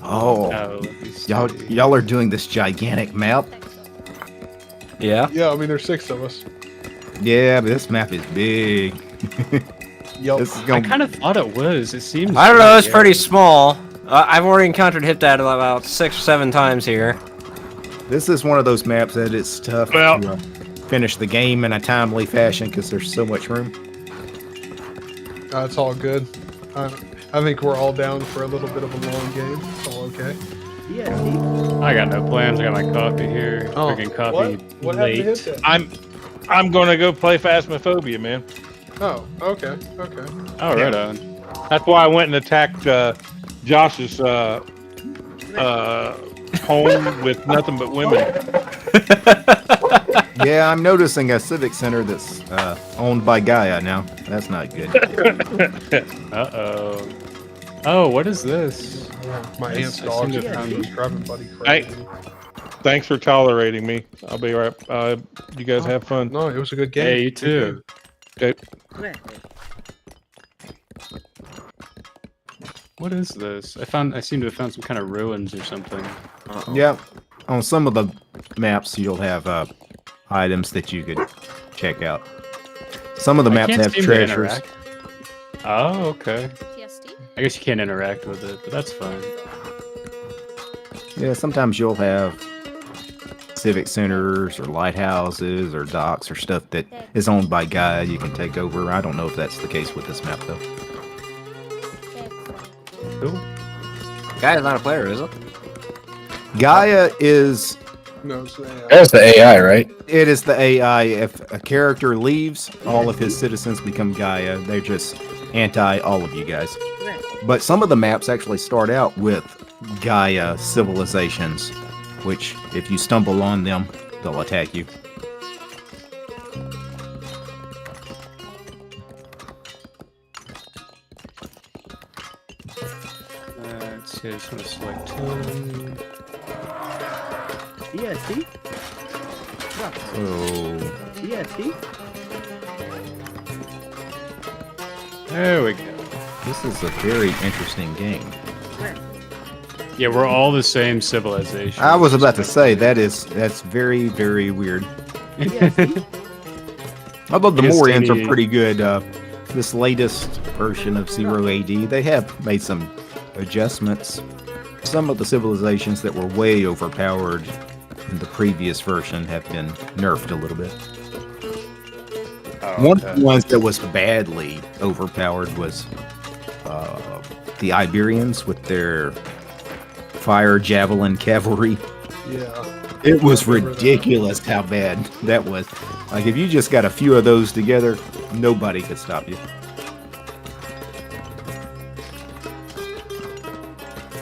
Oh, let me see. y'all are doing this gigantic map. Yeah. Yeah, I mean, there's 6 of us. Yeah, but this map is big. Yup. This is I gonna. kind of thought it was. It seems. I don't know. It's yeah. pretty small. I've already encountered Hipdad about 6 or 7 times here. This is one of those maps that it's tough Well- to finish the game in a timely fashion because there's so much room. It's all good. I think we're all down for a little bit of a long game. It's all okay. I got no plans. I got my coffee here. Oh, Drinking coffee what late. happened to Hipdad? I'm gonna go play Phasmophobia, man. Oh, okay. Oh, right on. That's why I went and attacked Josh's home with nothing but women. Yeah, I'm noticing a civic center that's owned by Gaia now. That's not good. Uh-oh. Oh, what is this? My aunt's I dog seem to just have was driving Buddy crazy. Thanks for tolerating me. I'll be right. You guys have fun. No, it was a good game. Hey, you too. Okay. What is this? I seem to have found some kind of ruins or something. Yeah, on some of the maps you'll have items that you could check out. Some of the I maps can't have seem to treasures. interact. Oh, okay. I guess you can't interact with it, but that's fine. Yeah, sometimes you'll have civic centers or lighthouses or docks or stuff that is owned by Gaia you can take over. I don't know if that's the case with this map though. Cool. Guy's not a player, is it? Gaia is No, it's AI. There's the AI, right? it is the AI. If a character leaves, all of his citizens become Gaia. They're just anti all of you guys. But some of the maps actually start out with Gaia civilizations, which if you stumble on them, they'll attack you. Let's see, I just want to select two. ESD? Oh, ESD? There we go. this is a very interesting game. Yeah, we're all the same civilization. I was about to say that's very, very weird. Although the Yes, Morians are any- pretty good. This latest version of 0 AD, they have made some adjustments. Some of the civilizations that were way overpowered in the previous version have been nerfed a little bit. Oh, One of okay. the ones that was badly overpowered was the Iberians with their fire javelin cavalry. Yeah. It was I remember that. ridiculous how bad that was. Like, if you just got a few of those together, nobody could stop you.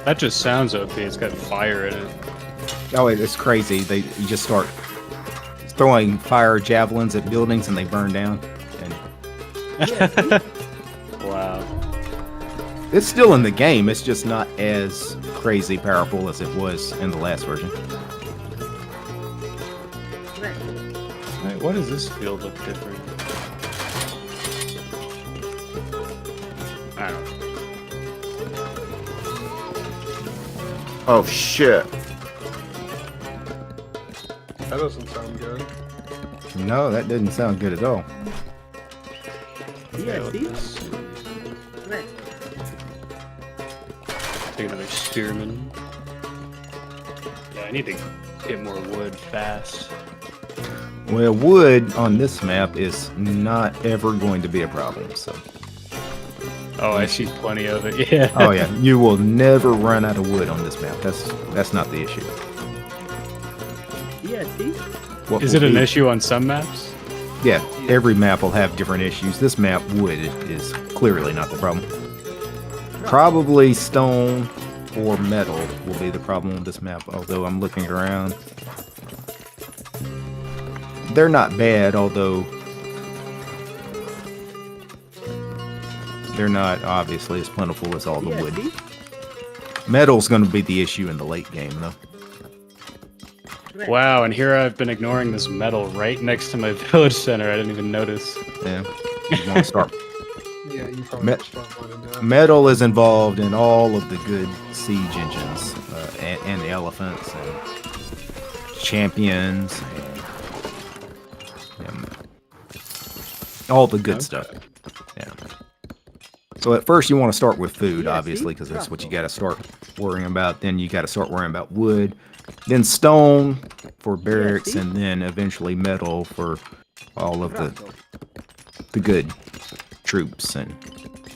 That just sounds OP. It's got fire in it. Oh, it's crazy. You just start throwing fire javelins at buildings and they burn down. And Wow. it's still in the game. It's just not as crazy powerful as it was in the last version. Wait, what does this field look different? I don't know. Oh shit. That doesn't sound good. No, that didn't sound good at all. Let's see. Take another spearman. Yeah, I need to get more wood fast. Well, wood on this map is not ever going to be a problem. So, Oh, I see plenty of it. Yeah. oh yeah, you will never run out of wood on this map. That's not the issue. ESD? What Is will it an be- issue on some maps? Yeah, every map will have different issues. This map, wood, is clearly not the problem. Probably stone or metal will be the problem with this map, although I'm looking around. They're not bad, although They're not obviously as plentiful as all the Yeah, wood. see? Metal's going to be the issue in the late game, though. Wow, and here I've been ignoring this metal right next to my village center. I didn't even notice. Yeah, you want to start. Yeah, you probably Me- want to start running now. Metal is involved in all of the good siege engines, and elephants, and champions, and all the good stuff. Yeah. So at first you want to start with food, Yeah, obviously, see? because that's what you got to start worrying about. Then you got to start worrying about wood, then stone for barracks, see? and then eventually metal for all of Brasso. the good troops and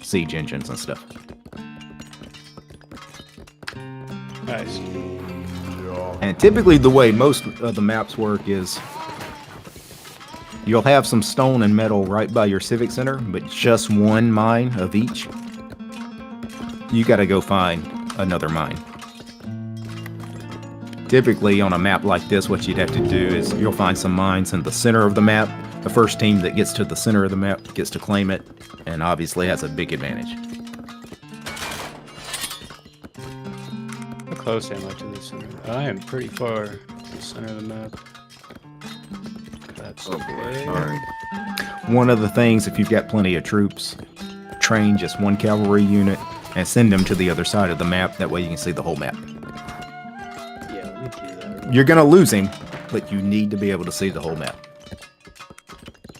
siege engines and stuff. Nice. And typically the way most of the maps work is you'll have some stone and metal right by your civic center, but just one mine of each. You got to go find another mine. Typically on a map like this, what you'd have to do is you'll find some mines in the center of the map. The first team that gets to the center of the map gets to claim it, and obviously has a big advantage. How close am I to the center? I am pretty far to the center of the map. That's okay. Alright. One of the things, if you've got plenty of troops, train just one cavalry unit and send them to the other side of the map. That way you can see the whole map. Yeah, let me do that. You're going to lose him, but you need to be able to see the whole map.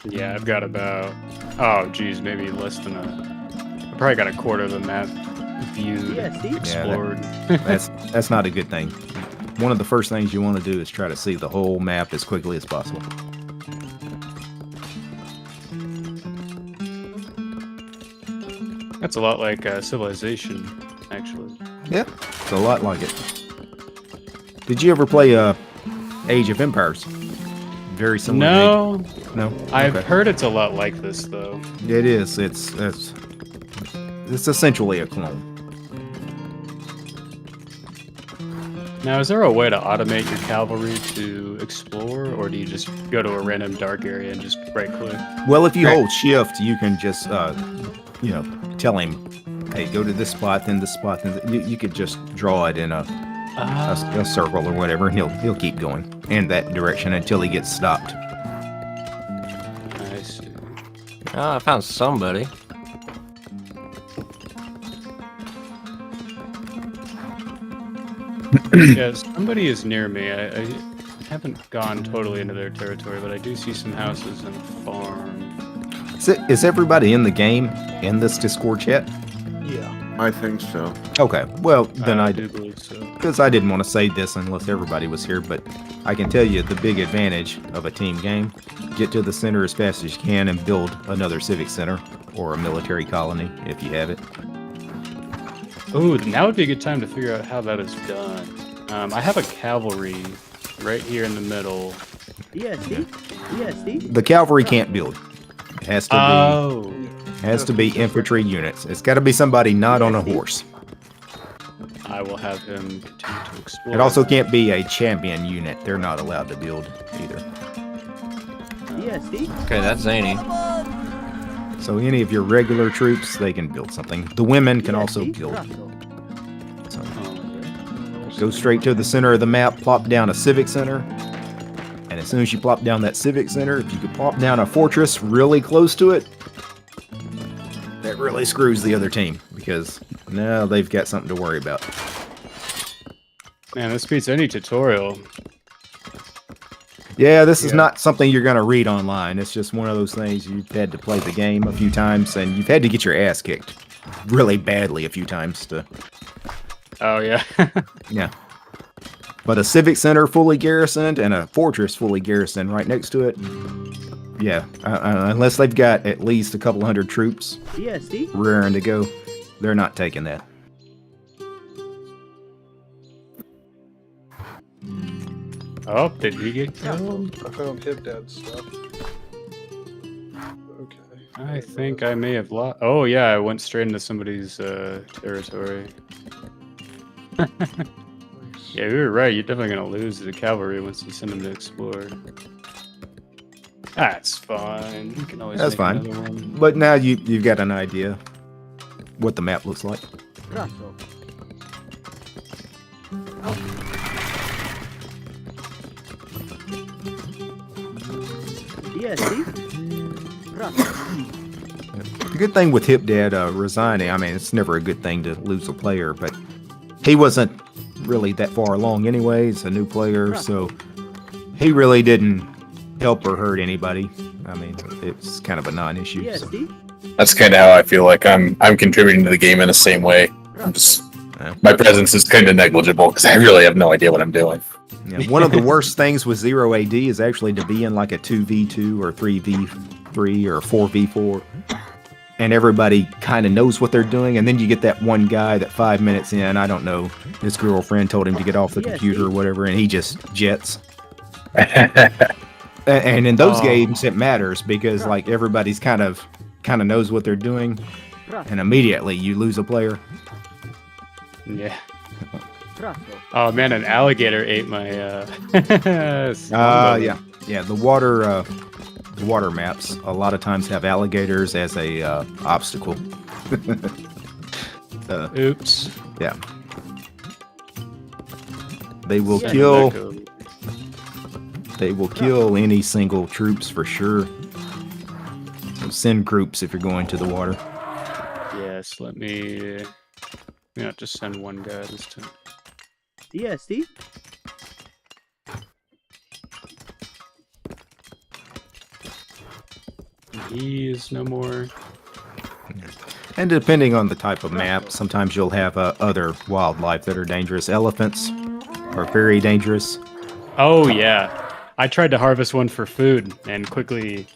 Yeah, I've got about, oh geez, maybe less than I probably got a quarter of the map viewed, Yeah, see? explored. That's not a good thing. One of the first things you want to do is try to see the whole map as quickly as possible. That's a lot like Civilization, actually. Yeah, it's a lot like it. Did you ever play Age of Empires? Very similar. No, No. I've Okay. heard it's a lot like this though. It is. It's essentially a clone. Now, is there a way to automate your cavalry to explore, or do you just go to a random dark area and just right-click? Well, if you hold shift, you can just tell him, hey, go to this spot, then this spot, then you could just draw it in a circle or whatever, and he'll keep going in that direction until he gets stopped. I see. Oh, I found somebody. Yeah, somebody is near me. I haven't gone totally into their territory, but I do see some houses and a farm. Is everybody in the game in this Discord chat? Yeah. I think so. Okay, well, then I do believe so. Because I didn't want to say this unless everybody was here, but I can tell you the big advantage of a team game: get to the center as fast as you can and build another civic center or a military colony if you have it. Ooh, now would be a good time to figure out how that is done. I have a cavalry right here in the middle. Yeah, see? Yeah, see? The cavalry can't build. It has to be Oh, has to be infantry units. It's got to be somebody not on a horse. I will have him continue to explore. It also can't be a champion unit. They're not allowed to build either. Yeah, see? Okay, that's zany. So any of your regular troops, they can build something. The women can Yeah, also see? build. Brasso. So Oh, go straight to the center of the map, plop down a civic center. And as soon as you plop down that civic center, if you could plop down a fortress really close to it, that really screws the other team because now they've got something to worry about. man, this beats any tutorial. Yeah, this is not something you're going to read online. It's just one of those things you've had to play the game a few times and you've had to get your ass kicked really badly a few times to. Oh, yeah. Yeah. But a civic center fully garrisoned and a fortress fully garrisoned right next to it. Yeah, unless they've got at least a couple hundred troops Yeah, see? raring to go, they're not taking that. Oh, did he get killed? I found hip dad's stuff. Okay. I think I may have lost. Oh, yeah, I went straight into somebody's territory. Yeah, you were right. You're definitely going to lose the cavalry once you send them to explore. That's fine. You can always That's make fine. another one. But now you've got an idea. what the map looks like. Raso. Yes, see? Raso. The good thing with Hip Dad resigning, I mean, it's never a good thing to lose a player, but he wasn't really that far along anyway. He's a new player, so he really didn't help or hurt anybody. I mean, it's kind of a non-issue. Yes, So. see? That's kind of how I feel like I'm contributing to the game in the same way. My presence is kind of negligible because I really have no idea what I'm doing. Yeah, one of the worst things with 0 AD is actually to be in like a 2v2 or 3v3 or 4v4. And everybody kind of knows what they're doing, and then you get that one guy that 5 minutes in, I don't know, his girlfriend told him to get off the computer or whatever, and he just jets. And in those games, it matters because like everybody's kind of knows what they're doing, and immediately you lose a player. Yeah. Oh man, an alligator ate my. Yeah. The water maps a lot of times have alligators as a obstacle. Oops. Yeah. They will kill. They will kill any single troops for sure. So send groups if you're going to the water. Yes, let me not just send one guy this time. Yes, see? He is no more. And depending on the type of map, sometimes you'll have other wildlife that are dangerous. Elephants are very dangerous. Oh yeah. I tried to harvest one for food and quickly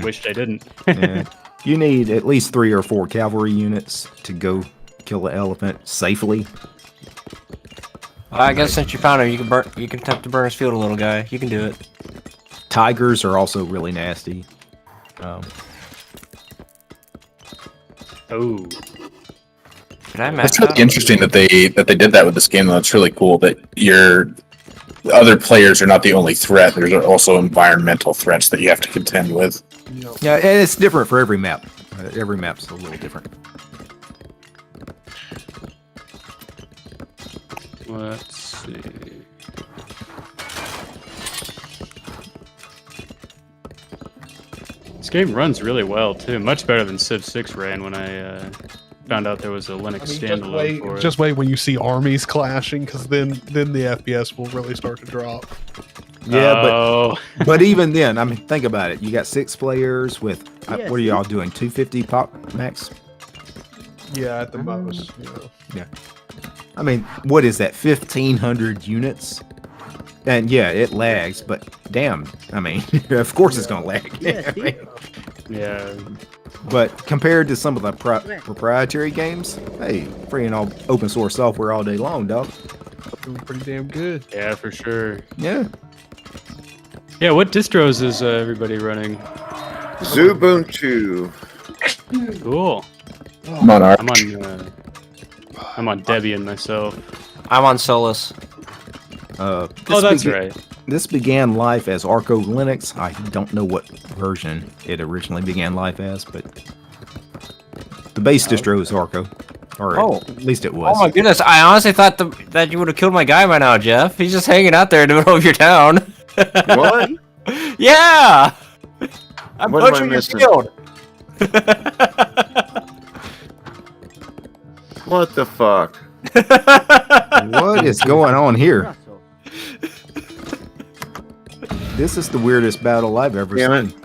wished I didn't. Yeah. You need at least 3 or 4 cavalry units to go kill an elephant safely. I guess since you found him, you can attempt to burn his field a little guy. You can do it. Tigers are also really nasty. Oh. That's really interesting that they did that with this game. Though it's really cool that your other players are not the only threat. There's also environmental threats that you have to contend with. Yeah, and it's different for every map. Every map's a little different. Let's see. This game runs really well too, much better than Civ 6 ran when I found out there was a Linux standalone for it. Just wait when you see armies clashing, because then the FPS will really start to drop. Yeah, but even then, I mean, think about it. You got 6 players with what are y'all doing? 250 pop max? Yeah, at the most. You know. Yeah. I mean, what is that? 1,500 units? And yeah, it lags, but damn, I mean, of course it's gonna lag. Yeah. But compared to some of the proprietary games, hey, freaking all open source software all day long, dog. Doing pretty damn good. Yeah, for sure. Yeah. Yeah, what distros is everybody running? Ubuntu. Cool. I'm on Arch. I'm on Debian myself. I'm on Solus. That's right. This began life as Arco Linux. I don't know what version it originally began life as, but the base distro is Arco. Or at least it was. Oh my goodness, I honestly thought that you would have killed my guy by now, Jeff. He's just hanging out there in the middle of your town. What? Yeah! I'm What am I butchering your missing? field. What the fuck? What is going on here? This is the weirdest battle I've ever Damn seen.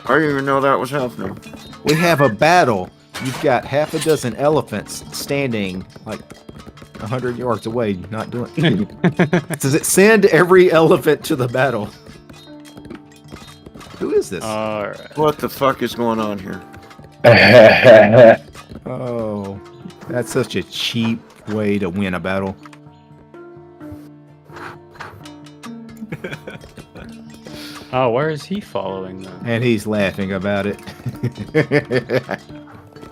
I didn't even know that was happening. We have a battle. You've got half a dozen elephants standing like 100 yards away, not doing. Does it send every elephant to the battle? Who is this? All right. What the fuck is going on here? Oh, that's such a cheap way to win a battle. Oh, where is he following them? And he's laughing about it.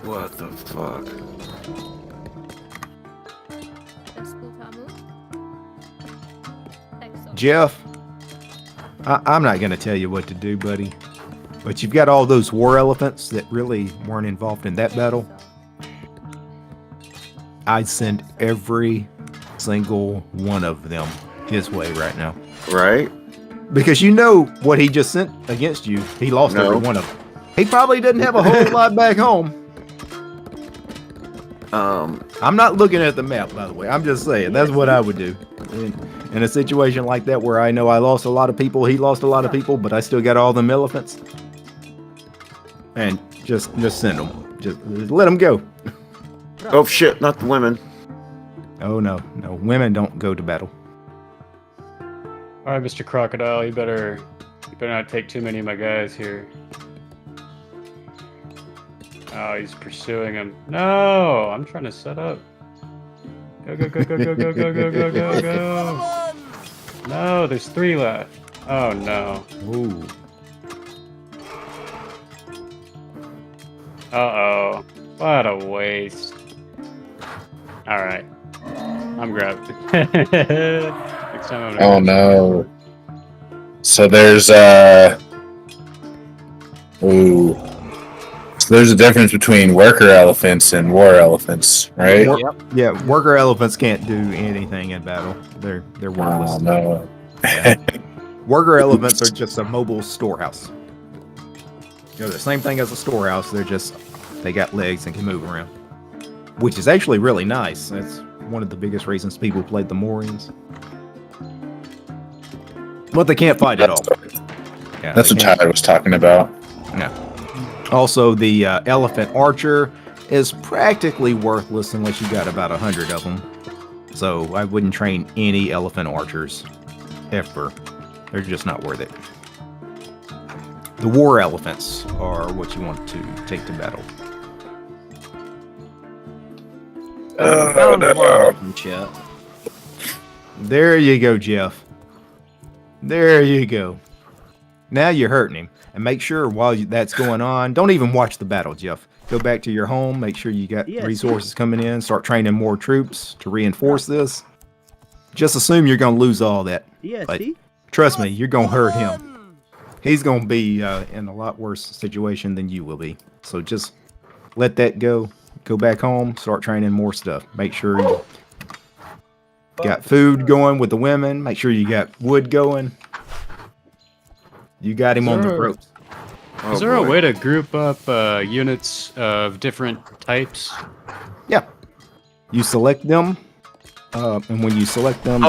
What the fuck? Jeff, I'm not going to tell you what to do, buddy. But you've got all those war elephants that really weren't involved in that battle. I'd send every single one of them his way right now. Right? Because you know what he just sent against you. He lost every one of them. He probably didn't have a whole lot back home. I'm not looking at the map, by the way. I'm just saying that's what I would do in a situation like that where I know I lost a lot of people. He lost a lot of people, but I still got all them elephants. And just send them. Just let them go. Oh shit! Not the women. Oh no, women don't go to battle. All right, Mr. Crocodile, you better not take too many of my guys here. Oh, he's pursuing him. No, I'm trying to set up. Go, go, go, go, go, go, go, go, go, go, go. No, there's 3 left. Oh no. Ooh. Uh-oh. What a waste. All right. I'm grabbing. Next time I'm Oh no. So there's ooh. So there's a difference between worker elephants and war elephants, right? Yeah, worker elephants can't do anything in battle. They're worthless. Oh no. Worker elephants are just a mobile storehouse. You know, the same thing as a storehouse. They got legs and can move around, which is actually really nice. That's one of the biggest reasons people played the Moorians. But they can't fight at all. Yeah, That's what Tyler was talking about. No. Also, the elephant archer is practically worthless unless you got about 100 of them. So I wouldn't train any elephant archers ever. They're just not worth it. The war elephants are what you want to take to battle. There you go, Jeff. There you go. Now you're hurting him. And make sure while that's going on, don't even watch the battle, Jeff. Go back to your home, make sure you got resources coming in, start training more troops to reinforce this. Just assume you're going to lose all that. But trust me, you're going to hurt him. He's going to be in a lot worse situation than you will be. So just let that go. Go back home, start training more stuff. Make sure you got food going with the women. Make sure you got wood going. You got him on the ropes. Is there a way to group up units of different types? Yeah. You select them, and when you select them,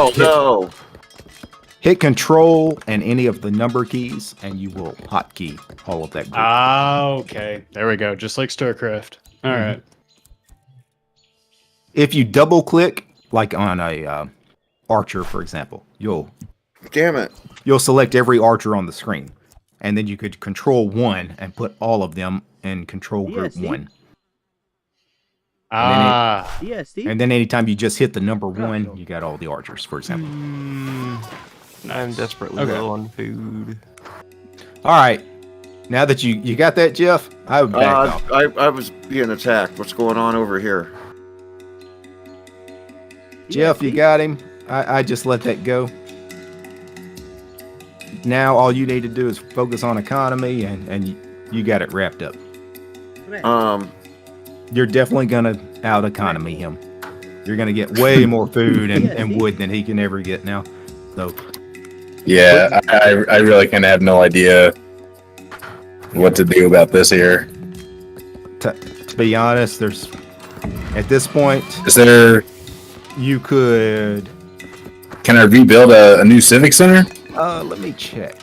hit Control and any of the number keys, and you will hotkey all of that group. Ah, okay. There we go. Just like StarCraft. All right. If you double click, like on a archer, for example, you'll select every archer on the screen, and then you could Control 1 and put all of them in Control Group 1. And then anytime you just hit the number 1, you got all the archers, for example. I'm desperately low on food. All right. Now that you got that, Jeff, I would back off. I was being attacked. What's going on over here? Jeff, you got him. I just let that go. Now all you need to do is focus on economy, and you got it wrapped up. You're definitely gonna out economy him. You're gonna get way more food and wood than he can ever get now. So yeah, I really kind of have no idea what to do about this here. To be honest, there's at this point, you could. Can I rebuild a new civic center? Let me check.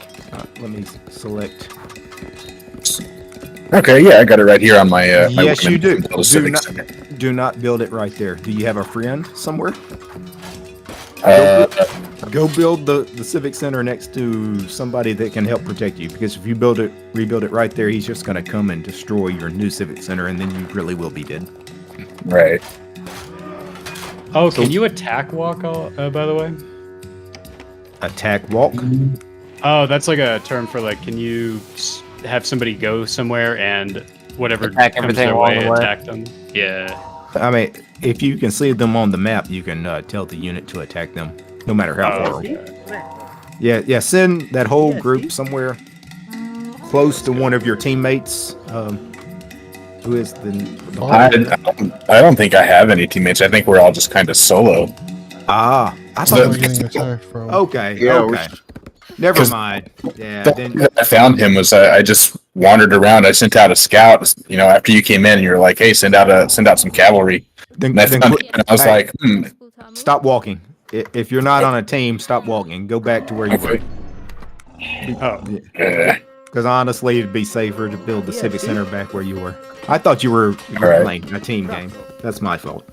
Let me select. Okay, yeah, I got it right here on my. Yes, my you do. Center. Do not build it right there. Do you have a friend somewhere? Go build the civic center next to somebody that can help protect you. Because if you rebuild it right there, he's just going to come and destroy your new civic center, and then you really will be dead. Right. Oh, can you attack walk? By the way. Attack walk? Oh, that's like a term for like, can you have somebody go somewhere and whatever attack comes everything their along way, the way. attack them? Yeah. I mean, if you can see them on the map, you can tell the unit to attack them, no matter how far. Okay. Yeah. Send that whole group somewhere close to one of your teammates? Who is the I don't think I have any teammates. I think we're all just kind of solo. I Where thought am I getting attacked from? okay. Yeah, okay. Never mind. Yeah. The Then way that I found him was I just wandered around. I sent out a scout. You know, after you came in, and you were like, "Hey, send out some cavalry." And I found him, and I was hey, like, stop walking. If you're not on a team, stop walking. Go back to where you were. Oh, Because honestly, it'd be safer to build the Civic Center back where you were. I thought you were right. playing a team game. That's my fault.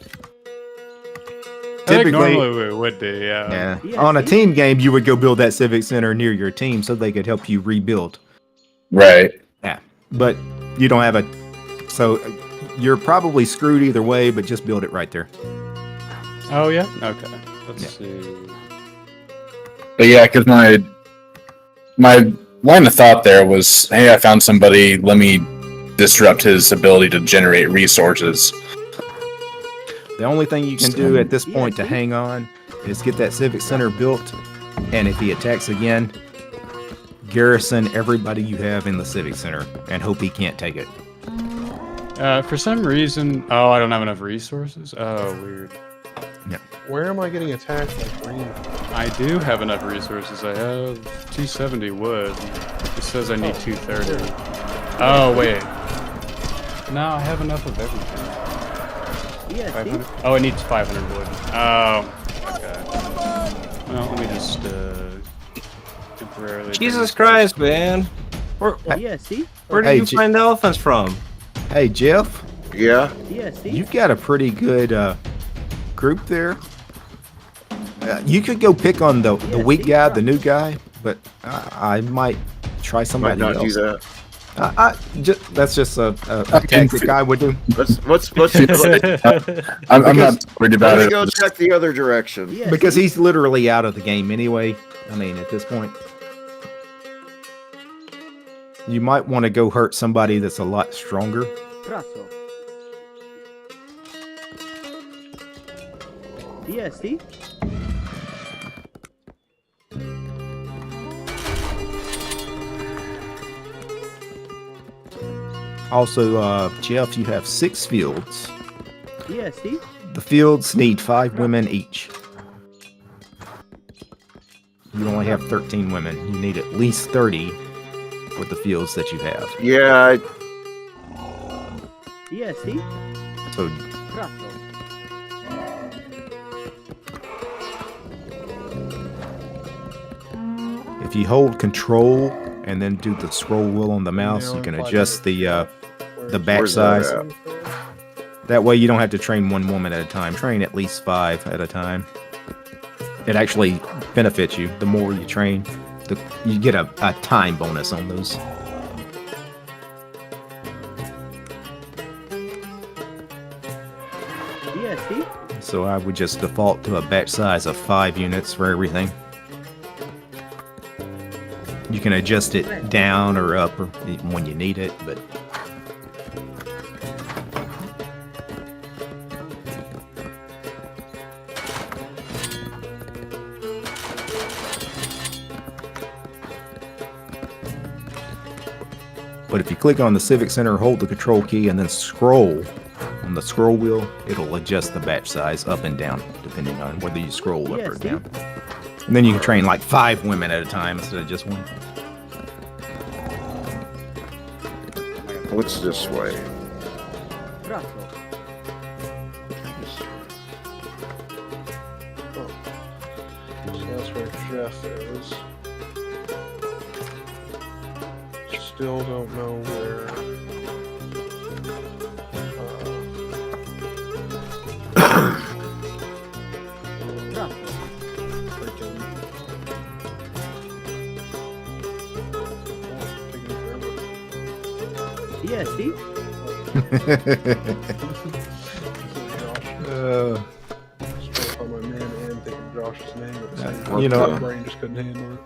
I think normally we would be. Yeah. On a team game, you would go build that Civic Center near your team so they could help you rebuild. Right. Yeah. But you don't have a. So you're probably screwed either way, but just build it right there. Oh yeah. Okay. Let's see. But yeah, because my line of thought there was, hey, I found somebody. Let me disrupt his ability to generate resources. The only thing you can do at this point to hang on is get that Civic Center built, and if he attacks again, garrison everybody you have in the Civic Center and hope he can't take it. For some reason, I don't have enough resources. Oh, weird. Yeah. Where am I getting attacked by green? I do have enough resources. I have 270 wood. It says I need 230. Oh wait. No, I have enough of everything. 500? Oh, it needs 500 wood. Oh, okay. Well, let me just temporarily. Jesus Christ, man! Where did you find the elephants from? Hey, Jeff. Yeah. You've got a pretty good group there. You could go pick on the weak guy, the new guy, but I might try somebody Might not else. do that. That's just a tactic I would do. Let's I'm not worried about let's it. go check the other direction. Because he's literally out of the game anyway. I mean, at this point. You might want to go hurt somebody that's a lot stronger. Also, Jeff, you have 6 fields. The fields need 5 women each. You only have 13 women. You need at least 30 for the fields that you have. Yeah. So if you hold control and then do the scroll wheel on the mouse, you can adjust the batch size. That way you don't have to train 1 woman at a time. Train at least 5 at a time. It actually benefits you. The more you train, you get a time bonus on those. So I would just default to a batch size of 5 units for everything. You can adjust it down or up when you need it, but if you click on the Civic Center, hold the control key, and then scroll on the scroll wheel, it'll adjust the batch size up and down, depending on whether you scroll up or down. And then you can train like 5 women at a time instead of just 1. What's this way? So that's where Jeff is. Still don't know where. You know, my brain just couldn't handle it.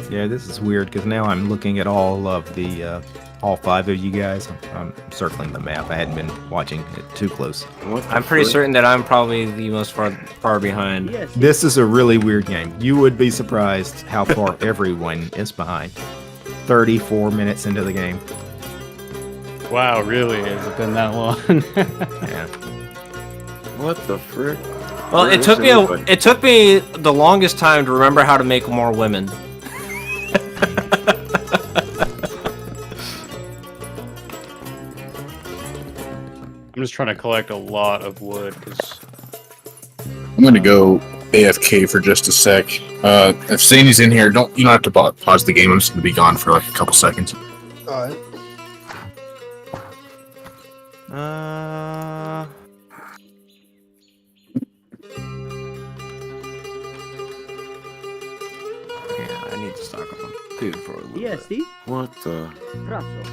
Yeah, this is weird because now I'm looking at all of the all 5 of you guys. I'm circling the map. I hadn't been watching it too close. I'm pretty certain that I'm probably the most far behind. This is a really weird game. You would be surprised how far everyone is behind. 34 minutes into the game. Wow, really? Has it been that long? Yeah. What the frick? Well, Where it is took me everybody? it took me the longest time to remember how to make more women. I'm just trying to collect a lot of wood because I'm gonna go AFK for just a sec. If Sandy's in here, you don't have to pause the game. I'm just gonna be gone for like a couple seconds. All right. Yeah, I need to stock up on food for a little bit. DST? What the? Razzo.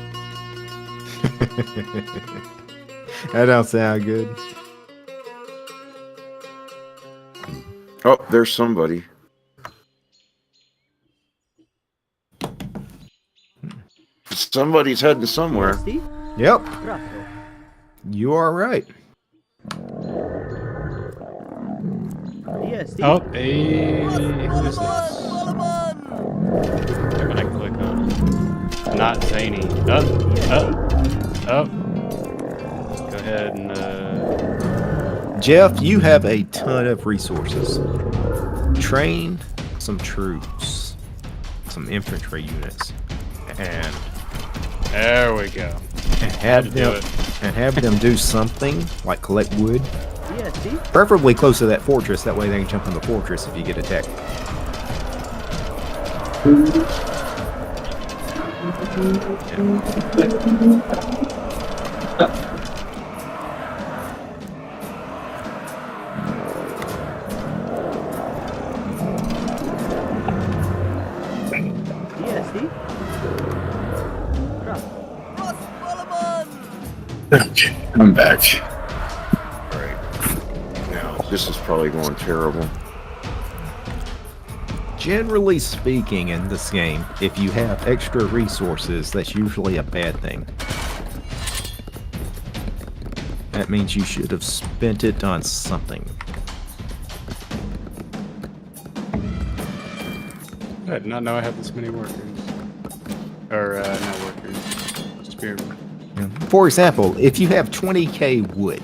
That don't sound good. Oh, there's somebody. Somebody's heading somewhere. DST? Yep, Razzo. you are right. DST? oh, hey, who's this? When I click on it. Not zany. Oh. Go ahead and Jeff, you have a ton of resources. Train some troops, some infantry units, and there we go. have do them it. and have them do something like collect wood, DST? preferably close to that fortress. That way they can jump in the fortress if you get attacked. DST? Razzo. Okay, I'm back. Now, this is probably going terrible. Generally speaking, in this game, if you have extra resources, that's usually a bad thing. That means you should have spent it on something. I did not know I had this many workers. Or, not workers. Spearmen. For example, if you have 20k wood,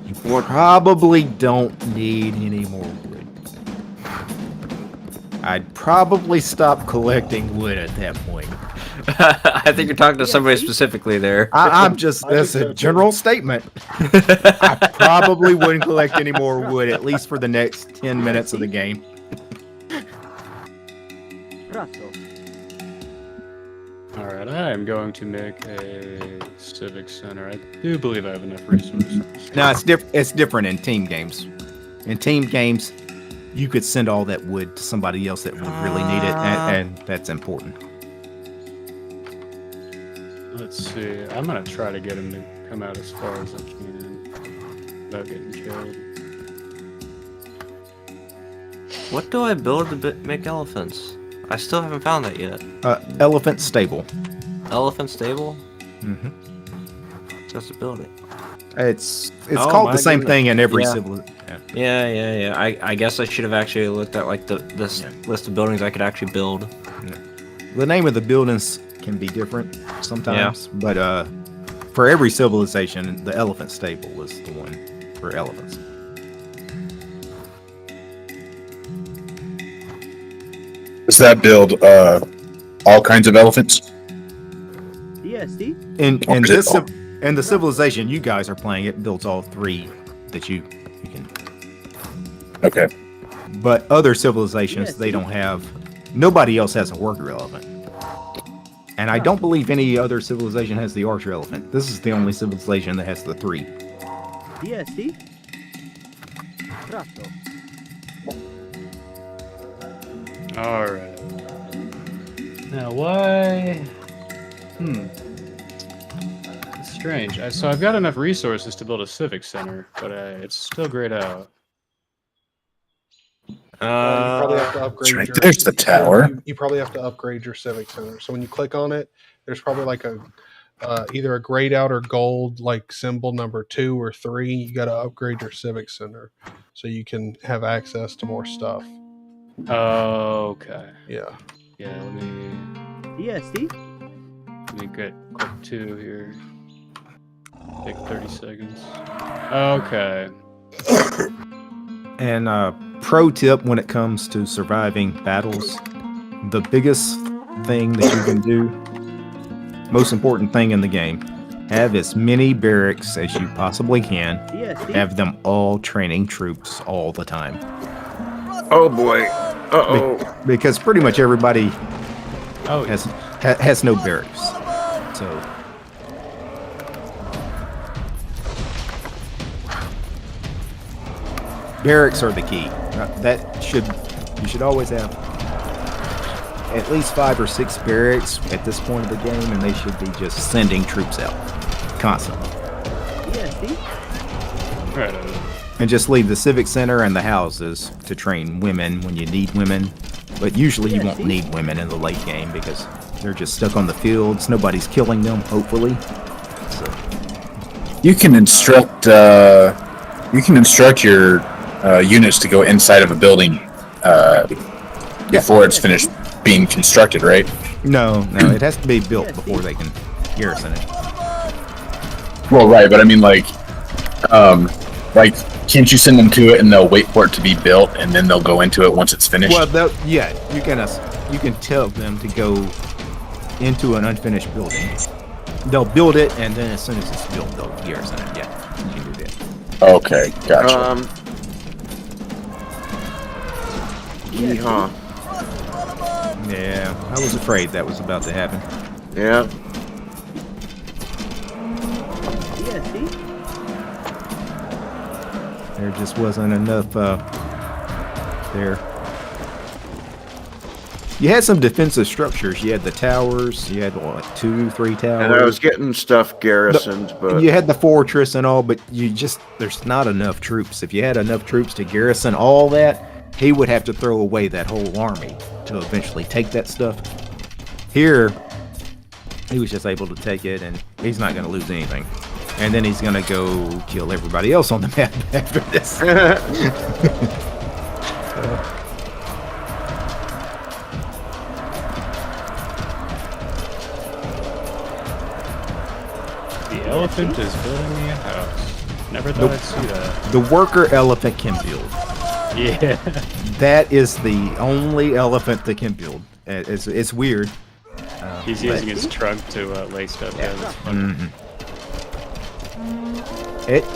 you What? probably don't need any more wood. I'd probably stop collecting wood at that point. I think you're talking to somebody specifically there. I'm just, that's a general statement. I probably wouldn't collect any more wood, at least for the next 10 minutes of the game. Razzo. Alright, I am going to make a civic center. I do believe I have enough resources. No, it's different in team games. In team games, you could send all that wood to somebody else that would really need it, and that's important. Let's see. I'm gonna try to get him to come out as far as I can without getting killed. What do I build to make elephants? I still haven't found that yet. Elephant stable. Elephant stable? Mm-hmm. Just to build it. It's Oh, called my the same goodness. thing in every Yeah. civilization. Yeah. I guess I should have actually looked at like this list of buildings I could actually build. The name of the buildings can be different sometimes, but for every civilization, the elephant stable is the one for elephants. Does that build all kinds of elephants? DST? In Or is it this all- in the civilization you guys are playing, it builds all three that you can. Okay. But other civilizations, Yes. they don't have. Nobody else has a worker elephant, and I don't believe any other civilization has the archer elephant. This is the only civilization that has the three. DST? Razzo. Alright. Now, why? It's strange. So I've got enough resources to build a civic center, but it's still grayed out. You probably have to upgrade right your. there's the tower. You probably have to upgrade your civic center. So when you click on it, there's probably like a either a grayed out or gold like symbol number 2 or 3. You got to upgrade your civic center so you can have access to more stuff. Okay. Yeah. Yeah, let me DSD? Let me get clip 2 here. Take 30 seconds. Okay. And pro tip when it comes to surviving battles, the biggest thing that you can do, most important thing in the game, have as many barracks as you possibly can. DSD? Have them all training troops all the time. Oh boy. Uh-oh. Because pretty much everybody Oh, has no barracks. So barracks are the key. You should always have at least 5 or 6 barracks at this point of the game, and they should be just sending troops out constantly. DSD? right. And just leave the civic center and the houses to train women when you need women. But usually you won't need women in the late game because they're just stuck on the fields. Nobody's killing them, hopefully. So You can instruct your units to go inside of a building before it's finished being constructed, right? no, it has to be built before they can garrison it. Well, right, but I mean, like, can't you send them to it and they'll wait for it to be built and then they'll go into it once it's finished? Well, you can tell them to go into an unfinished building. They'll build it, and then as soon as it's built, they'll garrison it. Yeah, you can do that. Okay, gotcha. Yeehaw. Yeah, I was afraid that was about to happen. Yeah. DSD? There just wasn't enough there. You had some defensive structures. You had the towers. You had what, 2, 3 towers. And I was getting stuff garrisoned, but you had the fortress and all, but there's not enough troops. If you had enough troops to garrison all that, he would have to throw away that whole army to eventually take that stuff. Here, he was just able to take it, and he's not going to lose anything. And then he's going to go kill everybody else on the map after this. The elephant is building me a house. Never thought I'd see that. The worker elephant can build. Yeah. That is the only elephant that can build. It's weird. He's using his trunk to lay stuff down. It's fun.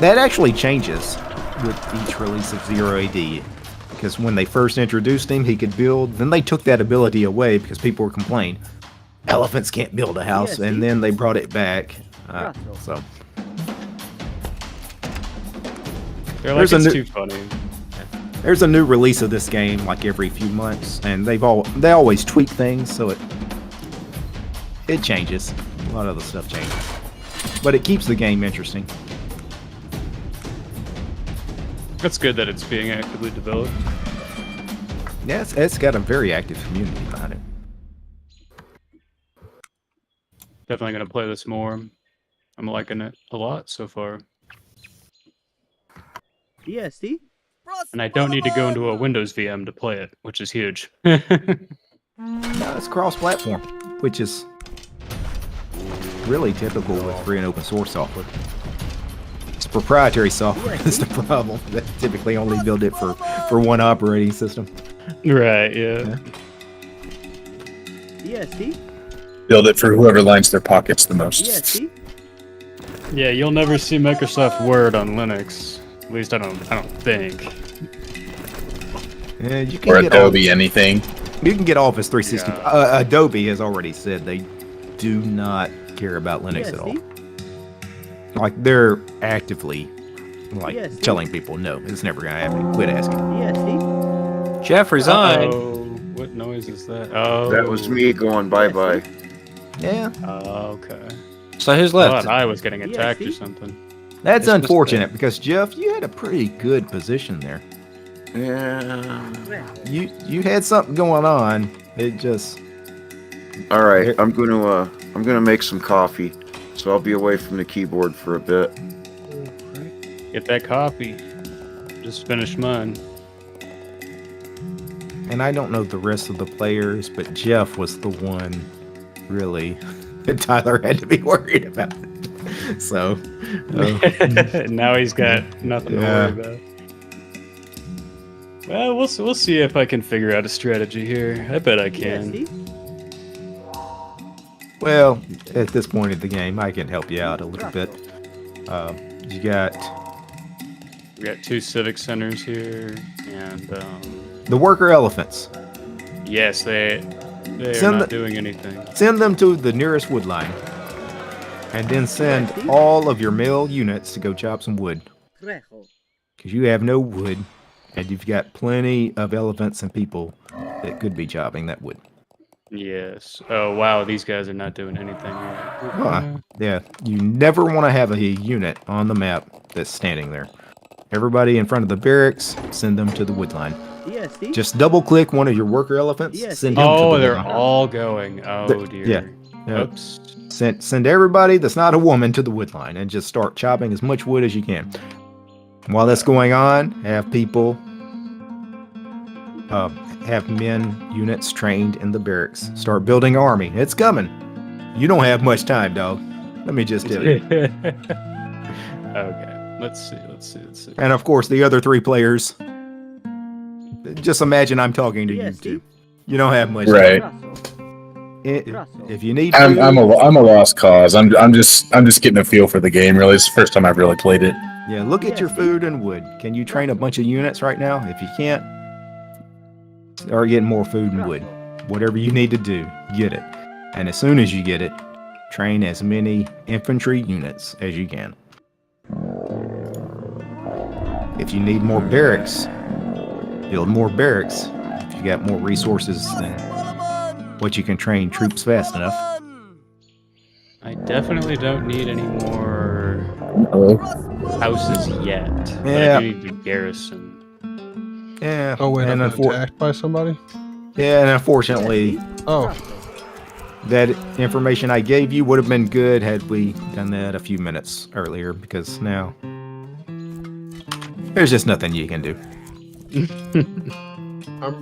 That actually changes with each release of Zero AD. Because when they first introduced him, he could build. Then they took that ability away because people were complaining. Elephants can't build a house. And then they brought it back. So They're like, it's too funny. There's a new release of this game like every few months, and they always tweak things, so it changes. A lot of the stuff changes, but it keeps the game interesting. That's good that it's being actively developed. Yeah, it's got a very active community behind it. Definitely gonna play this more. I'm liking it a lot so far. DSD? And I don't need to go into a Windows VM to play it, which is huge. No, it's cross-platform, which is really typical with free and open source software. It's proprietary software that's the problem. They typically only build it for one operating system. Right, yeah. DSD? Build it for whoever lines their pockets the most. DSD? Yeah, you'll never see Microsoft Word on Linux. At least I don't think. Yeah, you can Or get Adobe anything. You can get Office 360. Yeah. Adobe has already said they do not care about Linux at all. Like, they're actively telling people, no, it's never going to happen. Quit asking. DSD? Jeff resigned. Oh, what noise is that? Oh, that was me going bye-bye. Yeah. Oh, okay. So who's I left? thought I was getting attacked or something. That's It's just unfortunate because, Jeff, you had a pretty good position there. Yeah. You had something going on. It just... All right, I'm gonna make some coffee, so I'll be away from the keyboard for a bit. Get that coffee. Just finished mine. And I don't know the rest of the players, but Jeff was the one really that Tyler had to be worried about. So now he's got nothing to worry about. Well, we'll see if I can figure out a strategy here. I bet I can. well, at this point of the game, I can help you out a little bit. You got We got 2 civic centers here, and the worker elephants. yes, they are Send not the- doing anything. Send them to the nearest wood line, and then send all of your male units to go chop some wood. Because you have no wood, and you've got plenty of elephants and people that could be chopping that wood. Yes. Oh wow, these guys are not doing anything. Yeah, you never want to have a unit on the map that's standing there. Everybody in front of the barracks, send them to the wood line. Just double click one of your worker elephants, send him to the Oh, wood they're line. all going. Oh dear. Yeah. Oops. Send everybody that's not a woman to the wood line and just start chopping as much wood as you can. While that's going on, have people, have men units trained in the barracks. Start building army. It's coming. You don't have much time, dog. Let me just tell you. Okay. Let's see. And of course, the other 3 players. Just imagine I'm talking to you two. You don't have much Right. time. If you need, I'm food- I'm a lost cause. I'm just getting a feel for the game. Really, it's the first time I've really played it. Yeah, look at your food and wood. Can you train a bunch of units right now? If you can't, start getting more food and wood. Whatever you need to do, get it. And as soon as you get it, train as many infantry units as you can. If you need more barracks, build more barracks. If you got more resources than what you can train troops fast enough. I definitely don't need any more houses yet. But Yeah. I do need the garrison. Yeah. Oh wait, and I'm attacked by somebody. yeah, and unfortunately, Oh, that information I gave you would have been good had we done that a few minutes earlier, because now there's just nothing you can do.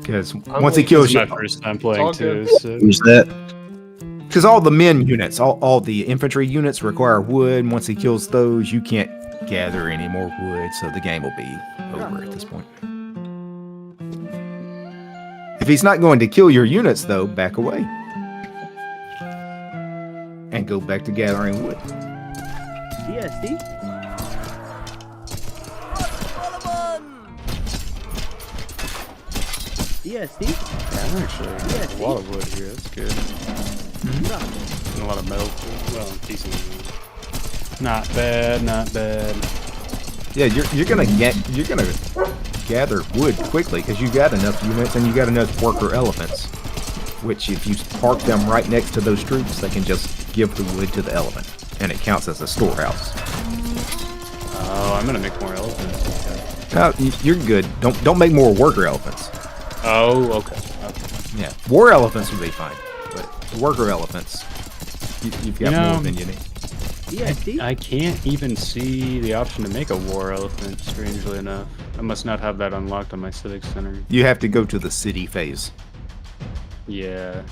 Because once he kills This is you, my first time playing all too. good. So. Who's that? because all the men units, all the infantry units require wood. And once he kills those, you can't gather any more wood, so the game will be over at this point. If he's not going to kill your units, though, back away. And go back to gathering wood. Actually, a lot of wood here. That's good. And a lot of metal too. Well, decent. Not bad. Not bad. Yeah, you're gonna gather wood quickly because you got enough units and you got enough worker elephants. Which, if you park them right next to those troops, they can just give the wood to the elephant, and it counts as a storehouse. Oh, I'm gonna make more elephants. No, you're good. Don't make more worker elephants. Oh, okay. Yeah, war elephants would be fine, but the worker elephants, you've got more than you need. I can't even see the option to make a war elephant, strangely enough. I must not have that unlocked on my civic center. You have to go to the city phase, Yeah.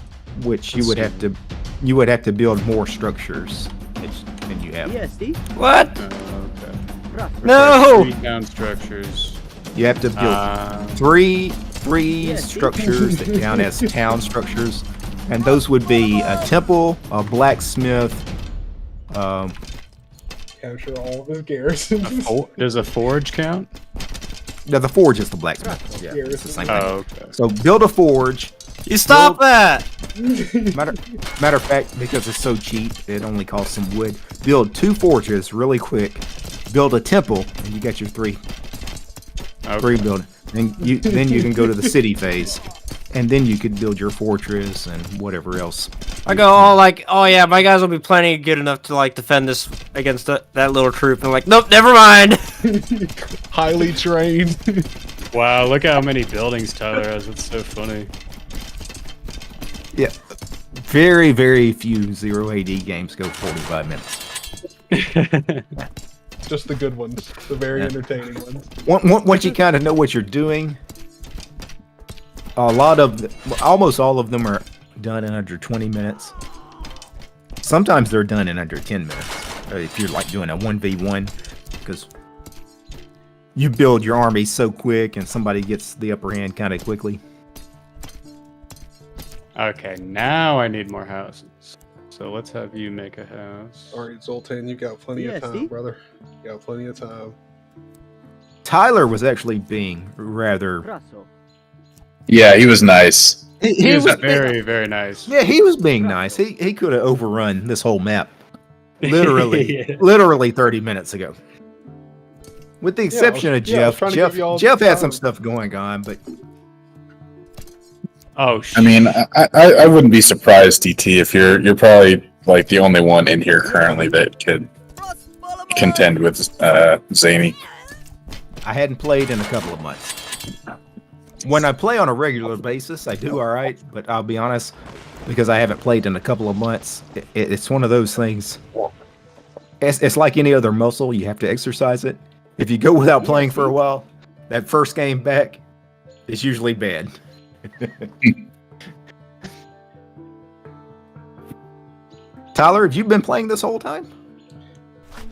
which you would have to build more structures than you have. What? Okay. No! 3 town structures. You have to build three structures that count as town structures, and those would be a temple, a blacksmith. capture all of his garrisons. Does a forge count? No, the forge is the blacksmith. Yeah, it's the same thing. Oh, okay. So build a forge. You stop that! Matter of fact, because it's so cheap, it only costs some wood. Build 2 forges really quick. Build a temple, and you got your 3 buildings. Then you can go to the city phase, and then you could build your fortress and whatever else. I go all like, oh yeah, my guys will be plenty good enough to like defend this against that little troop. And I'm like, nope, never mind. Highly trained. Wow, look how many buildings Tyler has. It's so funny. Yeah, very, very few 0 AD games go 45 minutes. Just the good ones, the very entertaining ones. Once you kind of know what you're doing, almost all of them are done in under 20 minutes. Sometimes they're done in under 10 minutes. If you're like doing a 1v1, because you build your army so quick and somebody gets the upper hand kind of quickly. Okay, now I need more houses. So let's have you make a house. All right, Zoltan, you got plenty of Yeah, time, Steve? brother. You got plenty of time. Tyler was actually being rather. Grasso. Yeah, he was nice. He was very, very nice. Yeah, he was being nice. He could have overrun this whole map, literally, Yeah. literally 30 minutes ago. With the exception of yeah, I was Jeff. trying to give you all Jeff the had some time. stuff going on, but Oh, I mean, I wouldn't be surprised, DT, if you're probably like the only one in here currently that could contend with Zany. I hadn't played in a couple of months. When I play on a regular basis, I do all right, but I'll be honest, because I haven't played in a couple of months, it's one of those things. It's like any other muscle, you have to exercise it. If you go without playing for a while, that first game back is usually bad. Tyler, have you been playing this whole time?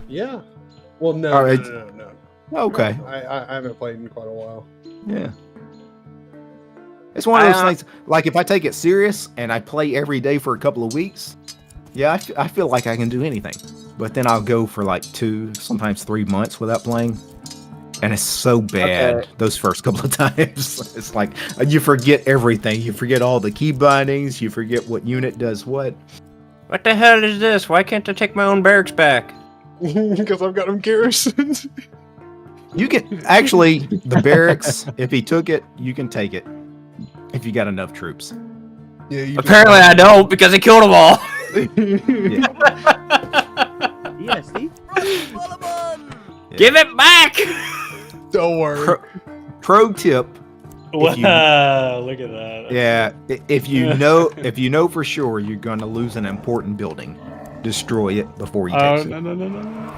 Yeah. Well, no, All right. no. Okay. I haven't played in quite a while. Yeah. It's one of those things, like if I take it serious and I play every day for a couple of weeks, yeah, I feel like I can do anything. But then I'll go for like 2, sometimes 3 months without playing. And it's so bad those first couple of times. It's like you forget everything. You forget all the key bindings. You forget what unit does what. What the hell is this? Why can't I take my own barracks back? Because I've got them garrisons. You can actually, the barracks, if he took it, you can take it. If you got enough troops. Yeah, you Apparently I don't because I killed them all. Yeah, Steve? Give it back! Don't worry. Pro tip. Wow, look at that. Yeah, if you know for sure you're going to lose an important building, destroy it before you take it. No.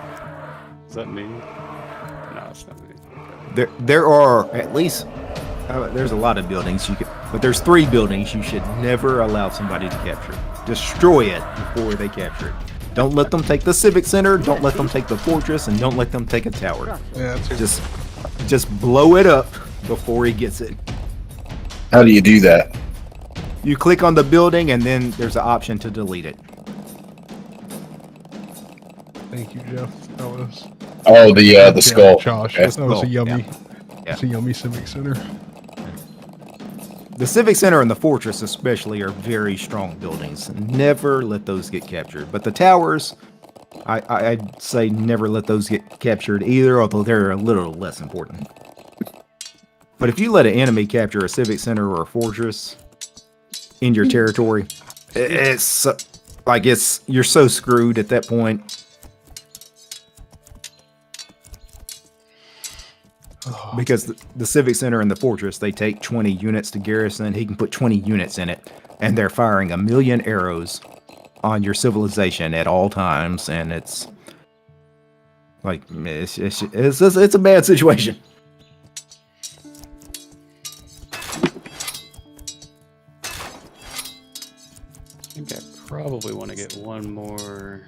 Is that me? No, it's not me. There are at least there's a lot of buildings but there's 3 buildings you should never allow somebody to capture. Destroy it before they capture it. Don't let them take the civic center. Don't let them take the fortress, and don't let them take a tower. Yeah, Just blow it up before he gets it. How do you do that? You click on the building, and then there's an option to delete it. Thank you, Jeff. That was The skull. Josh. Okay. That was a yummy. Yeah. It's a yummy civic center. The civic center and the fortress especially are very strong buildings. Never let those get captured. But the towers, I'd say never let those get captured either, although they're a little less important. But if you let an enemy capture a civic center or a fortress in your territory, it's like you're so screwed at that point. Because the civic center and the fortress, they take 20 units to garrison. He can put 20 units in it, and they're firing 1,000,000 arrows on your civilization at all times, and it's like it's a bad situation. I think I probably want to get one more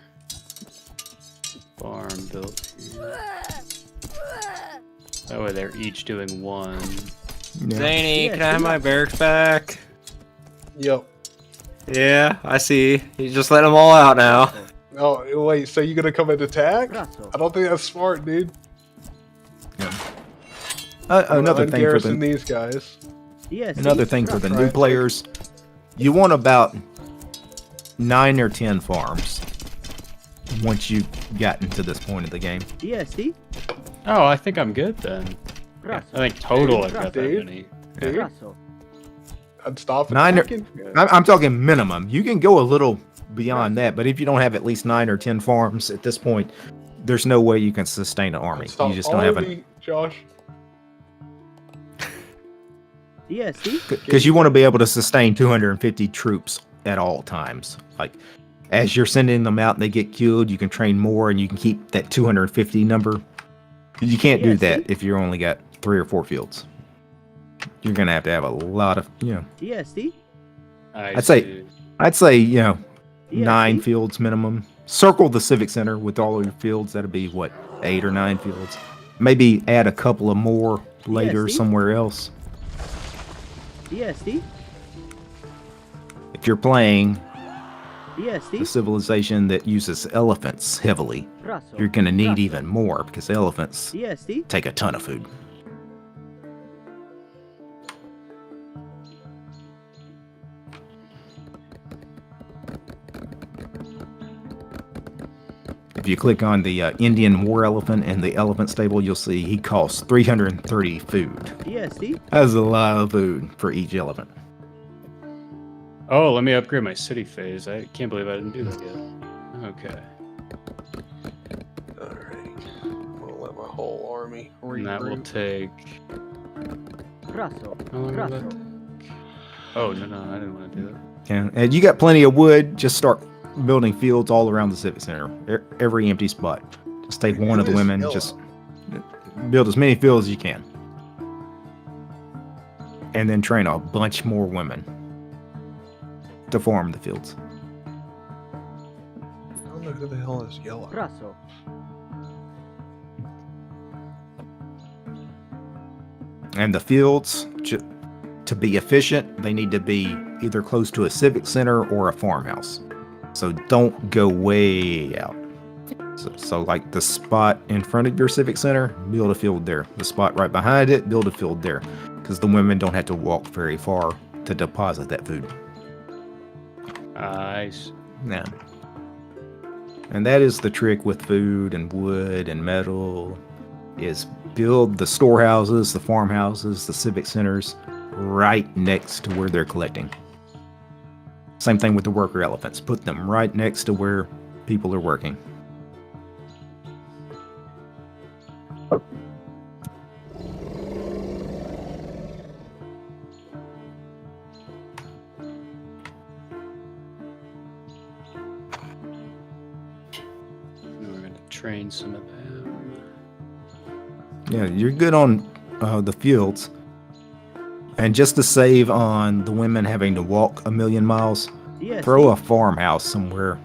farm built here. That way they're each doing one. Yeah. Zany, can I have my barracks back? Yep. Yeah, I see. You just let them all out now. Oh, wait, so you gonna come and attack? Grasso. I don't think that's smart, dude. Another thing for Ungarrison these guys. Yeah, Steve? Another thing for the new Right. players, you want about 9 or 10 farms once you've gotten to this point of the game. Yeah, Steve? Oh, I think I'm good then. Grasso. I think total I've got that Dave? many. Grasso. I'd stop 9 or, attacking. I'm talking minimum. You can go a little beyond that, but if you don't have at least 9 or 10 farms at this point, there's no way you can sustain an army. Stop You just don't have all Josh. Yeah, Steve? because you want to be able to sustain 250 troops at all times. Like as you're sending them out and they get killed, you can train more and you can keep that 250 number. You can't do Yeah, that see? if you only got 3 or 4 fields. You're gonna have to have a lot of, Yeah, Steve? I'd say, 9 fields minimum. Circle the civic center with all of your fields. That'd be what, 8 or 9 fields. Maybe add a couple of more later somewhere else. DSD. If you're playing a DSD. civilization that uses elephants heavily, you're going to need even more because elephants DSD. take a ton of food. If you click on the Indian war elephant in the elephant stable, you'll see he costs 330 food. DSD. That's a lot of food for each elephant. Oh, let me upgrade my city phase. I can't believe I didn't do that yet. Okay. Alright. I'm gonna let my whole army And that will regroup. take... Raso. How long will that Raso. take? Oh, no, I didn't want to do that. And you got plenty of wood. Just start building fields all around the civic center. Every empty spot. Just take one of the women. Just build as many fields as you can. And then train a bunch more women to farm the fields. I don't know who the hell is yellow. Raso. And the fields, to be efficient, they need to be either close to a civic center or a farmhouse. So don't go way out. So like the spot in front of your civic center, build a field there. The spot right behind it, build a field there. Because the women don't have to walk very far to deposit that food. Nice. Yeah. And that is the trick with food and wood and metal, is build the storehouses, the farmhouses, the civic centers right next to where they're collecting. Same thing with the worker elephants. Put them right next to where people are working. We're going to train some of them. Yeah, you're good on the fields. And just to save on the women having to walk 1,000,000 miles, throw a farmhouse somewhere.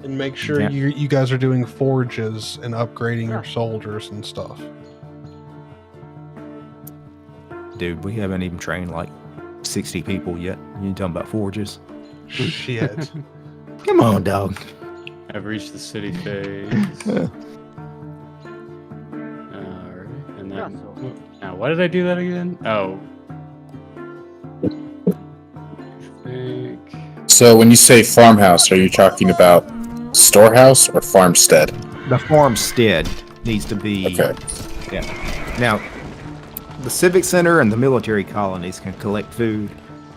And make sure Yeah. you guys are doing forges and upgrading your soldiers and stuff. Dude, we haven't even trained like 60 people yet. You talking about forges? Shit. Come on, dog. I've reached the city phase. Alright, and then... Now, why did I do that again? Oh. So when you say farmhouse, are you talking about storehouse or farmstead? The farmstead needs to be... Okay. Yeah. Now, the civic center and the military colonies can collect food,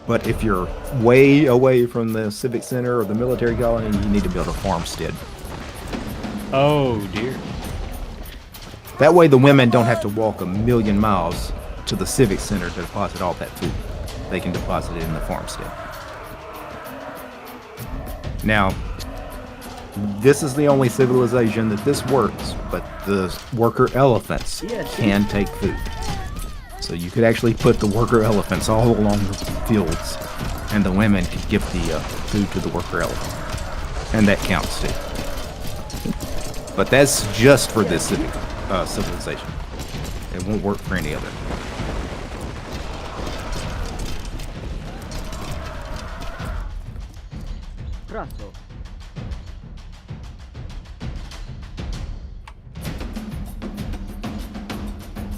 but if you're way away from the civic center or the military colony, you need to build a farmstead. Oh, dear. That way the women don't have to walk 1,000,000 miles to the civic center to deposit all that food. They can deposit it in the farmstead. Now, this is the only civilization that this works, but the worker elephants can take food. So you could actually put the worker elephants all along the fields, and the women could give the food to the worker elephant. And that counts too. But that's just for this civilization. It won't work for any other. Raso.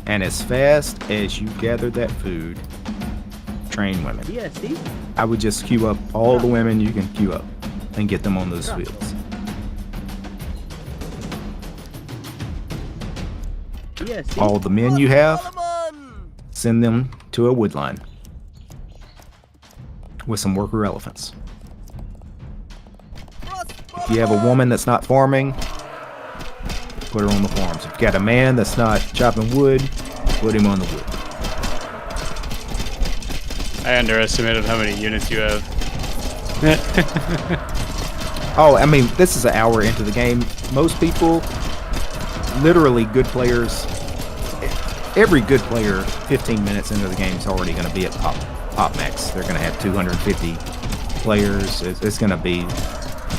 And as fast as you gather that food, train women. DSD. I would just queue up all the women you can queue up and get them on those fields. DSD. All the men you have, send them to a wood line with some worker elephants. If you have a woman that's not farming, put her on the farms. If you got a man that's not chopping wood, put him on the wood. I underestimated how many units you have. Oh, I mean, this is an hour into the game. Most people, literally good players, every good player, 15 minutes into the game is already going to be at pop max. They're going to have 250 players. It's going to be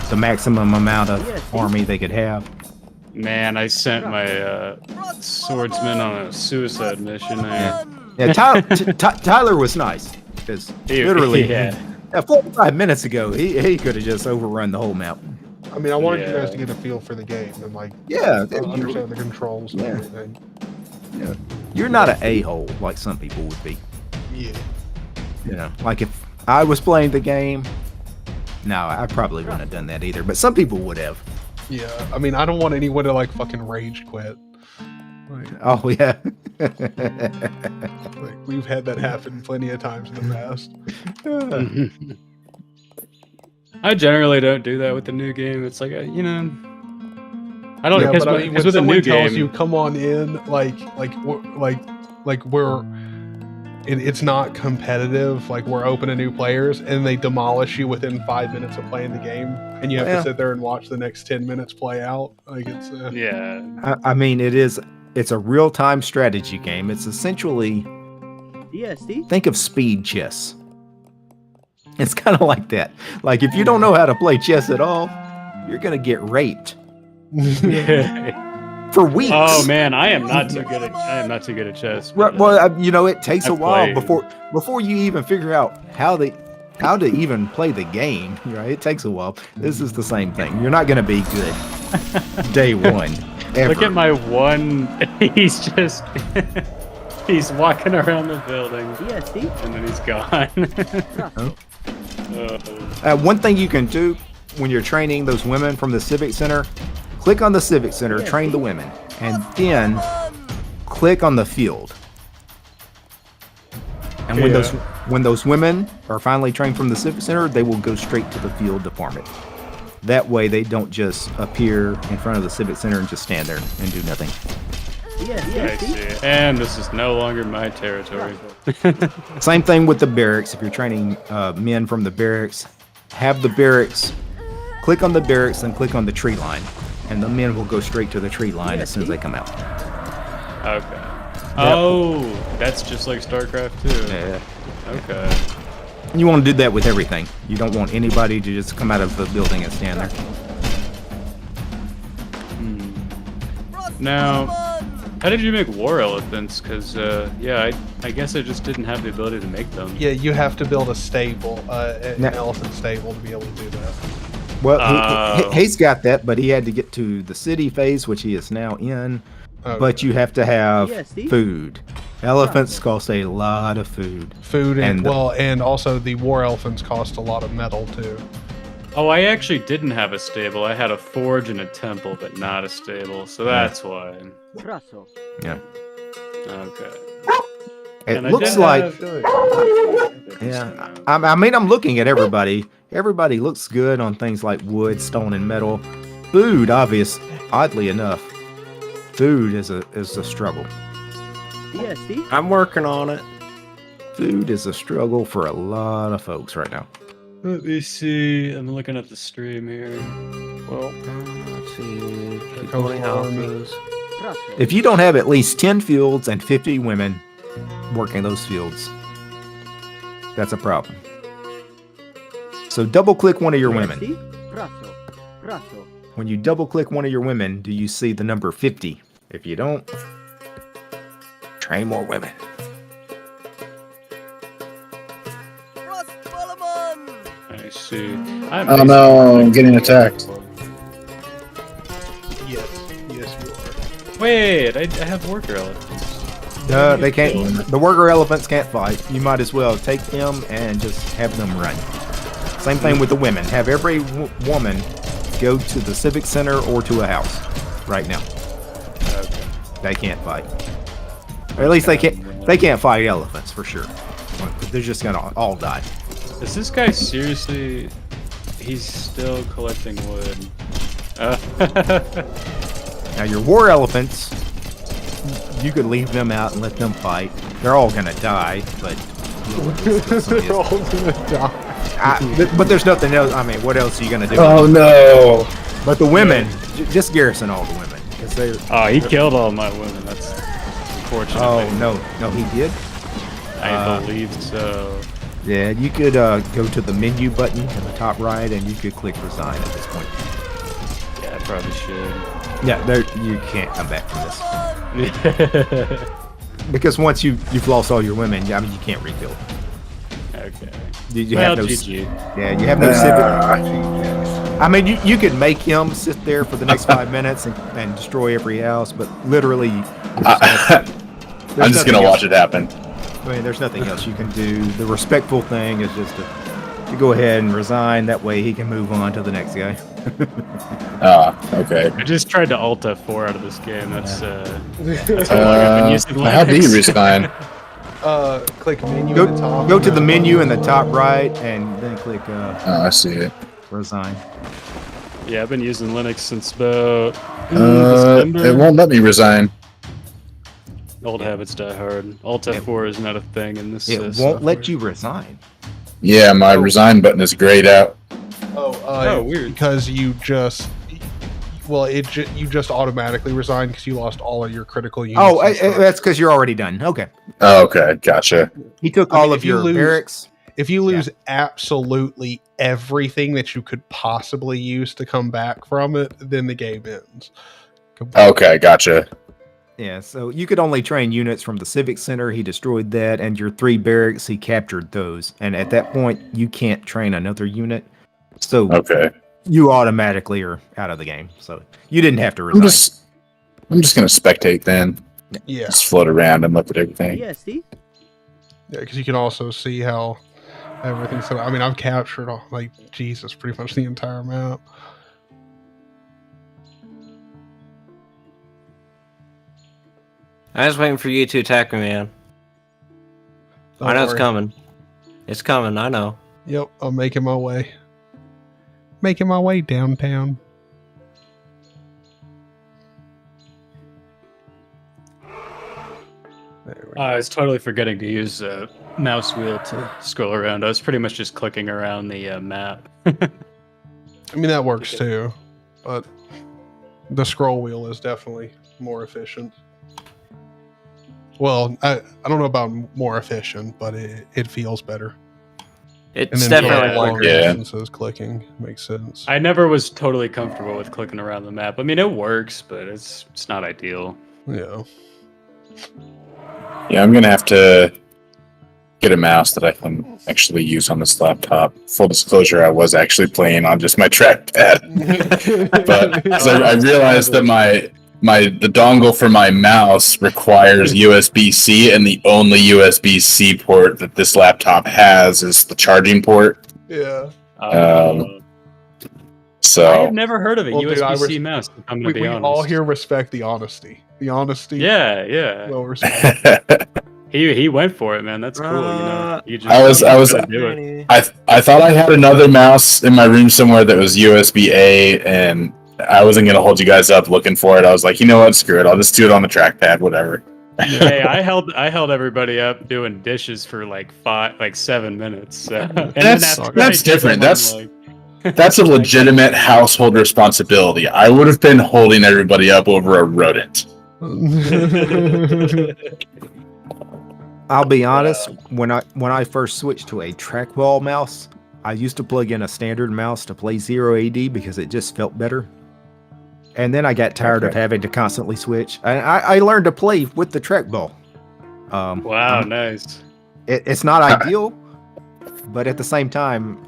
the maximum amount of army they could have. Man, I sent my swordsman on a suicide mission there. Yeah, Tyler was nice because literally 45 minutes ago he could have just overrun the whole map. I mean, I wanted you guys to get a feel for the game and like understand the controls and everything. Yeah. You're not an a-hole like some people would be. Yeah. You know, like if I was playing the game, no, I probably wouldn't have done that either. But some people would have. Yeah. I mean, I don't want anyone to like fucking rage quit. Like, oh yeah. Like we've had that happen plenty of times in the past. I generally don't do that with the new game. It's like, you know, I don't know. But I mean, when with a someone new tells game, you come on in, like we're, it's not competitive. Like we're open to new players, and they demolish you within 5 minutes of playing the game, and you have to sit there and watch the next 10 minutes play out. Like it's I mean, it's a real-time strategy game. It's essentially think of speed chess. It's kind of like that. Like if you don't know how to play chess at all, you're gonna get raped for weeks. Oh man, I am not too good at chess. But, well, you know, it takes a while before you even figure out how to even play the game. Right? It takes a while. This is the same thing. You're not gonna be good day one. Ever. Look at my one. He's walking around the building, and then he's gone. One thing you can do when you're training those women from the Civic Center, click on the Civic Center, train the women, and then click on the field. And when those women are finally trained from the Civic Center, they will go straight to the field department. That way they don't just appear in front of the Civic Center and just stand there and do nothing. I see. And this is no longer my territory. Same thing with the barracks. If you're training men from the barracks, have the barracks, click on the barracks and click on the tree line. And the men will go straight to the tree line as soon as they come out. Okay. Oh, that's just like StarCraft 2. Yeah. Okay. You want to do that with everything. You don't want anybody to just come out of the building and stand there. Now, how did you make war elephants? Because, I guess I just didn't have the ability to make them. Yeah, you have to build a stable, an elephant stable to be able to do that. Well, he's got that, but he had to get to the city phase, which he is now in. Okay. But you have to have food. Elephants cost a lot of food. And also the war elephants cost a lot of metal too. Oh, I actually didn't have a stable. I had a forge and a temple, but not a stable. So that's why. Yeah. Okay. It looks like. Yeah. I mean, I'm looking at everybody. Everybody looks good on things like wood, stone, and metal. Food, oddly enough, food is a struggle. I'm working on it. Food is a struggle for a lot of folks right now. Let me see. I'm looking at the stream here. Well, let's see. Keep building houses. If you don't have at least 10 fields and 50 women working those fields, that's a problem. So double click one of your women. When you double click one of your women, do you see the number 50? If you don't, train more women. I see. Oh no, I'm getting attacked. Yes, you are. Wait, I have worker elephants. They can't. The worker elephants can't fight. You might as well take them and just have them run. Same thing with the women. Have every woman go to the civic center or to a house right now. Okay. They can't fight. Or at least they can't fight elephants for sure. They're just gonna all die. Is this guy seriously? He's still collecting wood. Now your war elephants, you could leave them out and let them fight. They're all gonna die, but they're all gonna die. But there's nothing else. I mean, what else are you gonna do? Oh no! But the women, just garrison all the women, because they're. Oh, he killed all my women. That's unfortunate. Oh no, he did. I believe so. Yeah, you could go to the menu button in the top right, and you could click resign at this point. Yeah, I probably should. Yeah, there you can't come back from this. Because once you've lost all your women, I mean, you can't rebuild. Okay. You Well, have no, GG. yeah, you have no civic. I mean, you could make him sit there for the next 5 minutes and destroy every house, but literally, I'm just gonna watch it happen. I mean, there's nothing else you can do. The respectful thing is just to go ahead and resign. That way he can move on to the next guy. Okay. I just tried to Alt F4 out of this game. That's how long I've been using Linux. How do you resign? Click menu at the top. Go to the menu in the top right, and then click I see it. resign. Yeah, I've been using Linux since about It December. won't let me resign. Old habits die hard. Alt F4 is not a thing in this. It won't software. let you resign. Yeah, my resign button is grayed out. Oh, weird. Because you just, you just automatically resigned because you lost all of your critical units. Oh, and stuff. that's because you're already done. Okay. Okay, gotcha. He took I mean, all if of you your lose- barracks. If you lose absolutely everything that you could possibly use to come back from it, then the game ends. Okay, gotcha. Yeah, so you could only train units from the Civic Center. He destroyed that, and your 3 barracks, he captured those. And at that point, you can't train another unit. So Okay. you automatically are out of the game. So you didn't have to resign. I'm just gonna spectate then. Yeah, Just float around and look at everything. Yeah, see? yeah, because you can also see how everything's. I mean, I've captured all, like, Jesus, pretty much the entire map. I was waiting for you to attack me, man. Don't I know it's worry. coming. It's coming, I know. Yep, I'm making my way. Making my way downtown. There we go. I was totally forgetting to use mouse wheel to scroll around. I was pretty much just clicking around the map. I mean, that works too, but the scroll wheel is definitely more efficient. Well, I don't know about more efficient, but it feels better. And It's then definitely for long quicker. Yeah. distances, clicking makes sense. I never was totally comfortable with clicking around the map. I mean, it works, but it's not ideal. Yeah. Yeah, I'm gonna have to get a mouse that I can actually use on this laptop. Full disclosure, I was actually playing on just my trackpad, but 'cause I realized that the dongle for my mouse requires USB-C, and the only USB-C port that this laptop has is the charging port. Yeah. So I have never heard of a Well, dude, USB-C mouse. If I'm gonna be We honest. all here respect the honesty. The honesty. Yeah. Well, respect. He went for it, man. That's cool. You know, you just, I was- you gotta do it. I thought I had another mouse in my room somewhere that was USB-A, and I wasn't gonna hold you guys up looking for it. I was like, you know what, screw it. I'll just do it on the trackpad, whatever. Hey, I held everybody up doing dishes for like 7 minutes. So. And then That's after I did different. them, I'm That's like- that's a legitimate household responsibility. I would have been holding everybody up over a rodent. I'll be honest, when I first switched to a trackball mouse, I used to plug in a standard mouse to play 0 AD because it just felt better. And then I got tired of having to constantly switch. And I learned to play with the trackball. Wow, nice. It's not ideal, but at the same time,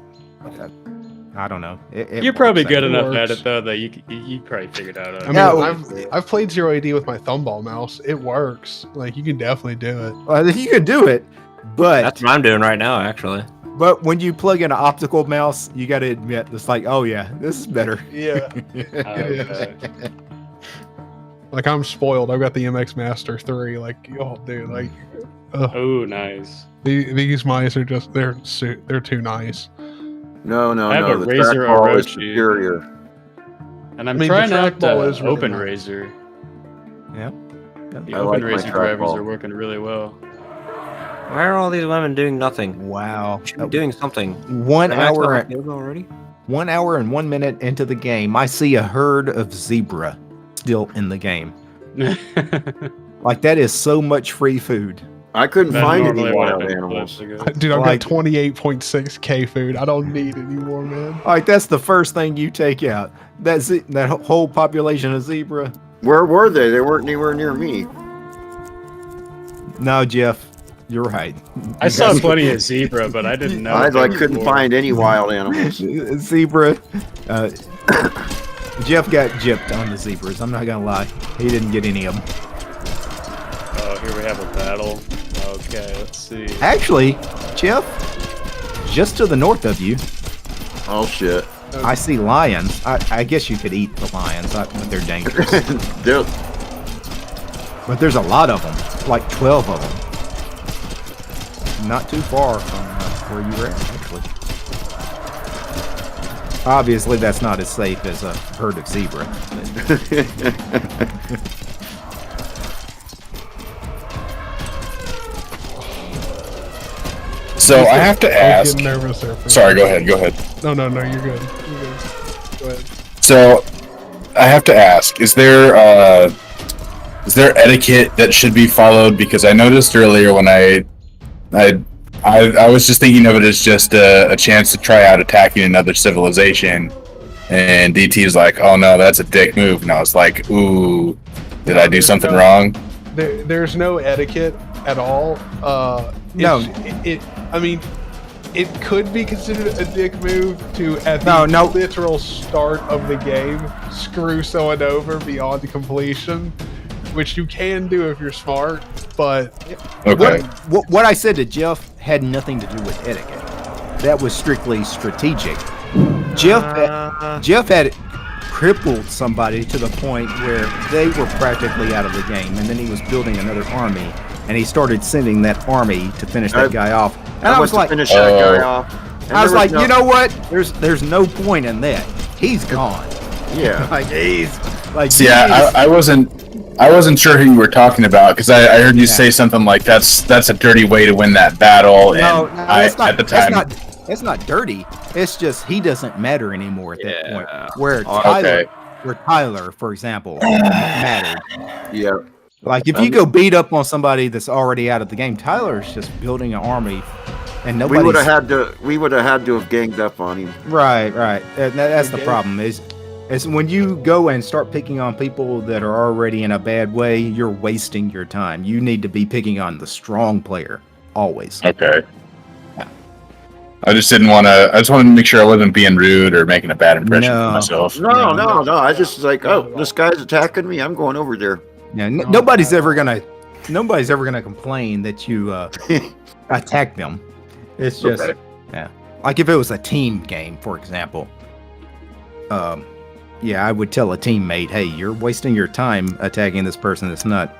I don't know. It You're probably works. good It enough at works. it though that you probably figured out. I mean, Yeah, I've played 0 AD with my thumball mouse. It works. Like, you can definitely do it. Well, you can do it, but That's what I'm doing right now, actually. but when you plug in an optical mouse, you got to admit it's like, oh yeah, this is better. Yeah. Okay. Like, I'm spoiled. I've got the MX Master 3. Like, oh, dude, like, Oh, nice. these mice are just, they're too nice. No, I have a the Razer trackball is Orochi. superior. And I'm I mean, the trying out trackball is really Open nice. Razer. Yeah. The I Open like my Razer drivers trackball. are working really well. Why are all these women doing nothing? Wow. Should be doing something. 1 Am I hour, on the field already? 1 hour and 1 minute into the game, I see a herd of zebra still in the game. Like, that is so much free food. I couldn't That find any normally would have wild been animals. close to go. Dude, I've Like- got 28.6k food. I don't need any more, man. All right, that's the first thing you take out. That whole population of zebra. Where were they? They weren't anywhere near me. No, Jeff, you're right. I saw plenty of zebra, but I didn't know. I they like were couldn't more. find any wild animals. Zebra. Jeff got gypped on the zebras. I'm not gonna lie. He didn't get any of them. Oh, here we have a battle. Okay, let's see. Actually, Jeff, just to the north of you, Oh shit! I see lions. I guess you could eat the lions, but they're dangerous. They're- But there's a lot of them, like 12 of them. Not too far from where you were at, actually. Obviously, that's not as safe as a herd of zebra. So I have to I'm ask. getting nervous there. Sorry, go ahead. Go ahead. No, you're good. You're good. Go ahead. So I have to ask: is there etiquette that should be followed? Because I noticed earlier when I was just thinking of it as just a chance to try out attacking another civilization, and DT is like, "Oh no, that's a dick move," and I was like, "Ooh, did I do something wrong?" There's no etiquette at all. No. I mean, it could be considered a dick move to, at No, the no. literal start of the game, screw someone over beyond completion, which you can do if you're smart, but Okay. What I said to Jeff had nothing to do with etiquette. That was strictly strategic. Jeff had crippled somebody to the point where they were practically out of the game, and then he was building another army, and he started sending that army to finish that guy off. And I was like, finish that guy off. And I was there like, no- you know what? There's no point in that. He's gone. Yeah. Like he's like. So yeah, I wasn't sure who you were talking about because I heard you say something like that's a dirty way to win that battle, and No, at the time. It's not dirty. It's just he doesn't matter anymore at that point. Where Tyler, for example, mattered. Yeah. Like if you go beat up on somebody that's already out of the game, Tyler's just building an army, and nobody. We would have had to have ganged up on him. Right. That's the problem. Is when you go and start picking on people that are already in a bad way, you're wasting your time. You need to be picking on the strong player always. Okay. I just didn't want to. I just wanted to make sure I wasn't being rude or making a bad impression No. of myself. No. I just was like, oh, this guy's attacking me. I'm going over there. Yeah, nobody's ever gonna complain that you attack them. It's just like if it was a team game, for example. I would tell a teammate, hey, you're wasting your time attacking this person that's not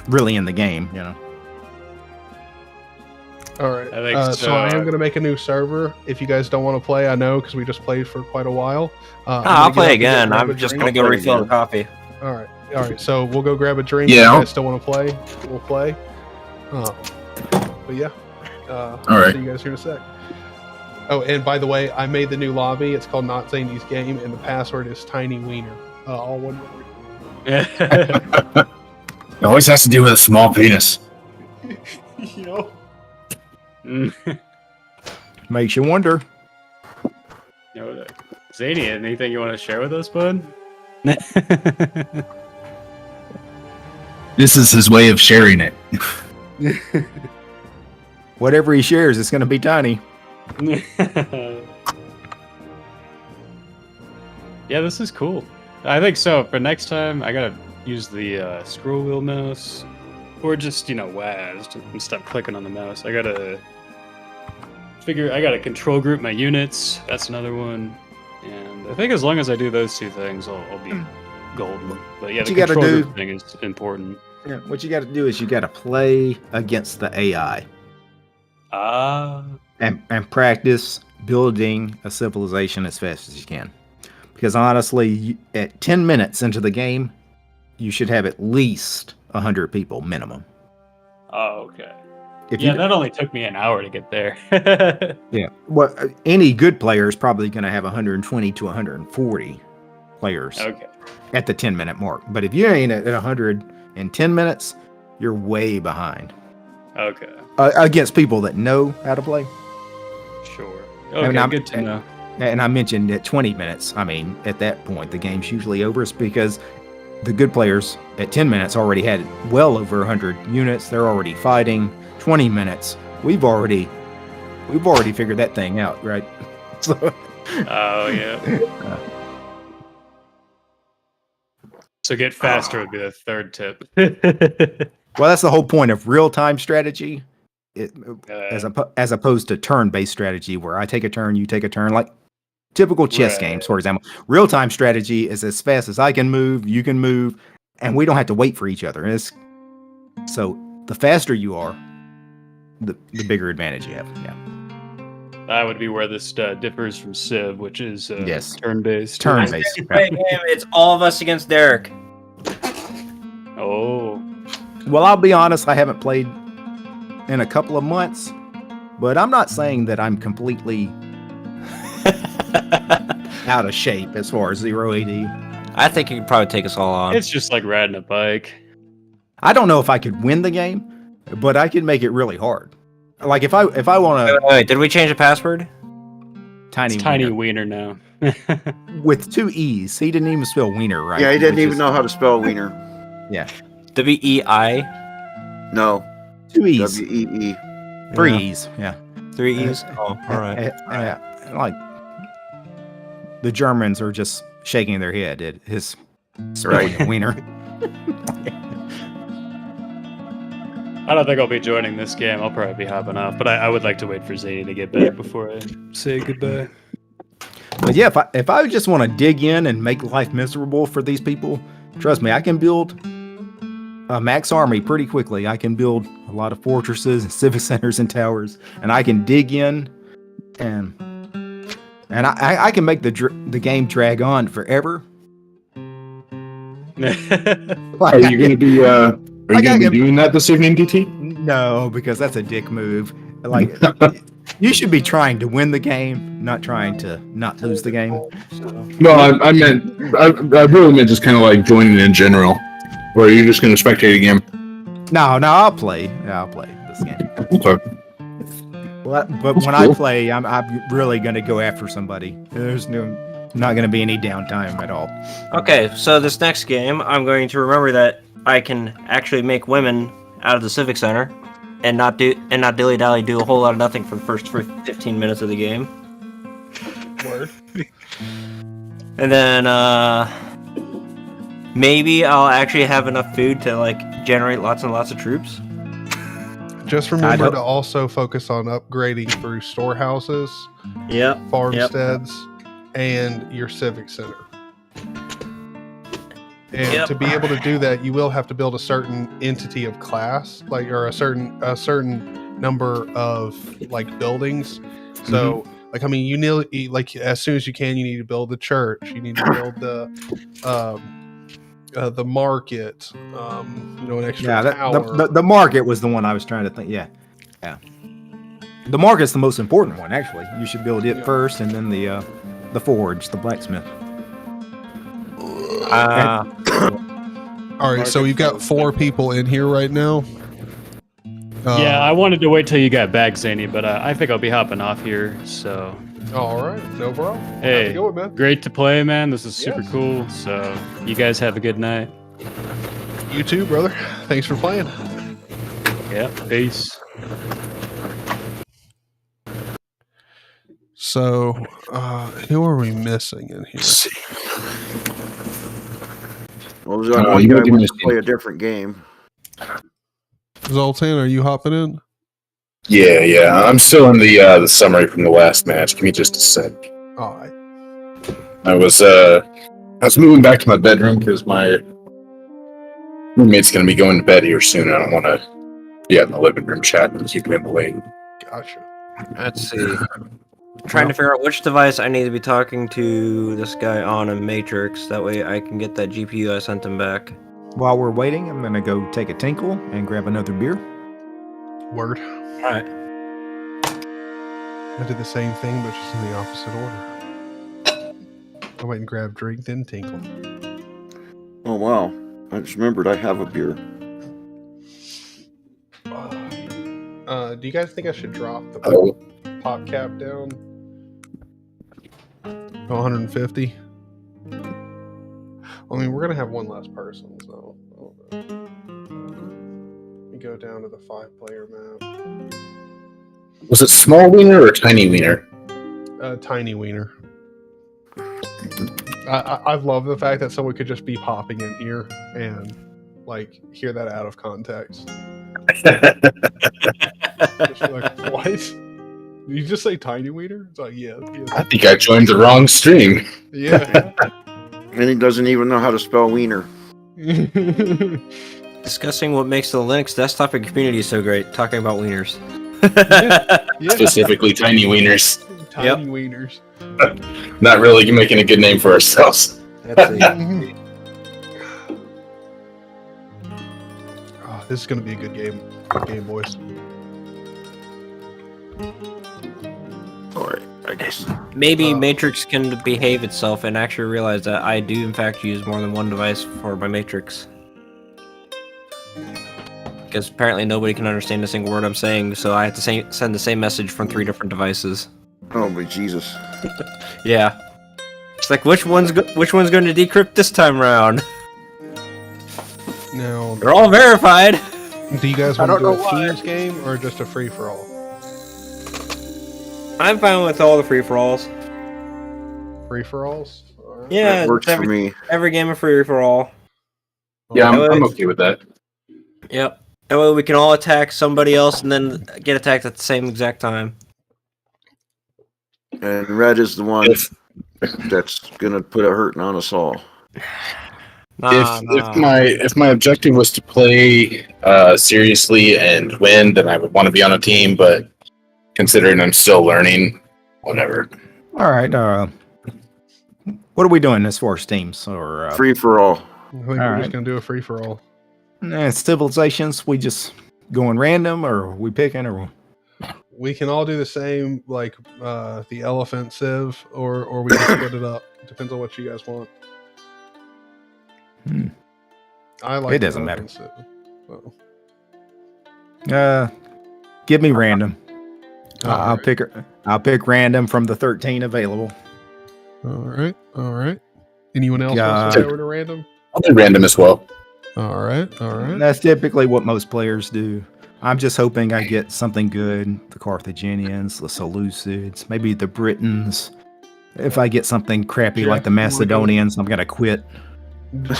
really in the game, you know. all right. I think so I am going to make a new server. If you guys don't want to play, I know because we just played for quite a while. I'll play again. I'm just gonna go refill the coffee. All right. So we'll go grab a drink. Yeah. If you guys still want to play, we'll play. But yeah. All right. See you guys here in a sec. Oh, and by the way, I made the new lobby. It's called Not Zane's Game, and the password is Tiny Wiener. All one word. It always has to do with a small penis. You know. Makes you wonder. Zany, anything you want to share with us, bud? This is his way of sharing it. Whatever he shares, it's going to be tiny. Yeah, this is cool. I think so. For next time, I gotta use the scroll wheel mouse, or just WASD and stop clicking on the mouse. I gotta control group my units. That's another one. And I think as long as I do those two things, I'll be golden. But yeah, the control group thing is important. Yeah, what you got to do is you got to play against the AI. And practice building a civilization as fast as you can. Because honestly, at 10 minutes into the game, you should have at least 100 people minimum. Oh, okay. Yeah, that only took me an hour to get there. Yeah. Well, any good player is probably going to have 120 to 140 players at the 10-minute mark. But if you ain't at 100 in 10 minutes, you're way behind. Okay. Against people that know how to play. Sure. And Okay, good to know. And I mentioned at 20 minutes. I mean, at that point, the game's usually over. It's because the good players at 10 minutes already had well over 100 units. They're already fighting. 20 minutes. We've already figured that thing out, right? So, Oh, yeah. So get faster would be the third tip. well, that's the whole point of real-time strategy, as opposed to turn-based strategy, where I take a turn, you take a turn, like typical chess games, for example. Real-time strategy is as fast as I can move, you can move, and we don't have to wait for each other. So the faster you are, the bigger advantage you have. Yeah. That would be where this differs from Civ, which is Yes. turn-based. Turn-based. Great game. It's all of us against Derek. Oh. Well, I'll be honest, I haven't played in a couple of months, but I'm not saying that I'm completely out of shape as far as 0 AD. I think you could probably take us all on. It's just like riding a bike. I don't know if I could win the game, but I could make it really hard. Like if I want to. Wait, did we change the password? Tiny wiener now. With 2 E's. He didn't even spell wiener right. Yeah, he didn't even know how to spell wiener. Yeah. WEI? No. 2 E's. WEE. 3 E's. Yeah. 3 E's? Oh, all right. Like the Germans are just shaking their head at his spelling of wiener. I don't think I'll be joining this game. I'll probably be hopping off, but I would like to wait for Zany to get back before I say goodbye. But yeah, if I just want to dig in and make life miserable for these people, trust me, I can build a max army pretty quickly. I can build a lot of fortresses and civic centers and towers, and I can dig in, and I can make the game drag on forever. Are you going to be doing that this evening, DT? No, because that's a dick move. Like, you should be trying to win the game, not trying to not lose the game. No, I really meant just kind of like joining in general. Or are you just going to spectate a game? No, I'll play. Yeah, I'll play this game. Okay. But when I play, I'm really going to go after somebody. There's not going to be any downtime at all. Okay, so this next game, I'm going to remember that I can actually make women out of the Civic Center, and not dilly dally do a whole lot of nothing for the first 15 minutes of the game. Word. And then maybe I'll actually have enough food to like generate lots and lots of troops. Just remember to also focus on upgrading through storehouses, farmsteads, and your civic center. And to be able to do that, you will have to build a certain entity of class, or a certain number of like buildings. So, like, I mean, you need, like, as soon as you can, you need to build the church. You need to build the market. An extra tower. The market was the one I was trying to think. Yeah. The market's the most important one, actually. You should build it first, and then the forge, the blacksmith. All right, so you've got 4 people in here right now. Yeah, I wanted to wait till you got back, Zany, but I think I'll be hopping off here. So. All right, no problem. Hey, going, man? Great to play, man. This is super cool. So you guys have a good night. You too, brother. Thanks for playing. Yeah, peace. So, who are we missing in here? Well, you guys want to play a different game. Zoltan, are you hopping in? Yeah. I'm still in the summary from the last match. Give me just a sec. All right. I was moving back to my bedroom because my roommate's going to be going to bed here soon. I don't want to be in the living room chatting and keep him late. Gotcha. Let's see. Trying to figure out which device I need to be talking to this guy on in Matrix. That way I can get that GPU I sent him back. While we're waiting, I'm going to go take a tinkle and grab another beer. Word. All right. I did the same thing, but just in the opposite order. I went and grabbed drink, then tinkle. Oh, wow. I just remembered I have a beer. Do you guys think I should drop the pop cap down to 150? I mean, we're gonna have one less person, so I don't know. We go down to the 5-player map. Was it small wiener or tiny wiener? Tiny wiener. I love the fact that someone could just be popping in here and like hear that out of context. Just like, what? Did you just say tiny wiener? It's like, yeah. I think I joined the wrong stream. Yeah. And he doesn't even know how to spell wiener. Discussing what makes the Linux desktop and community so great. Talking about wieners. Yeah. Specifically tiny wieners. Tiny wieners. Not really making a good name for ourselves. Let's see. Oh, this is going to be a good game. Good game, boys. Alright, I guess. Maybe Matrix can behave itself and actually realize that I do in fact use more than one device for my Matrix. Because apparently nobody can understand a single word I'm saying, so I have to send the same message from 3 different devices. Oh my Jesus. Yeah. It's like, which one's going to decrypt this time around? Now, They're all verified! do you guys want to do a teams game or just a free-for-all? I'm fine with all the free-for-alls. Free-for-alls? Alright. Yeah, That works for me. every game a free-for-all. Yeah, I'm okay with that. Yep. That way we can all attack somebody else and then get attacked at the same exact time. And Red is the one that's gonna put a hurting on us all. If my objective was to play seriously and win, then I would want to be on a team. But considering I'm still learning, whatever. All right. What are we doing as far as teams or Free for all. I think we're just going to do a free-for-all. civilizations? We just going random, or are we picking, or We can all do the same, like the elephant civ, or we can split it up. Depends on what you guys want. I like It the doesn't matter. elephant civ, so. give me random. All I'll pick random from the 13 available. All right. Anyone else Yeah. wants to go to random? I'll do random as well. All right. That's typically what most players do. I'm just hoping I get something good. The Carthaginians, the Seleucids, maybe the Britons. If I get something crappy like the Macedonians, I'm gonna quit.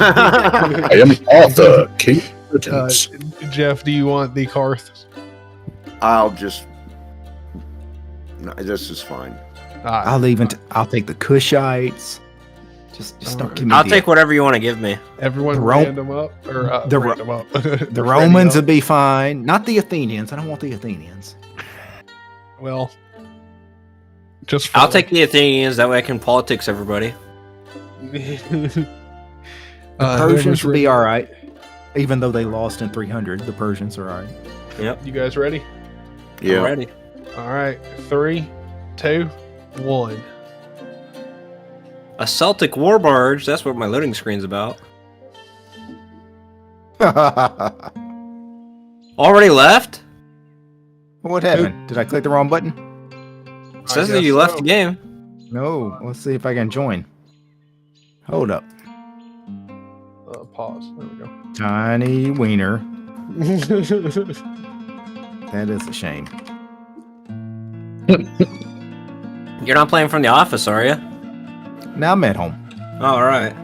I am Arthur, King of Britons. Jeff, do you want the Carth? I'll just. No, this is fine. I'll take the Cushites. Just don't give me. I'll take whatever you want to give me. Everyone The Ro- random up? Or, the random up. The Romans would be fine. Not the Athenians. I don't want the Athenians. Well, just I'll take the Athenians, that way I can politics everybody. The Persians would be all right. Even though they lost in 300, the Persians are all right. Yep. You guys ready? Yeah. Ready. All right. 3, 2, 1. A Celtic war barge, that's what my loading screen's about. Already left? What happened? Did I click the wrong button? It says that you left the game. No. Let's see if I can join. Hold up. Pause. There we go. Tiny wiener. That is a shame. You're not playing from the office, are you? Now I'm at home. All right.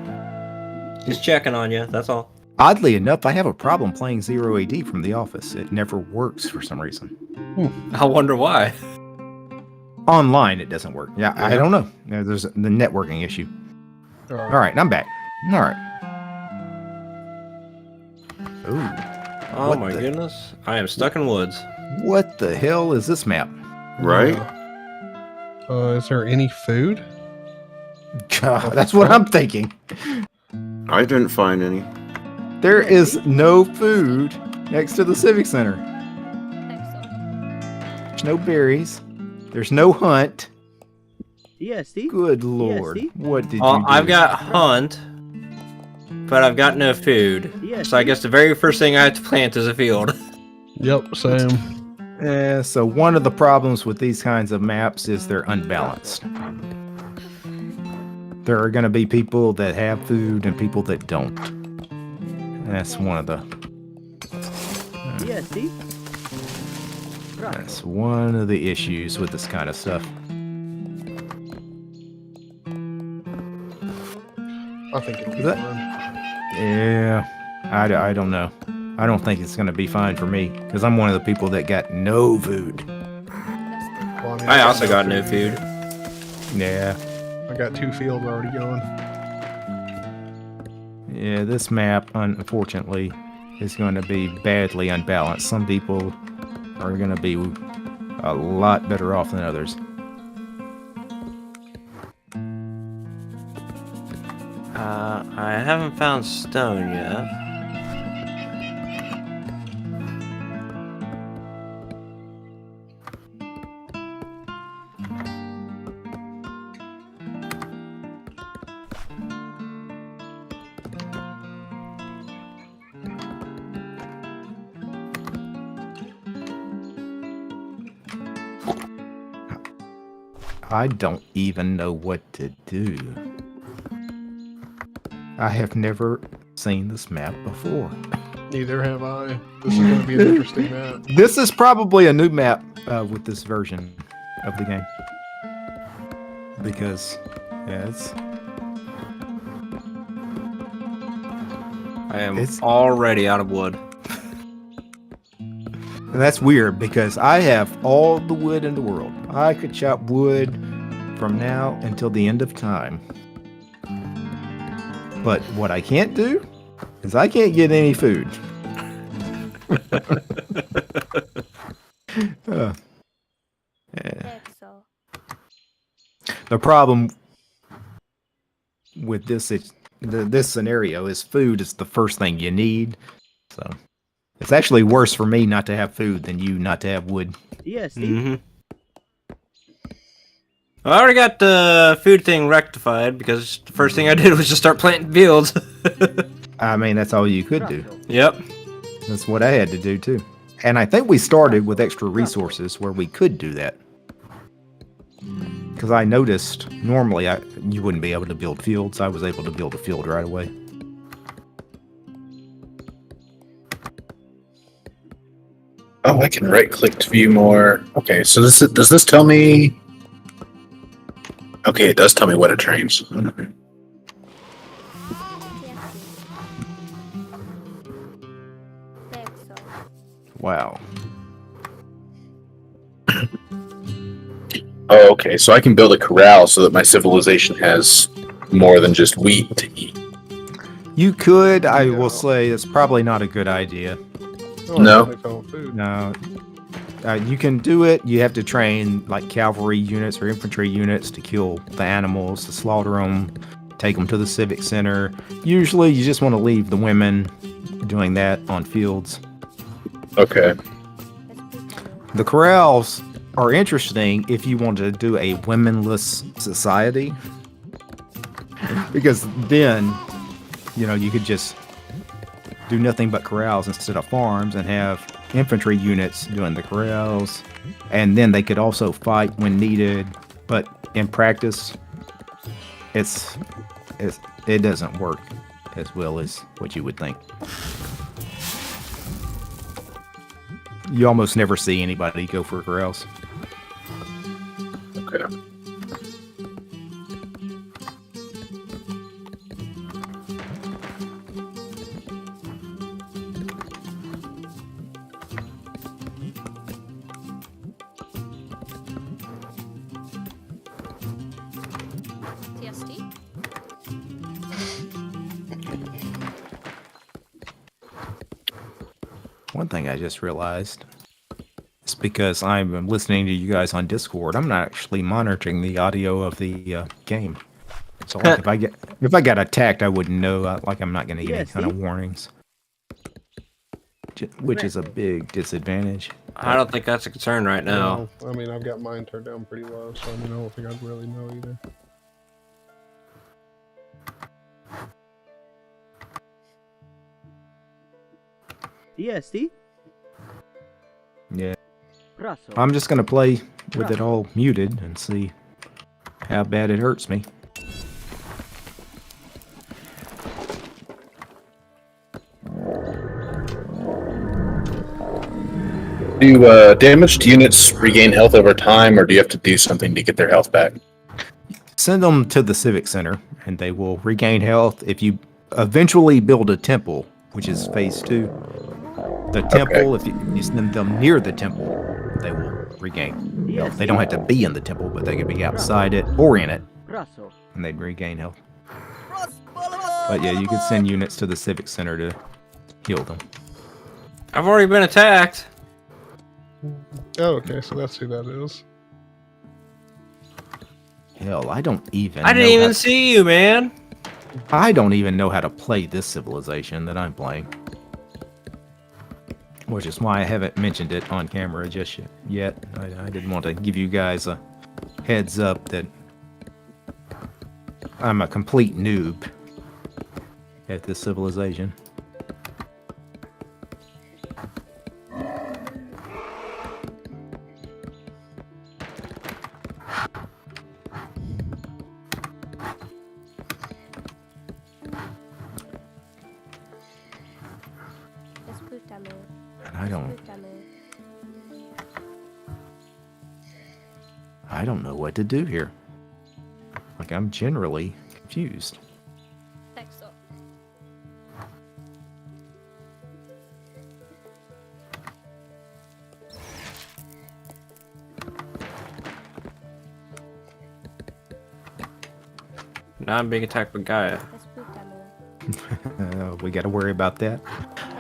Just checking on you, that's all. Oddly enough, I have a problem playing 0 AD from the office. It never works for some reason. I wonder why. Online, it doesn't work. Yeah, I don't know. There's the networking issue. All right, I'm back. All right. Ooh. Oh my goodness. I am stuck in woods. What the hell is this map? Right? Is there any food? God, that's what I'm thinking. I didn't find any. There is no food next to the Civic Center. There's no berries. There's no hunt. Yes, see? Good lord. see? What did you do? I've got hunt, but I've got no food. Yes, So I guess the very first thing I have to plant is a field. Yep, same. So one of the problems with these kinds of maps is they're unbalanced. There are going to be people that have food and people that don't. That's one of the. Yeah, see? That's one of the issues with this kind of stuff. I think it'll be Is that- fun. Yeah, I don't know. I don't think it's going to be fine for me because I'm one of the people that got no food. Well, mean, I also got no food. Yeah. I got 2 fields already going. Yeah, this map, unfortunately, is going to be badly unbalanced. Some people are going to be a lot better off than others. I haven't found stone yet. I don't even know what to do. I have never seen this map before. Neither have I. This is going to be an interesting map. This is probably a new map with this version of the game. Because, yeah, I am already out of wood. and that's weird because I have all the wood in the world. I could chop wood from now until the end of time. But what I can't do is I can't get any food. Yeah. The problem with this scenario is food is the first thing you need. So it's actually worse for me not to have food than you not to have wood. Yeah, Steve. I already got the food thing rectified because the first thing I did was just start planting fields. I mean, that's all you could do. Yep. That's what I had to do too. And I think we started with extra resources where we could do that. Because I noticed normally you wouldn't be able to build fields. I was able to build a field right away. Oh, I can right click to view more. Okay, so does this tell me? Okay, it does tell me what it trains. Wow. Oh, okay, so I can build a corral so that my civilization has more than just wheat to eat. You could, I will say, it's probably not a good idea. Oh, No. I found food. No. You can do it. You have to train like cavalry units or infantry units to kill the animals, to slaughter them, take them to the civic center. Usually you just want to leave the women doing that on fields. Okay. The corrals are interesting if you want to do a womenless society. Because then, you could just do nothing but corrals instead of farms and have infantry units doing the corrals. And then they could also fight when needed. But in practice, it doesn't work as well as what you would think. You almost never see anybody go for corrals. Okay. One thing I just realized is because I'm listening to you guys on Discord, I'm not actually monitoring the audio of the game. So like if I got attacked, I wouldn't know. Like I'm not going to get any kind of warnings, which is a big disadvantage. I don't think that's a concern right now. No, I mean, I've got mine turned down pretty low, so I don't think I'd really know either. Yeah, Steve. Yeah. I'm just gonna play with it all muted and see how bad it hurts me. Do damaged units regain health over time, or do you have to do something to get their health back? Send them to the Civic Center, and they will regain health. If you eventually build a temple, which is phase 2, the temple, if you send them near the temple, they will regain health. They don't have to be in the temple, but they could be outside it or in it, and they'd regain health. But yeah, you could send units to the Civic Center to heal them. I've already been attacked. Oh, okay, so that's who that is. Hell, I don't even. I didn't even see you, man. I don't even know how to play this civilization that I'm playing. Which is why I haven't mentioned it on camera just yet. I didn't want to give you guys a heads up that I'm a complete noob at this civilization. I don't know what to do here. Like, I'm generally confused. Now I'm being attacked by Gaia. We got to worry about that.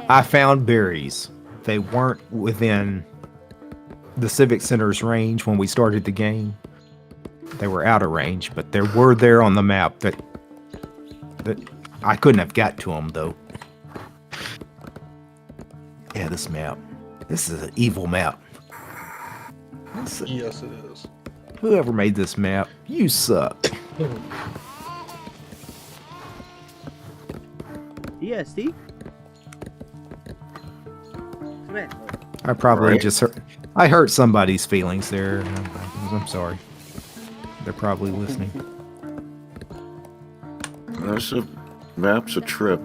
I found berries. They weren't within the Civic Center's range when we started the game. They were out of range, but they were there on the map that I couldn't have got to them, though. Yeah, this map. This is an evil map. Yes, it is. Whoever made this map, you suck. Yeah, Steve? I probably just hurt. I hurt somebody's feelings there. I'm sorry. They're probably listening. Map's a trip.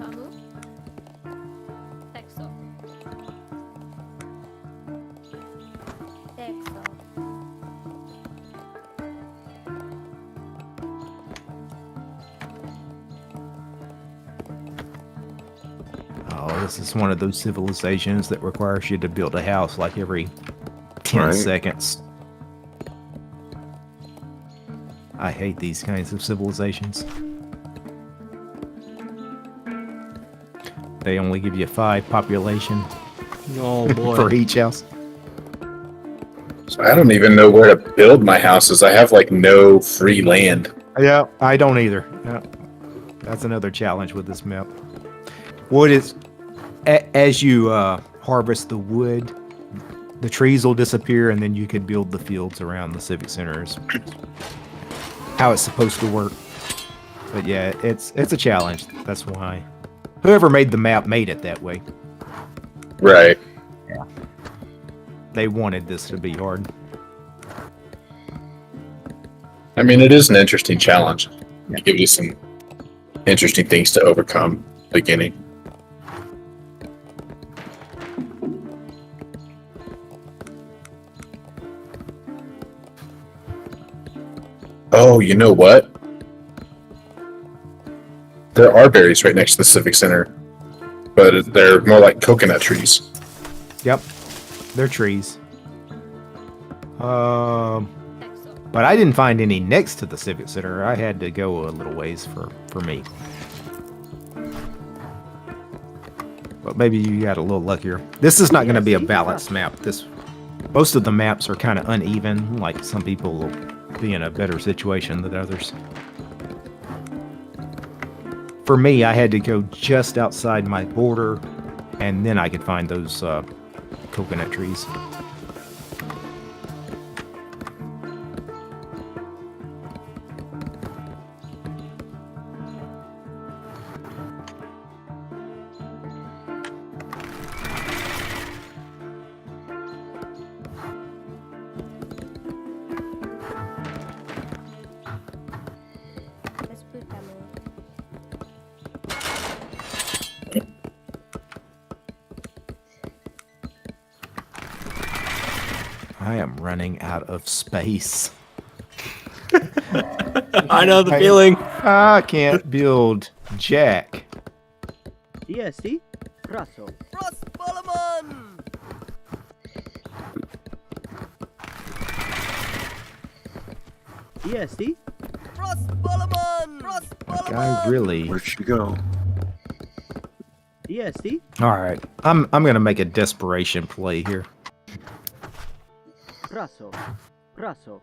Oh, this is one of those civilizations that requires you to build a house like every 10 seconds. I hate these kinds of civilizations. They only give you 5 population Oh boy. for each house. So I don't even know where to build my houses. I have like no free land. Yeah, I don't either. Yeah. That's another challenge with this map. Wood is, as you harvest the wood, the trees will disappear, and then you could build the fields around the civic centers. How it's supposed to work. But yeah, it's a challenge. That's why whoever made the map made it that way. Right. Yeah. They wanted this to be hard. I mean, it is an interesting challenge. It gives you some interesting things to overcome beginning. Oh, you know what? There are berries right next to the Civic Center, but they're more like coconut trees. Yep, they're trees. But I didn't find any next to the Civic Center. I had to go a little ways for me. But maybe you got a little luckier. This is not going to be a balanced map. Most of the maps are kind of uneven. Like some people will be in a better situation than others. For me, I had to go just outside my border, and then I could find those coconut trees. I am running out of space. I know the feeling. I can't build jack. DST. Raso. DST. Like, I really. Where'd she go? DST. All right, I'm gonna make a desperation play here. Raso. Raso.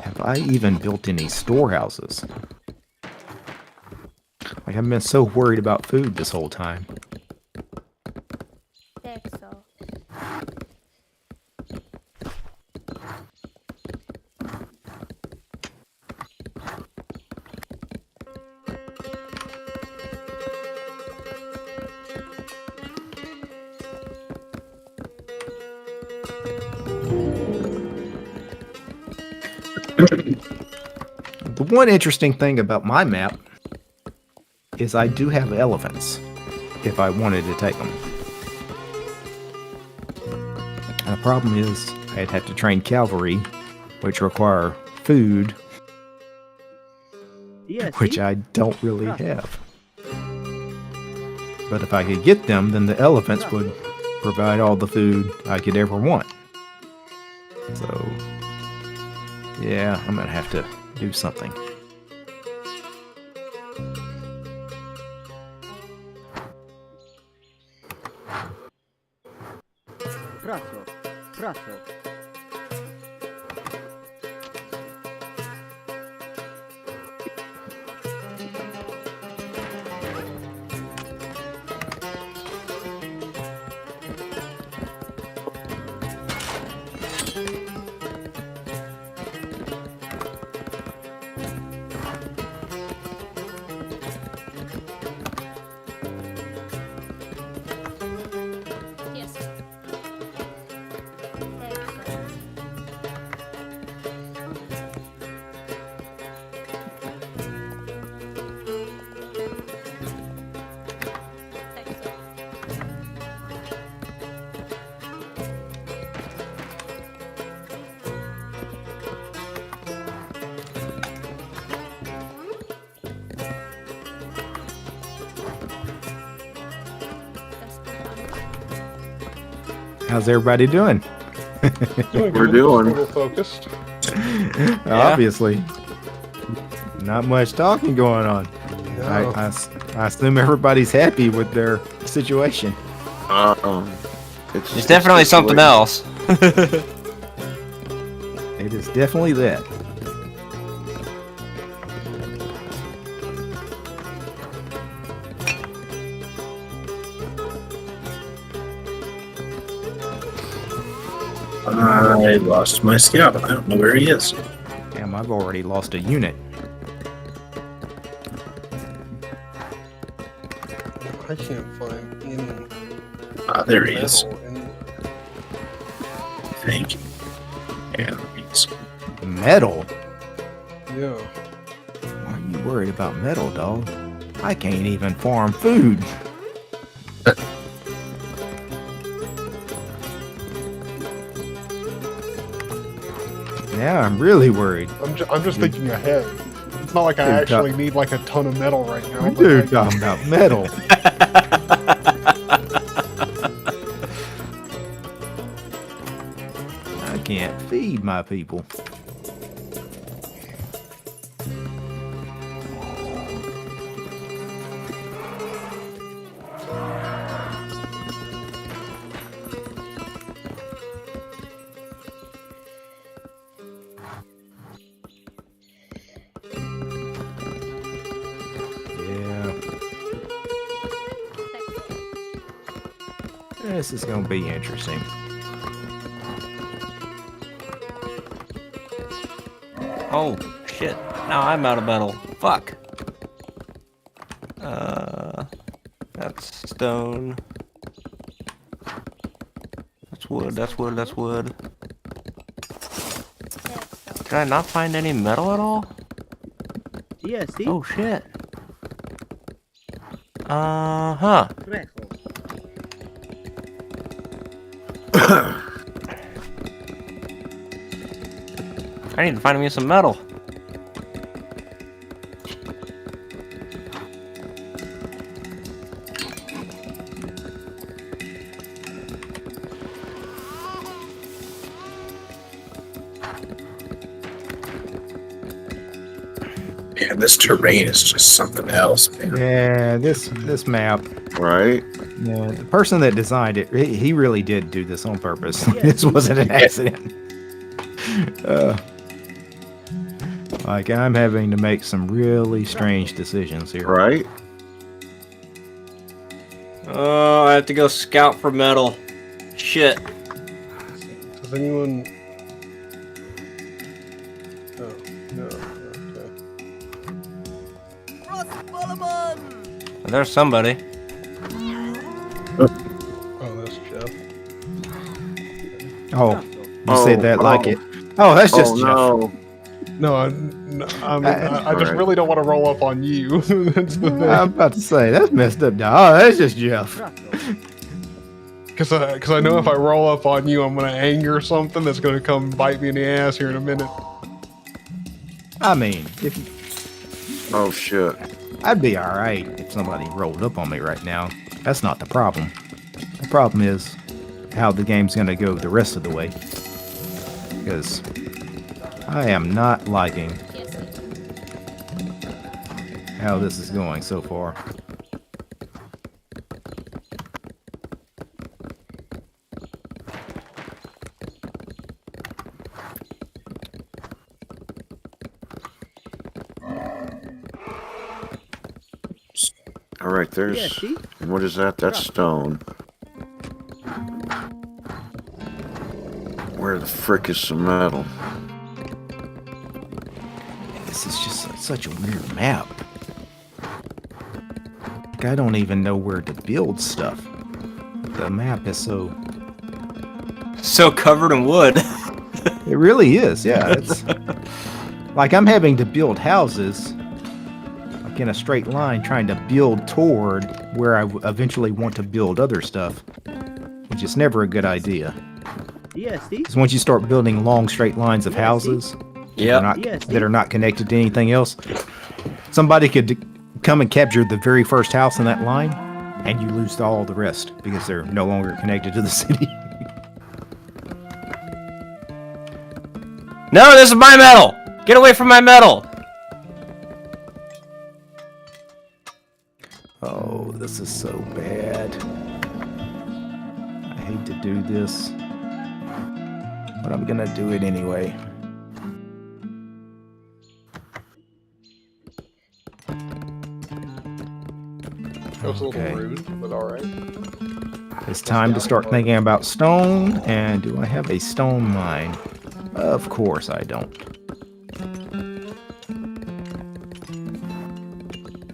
Have I even built any storehouses? Like, I've been so worried about food this whole time. Texo. The one interesting thing about my map is I do have elephants if I wanted to take them. And the problem is I'd have to train cavalry, which require food, DST. which I don't really have. But if I could get them, then the elephants would provide all the food I could ever want. So, yeah, I'm gonna have to do something. Raso. Raso. Yes. Texo. Texo. How's everybody doing? We're doing. A little focused. Obviously. Not much talking going on. No. I assume everybody's happy with their situation. It's definitely something else. It is definitely that. I lost my scout. I don't know where he is. Damn, I've already lost a unit. I can't find any. Ah, there he is. metal in- Thank you. And he's Metal? Yeah. Why are you worried about metal, dog? I can't even farm food. Now I'm really worried. I'm just thinking ahead. It's not like I Dude, actually need like a ton of metal right now. but Dude, like- talking about metal. I can't feed my people. Yeah. This is gonna be interesting. Oh, shit. Now I'm out of metal. Fuck. That's stone. wood. That's wood. That's wood. Did I not find any metal at all? Yes, see? Oh shit. Huh. I need to find me some metal. Man, this terrain is just something else, man. Yeah, this map. Right? Yeah, the person that designed it, he really did do this on purpose. This wasn't an accident. Like, I'm having to make some really strange decisions here. Right? Oh, I have to go scout for metal. Shit. Does anyone? Oh no. Okay. There's somebody. Oh, that's Jeff. Oh, you said that like it. Oh, that's just Jeff. No. No, I just really don't want to roll up on you. That's the thing. I'm about to say that's messed up. Now. Oh, that's just Jeff. Because I know if I roll up on you, I'm gonna anger something that's gonna come bite me in the ass here in a minute. I mean, if Oh shit. I'd be all right if somebody rolled up on me right now. That's not the problem. The problem is how the game's gonna go the rest of the way. Because I am not liking how this is going so far. All right, there's. Yeah, see? And what is that? That's stone. Where the frick is some metal? This is just such a weird map. Like, I don't even know where to build stuff. The map is so covered in wood. It really is, yeah. It's like I'm having to build houses like in a straight line, trying to build toward where I eventually want to build other stuff, which is never a good idea. Yes, see? Because once you start building long straight lines of houses that are not connected to anything else, somebody could come and capture the very first house in that line, and you lose all the rest because they're no longer connected to the city. No, this is my metal! Get away from my metal! Oh, this is so bad. I hate to do this, but I'm gonna do it anyway. That was a little rude, but alright. It's time to start thinking about stone, and do I have a stone mine? Of course I don't.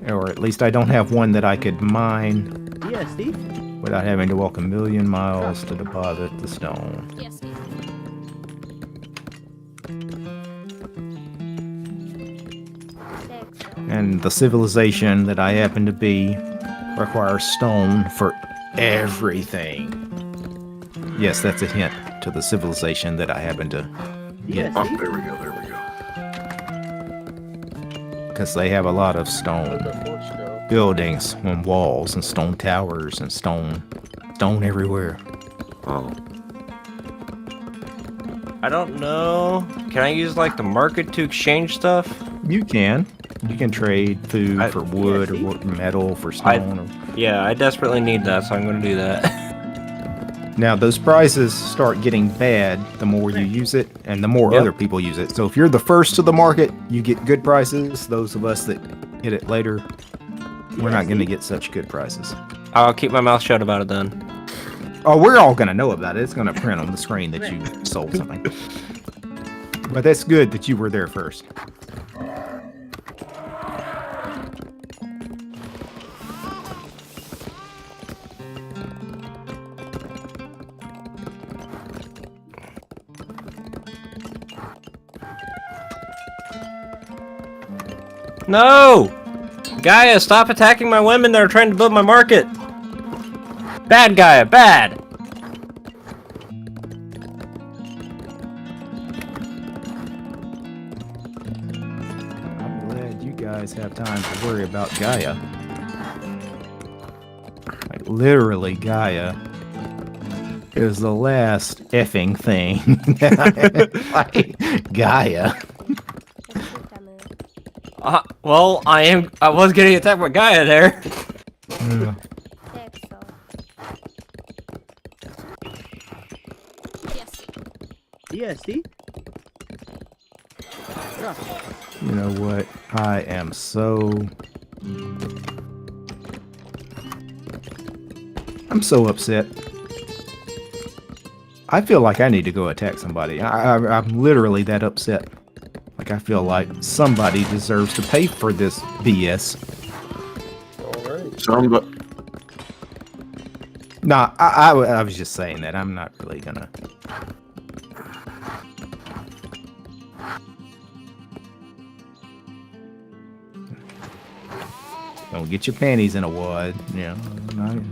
Or at least I don't have one that I could mine Yes, see? without having to walk a million miles to deposit the stone. Yes, Steve. And the civilization that I happen to be requires stone for everything. Yes, that's a hint to the civilization that I happen to get. Yes, Oh, see? there we go, there we go. Because they have a lot of stone buildings and walls and stone towers and stone everywhere. Oh. I don't know. Can I use like the market to exchange stuff? You can trade food for wood or metal for stone. Yeah, I desperately need that, so I'm going to do that. Now, those prices start getting bad the more you use it and the more other people use it. So if you're the first to the market, you get good prices. Those of us that hit it later, we're not going to get such good prices. I'll keep my mouth shut about it then. Oh, we're all going to know about it. It's going to print on the screen that you sold something. But that's good that you were there first. No! Gaia, stop attacking my women that are trying to build my market! Bad Gaia, bad! I'm glad you guys have time to worry about Gaia. Like, literally, Gaia is the last effing thing. Like, Gaia. Well, I was getting attacked by Gaia there. Yeah. DSD? You know what? I am I'm so upset. I feel like I need to go attack somebody. I'm literally that upset. Like, I feel like somebody deserves to pay for this BS. Somebody. Nah, I was just saying that. I'm not really gonna. Don't get your panties in a wad. You know.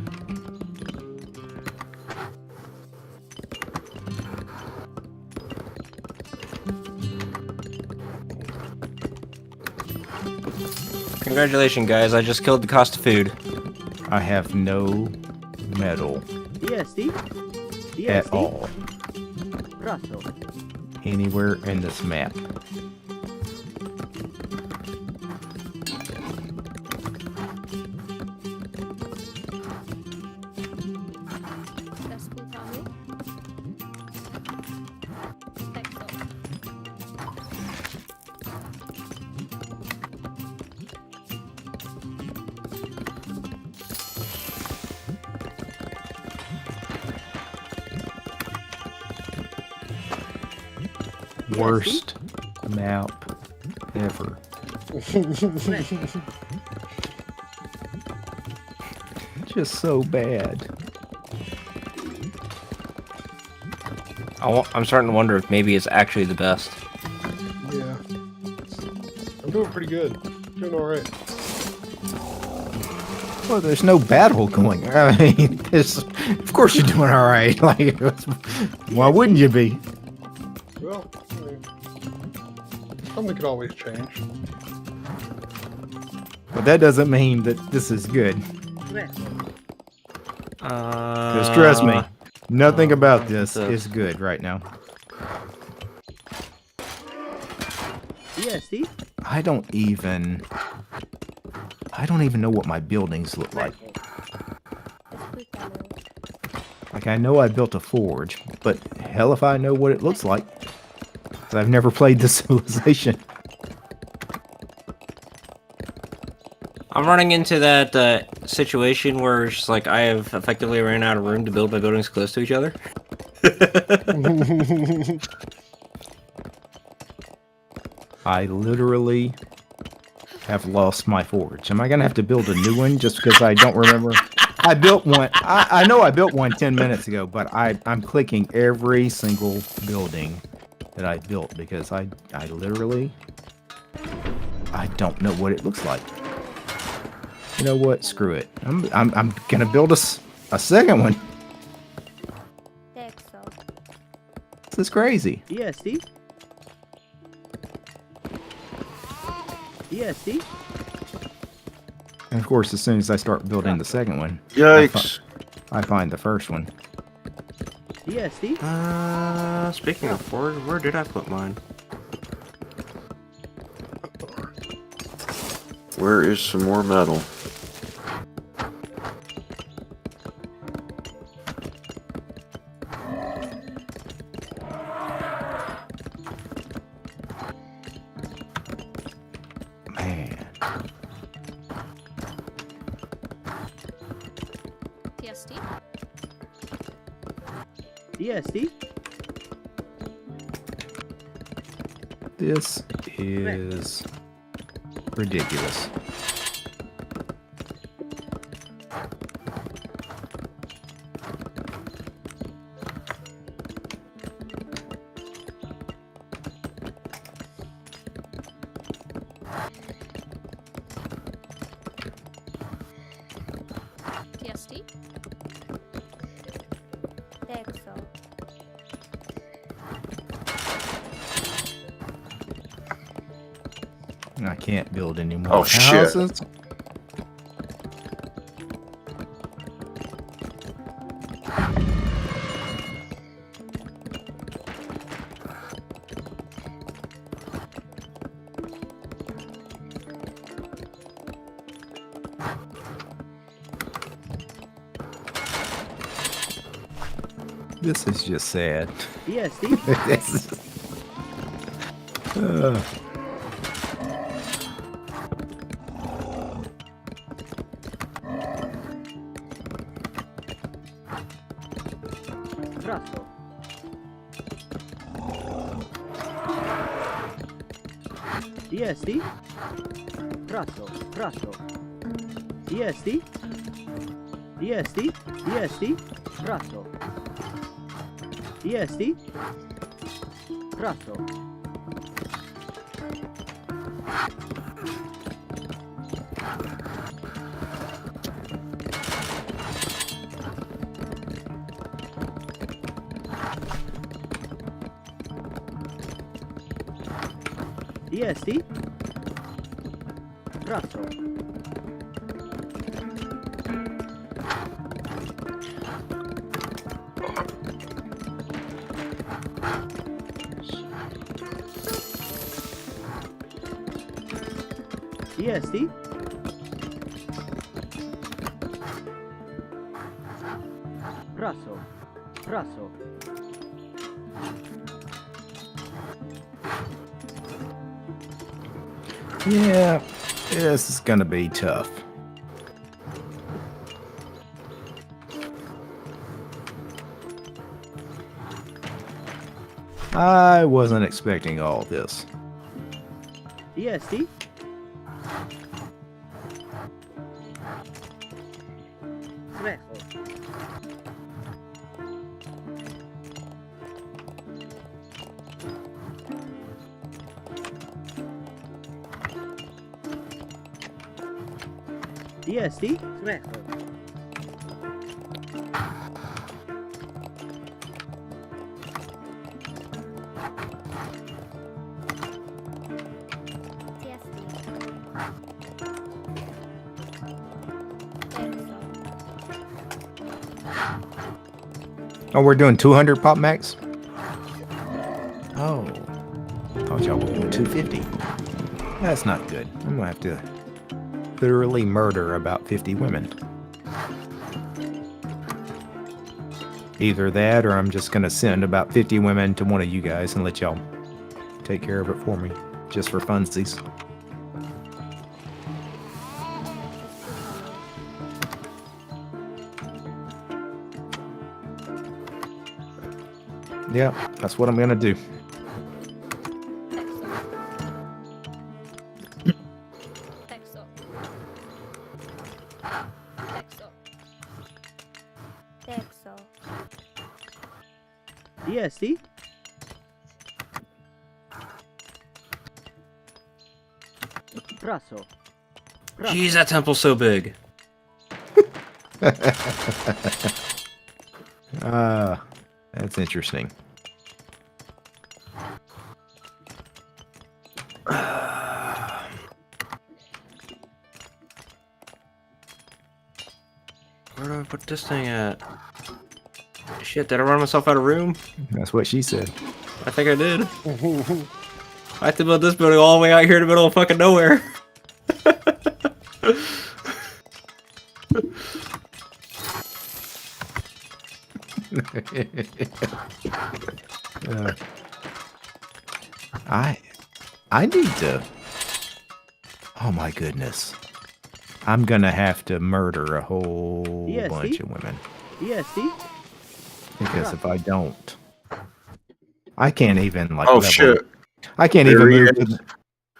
Congratulations, guys. I just killed the cost of food. I have no metal DSD? at all Russell. anywhere in this map. Worst map ever. Just so bad. I'm starting to wonder if maybe it's actually the best. Yeah. I'm doing pretty good. Doing alright. Well, there's no battle going. I mean, of course you're doing all right. Like, why wouldn't you be? Well, I mean, something could always change. But that doesn't mean that this is good. Because trust me, nothing about this is good right now. DSD? I don't even know what my buildings look like. Like, I know I built a forge, but hell if I know what it looks like. 'Cause I've never played this civilization. I'm running into that situation where it's like I have effectively ran out of room to build my buildings close to each other. I literally have lost my forge. Am I gonna have to build a new one just because I don't remember? I built one. I know I built one 10 minutes ago, but I'm clicking every single building that I built because I literally I don't know what it looks like. You know what? Screw it. I'm gonna build a second one. This is crazy. DSD? DSD? And of course, as soon as I start building the second one, Yikes! I find the first one. DSD? Speaking of forge, where did I put mine? Where is some more metal? Man. TSD? DSD? This is ridiculous. Texo. I can't build any more Oh, shit. houses. This is just sad. Yes, Steve. Brazo. Yes, Steve. Brazo. Brazo. Yes, Steve. Yes, Steve. Yes, Steve. Brazo. Yes, Steve. Brazo. EST Brazo. EST Brazo. Brazo. Yeah, this is gonna be tough. I wasn't expecting all this. EST EST Rejo. Oh, we're doing 200 pop max? Oh. Thought y'all were doing 250. That's not good. I'm gonna have to literally murder about 50 women. Either that or I'm just gonna send about 50 women to one of you guys and let y'all take care of it for me. Just for funsies. Yeah, that's what I'm gonna do. Texo. Texo. EST Brazo. Jeez, that temple's so big. That's interesting. Where do I put this thing at? Shit, did I run myself out of room? That's what she said. I think I did. I have to build this building all the way out here in the middle of fucking nowhere. I need to. Oh my goodness. I'm gonna have to murder a whole bunch of women. EST Because if I don't, I can't even like. Oh level. shit! I can't There even he move. is.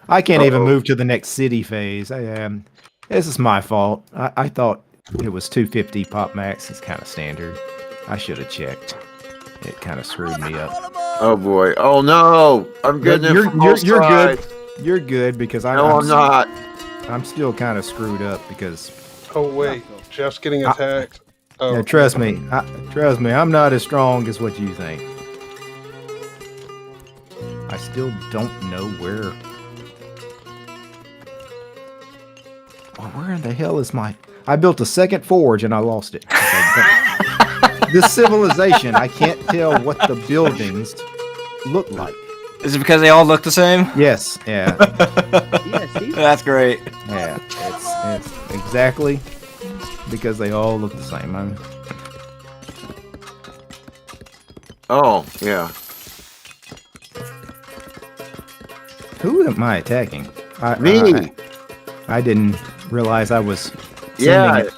I can't even move to the next city phase. This is my fault. I thought it was 250 pop max. It's kind of standard. I should have checked. It kind of screwed me up. Oh boy! Oh no! I'm getting it from both you're good. sides. You're good because I'm not. I'm still kind of screwed up because Oh wait, Jeff's getting attacked. Oh, Yeah, trust me, I'm not as strong as what you think. I still don't know where. Where in the hell is my? I built a second forge and I lost it. This civilization, I can't tell what the buildings look like. Is it because they all look the same? Yes, yeah, Yeah, see? That's great. yeah. It's exactly because they all look the same. Oh, yeah. Who am I attacking? Me. I didn't realize I was. Yeah. sending it.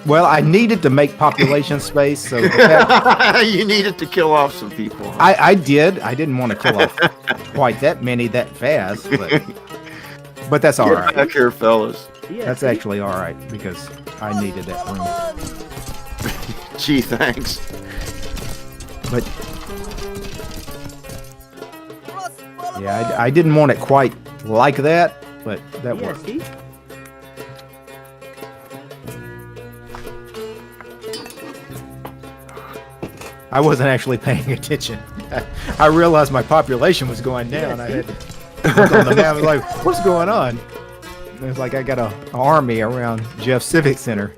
Well, I needed to make population space, so the fact- You needed to kill off some people. Huh? I did. I didn't want to kill off quite that many that fast, but that's all Get right. back here, fellas. Yeah, That's see? actually all right because I needed that room. Gee, thanks. But yeah, I didn't want it quite like that, but that Yeah, worked. see? I wasn't actually paying attention. I realized my population was going down. Yeah, I had to look on the map. I was like, what's going on? And it's like I got an army around Jeff Civic Center.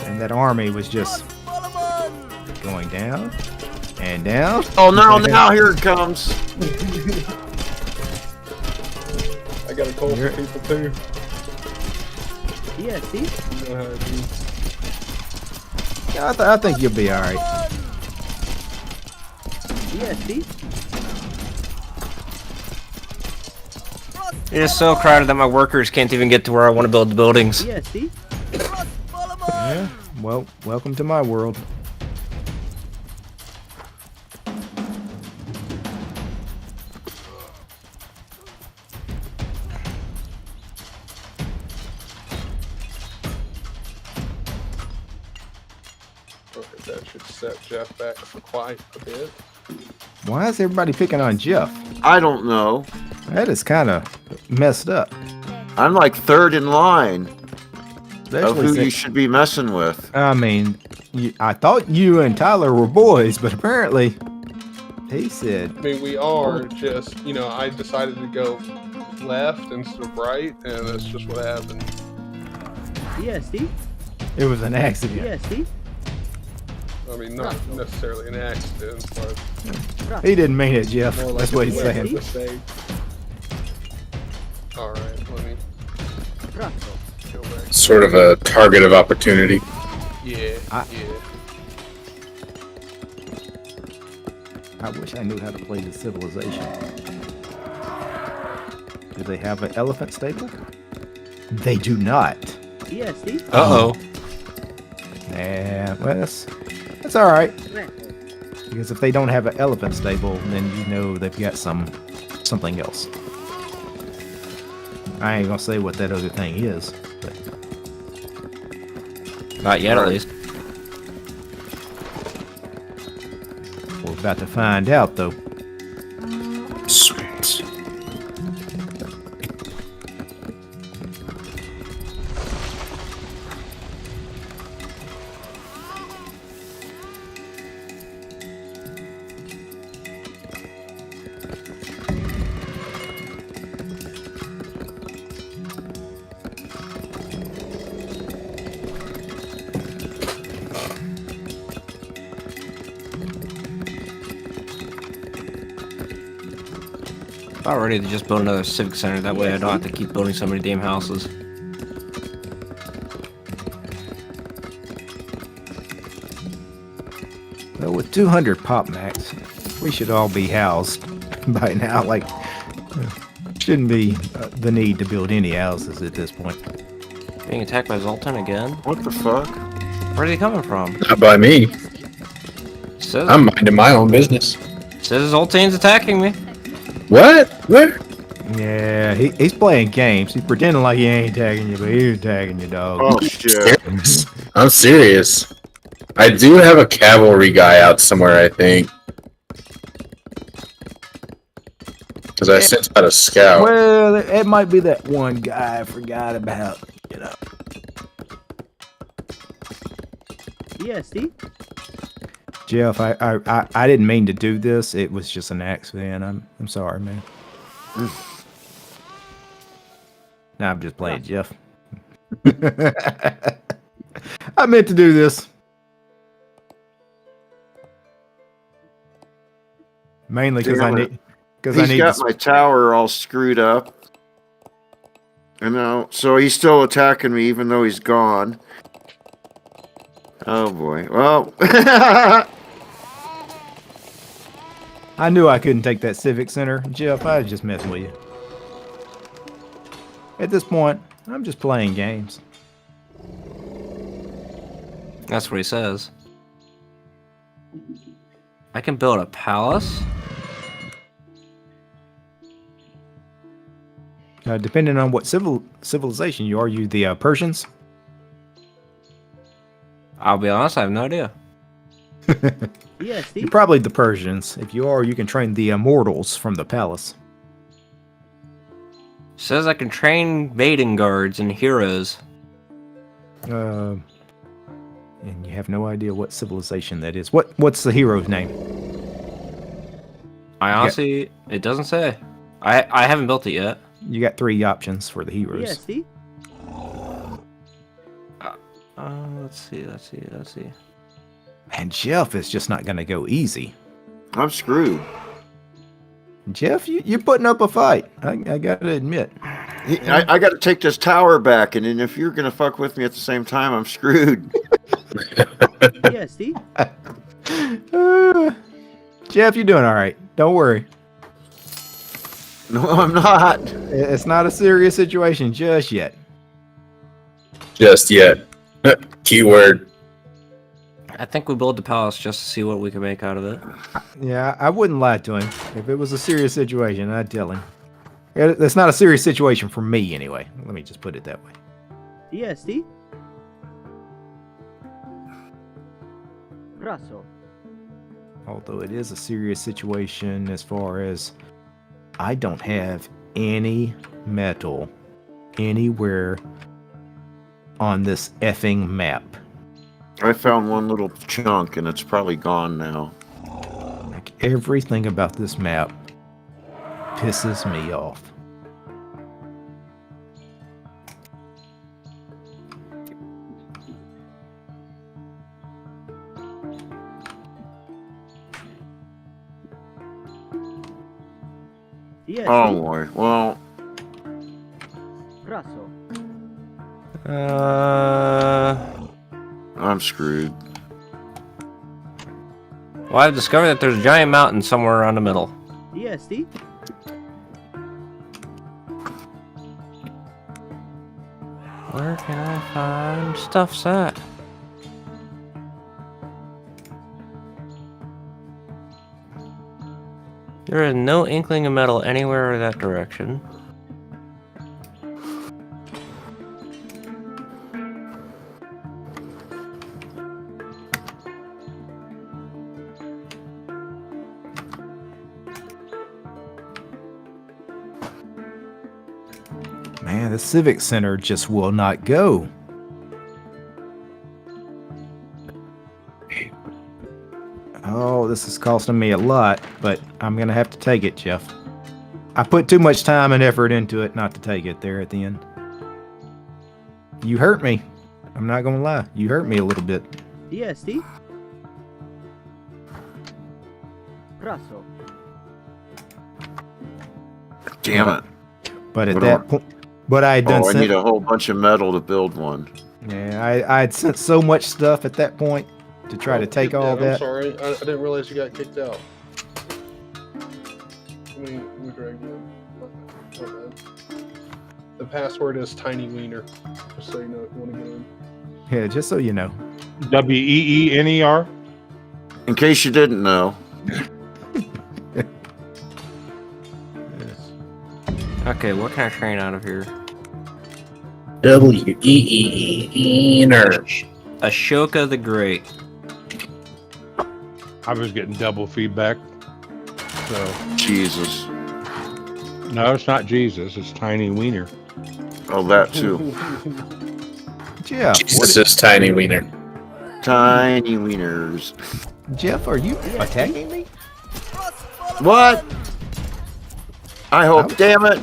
And that army was just going down and down. Oh, now here it comes. I got a call for people too. Yeah, see? You know how it is. Yeah, I think you'll be all right. Yeah, see? It is so crowded that my workers can't even get to where I want to build the buildings. Yeah, see? Yeah. Well, welcome to my world. Okay, that should set Jeff back for quite a bit. Why is everybody picking on Jeff? I don't know. That is kind of messed up. I'm like third in line of Especially who since- you should be messing with. I mean, I thought you and Tyler were boys, but apparently he said, I mean, we are just, I decided to go left instead of right, and that's just what happened. Yeah, see? it was an accident. Yeah, see? I mean, not necessarily an accident, but He didn't mean it, Jeff. more like That's what a he's deliberate saying. mistake. All right, let me go back. Sort of a target of opportunity. Yeah, I- yeah. I wish I knew how to play the civilization. Do they have an elephant stable? They do not. Yeah, see? Uh-oh. Yeah, well, that's all right. Because if they don't have an elephant stable, then you know they've got something else. I ain't gonna say what that other thing is, but Not yet, at least. we're about to find out, though. Sweet. I'm ready to just build another civic center. That way I don't have to keep building so many damn houses. Well, with 200 pop max, we should all be housed by now. Like, shouldn't be the need to build any houses at this point. Being attacked by Zoltan again? What the fuck? Where's he coming from? Not by me. Says, I'm minding my own business. says Zoltan's attacking me. What? Where? Yeah, he's playing games. He's pretending like he ain't tagging you, but he's tagging you, dog. Oh shit. I'm serious. I do have a cavalry guy out somewhere, I think. Because I sent out a scout. Well, it might be that one guy I forgot about, DSD? Jeff, I didn't mean to do this. It was just an accident. I'm sorry, man. Nah, I'm just playing, Jeff. I meant to do this. Mainly because I need. He's got my tower all screwed up. You know, so he's still attacking me even though he's gone. Oh boy. Well. I knew I couldn't take that civic center, Jeff. I was just messing with you. At this point, I'm just playing games. That's what he says. I can build a palace. Depending on what civilization you are, you the Persians? I'll be honest, I have no idea. Yes, You're probably the Persians. If you are, you can train the immortals from the palace. Says I can train maiden guards and heroes. And you have no idea what civilization that is. What's the hero's name? I honestly, it doesn't say. I haven't built it yet. You got 3 options for the heroes. DSD? Let's see. And Jeff is just not going to go easy. I'm screwed. Jeff, you're putting up a fight. I got to admit. I got to take this tower back, and then if you're going to fuck with me at the same time, I'm screwed. DSD? Jeff, you're doing all right. Don't worry. No, I'm not. It's not a serious situation just yet. Just yet. Keyword. I think we build the palace just to see what we can make out of it. Yeah, I wouldn't lie to him. If it was a serious situation, I'd tell him. It's not a serious situation for me, anyway. Let me just put it that way. DSD? Raso. Although it is a serious situation as far as I don't have any metal anywhere on this effing map. I found one little chunk, and it's probably gone now. Like everything about this map pisses me off. DSD? Oh boy. Well. Raso. I'm screwed. Well, I've discovered that there's a giant mountain somewhere around the middle. DSD? Where can I find stuff's at? There is no inkling of metal anywhere in that direction. Man, the Civic Center just will not go. Oh, this is costing me a lot, but I'm going to have to take it, Jeff. I put too much time and effort into it not to take it there at the end. You hurt me. I'm not going to lie. You hurt me a little bit. DSD? Raso. Damn it. But at that point, but I had done. I need a whole bunch of metal to build one. Yeah, I had sent so much stuff at that point to try to take all that. I'm sorry, I didn't realize you got kicked out. Let me drag you in. My bad. The password is Tiny Wiener, just so you know if you want to get in. Yeah, just so you know. WEENER. In case you didn't know. Okay, what can I train out of here? WEENER. Ashoka the Great. I was getting double feedback. So Jesus. no, it's not Jesus. It's Tiny Wiener. Oh, that too. Yeah. Jesus is Tiny Wiener. tiny wieners. Jeff, are you attacking me? What? I hope. Damn it!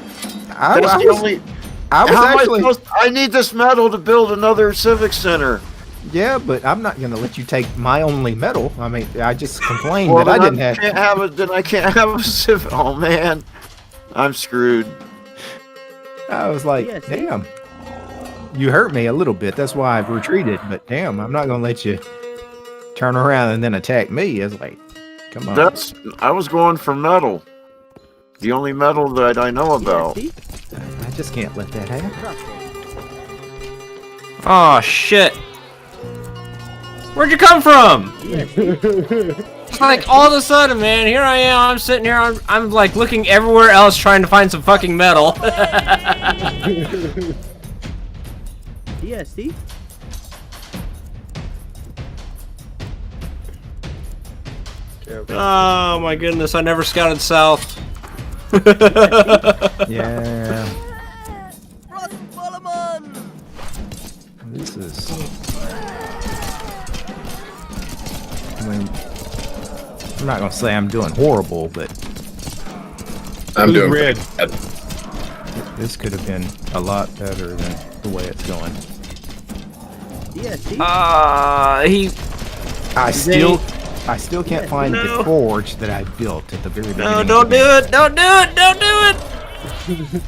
I That's the was only. I was How am actually. I need this metal to build another civic center. Yeah, but I'm not gonna let you take my only medal. I mean, I just complained Well, that I then didn't have. can't have it. Then I can't have a civic. Oh man, I'm screwed. I was like, Yes. damn. You hurt me a little bit. That's why I've retreated. But damn, I'm not gonna let you turn around and then attack me. It's like, come on. I was going for metal. The only metal that I know about. DST. I just can't let that happen. Oh shit! Where'd you come from? It's like all of a sudden, man. Here I am. I'm sitting here. I'm like looking everywhere else, trying to find some fucking metal. DST. Oh my goodness! I never scouted south. Yeah. This is. I mean, I'm not gonna say I'm doing horrible, but I'm doing red. bad. this could have been a lot better than the way it's going. DST. I still can't find the forge that I built at the very beginning. No, don't do it! Don't do it! Don't do it!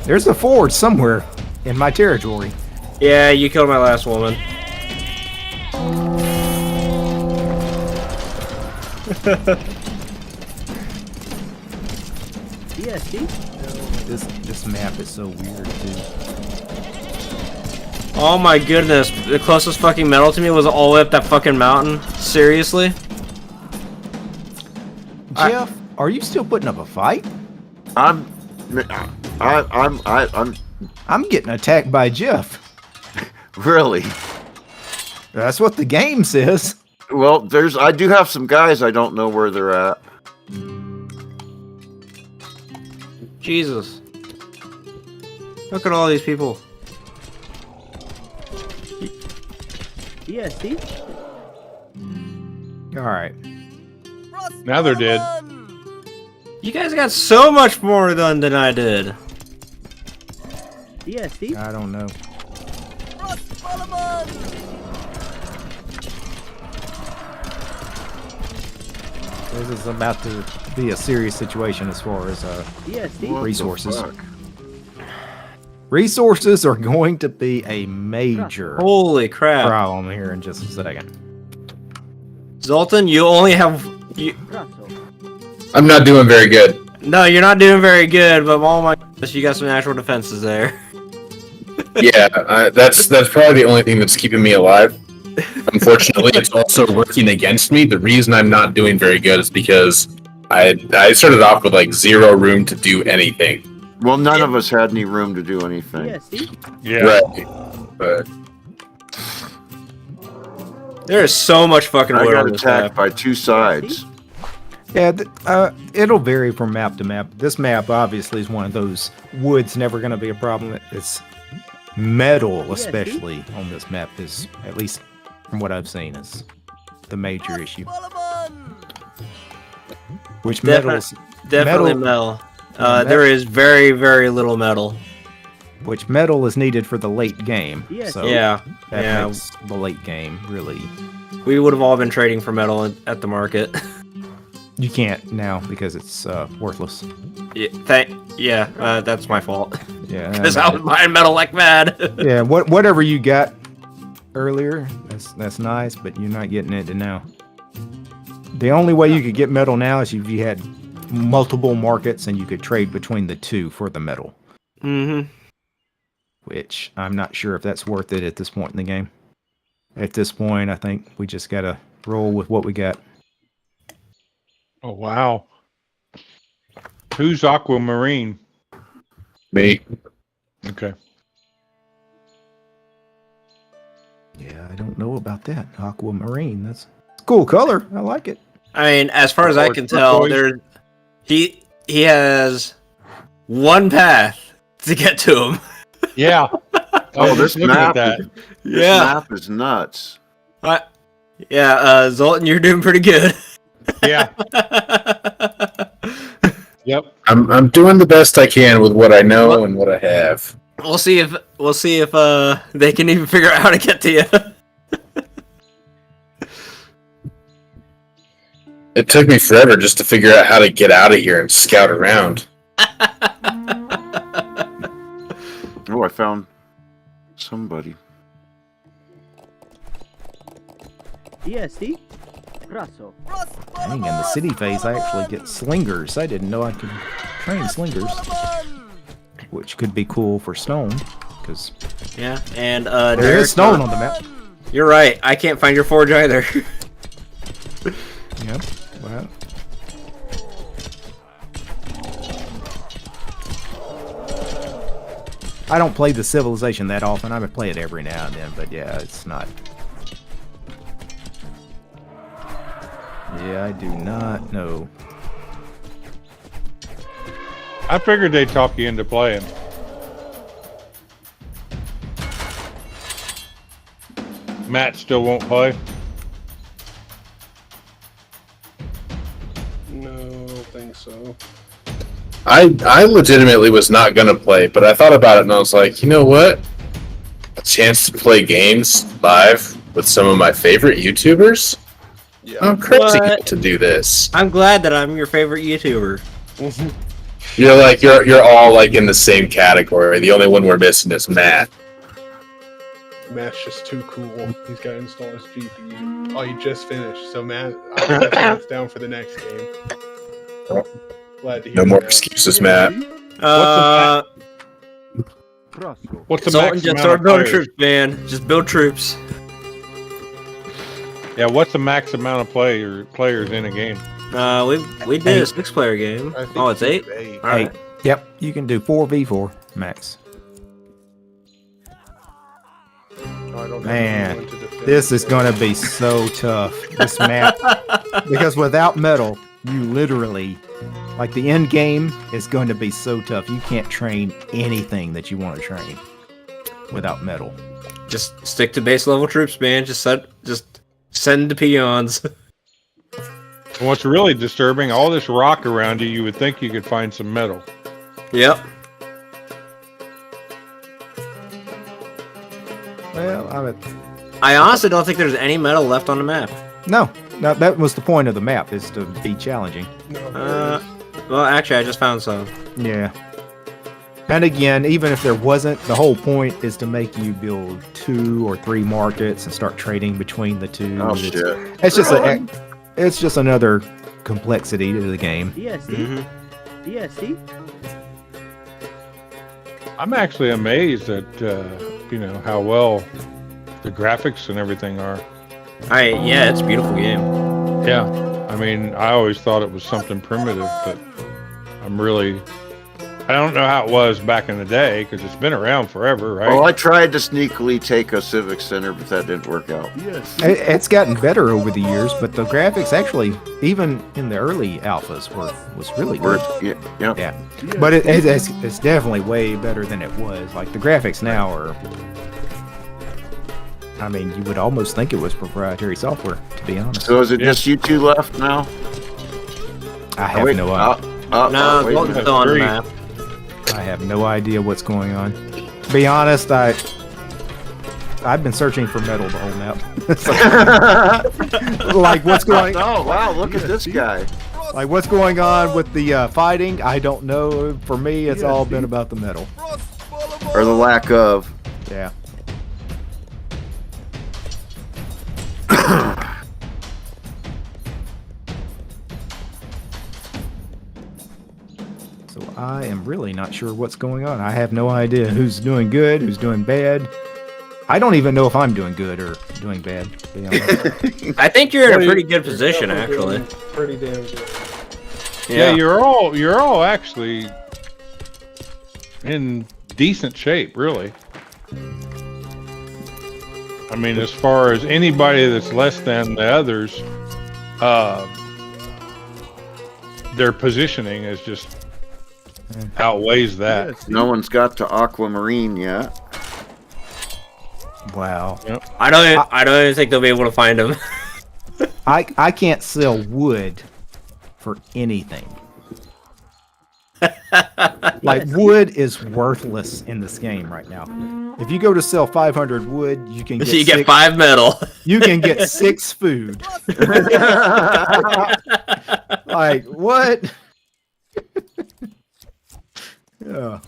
There's a forge somewhere in my territory. Yeah, you killed my last woman. DST. This map is so weird too. Oh my goodness! The closest fucking metal to me was all the way up that fucking mountain. Seriously? Jeff, are you still putting up a fight? I'm getting attacked by Jeff. really. That's what the game says. Well, I do have some guys. I don't know where they're at. Jesus. Look at all these people. DST. All right. Now they're dead. You guys got so much more done than I did. DST. I don't know. This is about to be a serious situation as far as DST. resources. Resources are going to be a major Holy crap. problem here in just a second. Zoltan, you only have... I'm not doing very good. No, you're not doing very good, but oh my goodness, you got some natural defenses there. Yeah, that's probably the only thing that's keeping me alive. Unfortunately, it's also working against me. The reason I'm not doing very good is because I started off with like zero room to do anything. Well, none of us had any room to do anything. DST. Yeah. Right. But There is so much fucking I wood got on this attacked map. by two sides. Yeah, it'll vary from map to map. This map obviously is one of those. Wood's never going to be a problem. It's metal, especially on this map, is, at least from what I've seen, is the major issue. Which metals? Definitely metal. There is very, very little metal. Which metal is needed for the late game. So Yeah, that yeah. makes the late game really. We would have all been trading for metal at the market. You can't now because it's worthless. Yeah, that's my fault. Yeah, Because I was buying metal like mad. yeah. Whatever you got earlier, that's nice, but you're not getting it now. The only way you could get metal now is if you had multiple markets and you could trade between the two for the metal. Mm-hmm. Which I'm not sure if that's worth it at this point in the game. At this point, I think we just gotta roll with what we got. Oh wow. Who's Aquamarine? me. Okay. Yeah, I don't know about that. Aquamarine. That's a cool color. I like it. I mean, as far as I can tell, he has one path to get to him. Yeah. Oh, this looking at map. that. This map is nuts. Yeah, Zoltan, you're doing pretty good. Yeah. Yep. I'm doing the best I can with what I know and what I have. We'll see if they can even figure out how to get to you. It took me forever just to figure out how to get out of here and scout around. Oh, I found somebody. DST. Raso. Dang, in the city phase, I actually get slingers. I didn't know I could train slingers, which could be cool for stone, because Yeah, and there is stone on the map. You're right. I can't find your forge either. Yep. Well, I don't play the Civilization that often. I would play it every now and then, but yeah, it's not. Yeah, I do not know. I figured they'd talk you into playing. Matt still won't play. No, I don't think so. I legitimately was not gonna play, but I thought about it and I was like, you know what? A chance to play games live with some of my favorite YouTubers? Yeah. I'm crazy What? to do this. I'm glad that I'm your favorite YouTuber. You're all like in the same category. The only one we're missing is Matt. Matt's just too cool. He's got to install his GPU. Oh, he just finished. So Matt, I guess Matt's down for the next game. Glad to hear No more that. excuses, Matt. What's the Zoltan, max just amount start of building players? troops, man. Just build troops. Yeah, what's the max amount of players in a game? We did a 6-player game. I think Oh, it's 8? eight. All right. Yep, you can do 4v4 max. Oh, I don't have Man, anyone to defend this is it. gonna be so tough. This map, because without metal, you literally, like the end game is going to be so tough. You can't train anything that you want to train without metal. Just stick to base level troops, man. Just send the peons. And what's really disturbing, all this rock around you, you would think you could find some metal. Yep. Well, I honestly don't think there's any metal left on the map. no, that was the point of the map, is to be challenging. No, Well, actually, I just found some. Yeah. And again, even if there wasn't, the whole point is to make you build 2 or 3 markets and start trading between the two. Oh, It's- shit. It's just another complexity to the game. DST. DST. I'm actually amazed at how well the graphics and everything are. Yeah, it's a beautiful game. Yeah, I mean, I always thought it was something primitive, but I don't know how it was back in the day because it's been around forever, right? Well, I tried to sneakily take a civic center, but that didn't work out. It's gotten better over the years, but the graphics actually, even in the early alphas, was really good. Yeah. But it's definitely way better than it was. Like the graphics now are, I mean, you would almost think it was proprietary software, to be honest. So is it just you two left now? I have no idea. No, wait a Zoltan's minute. still on the map. I have no idea what's going on. To be honest, I've been searching for metal the whole map. It's like what's going? Oh wow! Look at this guy. Like what's going on with the fighting? I don't know. For me, it's all been about the metal. Or the lack of. Yeah. So I am really not sure what's going on. I have no idea who's doing good, who's doing bad. I don't even know if I'm doing good or doing bad, to be honest. I think you're in a pretty good position, actually. Pretty damn good. Yeah, you're all actually in decent shape, really. I mean, as far as anybody that's less than the others, their positioning is just outweighs that. No one's got to aquamarine yet. Wow. I don't even think they'll be able to find him. I can't sell wood for anything. Like wood is worthless in this game right now. If you go to sell 500 wood, you can get So you get 5 metal. You can get 6 food. Like what? Yeah.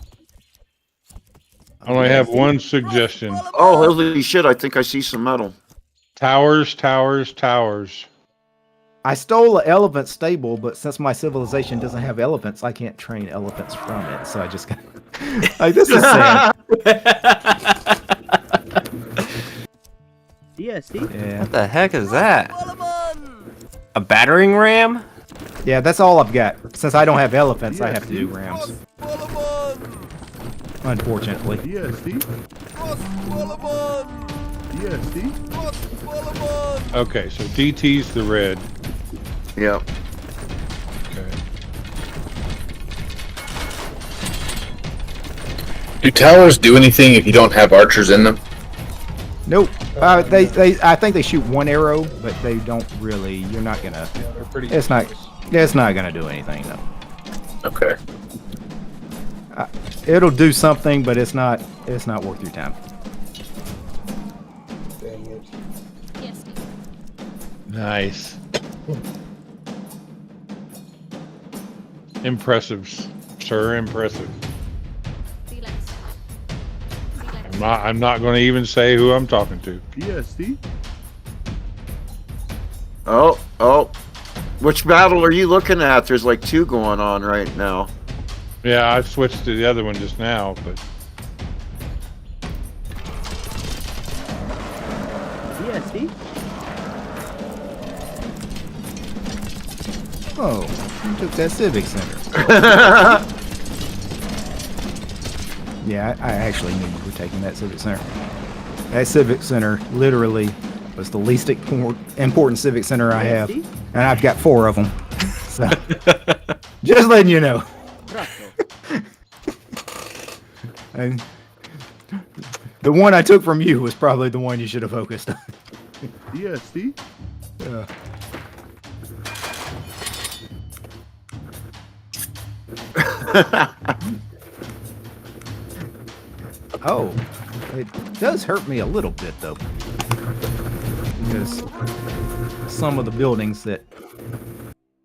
I only have one suggestion. Oh, holy shit, I think I see some metal. Towers, towers, towers. I stole an elephant stable, but since my civilization doesn't have elephants, I can't train elephants from it. So I just got like this is sad. DSD? Yeah. What the heck is that? A battering ram? Yeah, that's all I've got. Since I don't have elephants, I have to do rams. Unfortunately. Okay, so DT's the red. Yep. Okay. Do towers do anything if you don't have archers in them? Nope. I think they shoot one arrow, but they don't really. You're not gonna. They're pretty. It's not gonna do anything though. Okay. It'll do something, but it's not worth your time. Yes. Nice. Impressive, sir. Impressive. Relax. I'm not going to even say who I'm talking to. Oh. Which battle are you looking at? There's like 2 going on right now. Yeah, I switched to the other one just now, but DSD? Oh, you took that civic center. Yeah, I actually knew you were taking that civic center. That civic center literally was the least important civic center I have, and I've got 4 of them. So, just letting you know. And the one I took from you was probably the one you should have focused on. DSD? Yeah. Oh, it does hurt me a little bit though, because some of the buildings that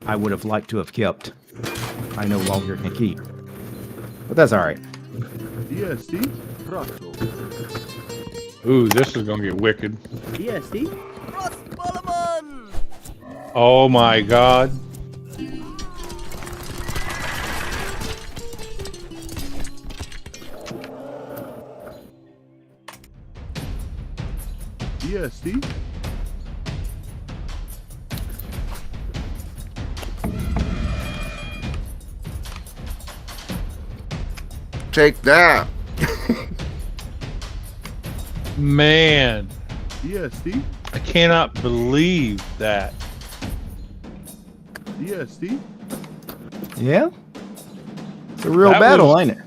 I would have liked to have kept, I no longer can keep. But that's all right. DSD? ooh, this is going to get wicked. DSD? Oh my God. DSD? Take that. Man, DSD? I cannot believe that. DSD? Yeah, it's a real That battle, was- ain't it?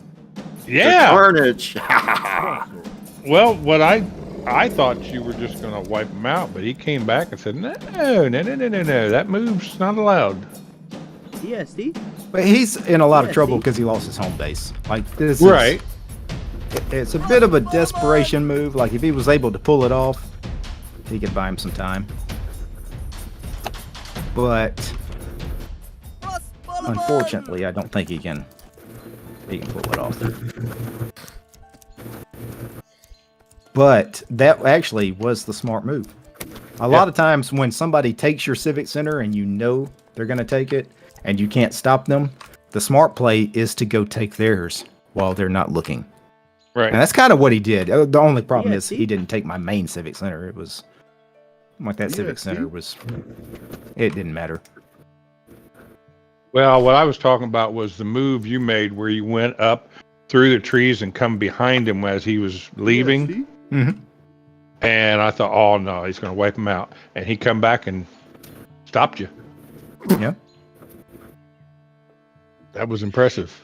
Yeah. Carnage. Well, what I thought you were just going to wipe him out, but he came back and said, no, that move's not allowed. DSD? But he's in a lot of Yeah, trouble see? because he lost his home base. Like this, Right. It's a bit of a desperation move. Like if he was able to pull it off, he could buy him some time. But unfortunately, I don't think he can pull it off. But that actually was the smart move. A lot of times when somebody takes your civic center and you know they're going to take it and you can't stop them, the smart play is to go take theirs while they're not looking. Right. And that's kind of what he did. The only problem Yeah, is see? he didn't take my main civic center. It was like that Yeah, civic see? center was, it didn't matter. Well, what I was talking about was the move you made where you went up through the trees and come behind him as he was leaving. DSD? Mm-hmm. And I thought, oh no, he's going to wipe him out. And he come back and stopped you. Yeah. That was impressive.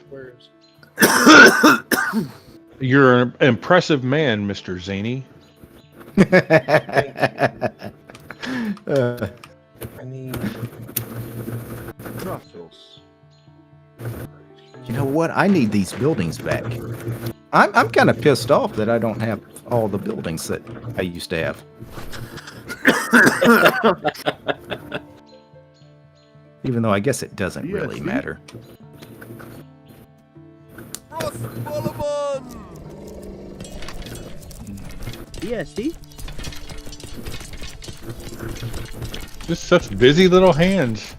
You're an impressive man, Mr. Zany. I need Brussels. You know what? I need these buildings back. I'm kind of pissed off that I don't have all the buildings that I used to have. Even though I guess it doesn't really matter. DSD? Just such busy little hands.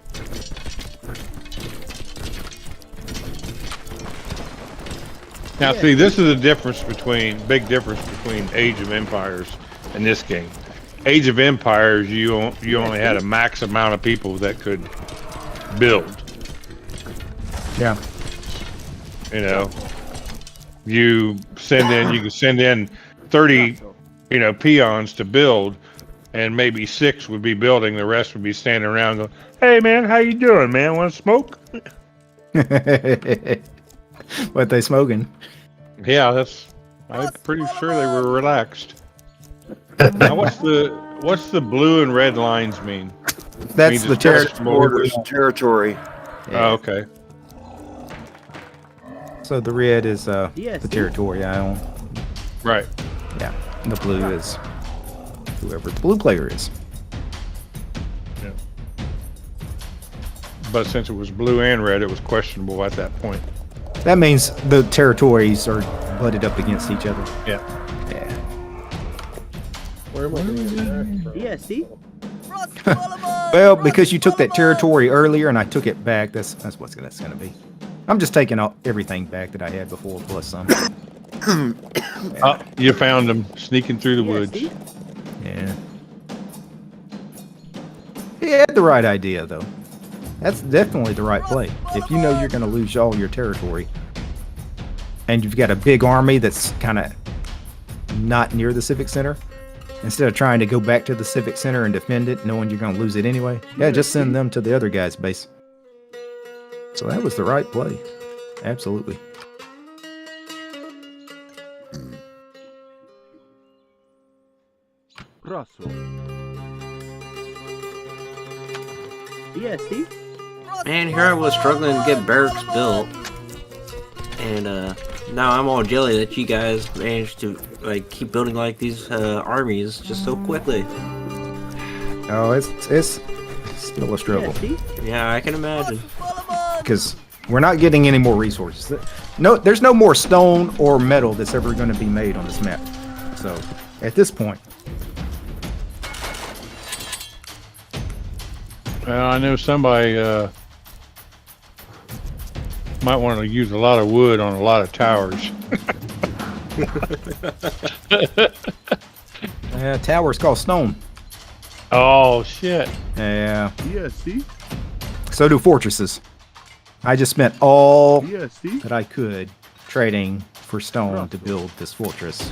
Now, see, this is a big difference between Age of Empires and this game. Age of Empires, you only had a max amount of people that could build. Yeah. You know, you can send in 30, peons to build, and maybe 6 would be building. The rest would be standing around going, "Hey, man, how you doing, man? Want to smoke?" What they smoking? Yeah, I'm pretty sure they were relaxed. Now, what's the blue and red lines mean? That's the territory. Oh, okay. So the red is the DSD? territory I own. Right. Yeah. And the blue is whoever the blue player is. Yeah. But since it was blue and red, it was questionable at that point. That means the territories are butted up against each other. Yeah. Yeah. Where am I going to DSD? Well, because you took that territory earlier and I took it back, that's what that's going to be. I'm just taking everything back that I had before, plus some. Oh, you found them sneaking through the woods. Yeah. He had the right idea, though. That's definitely the right play. If you know you're going to lose all your territory, and you've got a big army that's kind of not near the Civic Center, instead of trying to go back to the Civic Center and defend it, knowing you're going to lose it anyway, yeah, just send them to the other guy's base. So that was the right play. Absolutely. Russell. DSD? Man, here I was struggling to get barracks built, and now I'm all jelly that you guys managed to keep building these armies just so quickly. Oh, it's still a struggle. Yeah, I can imagine. Because we're not getting any more resources. No, there's no more stone or metal that's ever going to be made on this map. So at this point. Well, I know somebody might want to use a lot of wood on a lot of towers. Towers cost stone. Oh, shit. Yeah. DSD? So do fortresses. I just spent all that I could trading for stone to build this fortress.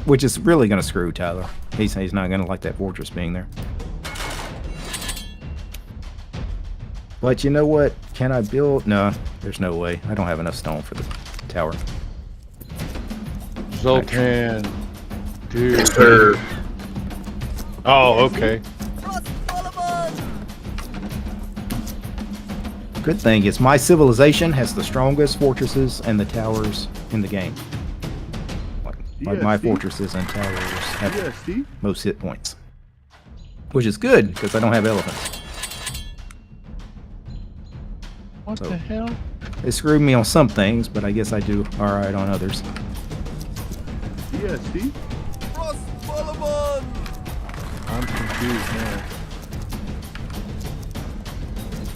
Which is really going to screw Tyler. He's not going to like that fortress being there. But you know what? Can I build? No, there's no way. I don't have enough stone for the tower. Zoltan. Dude. Yes, sir. Oh, okay. Good thing is my civilization has the strongest fortresses and the towers in the game. Like my fortresses and towers have most hit points. Which is good, because I don't have elephants. What the hell? They screwed me on some things, but I guess I do alright on others. DSD? I'm confused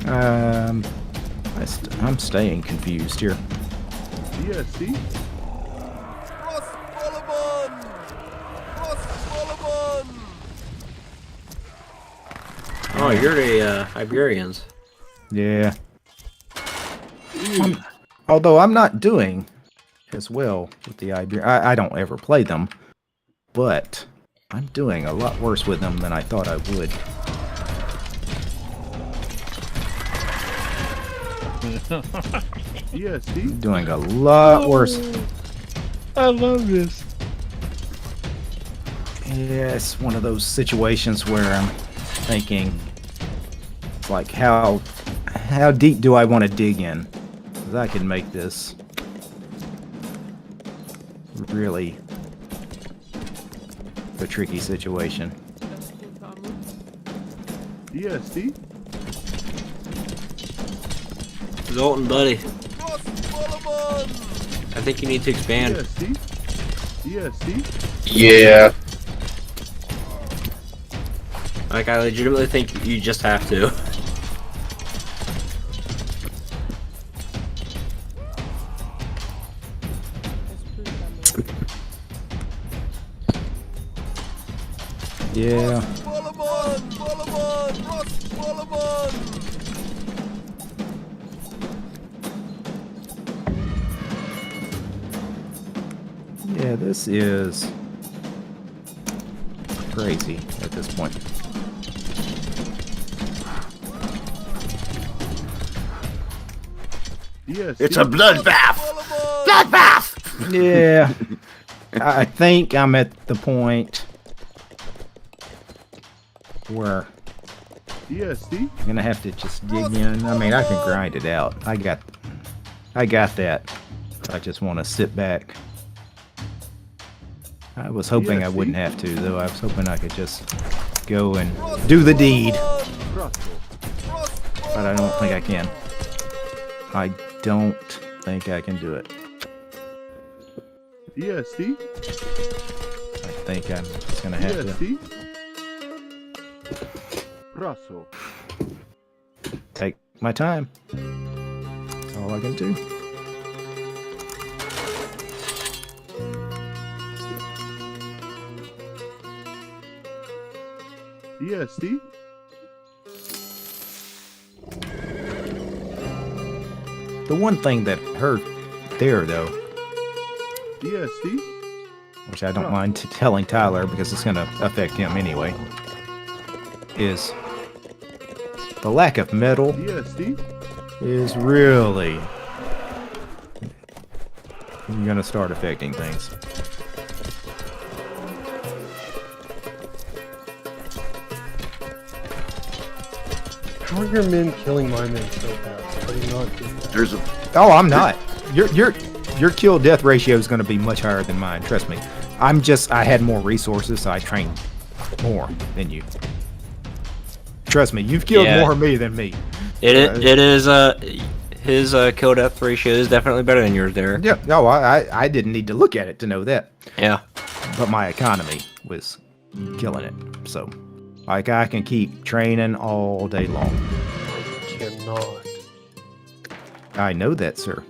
now. I'm staying confused here. DSD? Oh, you're the Iberians. Yeah. Although I'm not doing as well with the Iberians. I don't ever play them, but I'm doing a lot worse with them than I thought I would. DSD? Doing a lot worse. I love this. Yeah, it's one of those situations where I'm thinking, like, how deep do I want to dig in? 'Cause I can make this really a tricky situation. DSD? Zoltan, buddy. I think you need to expand. DSD? DSD? Yeah. Like, I legitimately think you just have to. Yeah. Yeah, this is crazy at this point. DSD? It's a bloodbath! Bloodbath! Yeah. I think I'm at the point where DSD? I'm gonna have to just dig in. I mean, I can grind it out. I got that. I just want to sit back. I was hoping I wouldn't have to, though. I was hoping I could just go and do the deed. But I don't think I can. I don't think I can do it. DSD? I think I'm just gonna have to DSD? Russell. take my time. That's all I can do. DSD? The one thing that hurt there, though, DSD? which I don't mind telling Tyler because it's going to affect him anyway, is the lack of metal DSD? is really going to start affecting things. How are your men killing my men so fast? I do not get that. There's a Oh, I'm not. Your kill death ratio is going to be much higher than mine. Trust me. I had more resources, so I trained more than you. Trust me, you've killed more of me than me. It is his kill death ratio is definitely better than yours, Derek. Yeah, no, I didn't need to look at it to know that. Yeah. But my economy was killing it. So, like, I can keep training all day long. I cannot. I know that, sir.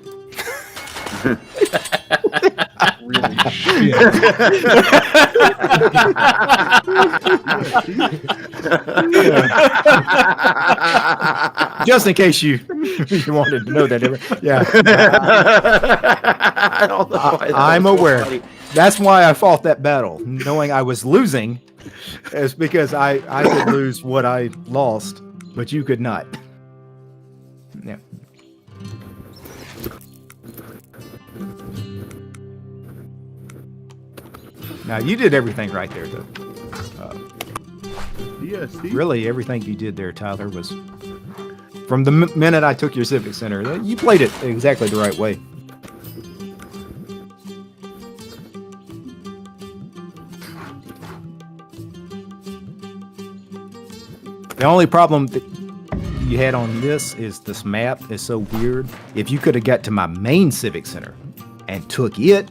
Really shit. Just in case you wanted to know that. Yeah. I don't know why that I'm was so aware. funny. That's why I fought that battle, knowing I was losing. Is because I could lose what I lost, but you could not. Yeah. Now you did everything right there, though. DSD? Really, everything you did there, Tyler, was from the minute I took your Civic Center. You played it exactly the right way. The only problem that you had on this is this map is so weird. If you could have got to my main Civic Center and took it,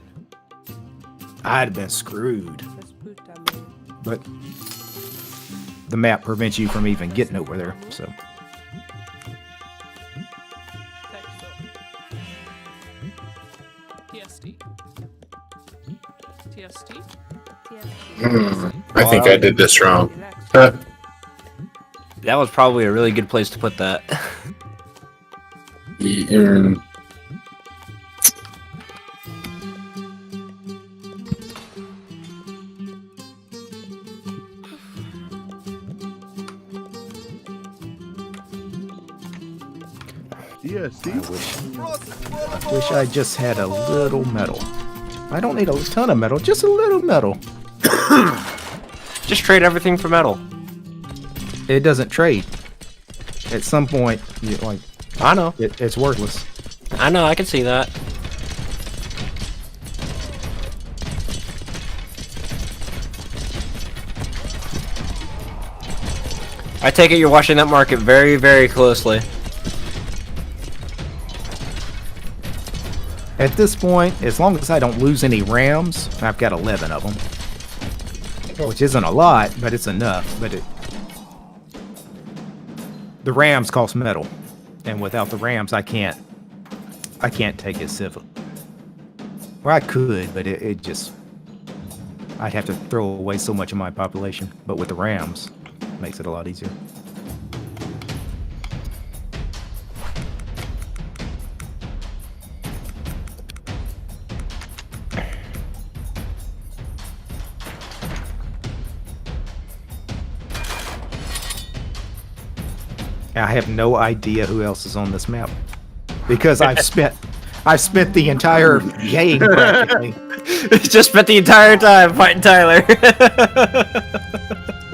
I'd have been screwed. But the map prevents you from even getting over there, so. TSD. TSD. I think I did this wrong. That was probably a really good place to put that. DSD? I wish I just had a little metal. I don't need a ton of metal, just a little metal. Just trade everything for metal. It doesn't trade. At some point, I know. it's worthless. I know, I can see that. I take it you're watching that market very, very closely. At this point, as long as I don't lose any rams, I've got 11 of them. Which isn't a lot, but it's enough. But the rams cost metal. And without the rams, I can't take it civil. Well, I could, but it just... I'd have to throw away so much of my population. But with the rams, it makes it a lot easier. I have no idea who else is on this map because I've spent the entire game practically. Just spent the entire time fighting Tyler.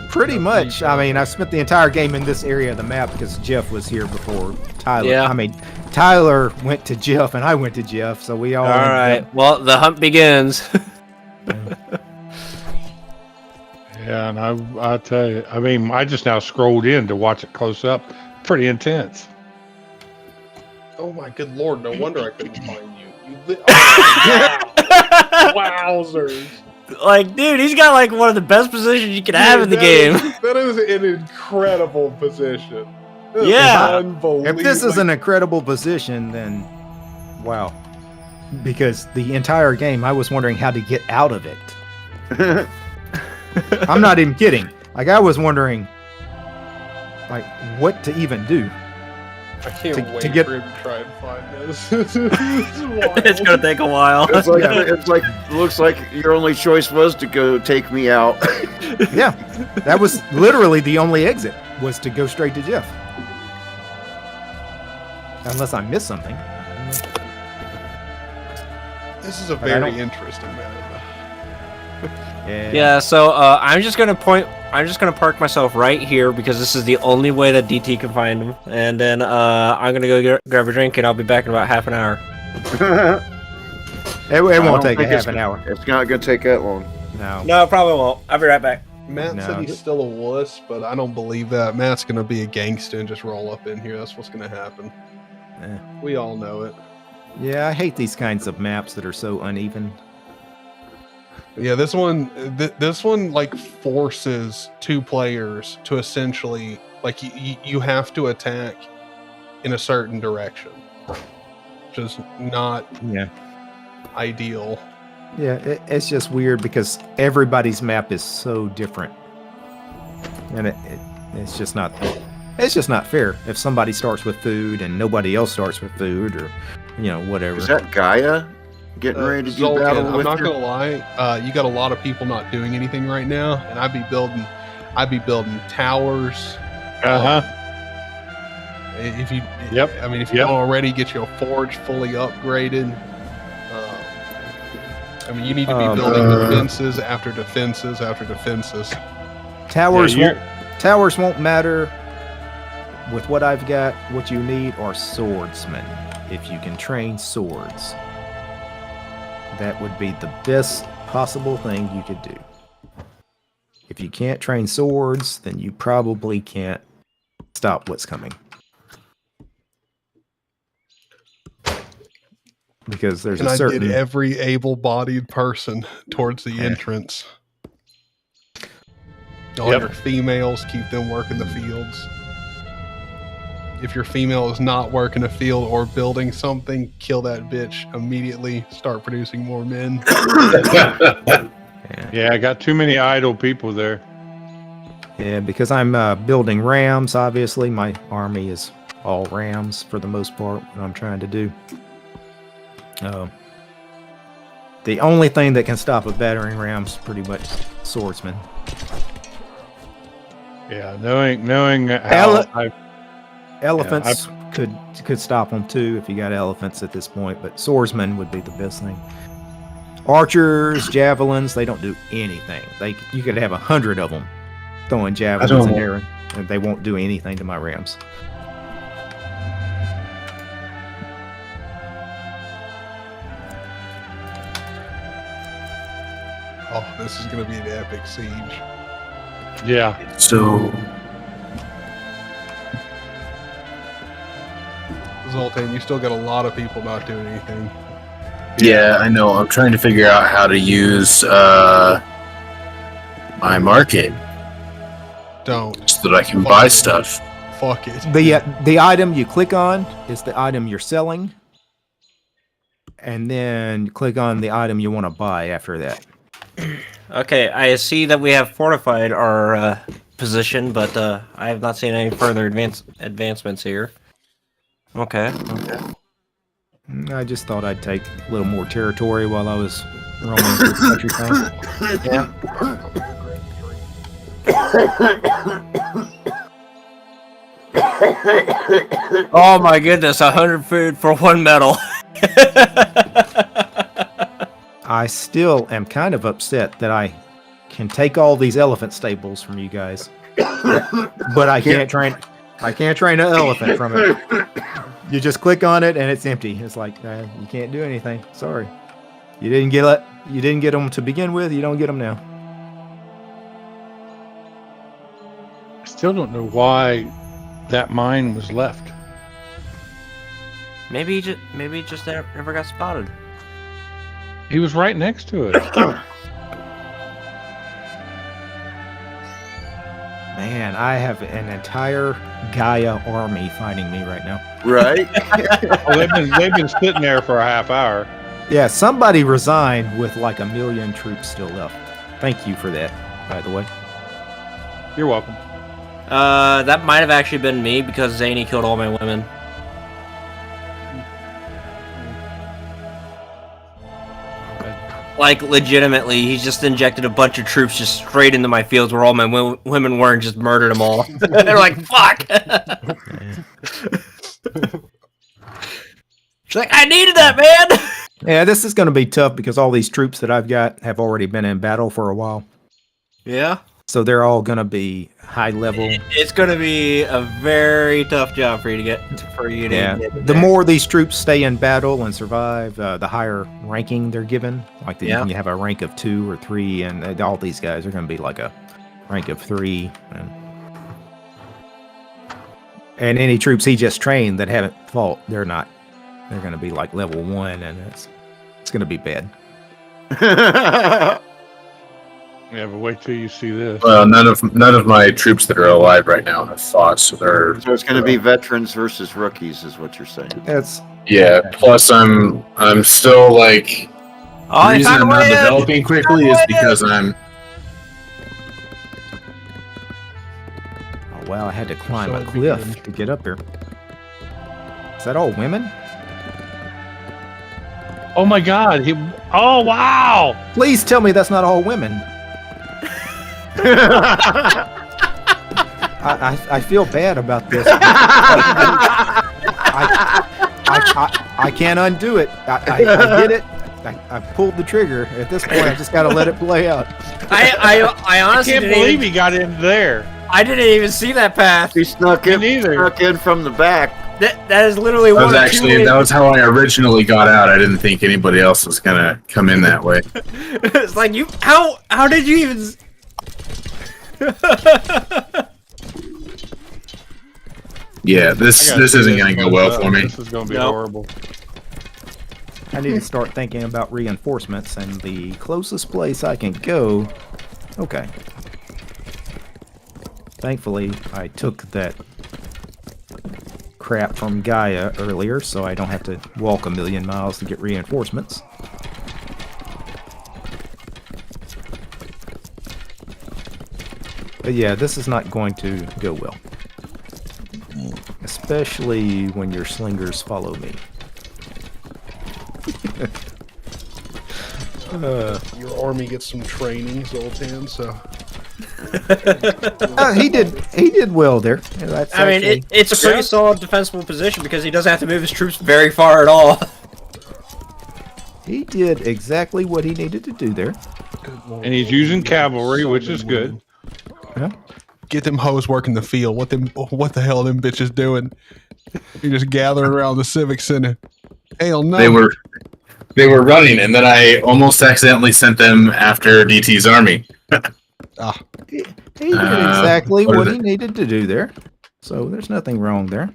Pretty much. I mean, I've spent the entire game in this area of the map because Jeff was here before Tyler. Yeah. I mean, Tyler went to Jeff and I went to Jeff, so we all. All right. Well, the hunt begins. Yeah, and I tell you, I mean, I just now scrolled in to watch it close up. Pretty intense. Oh my good lord! No wonder I couldn't find you. Wowzers! Like, dude, he's got like one of the best positions you can have in the game. That is an incredible position. That is Yeah. unbelievable. If this is an incredible position, then wow. Because the entire game, I was wondering how to get out of it. I'm not even kidding. Like, I was wondering, like, what to even do. I can't wait to get... for him to try and find this. It's gonna take a while. Looks like your only choice was to go take me out. Yeah, that was literally the only exit, was to go straight to Jeff. Unless I missed something. This is a very interesting map. Yeah, so I'm just gonna park myself right here because this is the only way that DT can find him, and then I'm gonna go grab a drink, and I'll be back in about half an hour. It won't take a half an hour. It's not gonna take that long. No, it probably won't. I'll be right back. Matt said he's still a wuss, but I don't believe that. Matt's gonna be a gangster and just roll up in here. That's what's gonna happen. We all know it. Yeah, I hate these kinds of maps that are so uneven. Yeah, this one like forces two players to essentially like you have to attack in a certain direction, which is not ideal. Yeah, it's just weird because everybody's map is so different, and it's just not fair. If somebody starts with food and nobody else starts with food, or whatever. Is that Gaia getting ready to do Zoltan, battle I'm with not you? gonna lie, you got a lot of people not doing anything right now, and I'd be building towers. If you don't already, get your forge fully upgraded. You need to be building defenses after defenses after defenses. Towers won't matter. With what I've got, what you need are swordsmen. If you can train swords, that would be the best possible thing you could do. If you can't train swords, then you probably can't stop what's coming. Because there's and a certain... I get every able-bodied person towards the entrance. All your females, keep them working the fields. If your female is not working a field or building something, kill that bitch immediately. Start producing more men. Yeah, I got too many idle people there. Yeah, because I'm building rams, obviously. My army is all rams for the most part, what I'm trying to do. The only thing that can stop a battering ram's pretty much swordsman. Yeah, knowing how elephants could stop them too if you got elephants at this point, but swordsman would be the best thing. Archers, javelins, they don't do anything. You could have 100 of them throwing javelins in there, and they won't do anything to my rams. Oh, this is going to be an epic siege. Yeah. So Zoltan, you still got a lot of people not doing anything. yeah, I know. I'm trying to figure out how to use my market Don't. so that I can buy stuff. Fuck it. The item you click on is the item you're selling, and then click on the item you want to buy after that. Okay, I see that we have fortified our position, but I have not seen any further advancements here. Okay. I just thought I'd take a little more territory while I was roaming through the countryside. Oh my goodness, 100 food for 1 metal. I still am kind of upset that I can take all these elephant stables from you guys, but I can't train an elephant from it. You just click on it and it's empty. It's like you can't do anything. Sorry, you didn't get them to begin with. You don't get them now. I still don't know why that mine was left. Maybe he just never got spotted. He was right next to it. Man, I have an entire Gaia army fighting me right now. Right? Well, they've been sitting there for a half hour. Yeah, somebody resigned with like 1 million troops still left. Thank you for that, by the way. You're welcome. That might have actually been me because Zany killed all my women. Like, legitimately, he just injected a bunch of troops just straight into my fields where all my women were and just murdered them all. They're like, fuck! She's like, I needed that, man! Yeah, this is going to be tough because all these troops that I've got have already been in battle for a while. Yeah? So they're all going to be high level. It's going to be a very tough job for you to get. Yeah. The more these troops stay in battle and survive, the higher ranking they're given. Like you have a rank of 2 or 3, and all these guys are going to be like a rank of 3. And any troops he just trained that haven't fought, they're not. They're going to be like level 1, and it's going to be bad. Yeah, but wait till you see this. Well, none of my troops that are alive right now have fought, so they're. So it's going to be veterans versus rookies, is what you're saying. Yeah. Plus, I'm still like. The reason I'm not developing quickly is because I'm. Oh wow! I had to climb a cliff to get up here. Is that all women? Oh my God! Oh wow! Please tell me that's not all women. I feel bad about this. I can't undo it. I did it. I pulled the trigger. At this point, I just got to let it play out. I honestly can't believe he got in there. I didn't even see that path. He snuck in from the back. That is literally one. That was how I originally got out. I didn't think anybody else was gonna come in that way. It's like you. How did you even? Yeah, this isn't gonna go well for me. This is gonna be horrible. I need to start thinking about reinforcements, and the closest place I can go. Okay. Thankfully, I took that crap from Gaia earlier, so I don't have to walk 1 million miles to get reinforcements. But yeah, this is not going to go well. Especially when your slingers follow me. Your army gets some training, Zoltan, so... He did well there. That's it's a pretty solid defensible position because he doesn't have to move his troops very far at all. He did exactly what he needed to do there. And he's using cavalry, which is good. Yeah. Get them hoes working the field. What the hell them bitches doing? You just gathering around the civic center. Hell no. They were running, and then I almost accidentally sent them after DT's army. He did exactly what he needed to do there. So there's nothing wrong there.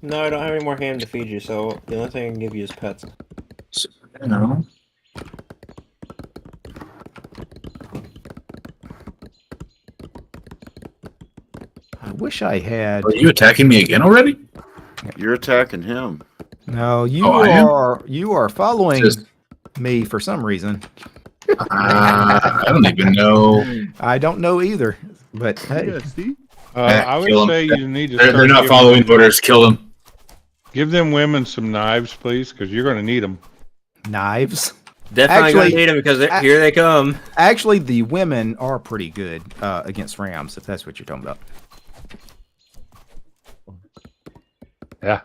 No, I don't have any more ham to feed you, so the only thing I can give you is pets. No. I wish I had. Are you attacking me again already? You're attacking him. No, you I are following me for some reason. I don't even know. I don't know either. But hey, DSD? I would Kill 'em. say you need to. They're not following orders. Kill them. Give them women some knives, please, because you're going to need them. knives. Definitely gonna need them because here they come. Actually, the women are pretty good against rams, if that's what you're talking about. Yeah.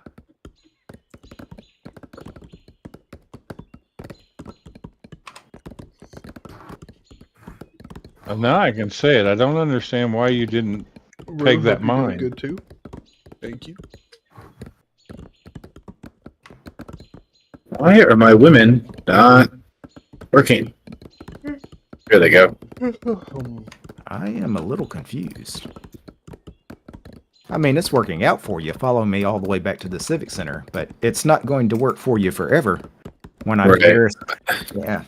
Now I can say it. I don't understand why you didn't peg Hope that you're doing mine. Good too. Thank you. Why are my women not working? Here they go. I am a little confused. I mean, it's working out for you, following me all the way back to the Civic Center, but it's not going to work for you forever when I'm there. Yeah.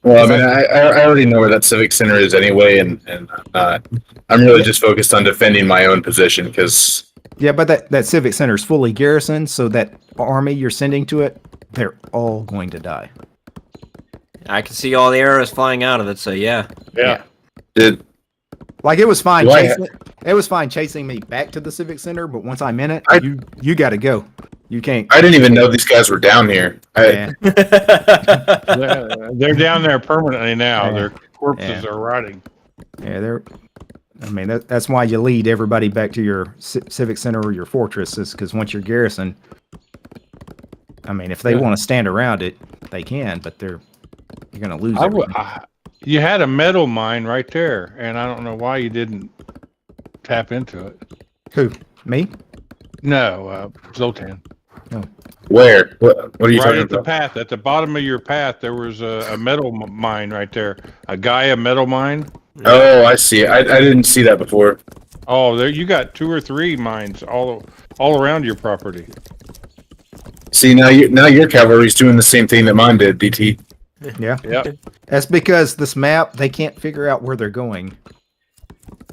Well, I mean, I already know where that Civic Center is anyway, and I'm really just focused on defending my own position because. Yeah, but that Civic Center is fully garrisoned, so that army you're sending to it, they're all going to die. I can see all the arrows flying out of it, so yeah. Yeah. Like it was fine. Do It was fine chasing me back to the Civic Center, but once I'm in it, you got to go. You can't. I didn't even know these guys were down here. Yeah. They're down there permanently now. Yeah. Their corpses are rotting. Yeah, I mean, that's why you lead everybody back to your Civic Center or your fortresses, because once you're garrisoned, I mean, if they want to stand around it, they can, but you're going to lose everything. You had a metal mine right there, and I don't know why you didn't tap into it. Who? Me? No, Zoltan. No. Where? What are you Right talking at the about? path, at the bottom of your path, there was a metal mine right there. A Gaia metal mine. Oh, I see. I didn't see that before. Oh, there you got 2 or 3 mines all around your property. See, now your cavalry's doing the same thing that mine did, DT. Yeah. Yep. That's because this map, they can't figure out where they're going.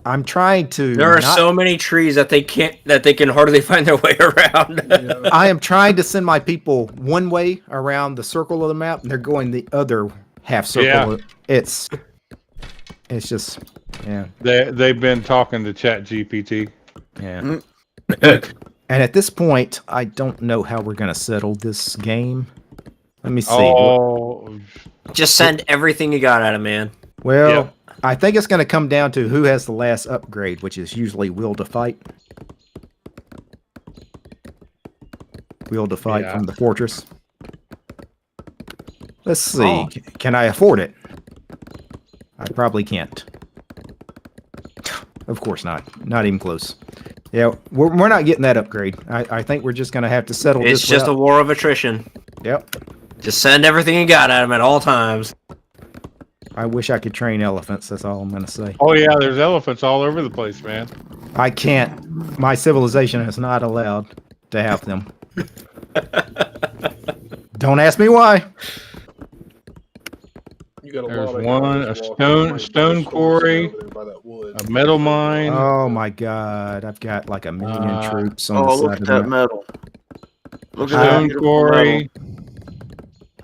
I'm trying to. There are so many trees that they can hardly find their way around. I am trying to send my people one way around the circle of the map, and they're going the other half circle. Yeah. It's just, yeah. They've been talking to Chat GPT. Yeah. And at this point, I don't know how we're going to settle this game. Let me see. Oh, Just send everything you got at him, man. Well, I think it's going to come down to who has the last upgrade, which is usually Will to Fight. Will to Fight from the fortress. Let's see. Oh. Can I afford it? I probably can't. Of course not. Not even close. Yeah, we're not getting that upgrade. I think we're just going to have to settle this. It's just a war of attrition. Yep. Just send everything you got at him at all times. I wish I could train elephants. That's all I'm going to say. Oh yeah, there's elephants all over the place, man. I can't. My civilization is not allowed to have them. Don't ask me why. You got There's lot of one, guys a walking stone quarry, over there by that wood. a metal mine. Oh my god, I've got like a million troops on Oh, the look side at of that the map. metal. Look at that Stone beautiful quarry.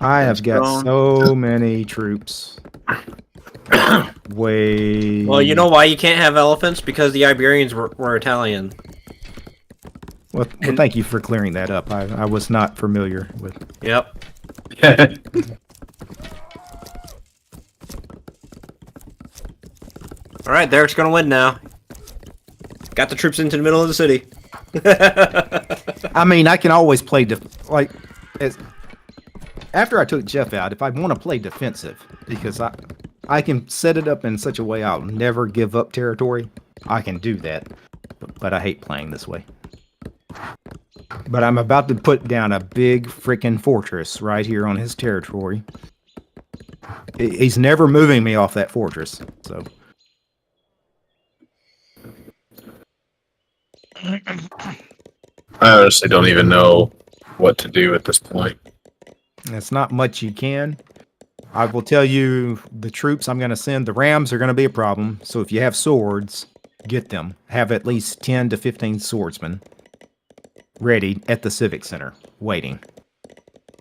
I have got Stone. so many troops. Way. Well, you know why you can't have elephants? Because the Iberians were Italian. Well, thank you for clearing that up. I was not familiar with. Yep. All right, Derek's gonna win now. Got the troops into the middle of the city. I mean, I can always play after I took Jeff out, if I want to play defensive, because I can set it up in such a way I'll never give up territory. I can do that, but I hate playing this way. But I'm about to put down a big freaking fortress right here on his territory. He's never moving me off that fortress, so. I honestly don't even know what to do at this point. It's not much you can. I will tell you the troops I'm going to send. The Rams are going to be a problem. So if you have swords, get them. Have at least 10 to 15 swordsmen ready at the Civic Center, waiting.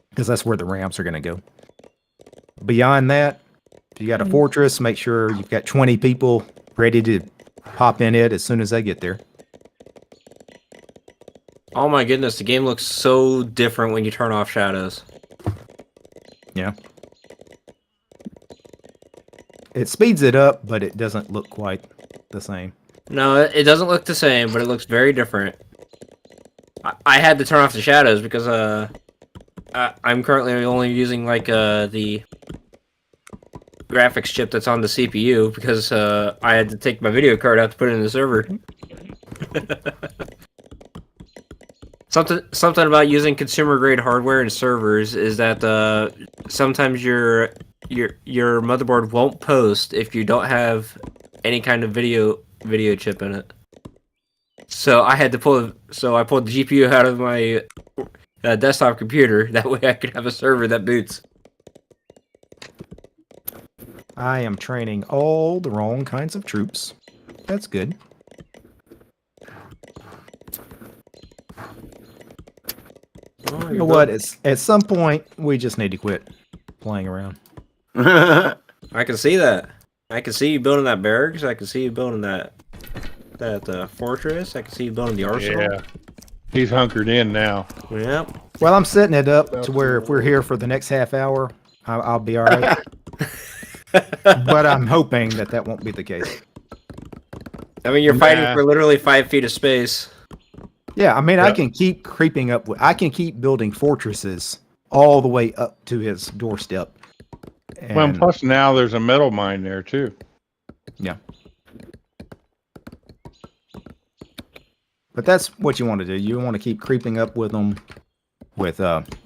Because that's where the Rams are going to go. Beyond that, if you got a fortress, make sure you've got 20 people ready to pop in it as soon as they get there. Oh my goodness, the game looks so different when you turn off shadows. Yeah. It speeds it up, but it doesn't look quite the same. No, it doesn't look the same, but it looks very different. I had to turn off the shadows because I'm currently only using like the graphics chip that's on the CPU because I had to take my video card out to put it in the server. Something about using consumer grade hardware in servers is that sometimes your motherboard won't post if you don't have any kind of video chip in it. So I had to I pulled the GPU out of my desktop computer. That way I could have a server that boots. I am training all the wrong kinds of troops. That's good. Oh, you know what? At some point, we just need to quit playing around. I can see that. I can see you building that barracks. I can see you building that fortress. I can see you building the arsenal. Yeah. He's hunkered in now. Yep. Well, I'm setting it up to where if we're here for the next half hour, I'll be all right. But I'm hoping that won't be the case. I mean, you're fighting for literally 5 feet of space. Yeah, I mean, I can keep creeping up. I can keep building fortresses all the way up to his doorstep. Well, and plus now there's a metal mine there too. Yeah. But that's what you want to do. You want to keep creeping up with them with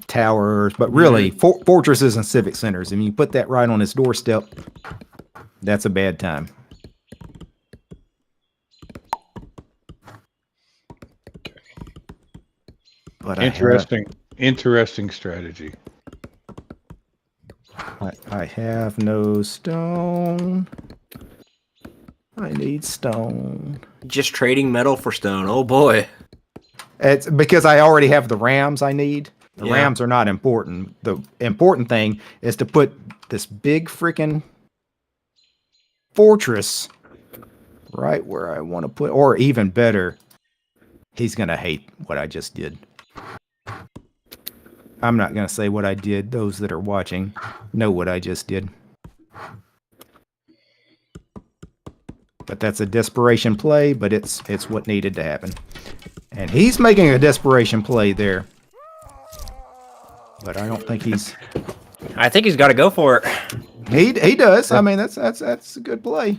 towers, but really fortresses and civic centers. And you put that right on his doorstep, that's a bad time. But interesting strategy. I have no stone. I need stone. Just trading metal for stone. Oh boy. It's because I already have the Rams I need. The Rams are not important. The important thing is to put this big freaking fortress right where I want to put, or even better, he's going to hate what I just did. I'm not going to say what I did. Those that are watching know what I just did. But that's a desperation play, but it's what needed to happen. And he's making a desperation play there. But I don't think he's... I think he's got to go for it. He does. I mean, that's a good play.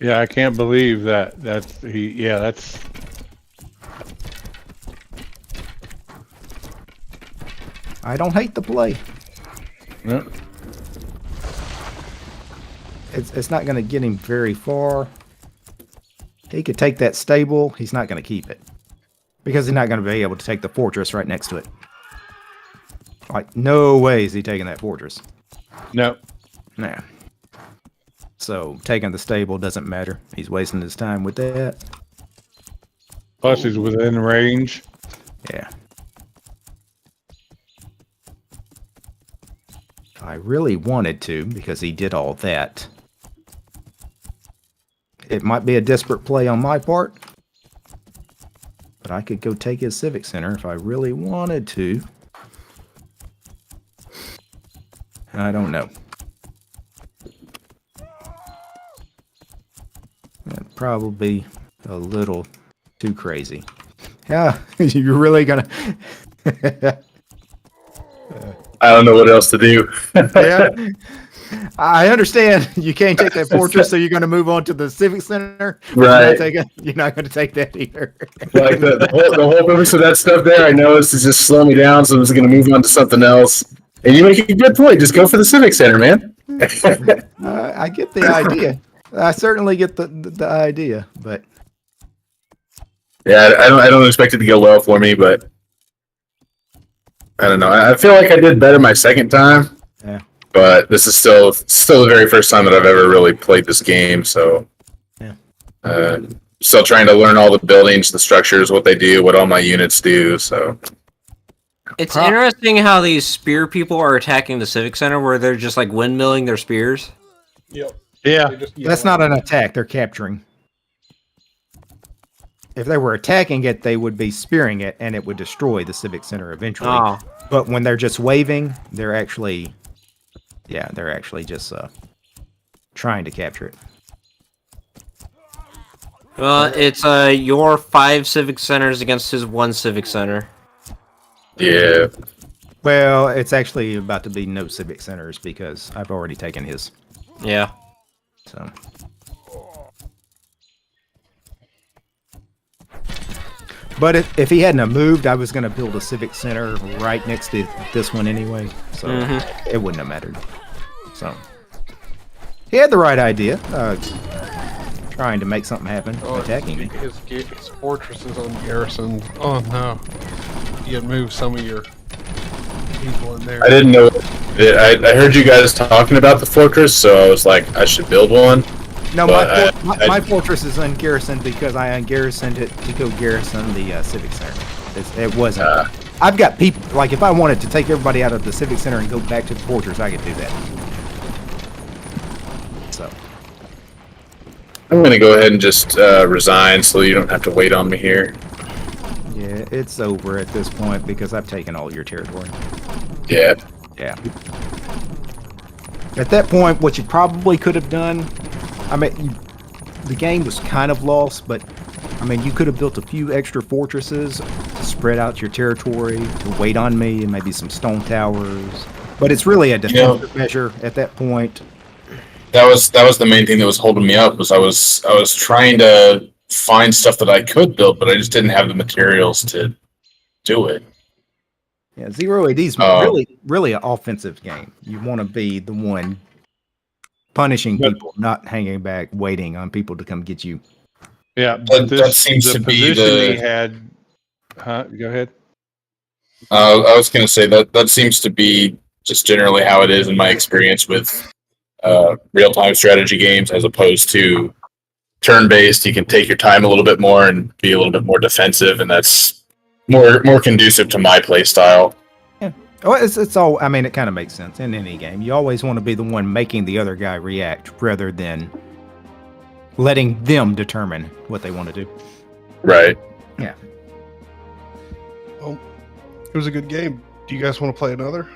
Yeah, I can't believe that's... I don't hate the play. Yeah. It's not going to get him very far. He could take that stable. He's not going to keep it. Because he's not going to be able to take the fortress right next to it. Like, no way is he taking that fortress. No. Nah. So, taking the stable doesn't matter. He's wasting his time with that. Plus, he's within range. Yeah. I really wanted to, because he did all that. It might be a desperate play on my part. But I could go take his civic center if I really wanted to. I don't know. probably a little too crazy. Yeah, you're really gonna. I don't know what else to do. Yeah, I understand. You can't take that fortress, so you're going to move on to the civic center. Right. You're not going to take that either. Like the whole purpose of that stuff there, I know, is to just slow me down, so I'm just going to move on to something else. And you make a good point. Just go for the civic center, man. I get the idea. I certainly get the idea, but yeah, I don't expect it to go well for me, but I don't know. I feel like I did better my second time. Yeah. But this is still the very first time that I've ever really played this game, so yeah. Still trying to learn all the buildings, the structures, what they do, what all my units do. So it's interesting how these spear people are attacking the civic center, where they're just like windmilling their spears. Yep. Yeah. That's not an attack. They're capturing. If they were attacking it, they would be spearing it, and it would destroy the civic center eventually. Oh. But when they're just waving, they're actually just trying to capture it. Well, it's your 5 civic centers against his 1 civic center. yeah. Well, it's actually about to be no civic centers because I've already taken his. Yeah. So. But if he hadn't have moved, I was going to build a civic center right next to this one anyway, so it wouldn't have mattered. So he had the right idea, trying to make something happen, attacking me. His fortress is on garrison. Oh no, you had moved some of your people in there. I didn't know. I heard you guys talking about the fortress, so I was like, I should build one. No, But my fortress is ungarrisoned because I ungarrisoned it to go garrison the civic center. It wasn't. I've got people, like if I wanted to take everybody out of the civic center and go back to the fortress, I could do that. So. I'm going to go ahead and just resign so you don't have to wait on me here. Yeah, it's over at this point because I've taken all your territory. Yeah. Yeah. At that point, what you probably could have done, I mean, the game was kind of lost, but I mean, you could have built a few extra fortresses to spread out your territory, to wait on me, and maybe some stone towers. But it's really a defensive measure at that point. That was the main thing that was holding me up. Was I was trying to find stuff that I could build, but I just didn't have the materials to do it. Yeah, Zero AD is really an offensive game. You want to be the one punishing people, not hanging back, waiting on people to come get you. Yeah, but that seems to be the. He had. Go ahead. I was going to say that seems to be just generally how it is in my experience with real-time strategy games, as opposed to turn-based. You can take your time a little bit more and be a little bit more defensive, and that's more conducive to my play style. Yeah. Well, it's all. I mean, it kind of makes sense in any game. You always want to be the one making the other guy react, rather than letting them determine what they want to do. Right. Yeah. Well, it was a good game. Do you guys want to play another?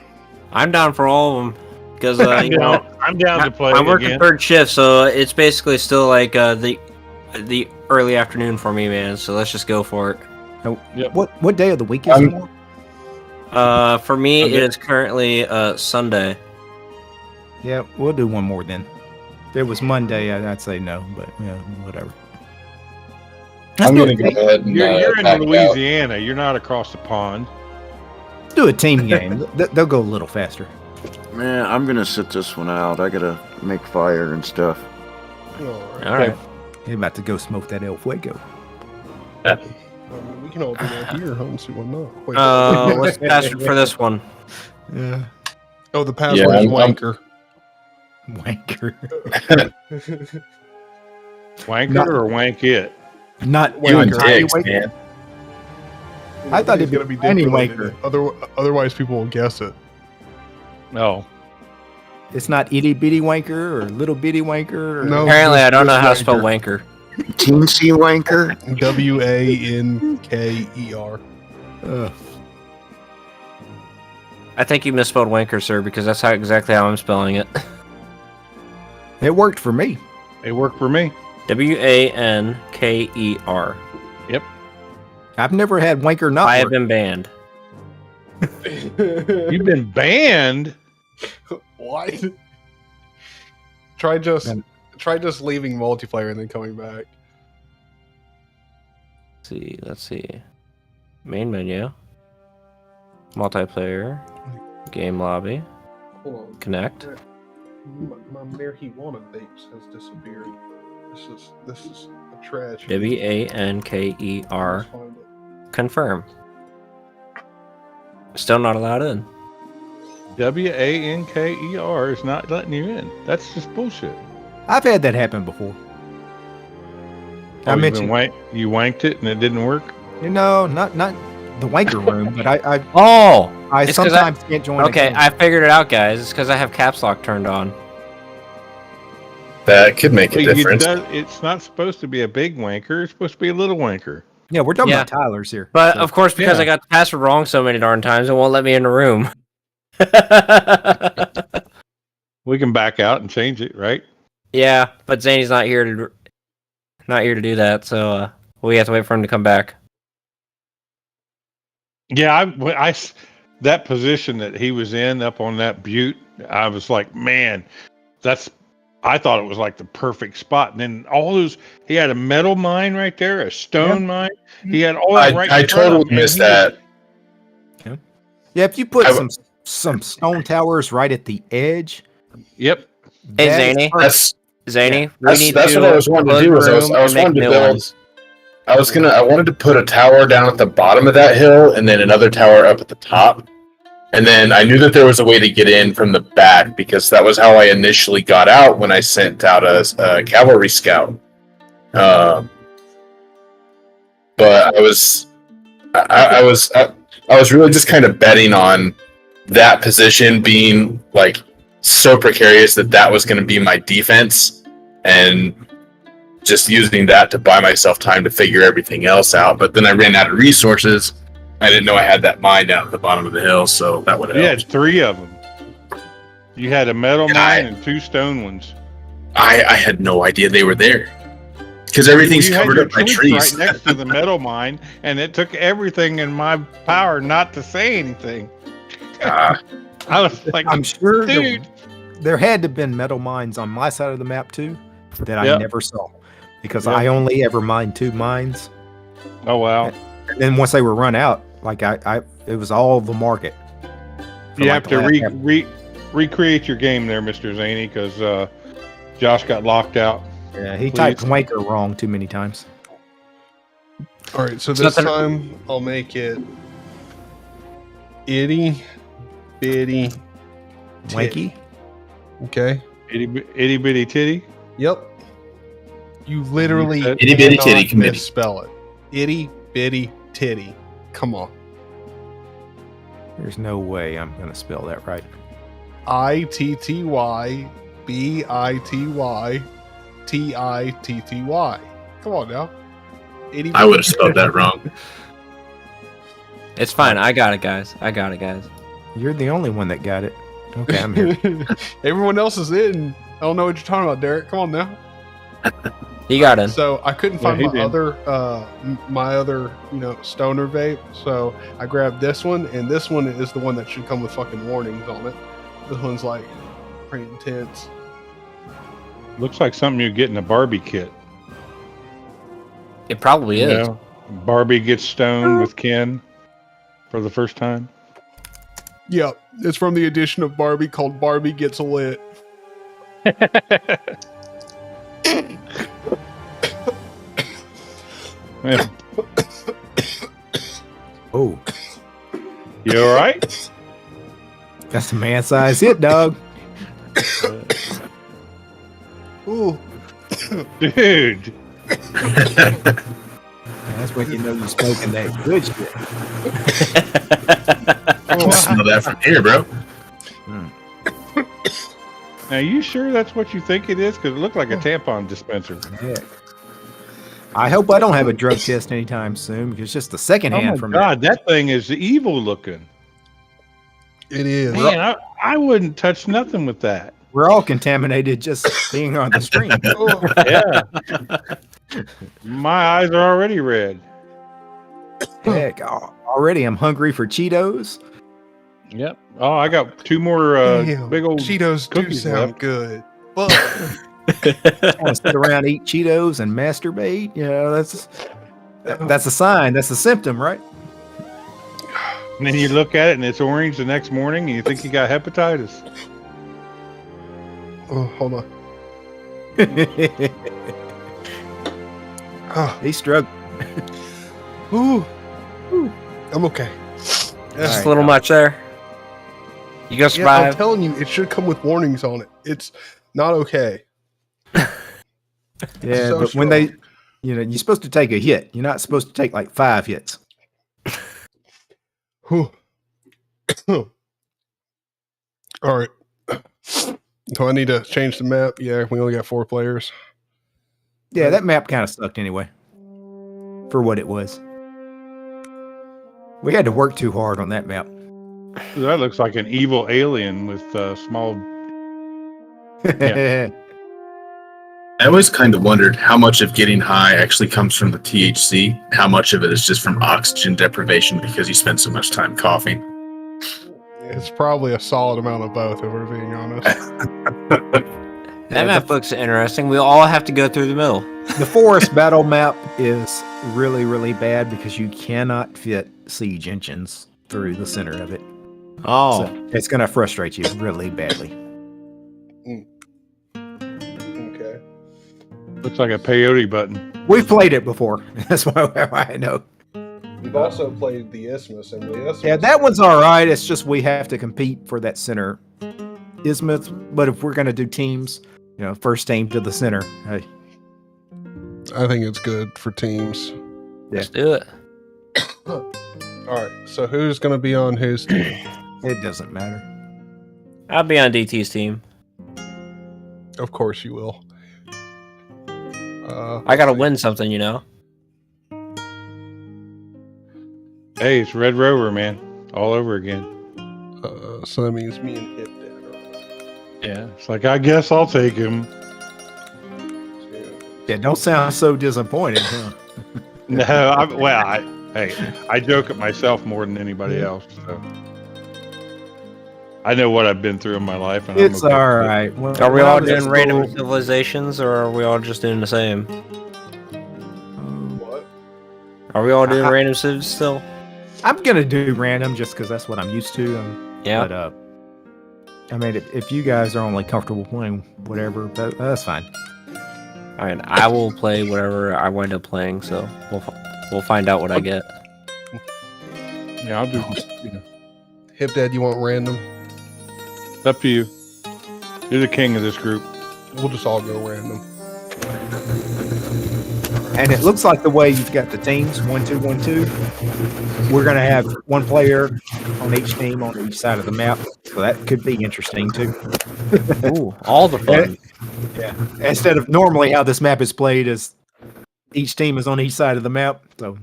I'm down for all of them because I'm down to play. I'm working again. third shift, so it's basically still like the early afternoon for me, man. So let's just go for it. Yep. What day of the week is it? For me, it is currently Sunday. Yeah, we'll do one more then. If it was Monday, I'd say no, but yeah, whatever. I'm going to go ahead and You're in back Louisiana. You're not across the pond. Let's do a team game. They'll go a little faster. Man, I'm gonna sit this one out. I gotta make fire and stuff. All right. You're about to go smoke that El Fuego. We can all do that here, huh? And see what not. What's the password for this one? Yeah. Oh, the password is wanker. Wanker. Wanker or wank it? Not Doing wanker. dicks, man. I thought it's it'd gonna be any different. wanker. Otherwise, people will guess it. No. It's not itty bitty wanker or little bitty wanker. Or... No. Apparently, I don't know just how to spell wanker. wanker. Teensy wanker. WANKER. I think you misspelled wanker, sir, because that's exactly how I'm spelling it. It worked for me. It worked for me. Wanker. Yep. I've never had wanker not I have work. been banned. You've been banned. What? Try just leaving multiplayer and then coming back. Let's see. Main menu. Multiplayer. Game lobby. Hold on. Connect. My marijuana vapes has disappeared. This is a trash. Wanker. Confirm. Still not allowed in. Wanker is not letting you in. That's just bullshit. I've had that happen before. I mentioned you wanked it and it didn't work. Not the wanker room, but I it's sometimes can't join. Okay, I figured it out, guys. It's because I have caps lock turned on. That could make a difference. It's not supposed to be a big wanker. It's supposed to be a little wanker. Yeah, we're talking about Tyler's here. But of course, because I got the password wrong so many darn times, it won't let me in the room. We can back out and change it, right? Yeah, but Zany's not here to do that, so we have to wait for him to come back. Yeah, I that position that he was in up on that butte, I was like, man, I thought it was like the perfect spot. And then he had a metal mine right there, a stone mine. He had all that right. I totally missed that. Yeah, if you put some stone towers right at the edge. Yep. Hey, Zany. Zany, that's what I was wanting to do. I was wanting to build. I wanted to put a tower down at the bottom of that hill, and then another tower up at the top. And then I knew that there was a way to get in from the back because that was how I initially got out when I sent out a cavalry scout. But I was really just kind of betting on that position being like so precarious that was going to be my defense, and just using that to buy myself time to figure everything else out. But then I ran out of resources. I didn't know I had that mine down at the bottom of the hill, so that would have helped. You had 3 of them. You had a metal mine and 2 stone ones. I had no idea they were there because everything's covered up by trees. Right next to the metal mine, and it took everything in my power not to say anything. I was like, I'm sure dude. There had to have been metal mines on my side of the map too that I never saw because I only ever mined 2 mines. Oh wow! And then once they were run out, like it was all the market. You have to recreate your game there, Mr. Zany, because Josh got locked out. Yeah, he typed wanker wrong too many times. All right, so this time I'll make it itty bitty wanky. Okay. Itty bitty titty. Yep. You literally itty bitty titty committee. Spell it. Itty bitty titty. Come on. There's no way I'm gonna spell that right. ITTYBITY Come on now. I would have spelled that wrong. It's fine. I got it, guys. You're the only one that got it. Okay, I'm here. Everyone else is in. I don't know what you're talking about, Derek. Come on now. He got in. So I couldn't find my other stoner vape. So I grabbed this one, and this one is the one that should come with fucking warnings on it. This one's like pretty intense. Looks like something you get in a Barbie kit. It probably is. Know, Barbie gets stoned with Ken for the first time. Yeah, it's from the edition of Barbie called Barbie Gets Lit. Oh, you all right? That's a man-sized hit, dog. Ooh, dude. That's when you know you're smoking that good shit. I can smell that from here, bro. Now, you sure that's what you think it is? Because it looked like a tampon dispenser. Yeah. I hope I don't have a drug test anytime soon because it's just the second hand from God, that thing is evil looking. It is. Man, I wouldn't touch nothing with that. We're all contaminated just being on the stream. Yeah. My eyes are already red. Heck, already I'm hungry for Cheetos. Yep. Oh, I got 2 more Damn, big old Cheetos do cookies sound left. good. But I want to sit around, eat Cheetos, and masturbate. You know, that's a sign. That's a symptom, right? And then you look at it and it's orange the next morning and you think you got hepatitis. oh, hold on. Oh, He's struggling. ooh, I'm okay. Just a little much there. You gonna Yeah, I'm survive? telling you, it should come with warnings on it. It's not okay. Yeah, So but when they, you're supposed to take a hit. You're not supposed to take like 5 hits. Whew. All right. Do I need to change the map? Yeah, we only got 4 players. Yeah, that map kind of sucked anyway. For what it was. We had to work too hard on that map. That looks like an evil alien with small. Yeah. I always kind of wondered how much of getting high actually comes from the THC, how much of it is just from oxygen deprivation because you spend so much time coughing. It's probably a solid amount of both, if we're being honest. That map looks interesting. We all have to go through the middle. The forest battle map is really, really bad because you cannot fit siege engines through the center of it. Oh. So it's going to frustrate you really badly. Okay. Looks like a peyote button. We've played it before. That's why I know. We've also played the Isthmus, and the Isthmus. Yeah, that one's all right. It's just we have to compete for that center isthmus. But if we're going to do teams, first team to the center. Hey. I think it's good for teams. Let's do it. All right. So who's going to be on whose team? It doesn't matter. I'll be on DT's team. Of course you will. I gotta win something, Hey, it's Red Rover, man. All over again. So that means me and Hip Dad are. Yeah. It's like, I guess I'll take him. Yeah, don't sound so disappointed, huh? No, I joke at myself more than anybody else. So I know what I've been through in my life. And It's I'm okay all with it. right. Well, Are we when I all was at doing random school- civilizations, or are we all just doing the same? What? Are we all doing random civs still? I'm gonna do random just because that's what I'm used to. Yeah. But I mean, if you guys are only comfortable playing whatever, that's fine. All right, I will play whatever I wind up playing, so we'll find out what I get. Yeah, I'll do. Hip Dad, you want random? It's up to you. You're the king of this group. We'll just all go random. And it looks like the way you've got the teams 1-2-1-2. We're gonna have one player on each team on each side of the map, so that could be interesting too. Ooh, all the fun. Yeah. Instead of normally how this map is played is each team is on each side of the map. So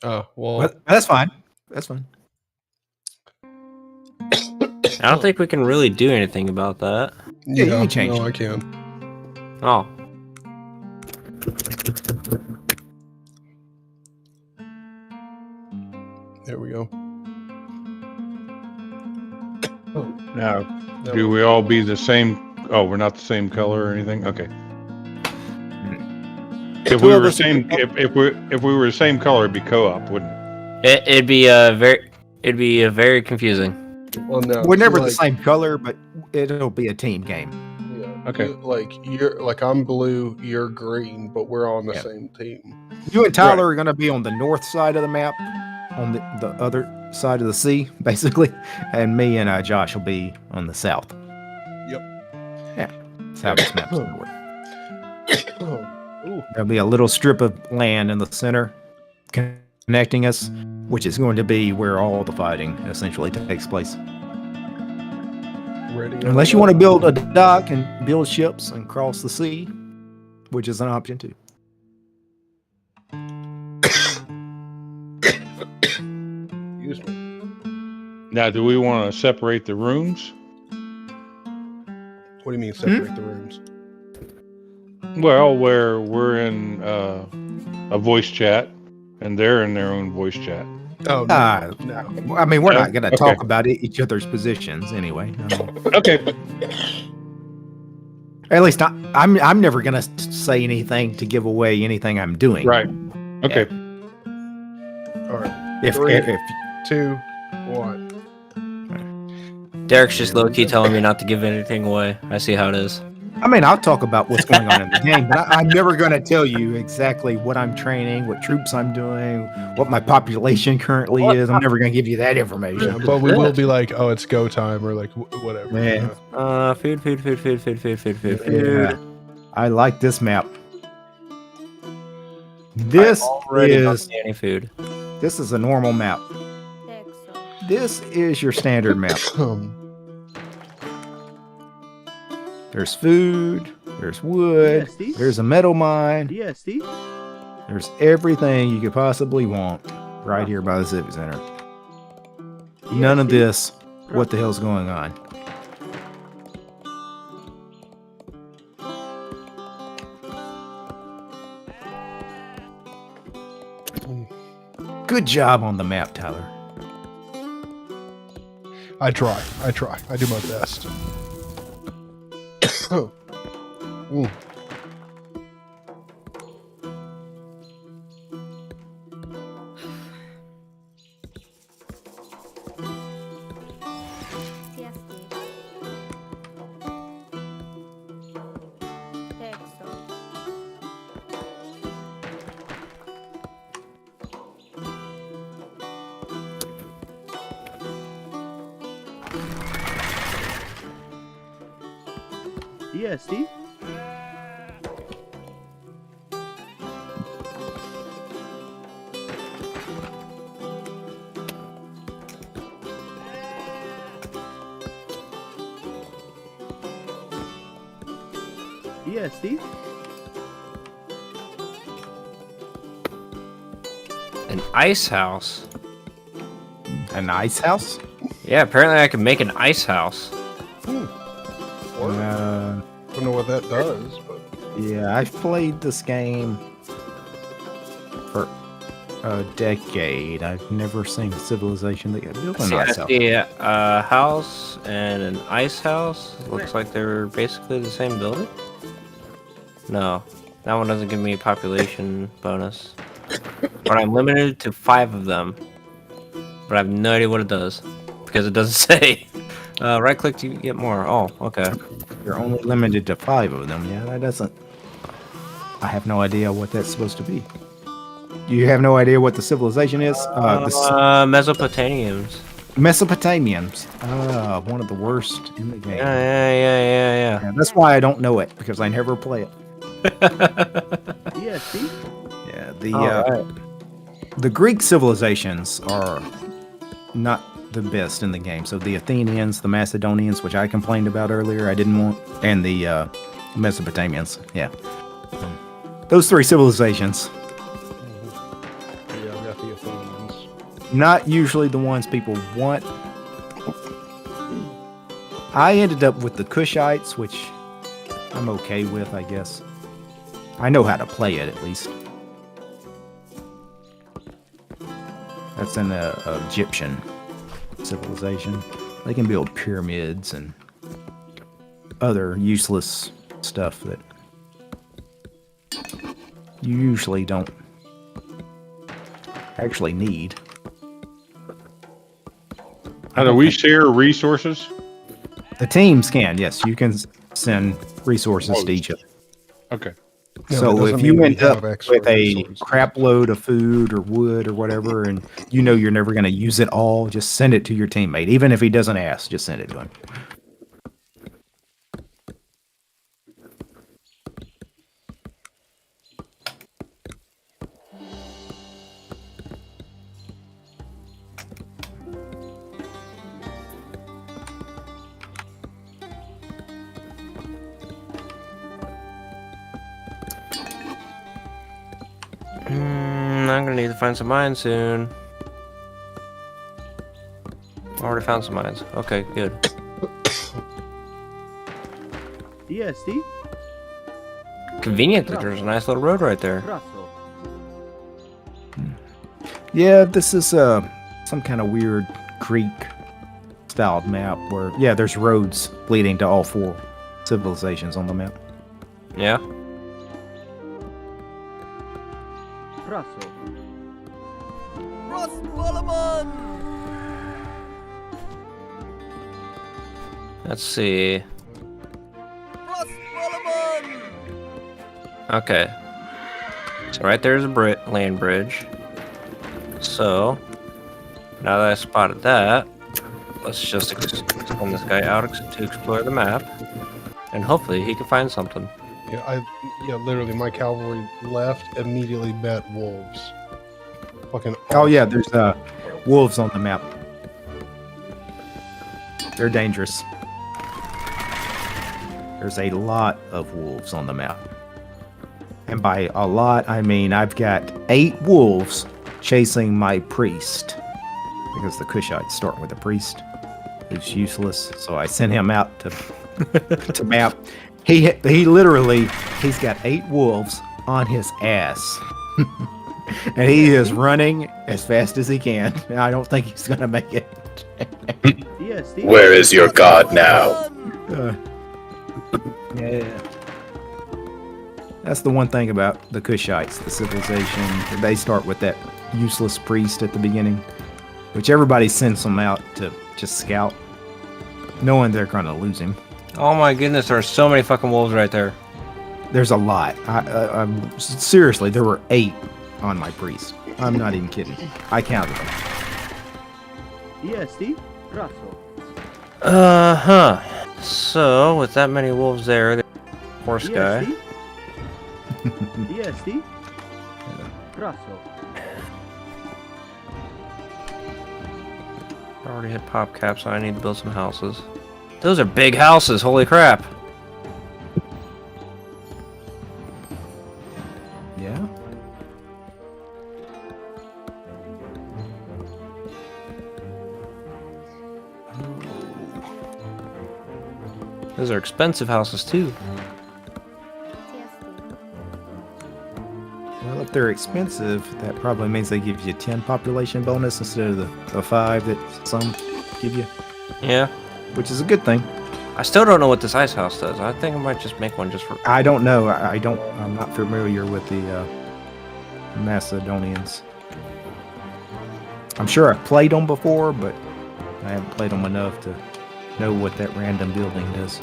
Oh, well. but that's fine. That's fine. I don't think we can really do anything about that. Yeah, you can change No, it. I can. Oh. There we go. Now, do we all be the same? Oh, we're not the same color or anything. Okay. If we were the same, if we were the same color, it'd be co-op, wouldn't it? It'd be very confusing. Well, no. We're never the like, same color, but it'll be a team game. Yeah. Okay. You're I'm blue, you're green, but we're on the same team. You and Tyler are going to be on the north side of the map, on the other side of the sea, basically, and me and Josh will be on the south. Yep. Yeah, that's how this map's going to work. Ooh. There'll be a little strip of land in the center connecting us, which is going to be where all the fighting essentially takes place. Ready? Unless you want to build a dock and build ships and cross the sea, which is an option too. Excuse me. Now, do we want to separate the rooms? What do you mean separate the rooms? Well, where we're in a voice chat, and they're in their own voice chat. Oh no. I mean, we're not going to Okay. talk about each other's positions anyway. I mean, Okay. at least I'm never going to say anything to give away anything I'm doing. Right. Okay. All right. If 2, 1. Derek's just low key telling me not to give anything away. I see how it is. I mean, I'll talk about what's going on in the game, but I'm never going to tell you exactly what I'm training, what troops I'm doing, what my population currently is. I'm never going to give you that information. Yeah, but we will be like, oh, it's go time, or like whatever. Yeah. Food. Yeah. I like this map. This Already not is see any food. this is a normal map. This is your standard map. There's food, there's wood, DSD? there's a metal mine, DSD? there's everything you could possibly want right here by the Civic Center. None of this, what the hell's going on? Good job on the map, Tyler. I try. I do my best. Mm. DSD? DSD? An ice house. An ice house? Yeah, apparently I can make an ice house. Don't know what that does, but Yeah, I've played this game for a decade. I've never seen a civilization that got built an See, I ice house. see a house and an ice house. Looks like they're basically the same building. No, that one doesn't give me a population bonus. But I'm limited to 5 of them. But I have no idea what it does. Because it doesn't say. Right click to get more. Oh, okay. You're only limited to 5 of them. Yeah, that doesn't. I have no idea what that's supposed to be. You have no idea what the civilization is? Mesopotamians. Mesopotamians. One of the worst in the game. Yeah. Yeah, that's why I don't know it, because I never play it. DSD? Yeah, the Greek civilizations are not the best in the game. So the Athenians, the Macedonians, which I complained about earlier, I didn't want, and the Mesopotamians. Yeah, those 3 civilizations. yeah, I got the Athenians. Not usually the ones people want. I ended up with the Kushites, which I'm okay with, I guess. I know how to play it, at least. That's an Egyptian civilization. They can build pyramids and other useless stuff that you usually don't actually need. How do we share resources? The teams can, yes. You can send resources to each other. Okay. Yeah, So but it if doesn't you mean we end up have extra with a resources. crap load of food or wood or whatever, and you know you're never going to use it all, just send it to your teammate. Even if he doesn't ask, just send it to him. I'm gonna need to find some mines soon. Already found some mines. Okay, good. DST? Convenient that there's a nice little road right there. Praso. Yeah, this is some kind of weird Greek-styled map where, yeah, there's roads leading to all 4 civilizations on the map. Yeah. Praso. Let's see. Okay. So right there's a land bridge. So now that I spotted that, let's just send this guy out to explore the map, and hopefully he can find something. Yeah, literally, my cavalry left, immediately bet wolves. Fucking. Oh yeah, there's wolves on the map. They're dangerous. There's a lot of wolves on the map. And by a lot, I mean I've got 8 wolves chasing my priest. Because the Kushites start with a priest who's useless. So I sent him out to map. He literally, he's got 8 wolves on his ass. And he is running as fast as he can. I don't think he's going to make it. Where is your god now? Yeah. That's the one thing about the Kushites, the civilization. They start with that useless priest at the beginning, which everybody sends them out to just scout, knowing they're going to lose him. Oh my goodness, there are so many fucking wolves right there. There's a lot. I'm seriously, there were 8 on my priest. I'm not even kidding. I counted them. DST? Praso. Uh-huh. So, with that many wolves there, the horse guy. DST? Praso. I already hit pop cap, so I need to build some houses. Those are big houses, holy crap. Yeah? Those are expensive houses too. Well, if they're expensive, that probably means they give you 10 population bonus instead of the 5 that some give you. Yeah. Which is a good thing. I still don't know what this ice house does. I think I might just make one just for... I don't know. I'm not familiar with the Macedonians. I'm sure I've played them before, but I haven't played them enough to know what that random building does.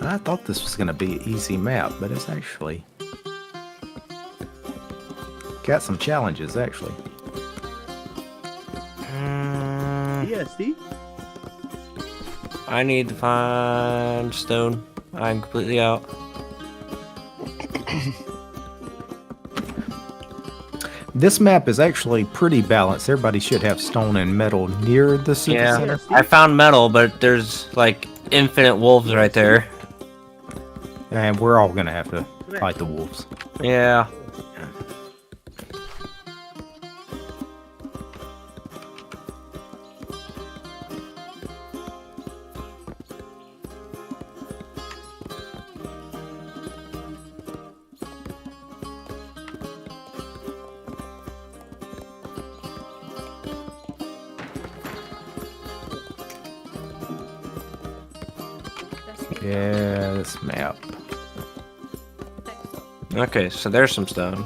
I thought this was going to be an easy map, but it's actually got some challenges, actually. DST? I need to find stone. I'm completely out. This map is actually pretty balanced. Everybody should have stone and metal near the city center. I found metal, but there's like infinite wolves right there. And we're all going to have to fight the wolves. Yeah. Yeah, this map. Okay, so there's some stone.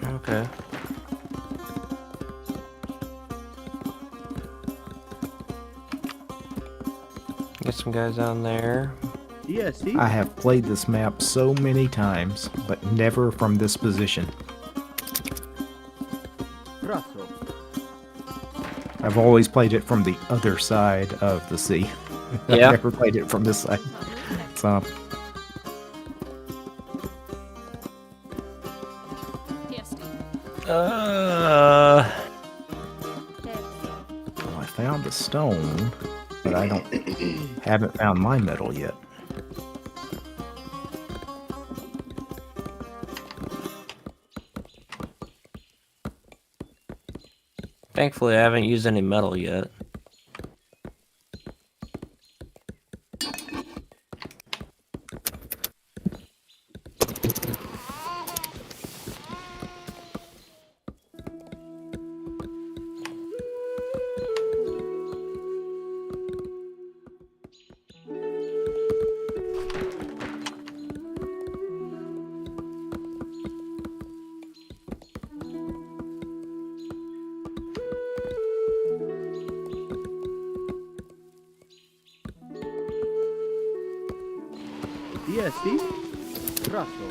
Okay. Get some guys down there. DST? I have played this map so many times, but never from this position. Prasso. I've always played it from the other side of the sea. Yeah. I've never played it from this side. So, PSD. well, I found the stone, but I haven't found my metal yet. Thankfully, I haven't used any metal yet. PSD. Prasso.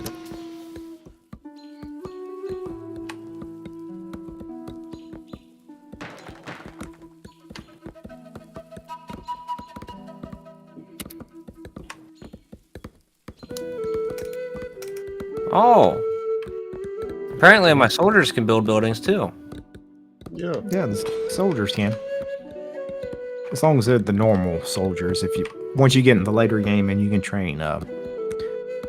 Oh. Apparently my soldiers can build buildings too. Yeah. Yeah, the soldiers can. As long as they're the normal soldiers. Once you get in the later game and you can train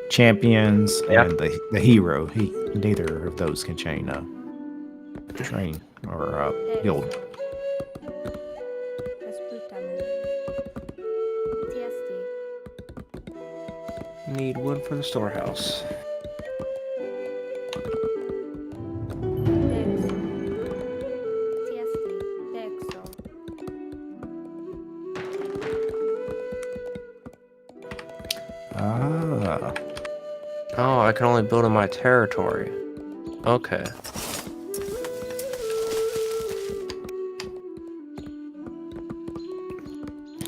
champions Yep. and the hero, neither of those can train or build. TSD. Need wood for the storehouse. Ah. Oh, I can only build in my territory. Okay.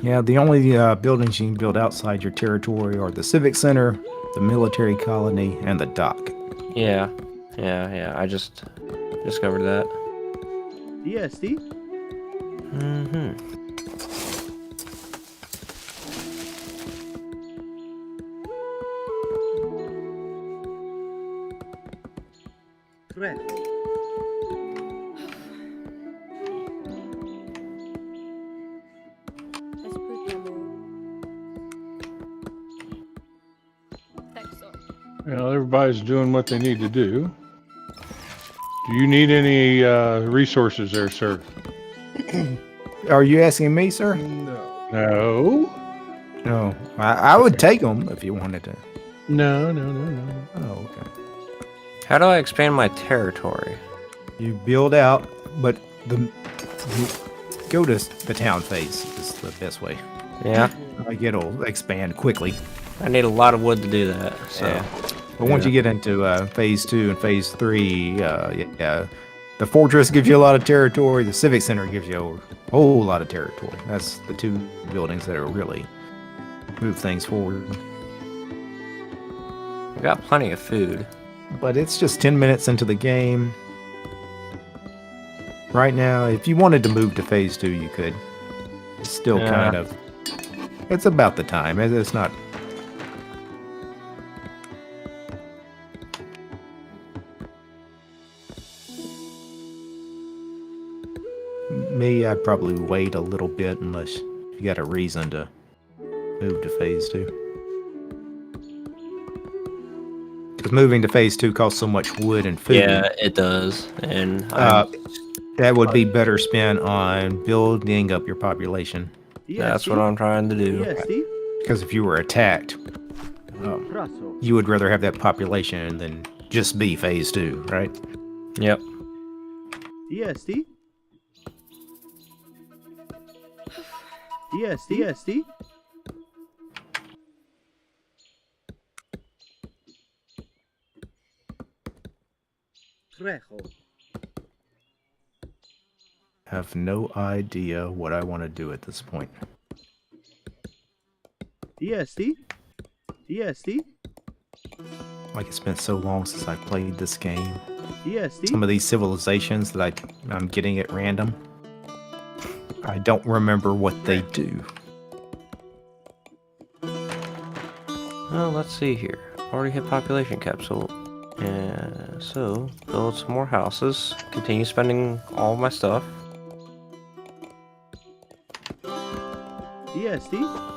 Yeah, the only buildings you can build outside your territory are the civic center, the military colony, and the dock. Yeah. I just discovered that. PSD. Mm-hmm. Trejo. Well, everybody's doing what they need to do. Do you need any resources there, sir? Are you asking me, sir? No. No. No. I would take them if you wanted to. No. Oh, okay. How do I expand my territory? You build out, but you go to the town phase is the best way. Yeah. Like it'll expand quickly. I need a lot of wood to do that. So. Yeah. But once you get into phase 2 and phase 3, the fortress gives you a lot of territory. The civic center gives you a whole lot of territory. That's the two buildings that are really move things forward. I got plenty of food. But it's just 10 minutes into the game. Right now, if you wanted to move to phase 2, you could. It's still kind of... It's about the time. It's not... Me, I'd probably wait a little bit unless you got a reason to move to phase 2. Because moving to phase 2 costs so much wood and food. Yeah, it does. And that would be better spent on building up your population. that's what I'm trying to do. Because if you were attacked, you would rather have that population than just be phase 2, right? Yep. DSD. DSD. Trejo. Have no idea what I want to do at this point. DSD. Like it's been so long since I played this game. EST. some of these civilizations that I'm getting at random. I don't remember what they do. Well, let's see here. Already hit population cap, so build some more houses. Continue spending all my stuff. EST. TST.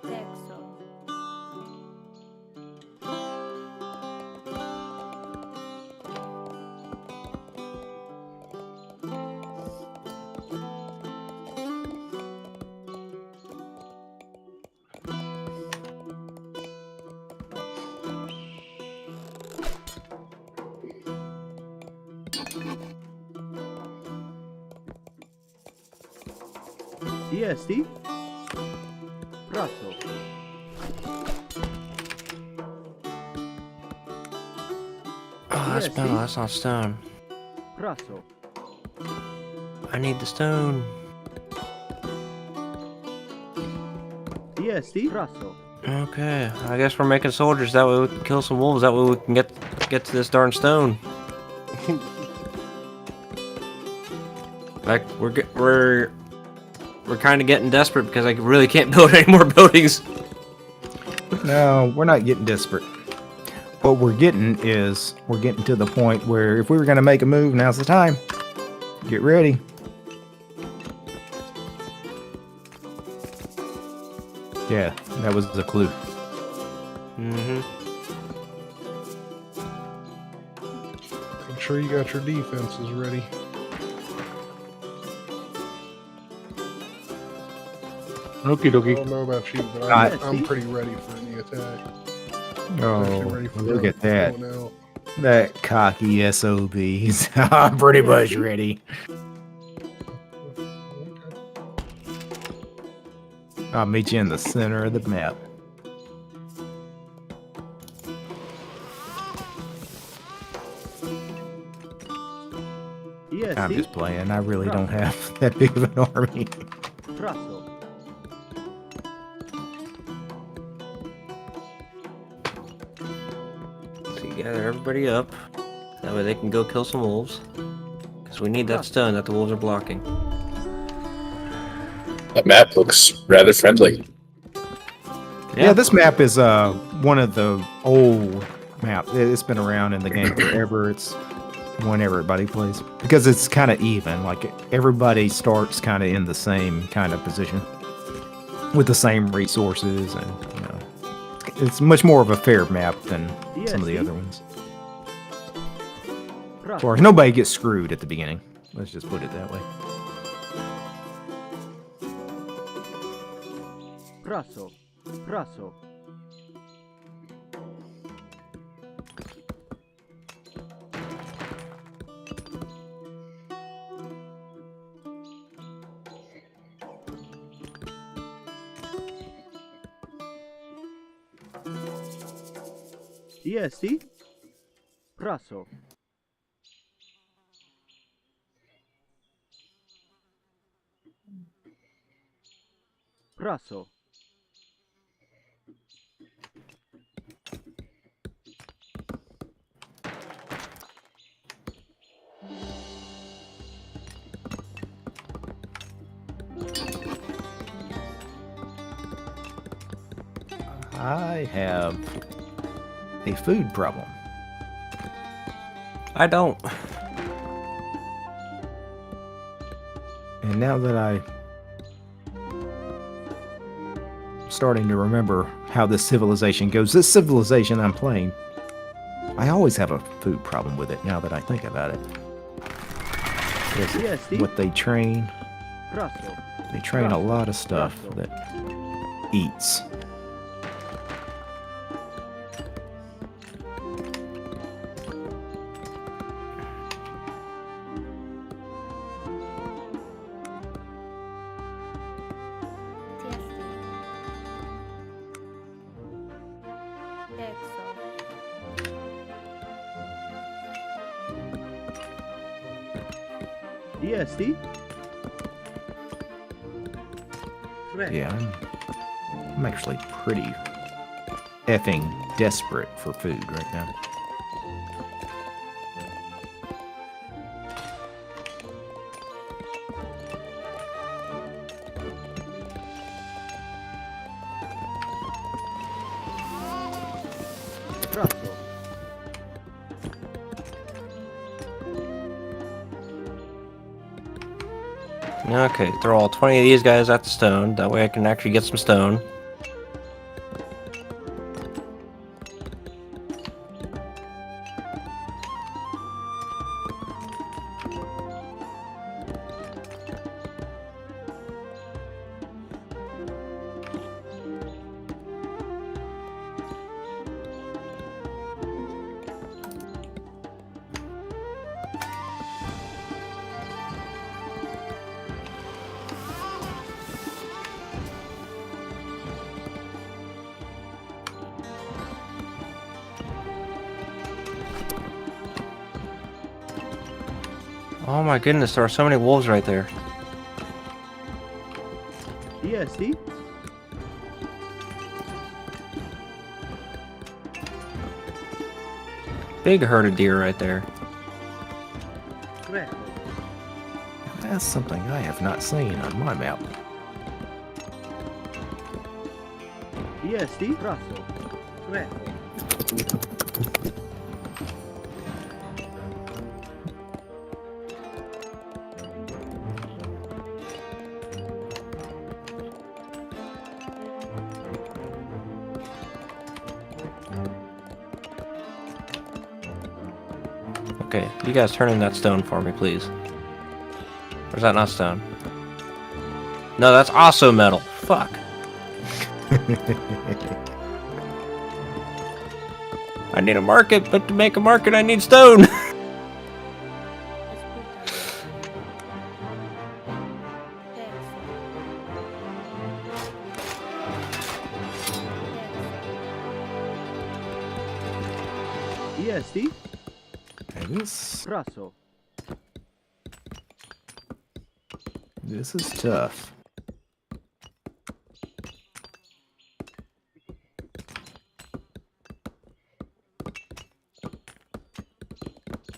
Dexo. EST. Raso. Oh, that's EST. metal. That's not stone. Raso. I need the stone. EST. Raso. Okay, I guess we're making soldiers. That way we can kill some wolves. That way we can get to this darn stone. Like we're kind of getting desperate because I really can't build any more buildings. No, we're not getting desperate. What we're getting to the point where if we were going to make a move, now's the time. Get ready. Yeah, that was the clue. Mm-hmm. Make sure you got your defenses ready. Okie I dokie. don't know about you, but I'm pretty ready for any attack. Oh, Especially ready for look at that. going out. That cocky SOBs. I'm pretty much ready. I'll meet you in the center of the map. EST. I'm just playing. I really don't have that big of an army. Raso. So you gather everybody up. That way they can go kill some wolves. Because we need that stone that the wolves are blocking. That map looks rather friendly. Yeah, this map is one of the old maps. It's been around in the game forever. It's one everybody plays because it's kind of even. Like everybody starts kind of in the same kind of position with the same resources, and you know, it's much more of a fair map than some of the other ones. As far as nobody gets screwed at the beginning. Let's just put it that way. Raso. Raso. EST. Raso. Raso. I have a food problem. I don't. And now that I'm starting to remember how this civilization goes, this civilization I'm playing, I always have a food problem with it now that I think about it. Because what they train, they train a lot of stuff that eats. EST. Yeah, I'm actually pretty effing desperate for food right now. Prasso. Okay, throw all 20 of these guys at the stone. That way I can actually get some stone. Oh my goodness, there are so many wolves right there. EST. Big herd of deer right there. Greco. That's something I have not seen on my map. EST. Prasso. Greco. Okay, you guys turn in that stone for me, please. Or is that not stone? No, that's also metal. Fuck. I need a market, but to make a market I need stone. EST. This Prasso. this is tough.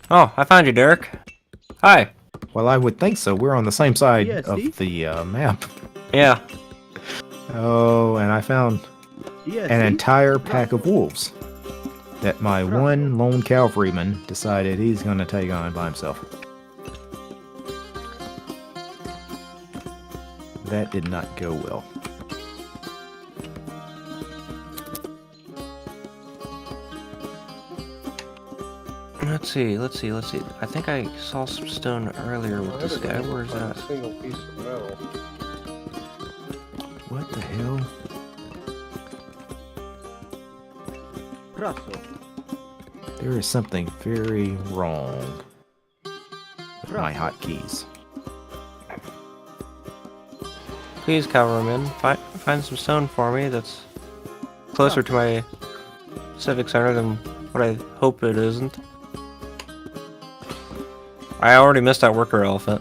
Oh, I found you, Derek. Hi. Well, I would think so. We're on the same side Yes, of Steve? the map. Yeah. Oh, and I found EST. an entire pack of wolves that my one lone cavalryman decided he's going to take on by himself. That did not go well. Let's see. I think I saw some stone earlier with this guy. Where's that? A single piece of metal. What the hell? Prasso. There is something very wrong with my hotkeys. Please, cavalryman, find some stone for me that's closer to my civic center than what I hope it isn't. I already missed that worker elephant.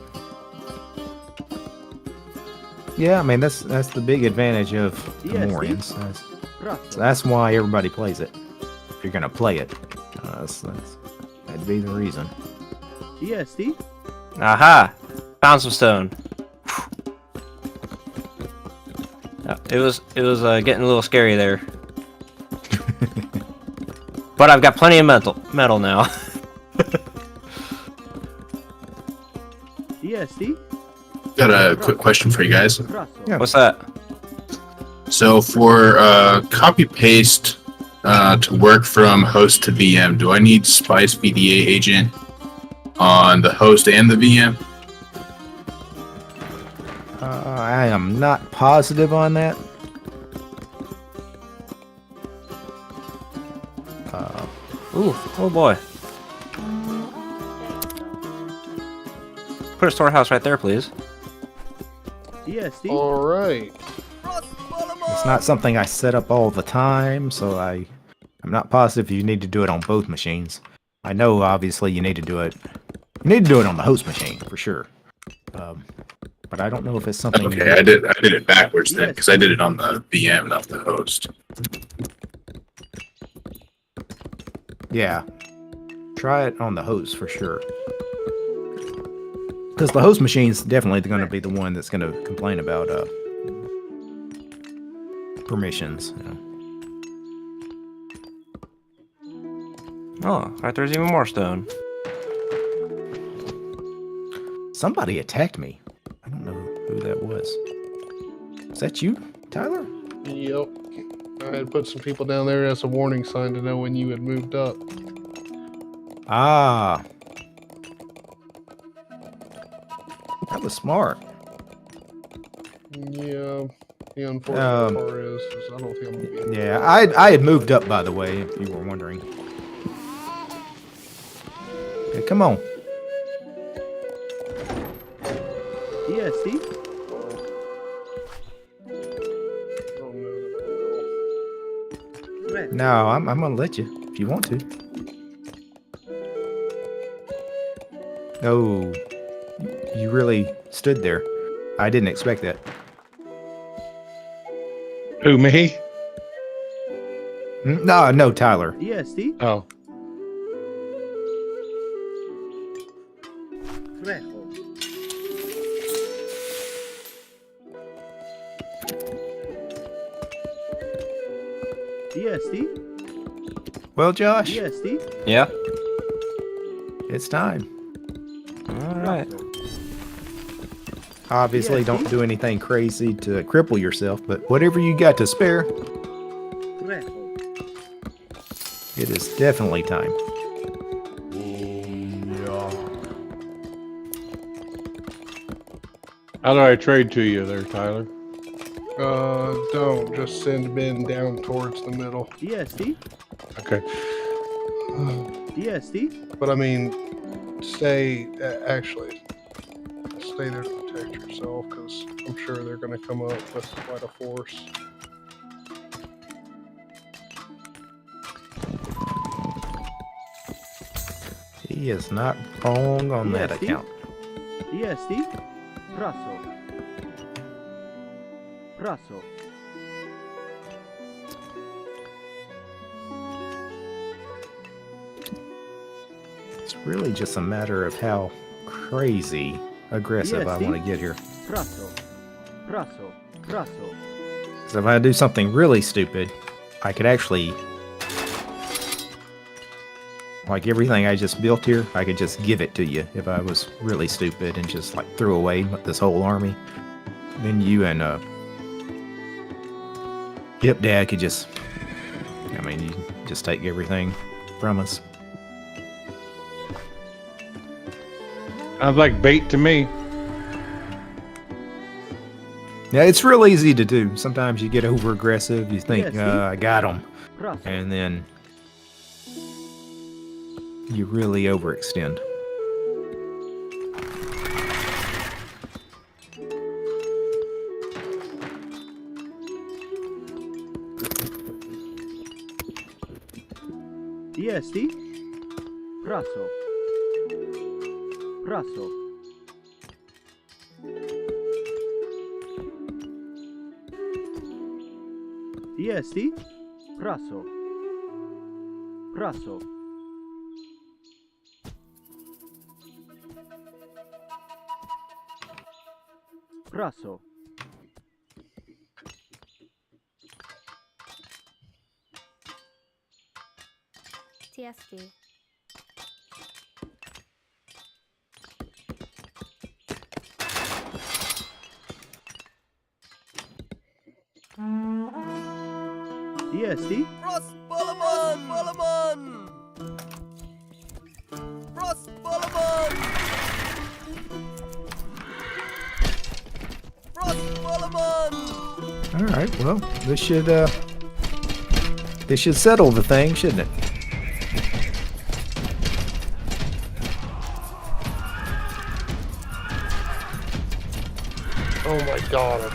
Yeah, I mean that's the big advantage of the Yes, Morians. Prasso. That's why everybody plays it. If you're gonna play it, that'd be the reason. EST. Aha! Found some stone. It was getting a little scary there. But I've got plenty of metal now. EST. Got a quick question for you guys. Prasso. Yeah. What's that? So for copy paste to work from host to VM, do I need Spice VDA agent on the host and the VM? I am not positive on that. Ooh, oh boy. Put a storehouse right there, please. EST. All right. It's not something I set up all the time, so I'm not positive you need to do it on both machines. I know obviously you need to do it. You need to do it on the host machine for sure. but I don't know if it's something. Okay, I did it backwards then because I did it on the VM, not the host. Yeah, try it on the host for sure. Because the host machine's definitely going to be the one that's going to complain about permissions. You know. Oh, right, there's even more stone. Somebody attacked me. I don't know who that was. Is that you, Tyler? Yep. I had put some people down there as a warning sign to know when you had moved up. Ah. That was smart. Yeah. The unfortunate part is I don't think I'm going to be... Yeah, I had moved up, by the way, if you were wondering. Okay, come on. EST? No, I'm gonna let you if you want to. Oh, you really stood there. I didn't expect that. Who, me? No, Tyler. EST? Oh. EST? Well, Josh. EST? Yeah. It's time. All right. Obviously, don't do anything crazy to cripple yourself, but whatever you got to spare, it is definitely time. How do I trade to you there, Tyler? Don't. Just send Ben down towards the middle. EST? Okay. EST? But I mean, stay there to protect yourself, because I'm sure they're going to come up with quite a force. He is not wrong on that account. EST? Praso. Praso. It's really just a matter of how crazy aggressive I want to get here. Praso. Praso. Praso. So if I do something really stupid, I could actually, like everything I just built here, I could just give it to you if I was really stupid and just like threw away this whole army. Then you and Yep, Dad could just, I mean, you just take everything from us. Sounds like bait to me. Yeah, it's real easy to do. Sometimes you get over aggressive. You think, I got him. And then you really overextend. EST? Praso. Praso. EST? Praso. Praso. Praso. TSD. EST? Ross Balaman! Balaman! Ross Balaman! Ross Balaman! All right, well, this should settle the thing, shouldn't it? Oh my god, of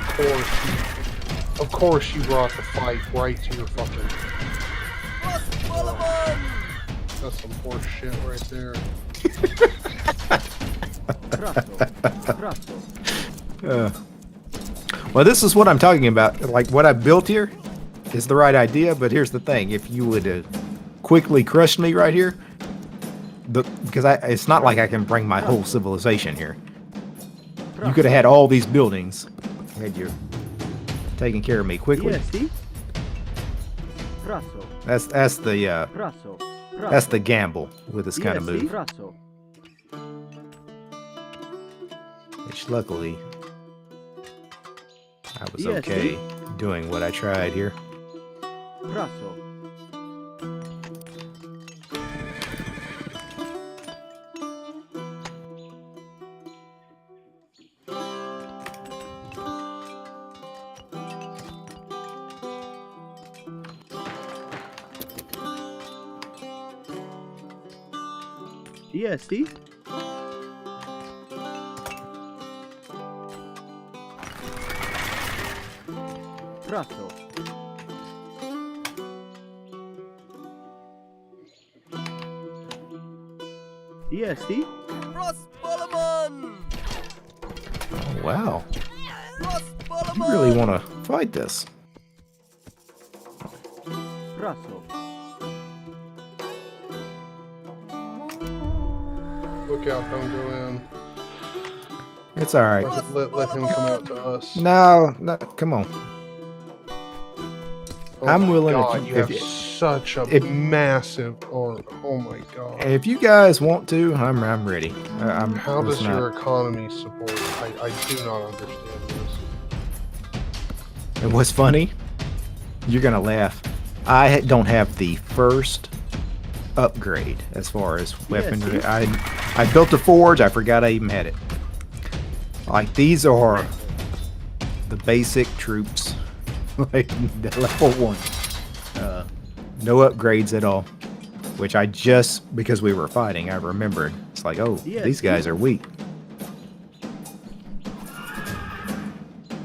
course you brought the fight right to your fucking... That's some horse shit right there. Well, this is what I'm talking about. Like, what I built here is the right idea, but here's the thing. If you would quickly crush me right here, because it's not like I can bring my whole civilization here. You could have had all these buildings had you taken care of me quickly. That's the gamble with this kind of move. Which luckily I was okay doing what I tried here. EST? Brasso. EST? Prosperman! Oh, wow. You really want to fight this? Brasso. Look out, don't go in. It's alright. Let him come out to us. No, come on. Oh I'm willing God, to. you have such a massive arm. Oh my God. If you guys want to, I'm ready. How does your economy support? I do not understand this. And what's funny? You're gonna laugh. I don't have the first upgrade as far as weaponry. I built a forge. I forgot I even had it. Like, these are the basic troops, like the level 1. No upgrades at all. Which I just, because we were fighting, I remembered. It's like, oh, these guys are weak.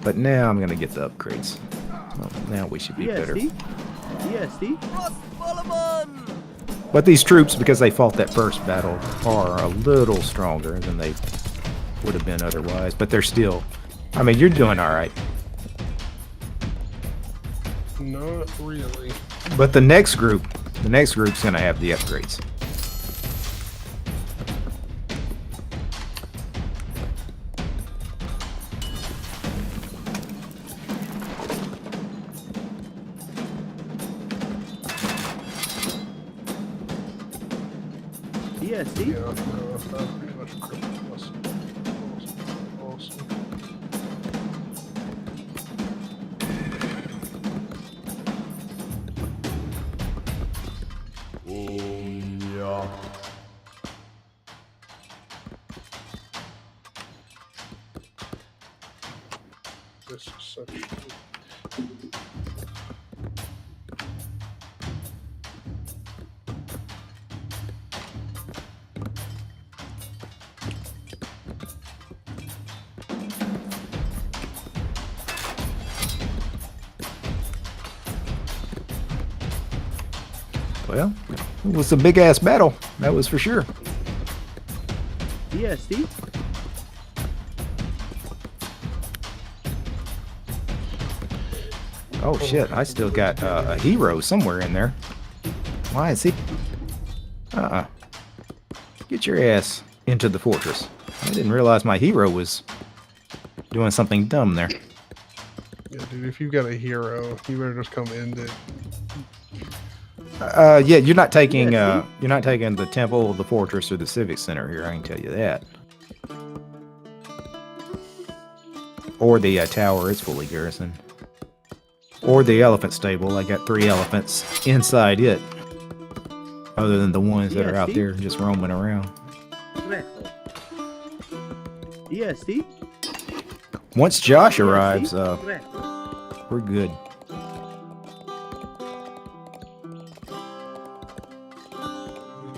But now I'm gonna get the upgrades. Well, now we should be better. But these troops, because they fought that first battle, are a little stronger than they would have been otherwise. But they're still, I mean, you're doing all right. Not really. But the next group's gonna have the upgrades. EST? Yeah, no, pretty much awesome. Yeah. This is such. Well, it was a big ass battle, that was for sure. EST? Oh shit, I still got a hero somewhere in there. Why is he? Get your ass into the fortress. I didn't realize my hero was doing something dumb there. Yeah, dude, if you've got a hero, you better just come end it. Yeah, you're not taking the temple, the fortress, or the civic center here. I can tell you that. Or the tower; it's fully garrisoned. Or the elephant stable. I got 3 elephants inside it, other than the ones that are out there just roaming around. EST? Once Josh arrives, we're good.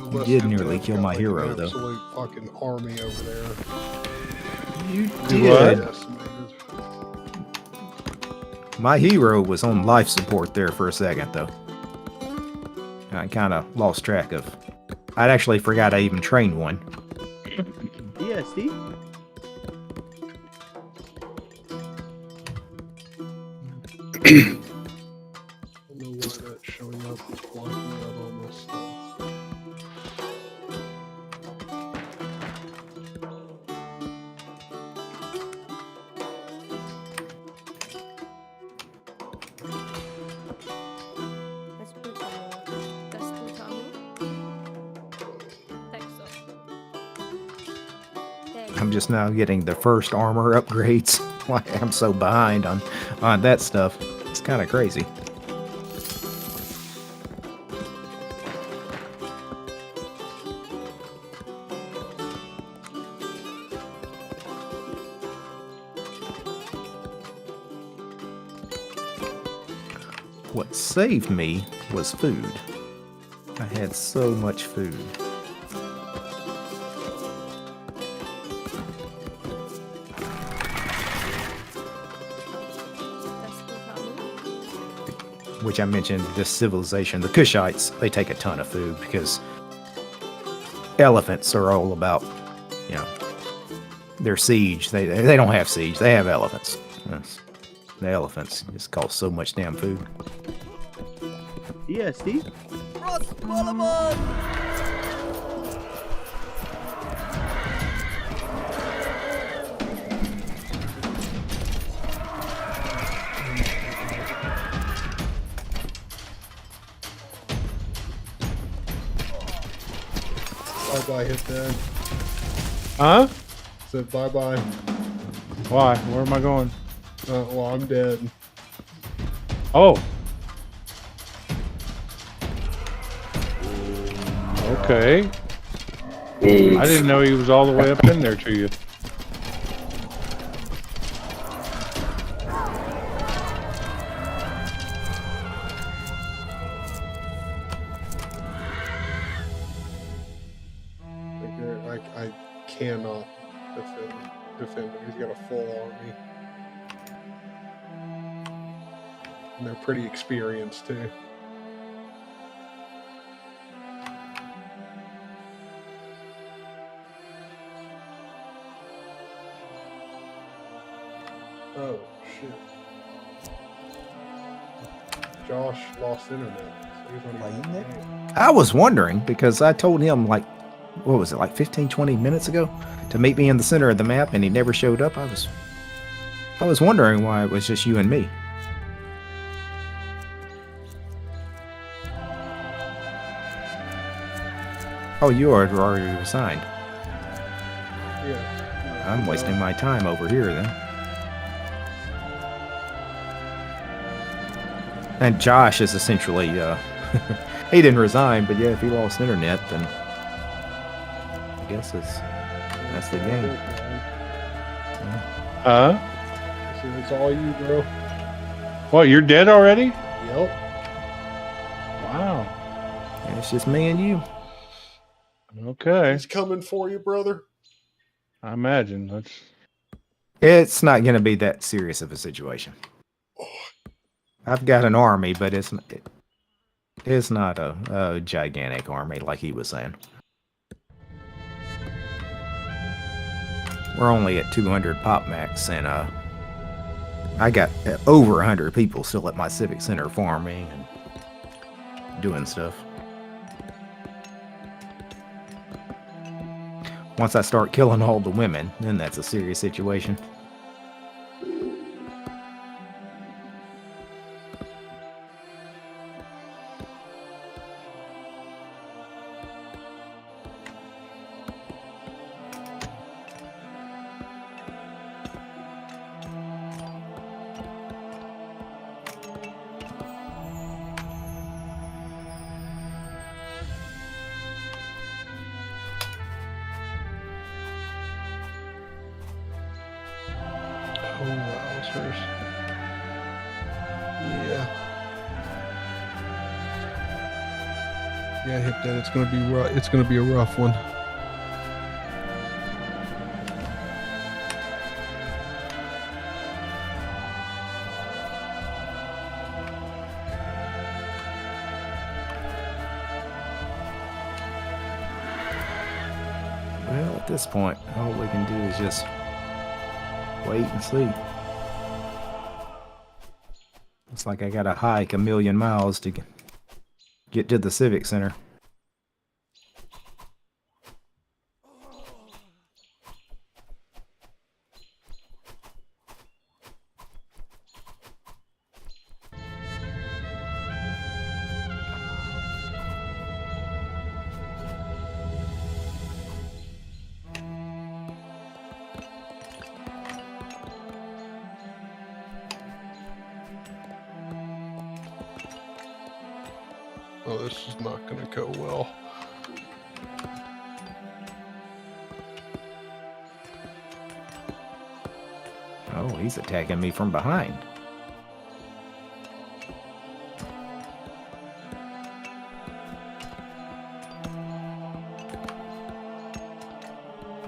You did nearly kill my hero, though. Absolute fucking army over there. You did. did. My hero was on life support there for a second, though. I kind of lost track of. I'd actually forgot I even trained one. EST? don't know why that's showing up as blocking out on this stuff. I'm just now getting the first armor upgrades. Why I'm so behind on that stuff. It's kind of crazy. What saved me was food. I had so much food. Which I mentioned, this civilization, the Kushites, they take a ton of food because elephants are all about, you know, their siege. They don't have siege, they have elephants. Yes. The elephants just cost so much damn food. EST? Bye-bye, hit that. Huh? Said bye-bye. Why? Where am I going? Well, I'm dead. Oh. Okay. I didn't know he was all the way up in there to you. I cannot defend him. He's got a full army. And they're pretty experienced too. Oh shit. Josh lost internet. So he's running out of game. I was wondering because I told him like, what was it, like 15, 20 minutes ago to meet me in the center of the map and he never showed up. I was wondering why it was just you and me. Oh, you are already resigned. Yeah. I'm wasting my time over here then. And Josh is essentially, he didn't resign, but yeah, if he lost internet, then I guess that's the game. Huh? It's all you, bro. What, you're dead already? Yep. Wow. And it's just me and you. Okay. He's coming for you, brother. I imagine. It's not going to be that serious of a situation. I've got an army, but it's not a gigantic army like he was saying. We're only at 200 pop max, and I got over 100 people still at my civic center farming and doing stuff. Once I start killing all the women, then that's a serious situation. Yeah, hit that. It's gonna be rough. It's gonna be a rough one. Well, at this point, all we can do is just wait and see. Looks like I gotta hike 1,000,000 miles to get to the Civic Center. Oh, this is not going to go well. Oh, he's attacking me from behind.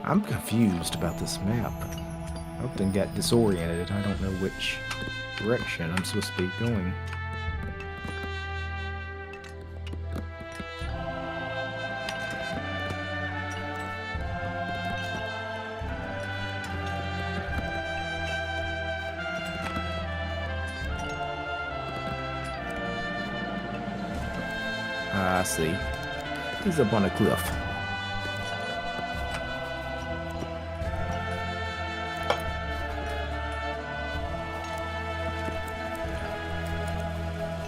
I'm confused about this map. I often got disoriented. I don't know which direction I'm supposed to be going. I see. He's up on a cliff.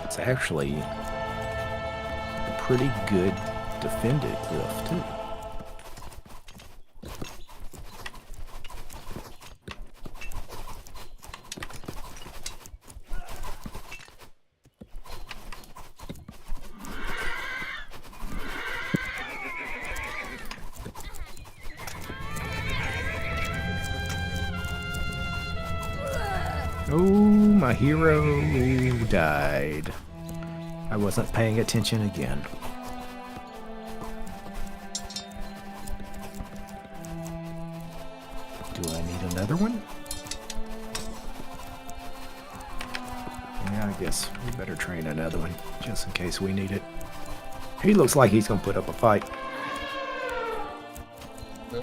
It's actually a pretty good defended cliff, too. Oh, my hero died. I wasn't paying attention again. Do I need another one? Yeah, I guess we better train another one, just in case we need it. He looks like he's gonna put up a fight.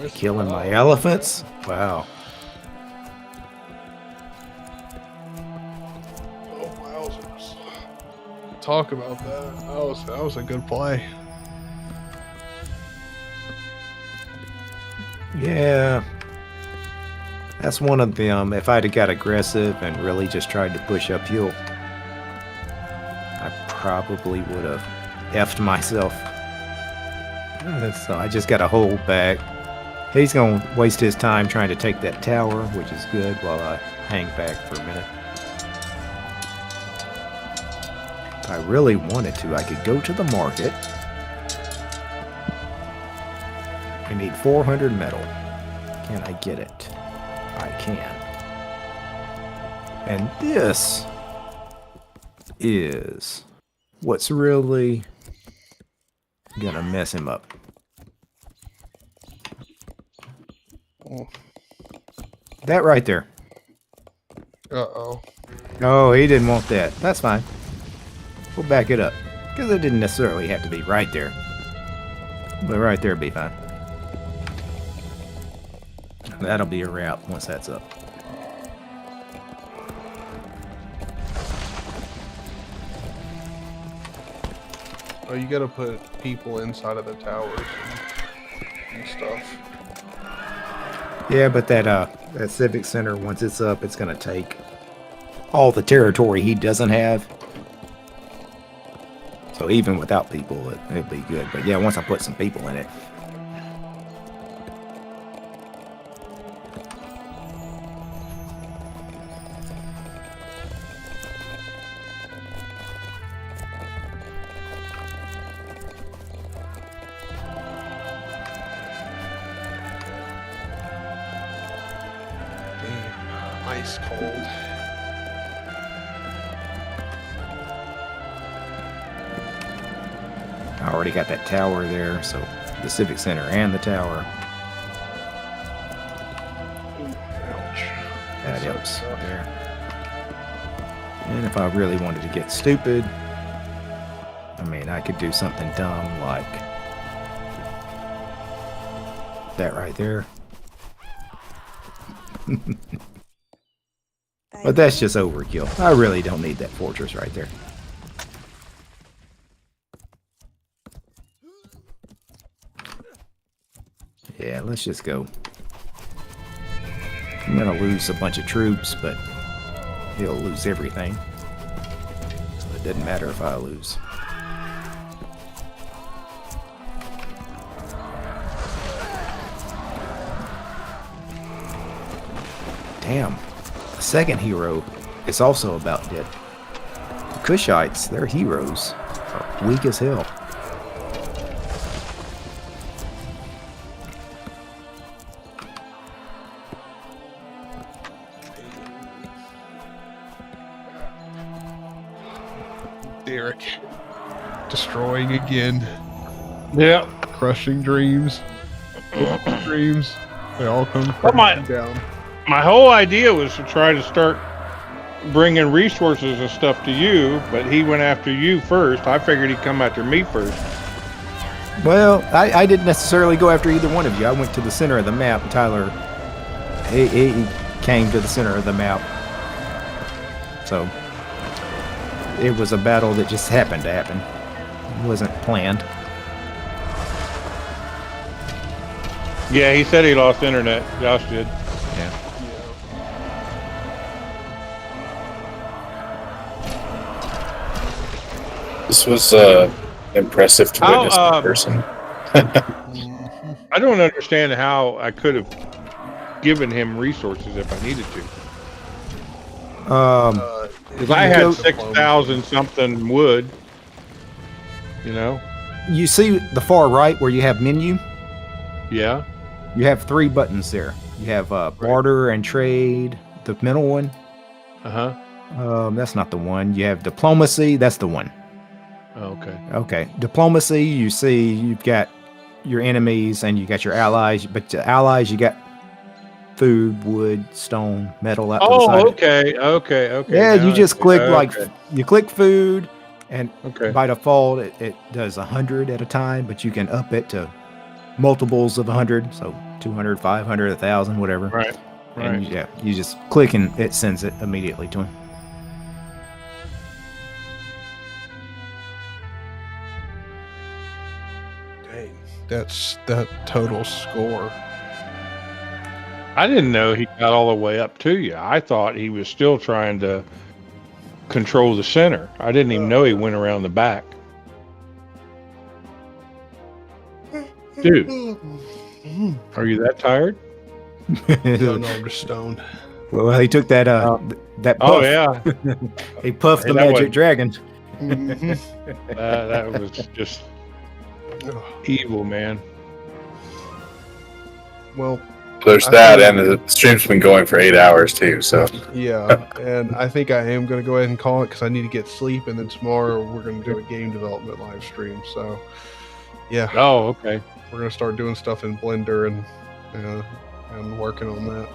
Killing my elephants? Wow. Talk about that. That was a good play. Yeah. That's one of them. If I'd have got aggressive and really just tried to push uphill, I probably would have effed myself. So I just got to hold back. He's going to waste his time trying to take that tower, which is good, while I hang back for a minute. If I really wanted to, I could go to the market. I need 400 metal. Can I get it? I can. And this is what's really gonna mess him up. That right there. Uh-oh. Oh, he didn't want that. That's fine. We'll back it up. Because it didn't necessarily have to be right there. But right there would be fine. That'll be a wrap once that's up. Oh, you gotta put people inside of the towers and stuff. Yeah, but that Civic Center, once it's up, it's gonna take all the territory he doesn't have. So even without people, it'll be good. But yeah, once I put some people in it. Damn, ice cold. I already got that tower there, so the Civic Center and the tower. Ouch. That helps there. And if I really wanted to get stupid, I mean, I could do something dumb like that right there. But that's just overkill. I really don't need that fortress right there. Yeah, let's just go. I'm gonna lose a bunch of troops, but he'll lose everything. So it doesn't matter if I lose. Damn. The second hero is also about dead. The Kushites, their heroes, are weak as hell. Derek. Destroying again. Yeah. Crushing dreams. Dreams. They all come down. My whole idea was to try to start bringing resources and stuff to you, but he went after you first. I figured he'd come after me first. Well, I didn't necessarily go after either one of you. I went to the center of the map. Tyler, he came to the center of the map. So it was a battle that just happened to happen. It wasn't planned. Yeah, he said he lost internet. Josh did. Yeah. This was impressive to witness in person. I don't understand how I could have given him resources if I needed to. Because I had 6,000 something wood. You know? You see the far right where you have menu? Yeah. You have 3 buttons there. You have barter and trade, the middle one. Uh-huh. That's not the one. You have diplomacy, that's the one. Okay. Okay. Diplomacy, you see you've got your enemies and you got your allies, but the allies you got food, wood, stone, metal out to the side. Okay. Yeah, now you just click like okay. you click food, and Okay. by default it does 100 at a time, but you can up it to multiples of 100, so 200, 500, 1,000, whatever. Right. And you just click and it sends it immediately to him. Dang, that's that total score. I didn't know he got all the way up to you. I thought he was still trying to control the center. I didn't even know he went around the back. Dude, are you that tired? No, I'm just stoned. Well, he took that that puff. Oh yeah, he puffed Hey, the that magic was- dragon. that was just evil, man. Well, There's that, and the stream's been going for 8 hours too. So yeah, and I think I am going to go ahead and call it because I need to get sleep, and then tomorrow we're going to do a game development live stream. So, yeah. Oh, okay. We're going to start doing stuff in Blender and working on that.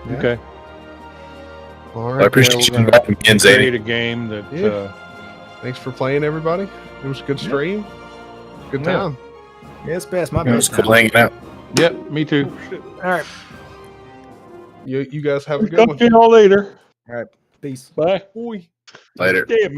Yeah. Okay. All I right. appreciate you we're gonna inviting me in, Create Zadie. a game that. Yeah. Thanks for playing, everybody. It was a good stream. Good Yeah. time. Yeah, it's past my It was bedtime. cool hanging out. Yep, me too. All right. You guys have a good Talk one. to you all later. All right. Peace. Bye. Boy. Later. Damn.